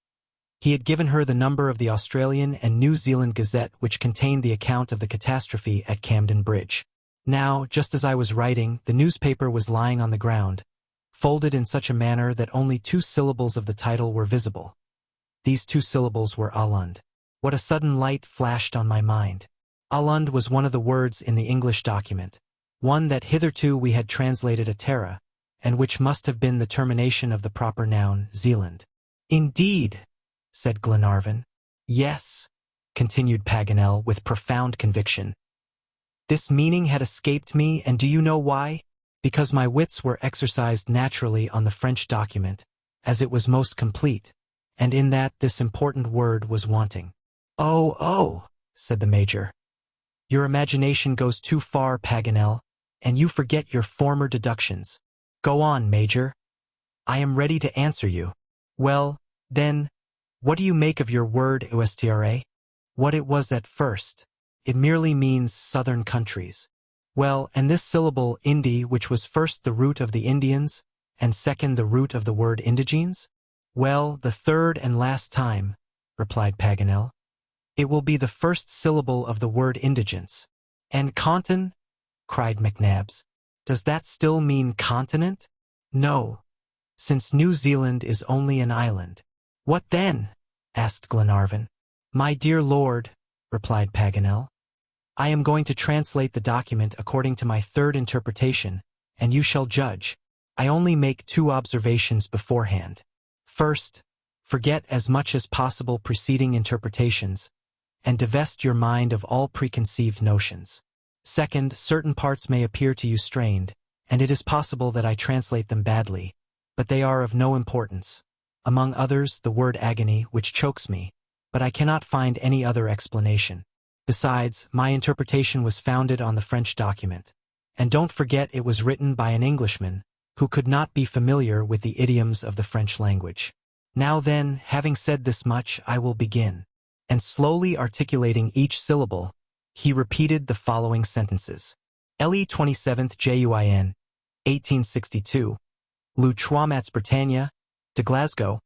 He had given her the number of the Australian and New Zealand Gazette which contained the account of the catastrophe at Camden Bridge. Now, just as I was writing, the newspaper was lying on the ground, folded in such a manner that only 2 syllables of the title were visible. These 2 syllables were Åland. What a sudden light flashed on my mind. Åland was one of the words in the English document, one that hitherto we had translated a terra, and which must have been the termination of the proper noun, Zealand. Indeed, said Glenarvan. Yes, continued Paganel with profound conviction. This meaning had escaped me, and do you know why? Because my wits were exercised naturally on the French document, as it was most complete, and in that this important word was wanting. Oh, said the Major. Your imagination goes too far, Paganel, and you forget your former deductions. Go on, Major. I am ready to answer you. Well, then, what do you make of your word ouestiere? What it was at first. It merely means southern countries. Well, and this syllable, Indi, which was first the root of the Indians, and second the root of the word indigenes? Well, the third and last time, replied Paganel. It will be the first syllable of the word indigence. And contin? Cried McNabbs. Does that still mean continent? No, since New Zealand is only an island. What then? Asked Glenarvan. My dear lord, replied Paganel, I am going to translate the document according to my third interpretation, and you shall judge. I only make 2 observations beforehand. First, forget as much as possible preceding interpretations, and divest your mind of all preconceived notions. Second, certain parts may appear to you strained, and it is possible that I translate them badly, but they are of no importance. Among others, the word agony, which chokes me, but I cannot find any other explanation. Besides, my interpretation was founded on the French document. And don't forget it was written by an Englishman who could not be familiar with the idioms of the French language. Now then, having said this much, I will begin. And slowly articulating each syllable, he repeated the following sentences. Le 27th Juin, 1862, Le 3 mats Britannia, de Glasgow,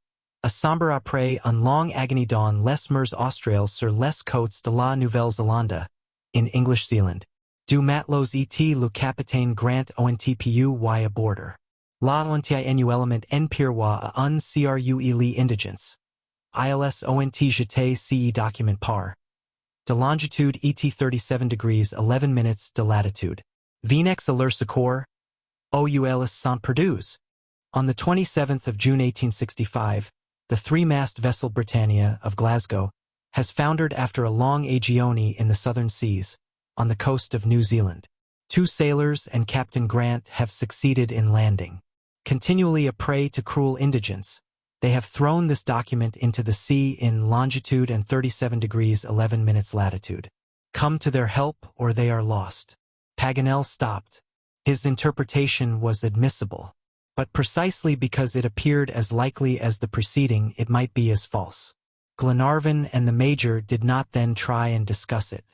a sombre après un long agony dans les mers australes sur les côtes de la Nouvelle-Zélande, in English Zealand. Du matelot et le capitaine Grant ONTPU y a border. La ONTINU element en pirwa a un CRU li indigence. ILS ONT jeté CE document par. De longitude ET 37 degrees 11 minutes de latitude. Venex à leur secours. OULS sont perdus. On the 27th of June 1865, the 3-mast vessel Britannia of Glasgow has foundered after a long agione in the southern seas, on the coast of New Zealand. 2 sailors and Captain Grant have succeeded in landing. Continually a prey to cruel indigence, they have thrown this document into the sea in longitude and 37 degrees 11 minutes latitude. Come to their help or they are lost. Paganel stopped. His interpretation was admissible, but precisely because it appeared as likely as the preceding, it might be as false. Glenarvan and the Major did not then try and discuss it.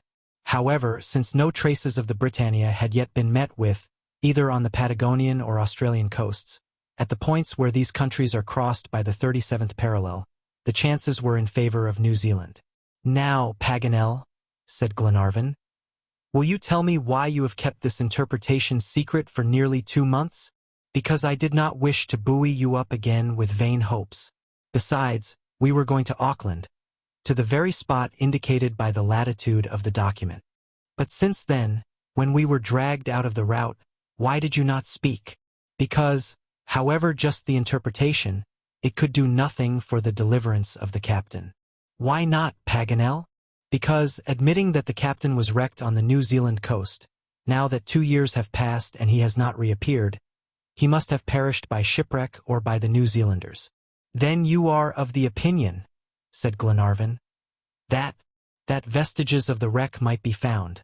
However, since no traces of the Britannia had yet been met with, either on the Patagonian or Australian coasts, at the points where these countries are crossed by the 37th parallel, the chances were in favor of New Zealand. Now, Paganel, said Glenarvan, will you tell me why you have kept this interpretation secret for nearly 2 months? Because I did not wish to buoy you up again with vain hopes. Besides, we were going to Auckland, to the very spot indicated by the latitude of the document. But since then, when we were dragged out of the route, why did you not speak? Because, however just the interpretation, it could do nothing for the deliverance of the captain. Why not, Paganel? Because, admitting that the captain was wrecked on the New Zealand coast, now that 2 years have passed and he has not reappeared, he must have perished by shipwreck or by the New Zealanders. Then you are of the opinion, said Glenarvan, that vestiges of the wreck might be found,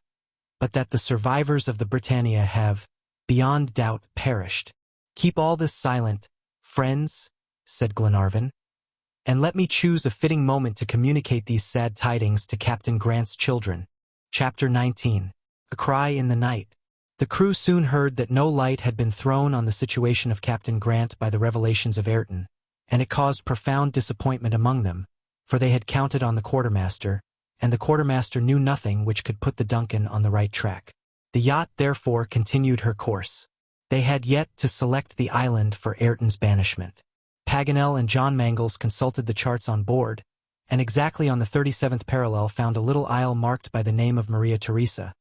but that the survivors of the Britannia have, beyond doubt, perished. Keep all this silent, friends, said Glenarvan. "And let me choose a fitting moment to communicate these sad tidings to Captain Grant's children." Chapter 19. A Cry in the Night. The crew soon heard that no light had been thrown on the situation of Captain Grant by the revelations of Ayrton, and it caused profound disappointment among them, for they had counted on the quartermaster, and the quartermaster knew nothing which could put the Duncan on the right track. The yacht therefore continued her course. They had yet to select the island for Ayrton's banishment. Paganel and John Mangles consulted the charts on board, and exactly on the 37th parallel found a little isle marked by the name of Maria Theresa,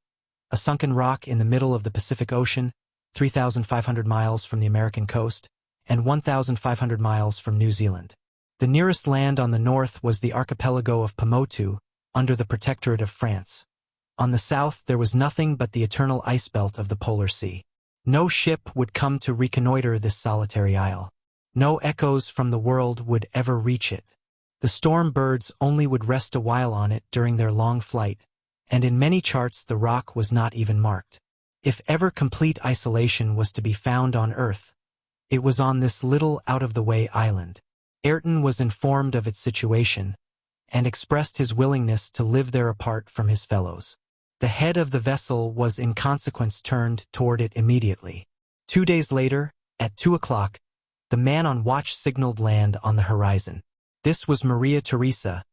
a sunken rock in the middle of the Pacific Ocean, 3,500 miles from the American coast, and 1,500 miles from New Zealand. The nearest land on the north was the archipelago of Pomotu, under the protectorate of France. On the south there was nothing but the eternal ice belt of the Polar Sea. No ship would come to reconnoiter this solitary isle. No echoes from the world would ever reach it. The storm birds only would rest a while on it during their long flight, and in many charts the rock was not even marked. If ever complete isolation was to be found on Earth, it was on this little out-of-the-way island. Ayrton was informed of its situation, and expressed his willingness to live there apart from his fellows. The head of the vessel was in consequence turned toward it immediately. 2 days later, at 2 o'clock, the man on watch signaled land on the horizon. This was Maria Theresa,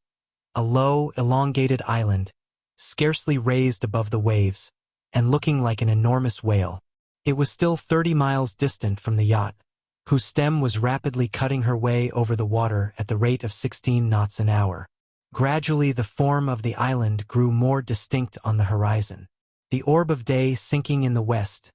a low, elongated island, scarcely raised above the waves, and looking like an enormous whale. It was still 30 miles distant from the yacht, whose stem was rapidly cutting her way over the water at the rate of 16 knots an hour. Gradually the form of the island grew more distinct on the horizon. The orb of day sinking in the west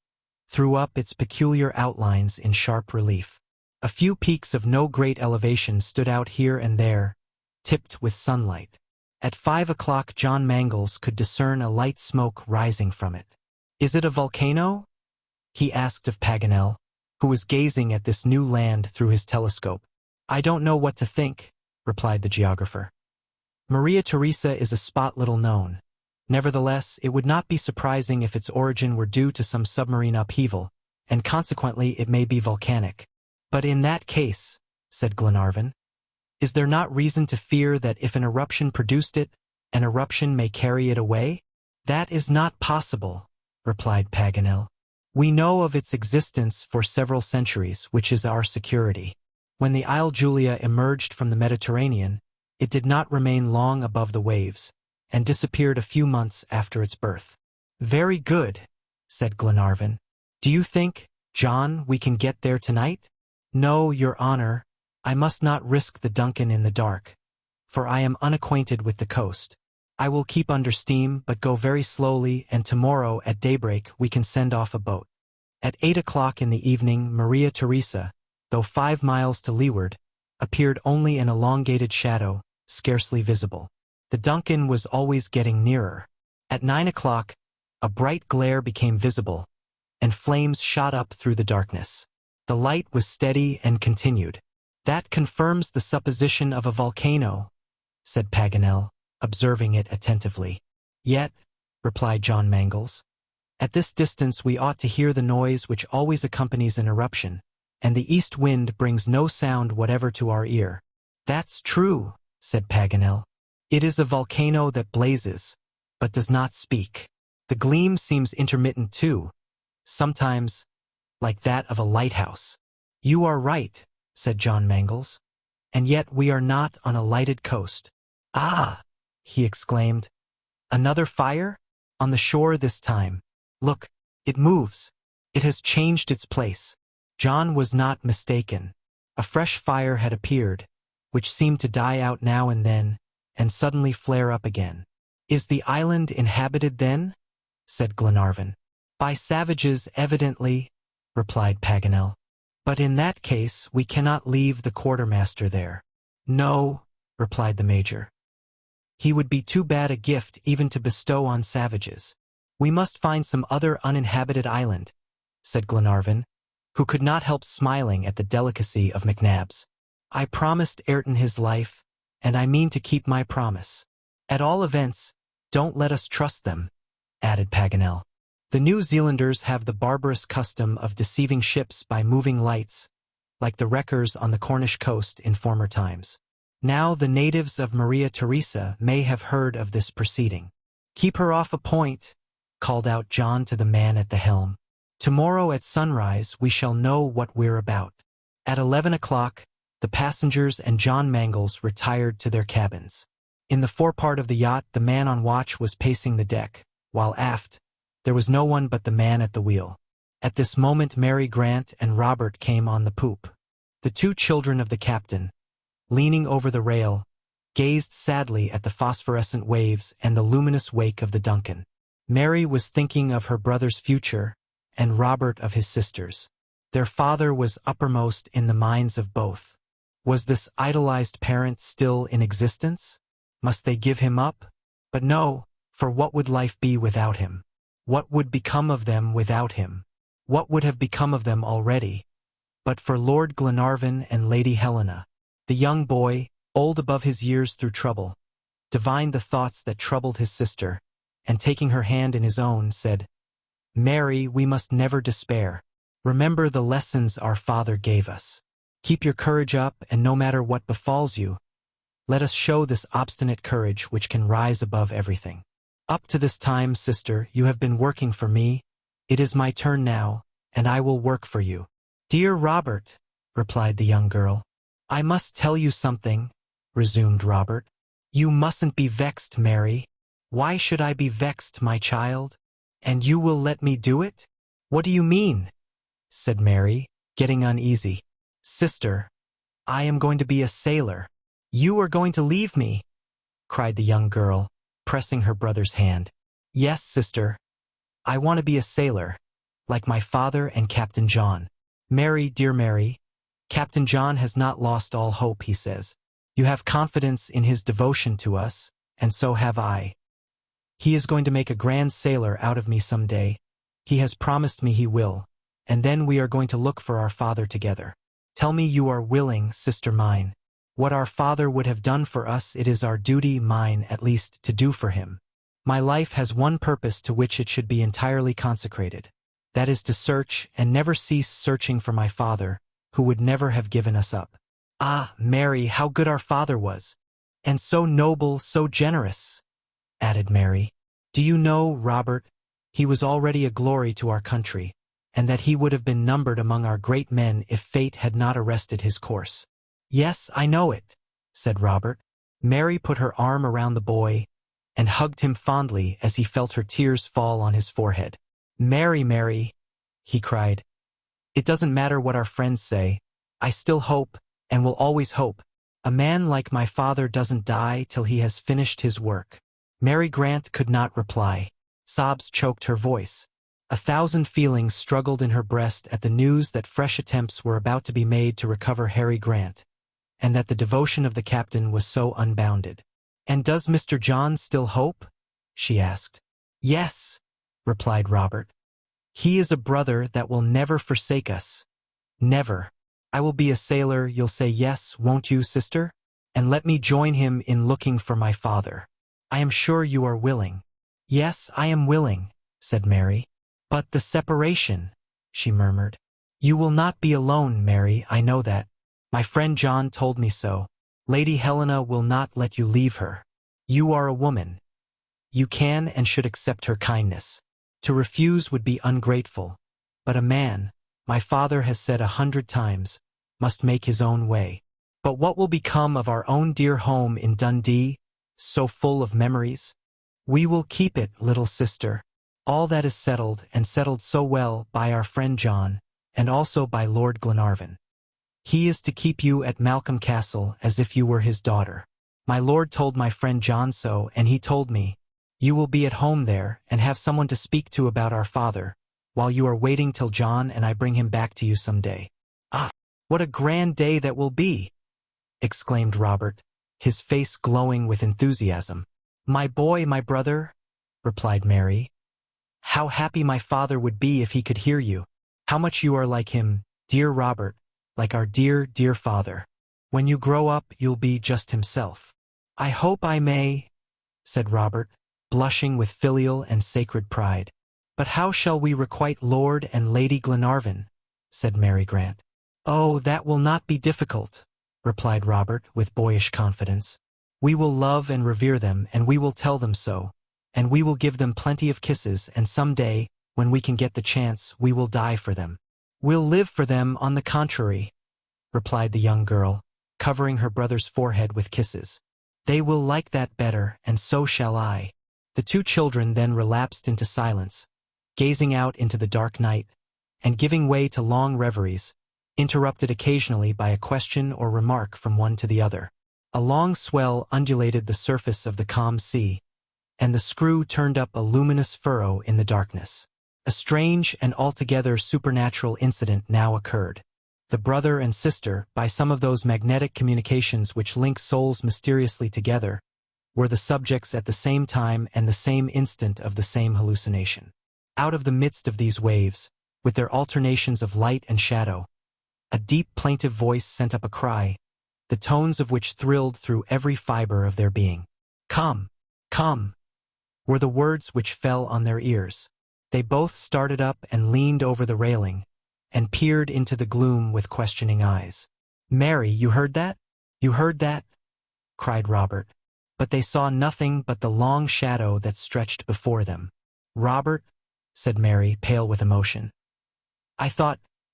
threw up its peculiar outlines in sharp relief. A few peaks of no great elevation stood out here and there, tipped with sunlight. At 5 o'clock John Mangles could discern a light smoke rising from it. "Is it a volcano?" he asked of Paganel, who was gazing at this new land through his telescope. "I don't know what to think," replied the geographer. "Maria Theresa is a spot little known. Nevertheless, it would not be surprising if its origin were due to some submarine upheaval, and consequently it may be volcanic." "But in that case," said Glenarvan, "is there not reason to fear that if an eruption produced it, an eruption may carry it away?" "That is not possible," replied Paganel. "We know of its existence for several centuries, which is our security. When the Isle Julia emerged from the Mediterranean, it did not remain long above the waves, and disappeared a few months after its birth." "Very good," said Glenarvan. "Do you think, John, we can get there tonight?" "No, your honor. I must not risk the Duncan in the dark, for I am unacquainted with the coast. I will keep under steam, but go very slowly, and tomorrow at daybreak we can send off a boat." At 8 o'clock in the evening Maria Theresa, though 5 miles to leeward, appeared only an elongated shadow, scarcely visible. The Duncan was always getting nearer. At 9 o'clock, a bright glare became visible, and flames shot up through the darkness. The light was steady and continued. "That confirms the supposition of a volcano," said Paganel, observing it attentively. "Yet," replied John Mangles, "at this distance we ought to hear the noise which always accompanies an eruption, and the east wind brings no sound whatever to our ear." "That's true," said Paganel. "It is a volcano that blazes, but does not speak. The gleam seems intermittent too, sometimes like that of a lighthouse." "You are right," said John Mangles, "and yet we are not on a lighted coast." "Ah!" he exclaimed. "Another fire? On the shore this time. Look, it moves. It has changed its place." John was not mistaken. A fresh fire had appeared, which seemed to die out now and then, and suddenly flare up again. "Is the island inhabited then?" said Glenarvan. "By savages, evidently," replied Paganel. "But in that case we cannot leave the quartermaster there." "No," replied the major. "He would be too bad a gift even to bestow on savages. We must find some other uninhabited island," said Glenarvan, who could not help smiling at the delicacy of McNabbs. "I promised Ayrton his life, and I mean to keep my promise. At all events, don't let us trust them," added Paganel. "The New Zealanders have the barbarous custom of deceiving ships by moving lights, like the wreckers on the Cornish coast in former times. Now the natives of Maria Theresa may have heard of this proceeding. "Keep her off a point," called out John to the man at the helm. "Tomorrow at sunrise we shall know what we're about." At 11 o'clock, the passengers and John Mangles retired to their cabins. In the forepart of the yacht, the man on watch was pacing the deck, while aft, there was no one but the man at the wheel. At this moment Mary Grant and Robert came on the poop. The two children of the captain, leaning over the rail, gazed sadly at the phosphorescent waves and the luminous wake of the Duncan. Mary was thinking of her brother's future, and Robert of his sister's. Their father was uppermost in the minds of both. Was this idolized parent still in existence? Must they give him up? But no, for what would life be without him? What would become of them without him? What would have become of them already? But for Lord Glenarvan and Lady Helena, the young boy, old above his years through trouble, divined the thoughts that troubled his sister, and taking her hand in his own, said, "Mary, we must never despair. Remember the lessons our father gave us. Keep your courage up, and no matter what befalls you, let us show this obstinate courage which can rise above everything. Up to this time, sister, you have been working for me. It is my turn now, and I will work for you." "Dear Robert," replied the young girl. "I must tell you something," resumed Robert. "You mustn't be vexed, Mary." "Why should I be vexed, my child? And you will let me do it?" "What do you mean?" said Mary, getting uneasy. "Sister, I am going to be a sailor." "You are going to leave me?" cried the young girl, pressing her brother's hand. "Yes, sister. I want to be a sailor, like my father and Captain John." "Mary, dear Mary, Captain John has not lost all hope," he says. "You have confidence in his devotion to us, and so have I. He is going to make a grand sailor out of me some day. He has promised me he will, and then we are going to look for our father together. Tell me you are willing, sister mine. What our father would have done for us, it is our duty, mine at least, to do for him. My life has one purpose to which it should be entirely consecrated. That is to search and never cease searching for my father, who would never have given us up." "Ah, Mary, how good our father was! And so noble, so generous," added Mary. "Do you know, Robert, he was already a glory to our country, and that he would have been numbered among our great men if fate had not arrested his course." "Yes, I know it," said Robert. Mary put her arm around the boy and hugged him fondly as he felt her tears fall on his forehead. "Mary, Mary," he cried, "it doesn't matter what our friends say. I still hope, and will always hope. A man like my father doesn't die till he has finished his work." Mary Grant could not reply. Sobs choked her voice. 1,000 feelings struggled in her breast at the news that fresh attempts were about to be made to recover Harry Grant, and that the devotion of the captain was so unbounded. "And does Mr. John still hope?" she asked. "Yes," replied Robert. "He is a brother that will never forsake us. Never. I will be a sailor, you'll say yes, won't you, sister? And let me join him in looking for my father. I am sure you are willing." "Yes, I am willing," said Mary. "But the separation," she murmured. "You will not be alone, Mary, I know that. My friend John told me so. Lady Helena will not let you leave her. You are a woman. You can and should accept her kindness. To refuse would be ungrateful. But a man, my father has said 100 times, must make his own way. But what will become of our own dear home in Dundee, so full of memories? We will keep it, little sister. All that is settled, and settled so well, by our friend John, and also by Lord Glenarvan. He is to keep you at Malcolm Castle as if you were his daughter. My lord told my friend John so, and he told me, you will be at home there, and have someone to speak to about our father, while you are waiting till John and I bring him back to you some day." "Ah, what a grand day that will be!" exclaimed Robert, his face glowing with enthusiasm. "My boy, my brother," replied Mary. "How happy my father would be if he could hear you. How much you are like him, dear Robert, like our dear, dear father. When you grow up, you'll be just himself." "I hope I may," said Robert, blushing with filial and sacred pride. "But how shall we requite Lord and Lady Glenarvan?" said Mary Grant. "Oh, that will not be difficult," replied Robert with boyish confidence. "We will love and revere them, and we will tell them so, and we will give them plenty of kisses, and some day, when we can get the chance, we will die for them." "We'll live for them, on the contrary," replied the young girl, covering her brother's forehead with kisses. "They will like that better, and so shall I." The two children then relapsed into silence, gazing out into the dark night, and giving way to long reveries, interrupted occasionally by a question or remark from one to the other. A long swell undulated the surface of the calm sea, and the screw turned up a luminous furrow in the darkness. A strange and altogether supernatural incident now occurred. The brother and sister, by some of those magnetic communications which link souls mysteriously together, were the subjects at the same time and the same instant of the same hallucination. Out of the midst of these waves, with their alternations of light and shadow, a deep plaintive voice sent up a cry, the tones of which thrilled through every fiber of their being. "Come, come," were the words which fell on their ears. They both started up and leaned over the railing, and peered into the gloom with questioning eyes. "Mary, you heard that? You heard that?" cried Robert. But they saw nothing but the long shadow that stretched before them. "Robert," said Mary, pale with emotion.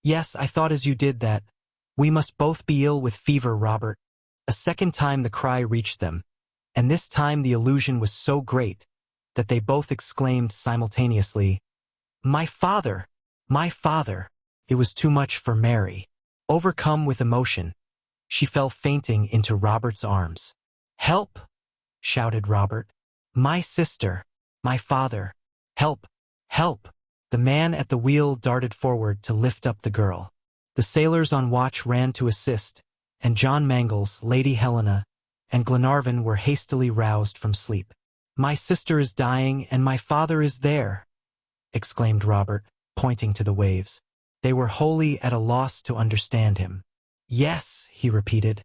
Yes, I thought as you did that. We must both be ill with fever, Robert." A second time the cry reached them, and this time the illusion was so great that they both exclaimed simultaneously, "My father! My father!" It was too much for Mary. Overcome with emotion, she fell fainting into Robert's arms. "Help!" shouted Robert. "My sister! My father! Help! Help!" The man at the wheel darted forward to lift up the girl. The sailors on watch ran to assist, and John Mangles, Lady Helena, and Glenarvan were hastily roused from sleep. "My sister is dying, and my father is there," exclaimed Robert, pointing to the waves. They were wholly at a loss to understand him. "Yes," he repeated,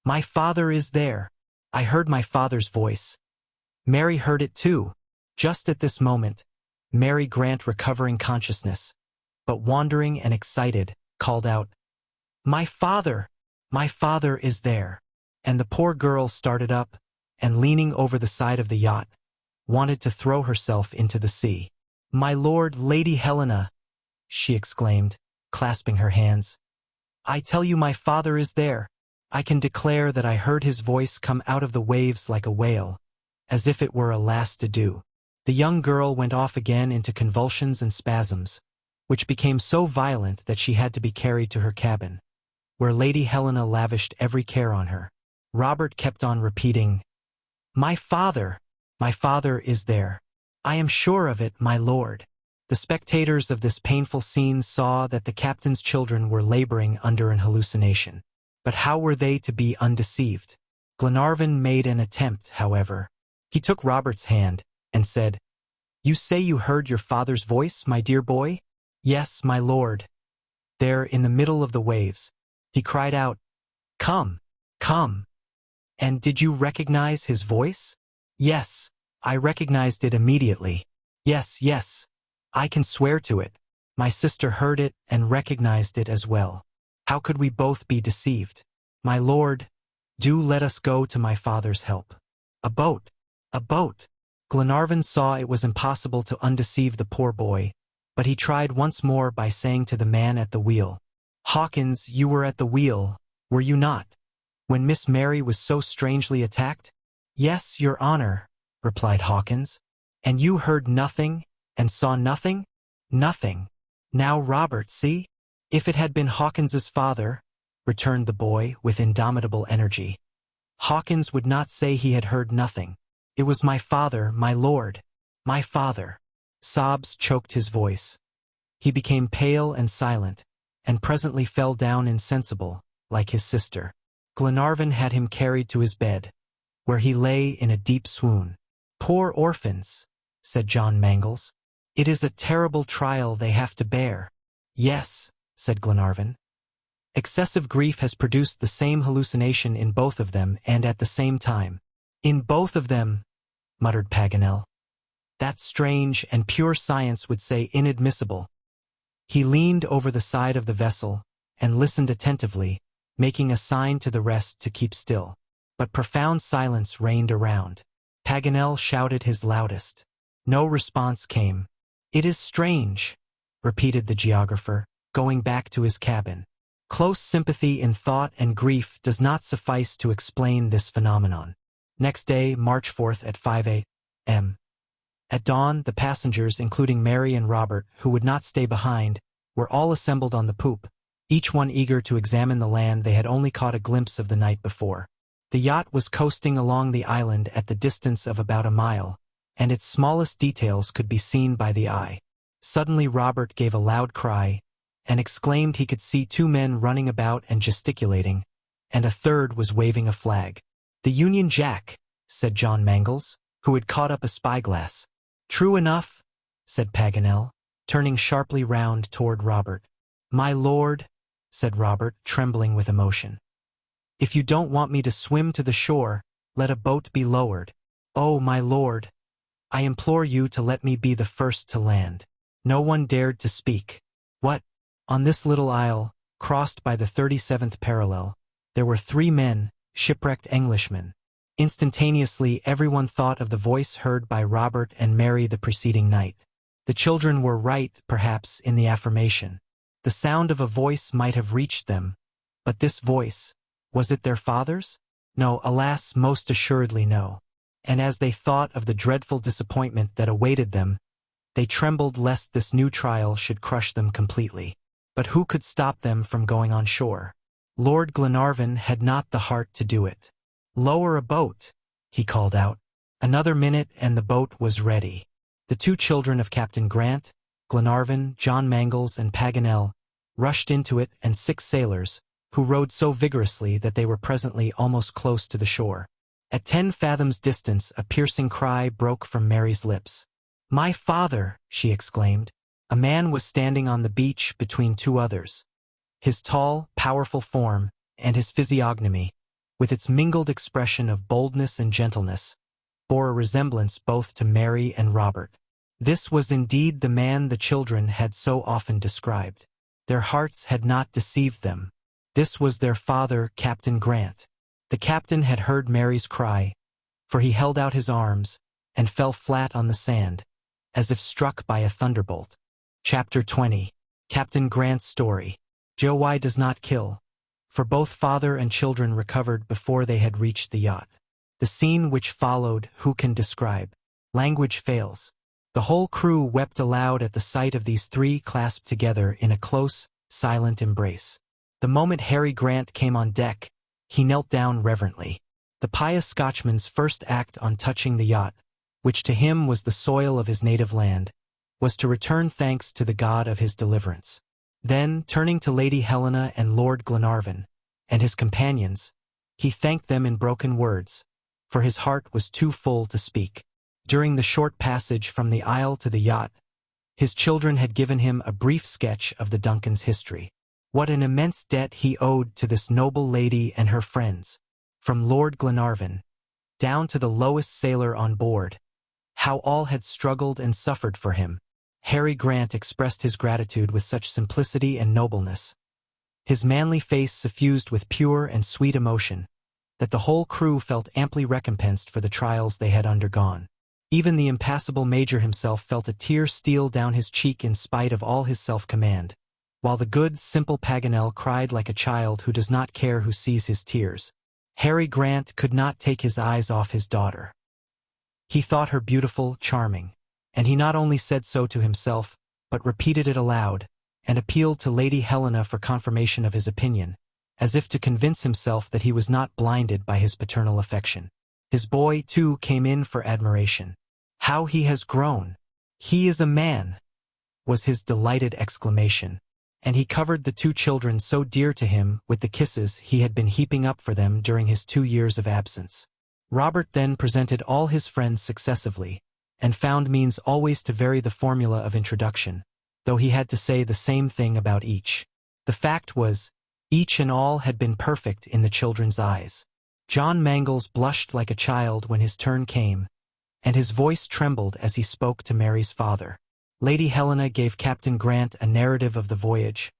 "my father is there. I heard my father's voice." Mary heard it too. Just at this moment, Mary Grant, recovering consciousness, but wandering and excited, called out, "My father! My father is there!" And the poor girl started up, and leaning over the side of the yacht, wanted to throw herself into the sea. "My lord, Lady Helena!" she exclaimed, clasping her hands. "I tell you my father is there. I can declare that I heard his voice come out of the waves like a wail, as if it were a last adieu." The young girl went off again into convulsions and spasms, which became so violent that she had to be carried to her cabin, where Lady Helena lavished every care on her. Robert kept on repeating, "My father! My father is there. I am sure of it, my lord." The spectators of this painful scene saw that the captain's children were laboring under an hallucination. But how were they to be undeceived? Glenarvan made an attempt, however. He took Robert's hand and said, "You say you heard your father's voice, my dear boy?" "Yes, my lord." There, in the middle of the waves, he cried out, "Come, come." "And did you recognize his voice?" "Yes, I recognized it immediately." "Yes, yes, I can swear to it. My sister heard it and recognized it as well. How could we both be deceived? My lord, do let us go to my father's help." "A boat! A boat!" Glenarvan saw it was impossible to undeceive the poor boy, but he tried once more by saying to the man at the wheel, "Hawkins, you were at the wheel, were you not, when Miss Mary was so strangely attacked?" "Yes, your honor," replied Hawkins. "And you heard nothing, and saw nothing?" "Nothing." "Now, Robert, see? If it had been Hawkins's father," returned the boy with indomitable energy, "Hawkins would not say he had heard nothing. It was my father, my lord, my father." Sobs choked his voice. He became pale and silent, and presently fell down insensible, like his sister. Glenarvan had him carried to his bed, where he lay in a deep swoon. "Poor orphans," said John Mangles. "It is a terrible trial they have to bear." "Yes," said Glenarvan. "Excessive grief has produced the same hallucination in both of them, and at the same time." "In both of them," muttered Paganel. "That's strange, and pure science would say inadmissible." He leaned over the side of the vessel and listened attentively, making a sign to the rest to keep still. But profound silence reigned around. Paganel shouted his loudest. No response came. "It is strange," repeated the geographer, going back to his cabin. Close sympathy in thought and grief does not suffice to explain this phenomenon. Next day, March 4th at 5 a.m. At dawn, the passengers, including Mary and Robert, who would not stay behind, were all assembled on the poop, each one eager to examine the land they had only caught a glimpse of the night before. The yacht was coasting along the island at the distance of about a mile, and its smallest details could be seen by the eye. Suddenly Robert gave a loud cry, and exclaimed he could see two men running about and gesticulating, and a third was waving a flag. "The Union Jack," said John Mangles, who had caught up a spyglass. "True enough," said Paganel, turning sharply round toward Robert. "My lord," said Robert, trembling with emotion, "if you don't want me to swim to the shore, let a boat be lowered. Oh, my lord, I implore you to let me be the first to land." No one dared to speak. What? On this little isle, crossed by the 37th parallel, there were 3 men, shipwrecked Englishmen. Instantaneously everyone thought of the voice heard by Robert and Mary the preceding night. The children were right, perhaps, in the affirmation. The sound of a voice might have reached them, but this voice, was it their father's? No, alas, most assuredly no. And as they thought of the dreadful disappointment that awaited them, they trembled lest this new trial should crush them completely. But who could stop them from going on shore? Lord Glenarvan had not the heart to do it. "Lower a boat," he called out. Another minute and the boat was ready. The 2 children of Captain Grant, Glenarvan, John Mangles, and Paganel, rushed into it, and 6 sailors, who rowed so vigorously that they were presently almost close to the shore. At 10 fathoms distance a piercing cry broke from Mary's lips. "My father!" she exclaimed. A man was standing on the beach between 2 others. His tall, powerful form, and his physiognomy, with its mingled expression of boldness and gentleness, bore a resemblance both to Mary and Robert. This was indeed the man the children had so often described. Their hearts had not deceived them. This was their father, Captain Grant. The captain had heard Mary's cry, for he held out his arms, and fell flat on the sand, as if struck by a thunderbolt. Chapter 20. Captain Grant's Story. Joy does not kill, for both father and children recovered before they had reached the yacht. The scene which followed, who can describe? Language fails. The whole crew wept aloud at the sight of these 3 clasped together in a close, silent embrace. The moment Harry Grant came on deck, he knelt down reverently. The pious Scotchman's first act on touching the yacht, which to him was the soil of his native land, was to return thanks to the God of his deliverance. Then, turning to Lady Helena and Lord Glenarvan, and his companions, he thanked them in broken words, for his heart was too full to speak. During the short passage from the isle to the yacht, his children had given him a brief sketch of the Duncan's history. What an immense debt he owed to this noble lady and her friends, from Lord Glenarvan, down to the lowest sailor on board. How all had struggled and suffered for him. Harry Grant expressed his gratitude with such simplicity and nobleness, his manly face suffused with pure and sweet emotion, that the whole crew felt amply recompensed for the trials they had undergone. Even the impassible Major himself felt a tear steal down his cheek in spite of all his self-command, while the good, simple Paganel cried like a child who does not care who sees his tears. Harry Grant could not take his eyes off his daughter. He thought her beautiful, charming, and he not only said so to himself, but repeated it aloud, and appealed to Lady Helena for confirmation of his opinion, as if to convince himself that he was not blinded by his paternal affection. His boy, too, came in for admiration. "How he has grown! He is a man!" was his delighted exclamation, and he covered the 2 children so dear to him with the kisses he had been heaping up for them during his 2 years of absence. Robert then presented all his friends successively, and found means always to vary the formula of introduction, though he had to say the same thing about each. The fact was, each and all had been perfect in the children's eyes. John Mangles blushed like a child when his turn came, and his voice trembled as he spoke to Mary's father. Lady Helena gave Captain Grant a narrative of the voyage,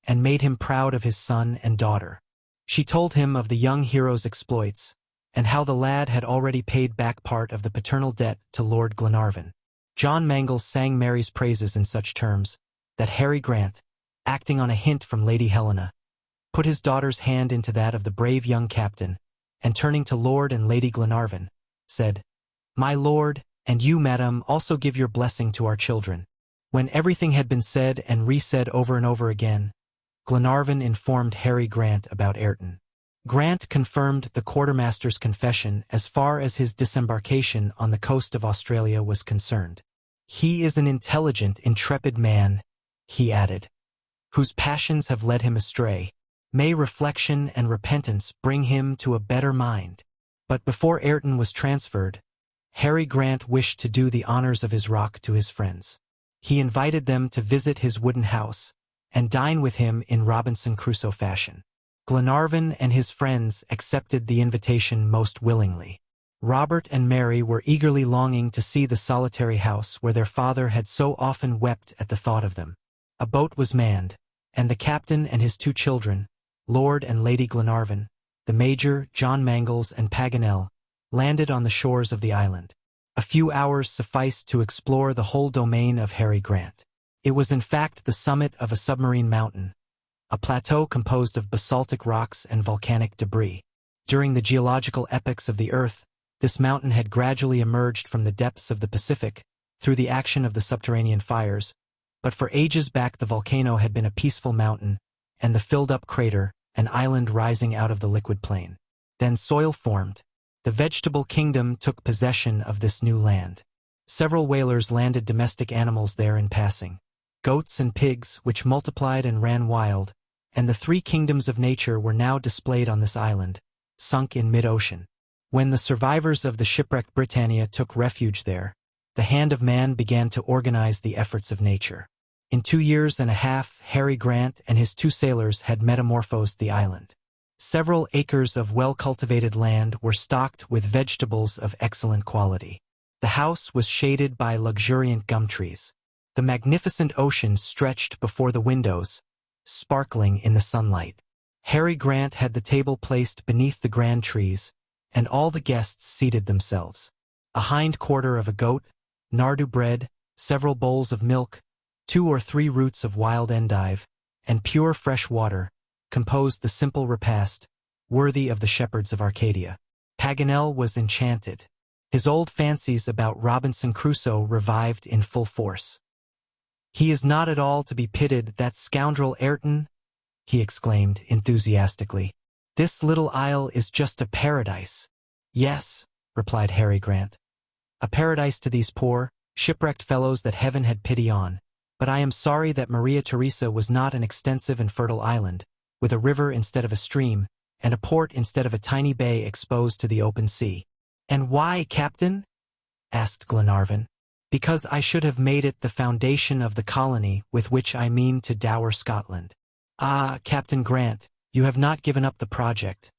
and made him proud of his son and daughter. She told him of the young hero's exploits, and how the lad had already paid back part of the paternal debt to Lord Glenarvan. John Mangles sang Mary's praises in such terms, that Harry Grant, acting on a hint from Lady Helena, put his daughter's hand into that of the brave young captain, and turning to Lord and Lady Glenarvan, said, "My lord, and you, madam, also give your blessing to our children." When everything had been said and re-said over and over again, Glenarvan informed Harry Grant about Ayrton. Grant confirmed the quartermaster's confession as far as his disembarkation on the coast of Australia was concerned. "He is an intelligent, intrepid man," he added, "whose passions have led him astray. May reflection and repentance bring him to a better mind." But before Ayrton was transferred, Harry Grant wished to do the honors of his rock to his friends. He invited them to visit his wooden house and dine with him in Robinson Crusoe fashion. Glenarvan and his friends accepted the invitation most willingly. Robert and Mary were eagerly longing to see the solitary house where their father had so often wept at the thought of them. A boat was manned, and the captain and his two children, Lord and Lady Glenarvan, the Major, John Mangles, and Paganel, landed on the shores of the island. A few hours sufficed to explore the whole domain of Harry Grant. It was in fact the summit of a submarine mountain, a plateau composed of basaltic rocks and volcanic debris. During the geological epochs of the Earth, this mountain had gradually emerged from the depths of the Pacific through the action of the subterranean fires, but for ages back the volcano had been a peaceful mountain, and the filled-up crater, an island rising out of the liquid plain. Then soil formed. The vegetable kingdom took possession of this new land. Several whalers landed domestic animals there in passing. Goats and pigs, which multiplied and ran wild, and the three kingdoms of nature were now displayed on this island, sunk in mid-ocean. When the survivors of the shipwrecked Britannia took refuge there, the hand of man began to organize the efforts of nature. In 2 years and a half, Harry Grant and his two sailors had metamorphosed the island. Several acres of well-cultivated land were stocked with vegetables of excellent quality. The house was shaded by luxuriant gum trees. The magnificent ocean stretched before the windows, sparkling in the sunlight. Harry Grant had the table placed beneath the grand trees, and all the guests seated themselves. A hind quarter of a goat, nardoo bread, several bowls of milk, 2 or 3 roots of wild endive, and pure fresh water, composed the simple repast, worthy of the shepherds of Arcadia. Paganel was enchanted. His old fancies about Robinson Crusoe revived in full force. "He is not at all to be pitied, that scoundrel Ayrton," he exclaimed enthusiastically. "This little isle is just a paradise." "Yes," replied Harry Grant, "a paradise to these poor, shipwrecked fellows that heaven had pity on. But I am sorry that Maria Theresa was not an extensive and fertile island, with a river instead of a stream, and a port instead of a tiny bay exposed to the open sea." "And why, Captain?" asked Glenarvan. "Because I should have made it the foundation of the colony with which I mean to dower Scotland." "Ah, Captain Grant, you have not given up the project,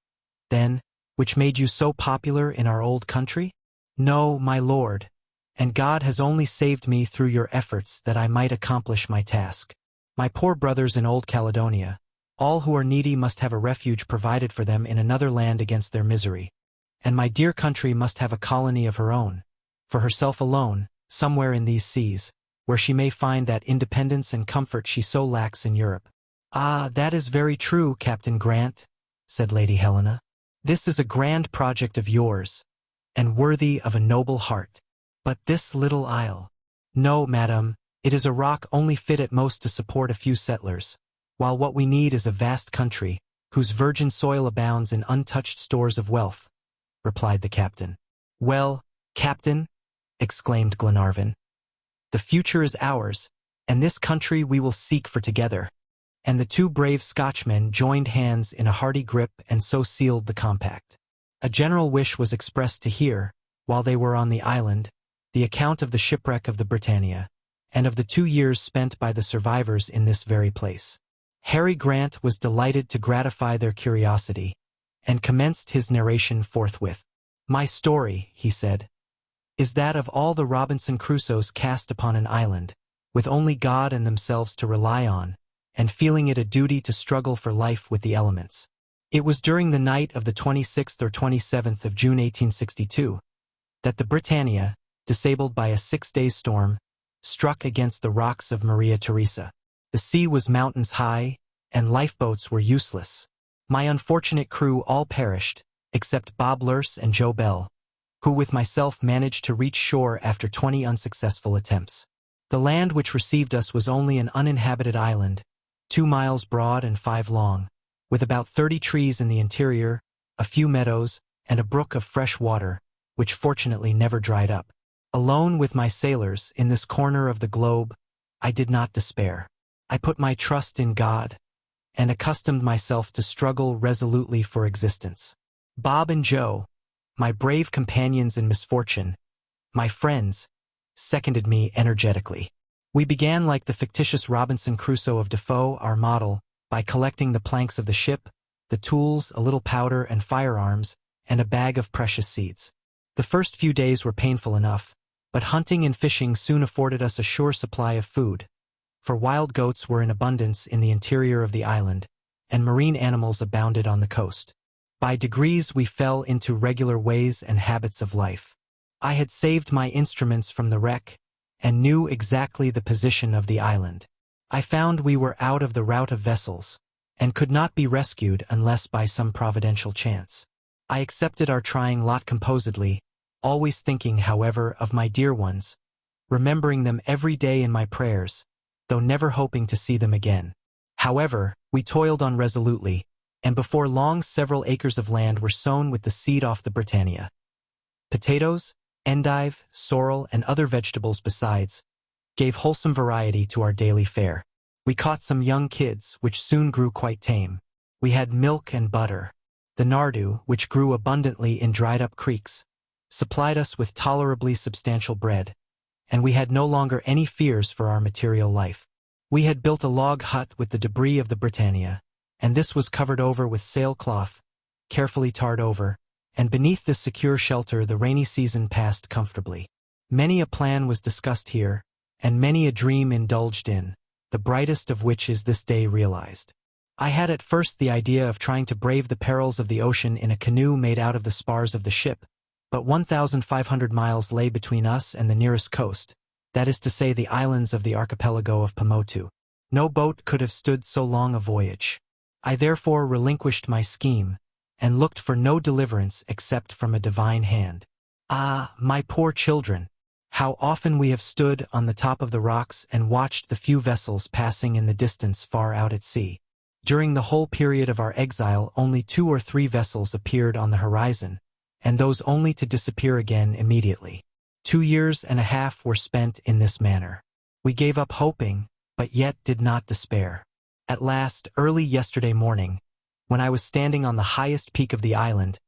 then, which made you so popular in our old country?" "No, my lord, and God has only saved me through your efforts that I might accomplish my task. My poor brothers in Old Caledonia, all who are needy must have a refuge provided for them in another land against their misery, and my dear country must have a colony of her own, for herself alone, somewhere in these seas, where she may find that independence and comfort she so lacks in Europe." "Ah, that is very true, Captain Grant," said Lady Helena. "This is a grand project of yours, and worthy of a noble heart. But this little isle—" "No, madam, it is a rock only fit at most to support a few settlers, while what we need is a vast country, whose virgin soil abounds in untouched stores of wealth," replied the captain. "Well, Captain," exclaimed Glenarvan, "the future is ours, and this country we will seek for together." And the two brave Scotchmen joined hands in a hearty grip and so sealed the compact. A general wish was expressed to hear, while they were on the island, the account of the shipwreck of the Britannia, and of the 2 years spent by the survivors in this very place. Harry Grant was delighted to gratify their curiosity, and commenced his narration forthwith. "My story," he said, "is that of all the Robinson Crusoes cast upon an island, with only God and themselves to rely on, and feeling it a duty to struggle for life with the elements. It was during the night of the 26th or 27th of June 1862 that the Britannia, disabled by a 6-day storm, struck against the rocks of Maria Theresa. The sea was mountains high, and lifeboats were useless. My unfortunate crew all perished, except Bob Lurse and Joe Bell, who with myself managed to reach shore after 20 unsuccessful attempts. The land which received us was only an uninhabited island, 2 miles broad and 5 long, with about 30 trees in the interior, a few meadows, and a brook of fresh water, which fortunately never dried up. Alone with my sailors in this corner of the globe, I did not despair. I put my trust in God, and accustomed myself to struggle resolutely for existence. Bob and Joe, my brave companions in misfortune, my friends, seconded me energetically. We began like the fictitious Robinson Crusoe of Defoe, our model, by collecting the planks of the ship, the tools, a little powder and firearms, and a bag of precious seeds. The first few days were painful enough, but hunting and fishing soon afforded us a sure supply of food, for wild goats were in abundance in the interior of the island, and marine animals abounded on the coast. By degrees we fell into regular ways and habits of life. I had saved my instruments from the wreck, and knew exactly the position of the island. I found we were out of the route of vessels, and could not be rescued unless by some providential chance. I accepted our trying lot composedly, always thinking, however, of my dear ones, remembering them every day in my prayers, though never hoping to see them again. However, we toiled on resolutely, and before long several acres of land were sown with the seed off the Britannia. Potatoes, endive, sorrel, and other vegetables besides, gave wholesome variety to our daily fare. We caught some young kids, which soon grew quite tame. We had milk and butter. The nardu, which grew abundantly in dried-up creeks, supplied us with tolerably substantial bread, and we had no longer any fears for our material life. We had built a log hut with the debris of the Britannia, and this was covered over with sailcloth, carefully tarred over, and beneath this secure shelter the rainy season passed comfortably. Many a plan was discussed here, and many a dream indulged in, the brightest of which is this day realized. I had at first the idea of trying to brave the perils of the ocean in a canoe made out of the spars of the ship, but 1,500 miles lay between us and the nearest coast, that is to say the islands of the archipelago of Pomotu. No boat could have stood so long a voyage. I therefore relinquished my scheme, and looked for no deliverance except from a divine hand. Ah, my poor children! How often we have stood on the top of the rocks and watched the few vessels passing in the distance far out at sea. During the whole period of our exile only 2 or 3 vessels appeared on the horizon, and those only to disappear again immediately. 2 years and a half were spent in this manner. We gave up hoping, but yet did not despair. At last, early yesterday morning, when I was standing on the highest peak of the island,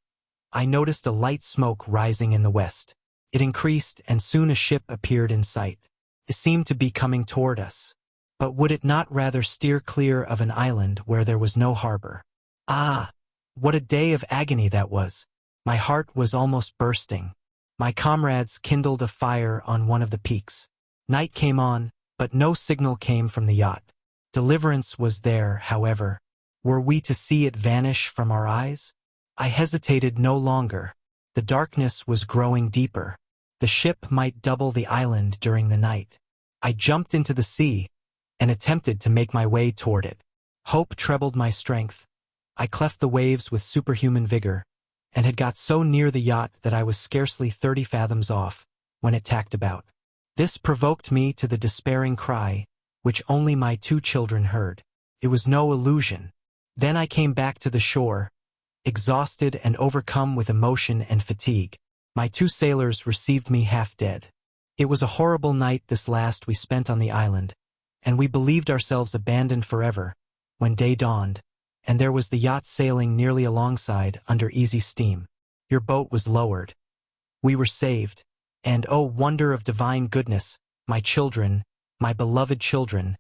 I noticed a light smoke rising in the west. It increased, and soon a ship appeared in sight. It seemed to be coming toward us. But would it not rather steer clear of an island where there was no harbor? Ah, what a day of agony that was! My heart was almost bursting. My comrades kindled a fire on one of the peaks. Night came on, but no signal came from the yacht. Deliverance was there, however. Were we to see it vanish from our eyes? I hesitated no longer. The darkness was growing deeper. The ship might double the island during the night. I jumped into the sea, and attempted to make my way toward it. Hope trebled my strength. I cleft the waves with superhuman vigor, and had got so near the yacht that I was scarcely 30 fathoms off, when it tacked about. This provoked me to the despairing cry, which only my 2 children heard. It was no illusion. Then I came back to the shore, exhausted and overcome with emotion and fatigue. My 2 sailors received me half dead. It was a horrible night this last we spent on the island, and we believed ourselves abandoned forever, when day dawned, and there was the yacht sailing nearly alongside under easy steam. Your boat was lowered. We were saved, and oh, wonder of divine goodness, my children, my beloved children,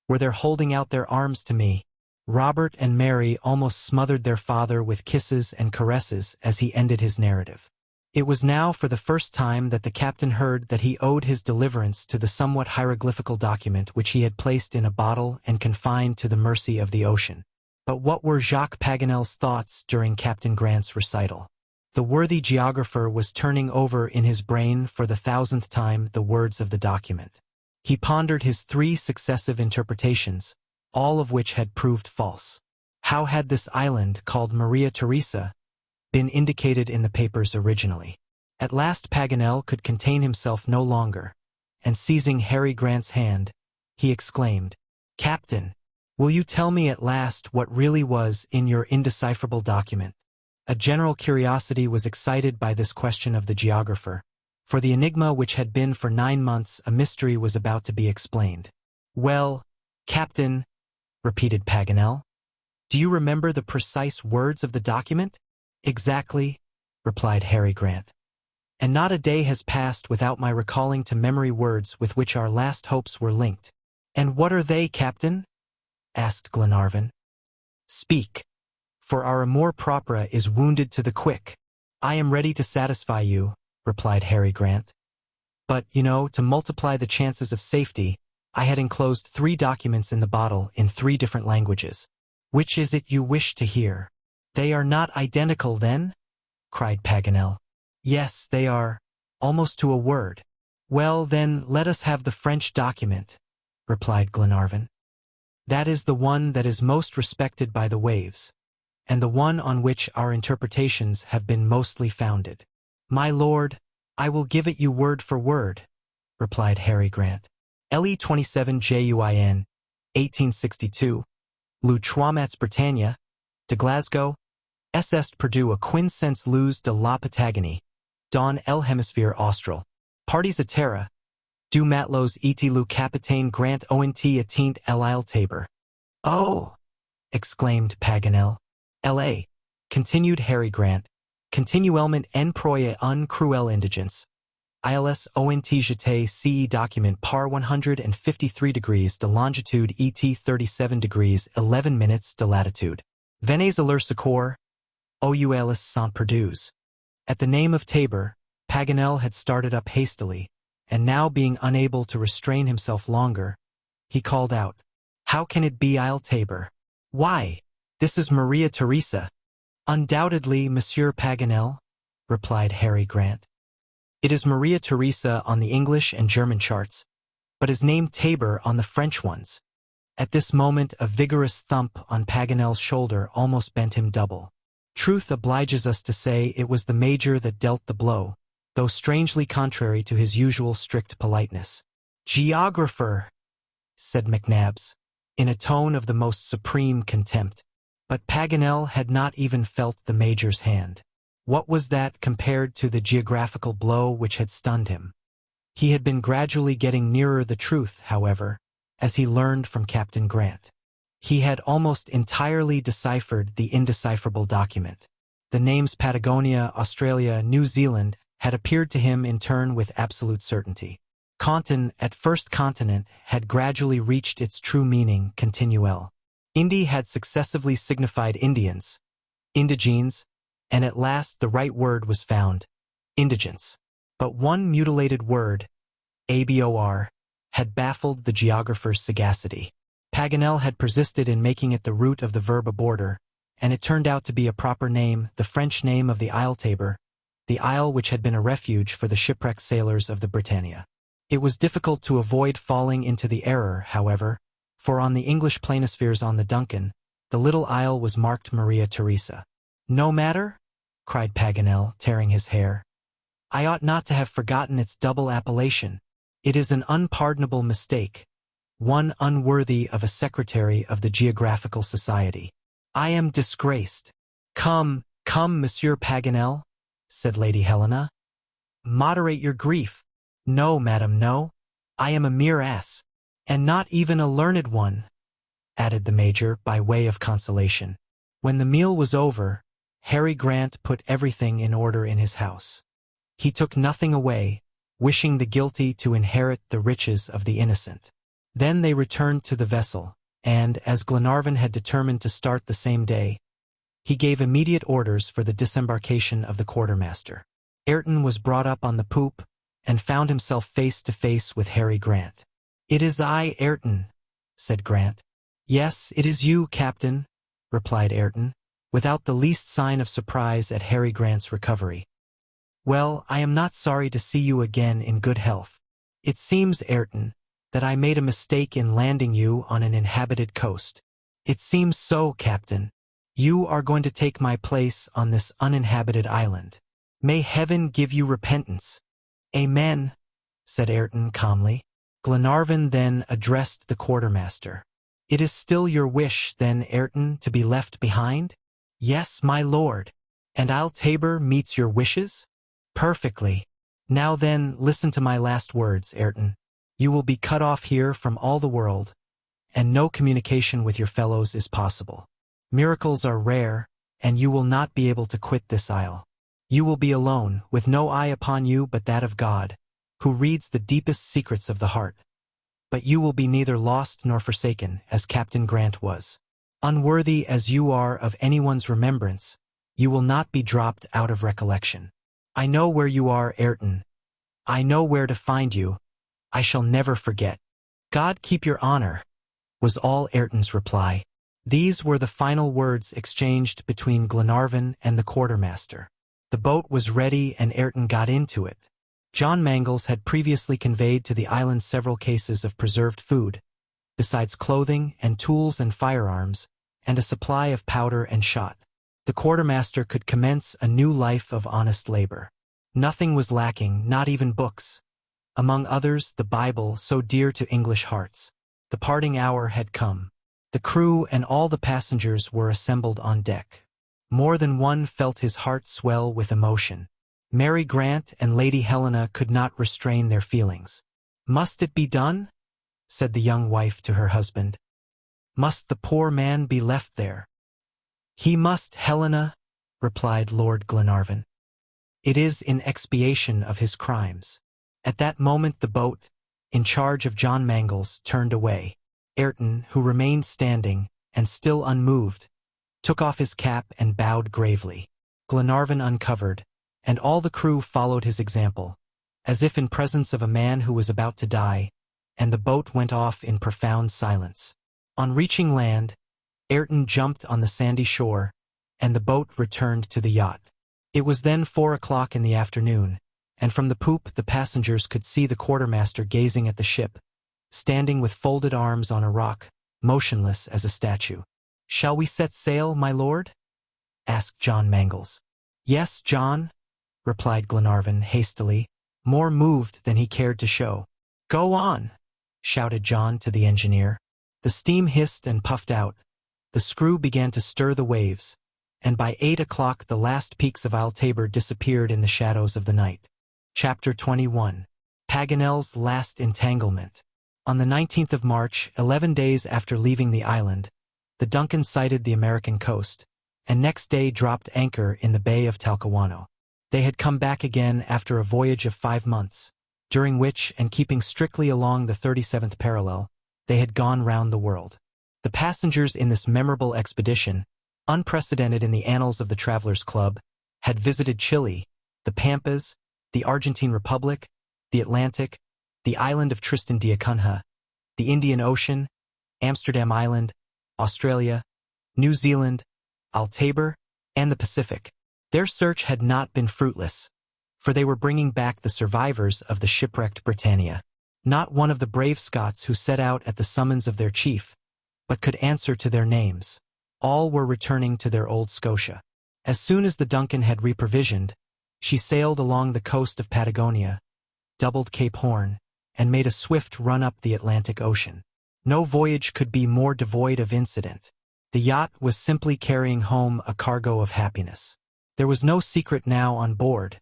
were there holding out their arms to me. Robert and Mary almost smothered their father with kisses and caresses as he ended his narrative. It was now for the first time that the captain heard that he owed his deliverance to the somewhat hieroglyphical document which he had placed in a bottle and confined to the mercy of the ocean. But what were Jacques Paganel's thoughts during Captain Grant's recital? The worthy geographer was turning over in his brain for the 1000th time the words of the document. He pondered his 3 successive interpretations, all of which had proved false. How had this island, called Maria Theresa, been indicated in the papers originally? At last Paganel could contain himself no longer, and seizing Harry Grant's hand, he exclaimed, "Captain, will you tell me at last what really was in your indecipherable document?" A general curiosity was excited by this question of the geographer, for the enigma which had been for 9 months a mystery was about to be explained. "Well, Captain," repeated Paganel, "do you remember the precise words of the document?" "Exactly," replied Harry Grant. "And not a day has passed without my recalling to memory words with which our last hopes were linked." "And what are they, Captain?" asked Glenarvan. "Speak, for our amour propre is wounded to the quick." "I am ready to satisfy you," replied Harry Grant. "But, to multiply the chances of safety, I had enclosed 3 documents in the bottle in 3 different languages. Which is it you wish to hear?" "They are not identical, then?" cried Paganel. "Yes, they are, almost to a word." "Well, then, let us have the French document," replied Glenarvan. "That is the one that is most respected by the waves, and the one on which our interpretations have been mostly founded." "My lord, I will give it you word for word," replied Harry Grant. "Le 27 Juin, 1862, Le Trois Britannia, de Glasgow, est perdu a quinzence luz de la Patagonie, dans el hémisphère austral. Parties à terre, du matelots et le capitaine Grant ont atteint l'île Tabor." "Oh!" exclaimed Paganel. "La," continued Harry Grant, "continuellement en proie un cruel indigence. Ils ont jeté ce document par 153 degrees de longitude et 37 degrees 11 minutes de latitude. Venez à leur secours, ils sont perdus." At the name of Tabor, Paganel had started up hastily, and now being unable to restrain himself longer, he called out, "How can it be Isle Tabor? Why, this is Maria Theresa." "Undoubtedly, Monsieur Paganel," replied Harry Grant. "It is Maria Theresa on the English and German charts, but is named Tabor on the French ones." At this moment a vigorous thump on Paganel's shoulder almost bent him double. Truth obliges us to say it was the Major that dealt the blow, though strangely contrary to his usual strict politeness. "Geographer," said McNabbs, in a tone of the most supreme contempt. But Paganel had not even felt the Major's hand. What was that compared to the geographical blow which had stunned him? He had been gradually getting nearer the truth, however, as he learned from Captain Grant. He had almost entirely deciphered the indecipherable document. The names Patagonia, Australia, New Zealand had appeared to him in turn with absolute certainty. Continent, at first continent, had gradually reached its true meaning, continuel. Indi had successively signified Indians, indigenes, and at last the right word was found, indigence. But one mutilated word, abor, had baffled the geographer's sagacity. Paganel had persisted in making it the root of the verb aborder, and it turned out to be a proper name, the French name of the Isle Tabor, the isle which had been a refuge for the shipwrecked sailors of the Britannia. It was difficult to avoid falling into the error, however, for on the English planispheres on the Duncan, the little isle was marked Maria Theresa. "No matter?" cried Paganel, tearing his hair. "I ought not to have forgotten its double appellation. It is an unpardonable mistake, one unworthy of a secretary of the Geographical Society. I am disgraced." "Come, come, Monsieur Paganel," said Lady Helena. "Moderate your grief." "No, madam, no. I am a mere ass, and not even a learned one," added the Major by way of consolation. When the meal was over, Harry Grant put everything in order in his house. He took nothing away, wishing the guilty to inherit the riches of the innocent. Then they returned to the vessel, and, as Glenarvan had determined to start the same day, he gave immediate orders for the disembarkation of the quartermaster. Ayrton was brought up on the poop and found himself face to face with Harry Grant. "It is I, Ayrton," said Grant. "Yes, it is you, Captain," replied Ayrton, without the least sign of surprise at Harry Grant's recovery. "Well, I am not sorry to see you again in good health. It seems, Ayrton, that I made a mistake in landing you on an inhabited coast." "It seems so, Captain. You are going to take my place on this uninhabited island. May heaven give you repentance." "Amen," said Ayrton calmly. Glenarvan then addressed the quartermaster. "It is still your wish, then, Ayrton, to be left behind?" "Yes, my lord." "And Tabor meets your wishes?" "Perfectly. Now then, listen to my last words, Ayrton. You will be cut off here from all the world, and no communication with your fellows is possible. Miracles are rare, and you will not be able to quit this isle. You will be alone, with no eye upon you but that of God, who reads the deepest secrets of the heart. But you will be neither lost nor forsaken, as Captain Grant was. Unworthy as you are of anyone's remembrance, you will not be dropped out of recollection. I know where you are, Ayrton. I know where to find you. I shall never forget. God keep your honor," was all Ayrton's reply. These were the final words exchanged between Glenarvan and the quartermaster. The boat was ready and Ayrton got into it. John Mangles had previously conveyed to the island several cases of preserved food, besides clothing and tools and firearms, and a supply of powder and shot. The quartermaster could commence a new life of honest labor. Nothing was lacking, not even books. Among others, the Bible, so dear to English hearts. The parting hour had come. The crew and all the passengers were assembled on deck. More than one felt his heart swell with emotion. Mary Grant and Lady Helena could not restrain their feelings. "Must it be done?" said the young wife to her husband. "Must the poor man be left there?" "He must, Helena," replied Lord Glenarvan. "It is in expiation of his crimes." At that moment the boat, in charge of John Mangles, turned away. Ayrton, who remained standing, and still unmoved, took off his cap and bowed gravely. Glenarvan uncovered, and all the crew followed his example, as if in presence of a man who was about to die, and the boat went off in profound silence. On reaching land, Ayrton jumped on the sandy shore, and the boat returned to the yacht. It was then 4 o'clock in the afternoon, and from the poop the passengers could see the quartermaster gazing at the ship, standing with folded arms on a rock, motionless as a statue. "Shall we set sail, my lord?" asked John Mangles. "Yes, John," replied Glenarvan hastily, more moved than he cared to show. "Go on," shouted John to the engineer. The steam hissed and puffed out. The screw began to stir the waves, and by 8 o'clock the last peaks of Tabor disappeared in the shadows of the night. Chapter 21. Paganel's Last Entanglement. On the 19th of March, 11 days after leaving the island, the Duncan sighted the American coast, and next day dropped anchor in the Bay of Talcahuano. They had come back again after a voyage of 5 months, during which, and keeping strictly along the 37th parallel, they had gone round the world. The passengers in this memorable expedition, unprecedented in the annals of the Travelers' Club, had visited Chile, the Pampas, the Argentine Republic, the Atlantic, the island of Tristan da Cunha, the Indian Ocean, Amsterdam Island, Australia, New Zealand, Tabor, and the Pacific. Their search had not been fruitless, for they were bringing back the survivors of the shipwrecked Britannia. Not one of the brave Scots who set out at the summons of their chief, but could answer to their names. All were returning to their old Scotia. As soon as the Duncan had reprovisioned, she sailed along the coast of Patagonia, doubled Cape Horn, and made a swift run up the Atlantic Ocean. No voyage could be more devoid of incident. The yacht was simply carrying home a cargo of happiness. There was no secret now on board,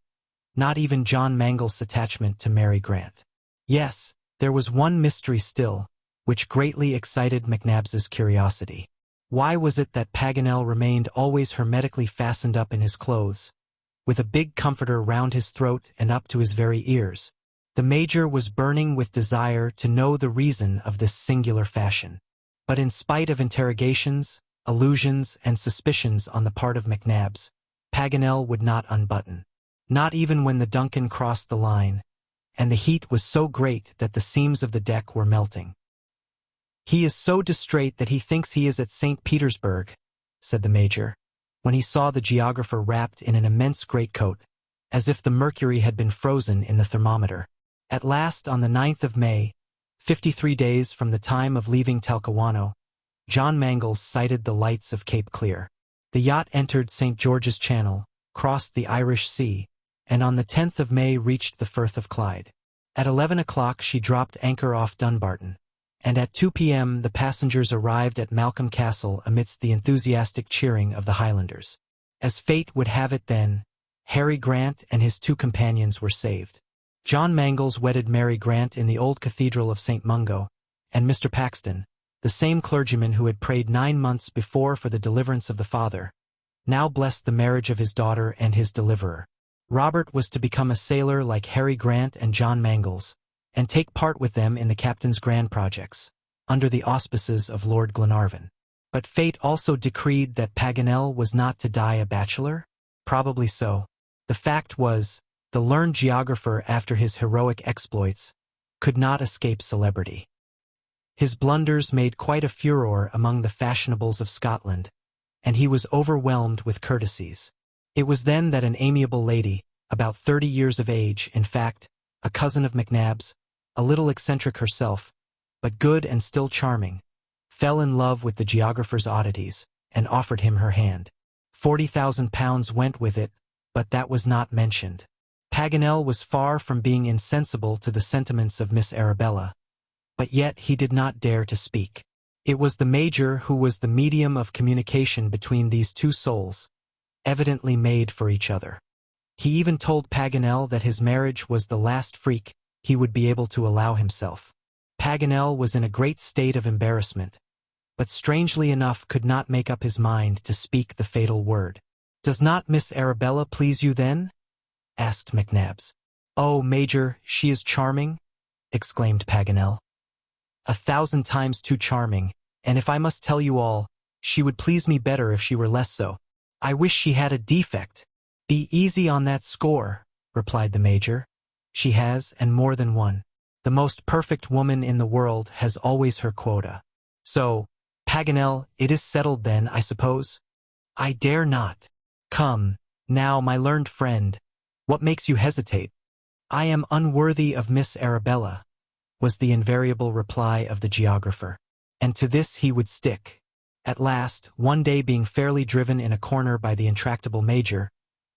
not even John Mangles' attachment to Mary Grant. Yes, there was one mystery still, which greatly excited McNabbs's curiosity. Why was it that Paganel remained always hermetically fastened up in his clothes, with a big comforter round his throat and up to his very ears? The Major was burning with desire to know the reason of this singular fashion. But in spite of interrogations, allusions, and suspicions on the part of McNabbs, Paganel would not unbutton. not even when the Duncan crossed the line, and the heat was so great that the seams of the deck were melting. "He is so distrait that he thinks he is at St. Petersburg," said the Major, when he saw the geographer wrapped in an immense greatcoat, as if the mercury had been frozen in the thermometer. At last, on the 9th of May, 53 days from the time of leaving Talcahuano, John Mangles sighted the lights of Cape Clear. The yacht entered St. George's Channel, crossed the Irish Sea, and on the 10th of May reached the Firth of Clyde. At 11 o'clock she dropped anchor off Dunbarton, and at 2 p.m. the passengers arrived at Malcolm Castle amidst the enthusiastic cheering of the Highlanders. As fate would have it then, Harry Grant and his 2 companions were saved. John Mangles wedded Mary Grant in the old cathedral of St. Mungo, and Mr. Paxton, the same clergyman who had prayed 9 months before for the deliverance of the father, now blessed the marriage of his daughter and his deliverer. Robert was to become a sailor like Harry Grant and John Mangles, and take part with them in the captain's grand projects, under the auspices of Lord Glenarvan. But fate also decreed that Paganel was not to die a bachelor? Probably so. The fact was, the learned geographer, after his heroic exploits, could not escape celebrity. His blunders made quite a furore among the fashionables of Scotland, and he was overwhelmed with courtesies. It was then that an amiable lady, about 30 years of age, in fact, a cousin of McNabb's, a little eccentric herself, but good and still charming, fell in love with the geographer's oddities, and offered him her hand. £40,000 went with it, but that was not mentioned. Paganel was far from being insensible to the sentiments of Miss Arabella, but yet he did not dare to speak. It was the Major who was the medium of communication between these 2 souls, evidently made for each other. He even told Paganel that his marriage was the last freak he would be able to allow himself. Paganel was in a great state of embarrassment, but strangely enough could not make up his mind to speak the fatal word. "Does not Miss Arabella please you then?" asked McNabbs. "Oh, Major, she is charming," exclaimed Paganel. "1,000 times too charming, and if I must tell you all, she would please me better if she were less so. I wish she had a defect." "Be easy on that score," replied the Major. "She has, and more than one. The most perfect woman in the world has always her quota. So, Paganel, it is settled then, I suppose?" "I dare not." "Come, now, my learned friend, what makes you hesitate?" "I am unworthy of Miss Arabella," was the invariable reply of the geographer, and to this he would stick. At last, one day being fairly driven in a corner by the intractable Major,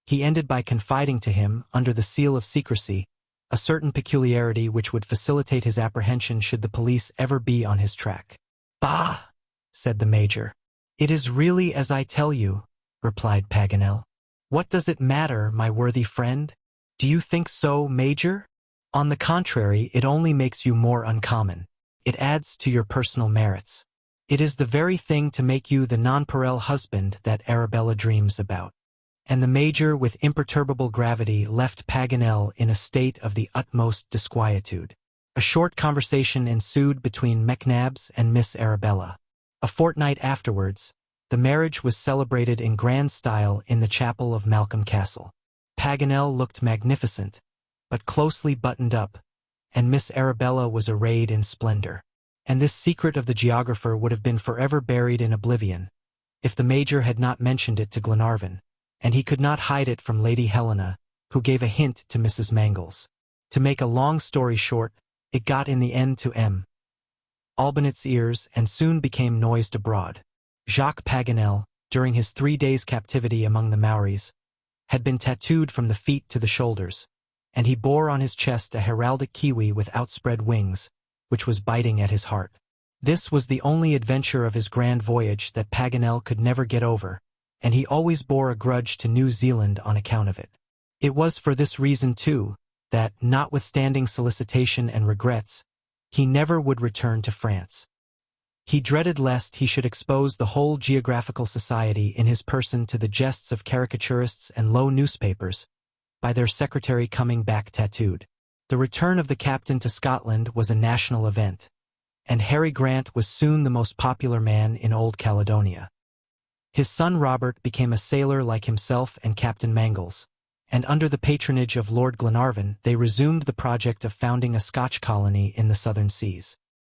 he ended by confiding to him, under the seal of secrecy, a certain peculiarity which would facilitate his apprehension should the police ever be on his track. "Bah!" said the Major. "It is really as I tell you," replied Paganel. "What does it matter, my worthy friend? Do you think so, Major? On the contrary, it only makes you more uncommon. It adds to your personal merits. It is the very thing to make you the nonpareil husband that Arabella dreams about." And the Major, with imperturbable gravity, left Paganel in a state of the utmost disquietude. A short conversation ensued between McNabbs and Miss Arabella. A fortnight afterwards, the marriage was celebrated in grand style in the chapel of Malcolm Castle. Paganel looked magnificent, but closely buttoned up, and Miss Arabella was arrayed in splendor. And this secret of the geographer would have been forever buried in oblivion, if the Major had not mentioned it to Glenarvan, and he could not hide it from Lady Helena, who gave a hint to Mrs. Mangles. To make a long story short, it got in the end to Albinet's ears and soon became noised abroad. Jacques Paganel, during his 3 days' captivity among the Maoris, had been tattooed from the feet to the shoulders, and he bore on his chest a heraldic kiwi with outspread wings, which was biting at his heart. This was the only adventure of his grand voyage that Paganel could never get over, and he always bore a grudge to New Zealand on account of it. It was for this reason, too, that, notwithstanding solicitation and regrets, he never would return to France. He dreaded lest he should expose the whole Geographical Society in his person to the jests of caricaturists and low newspapers, by their secretary coming back tattooed. The return of the captain to Scotland was a national event, and Harry Grant was soon the most popular man in Old Caledonia. His son Robert became a sailor like himself and Captain Mangles, and under the patronage of Lord Glenarvan, they resumed the project of founding a Scotch colony in the southern seas.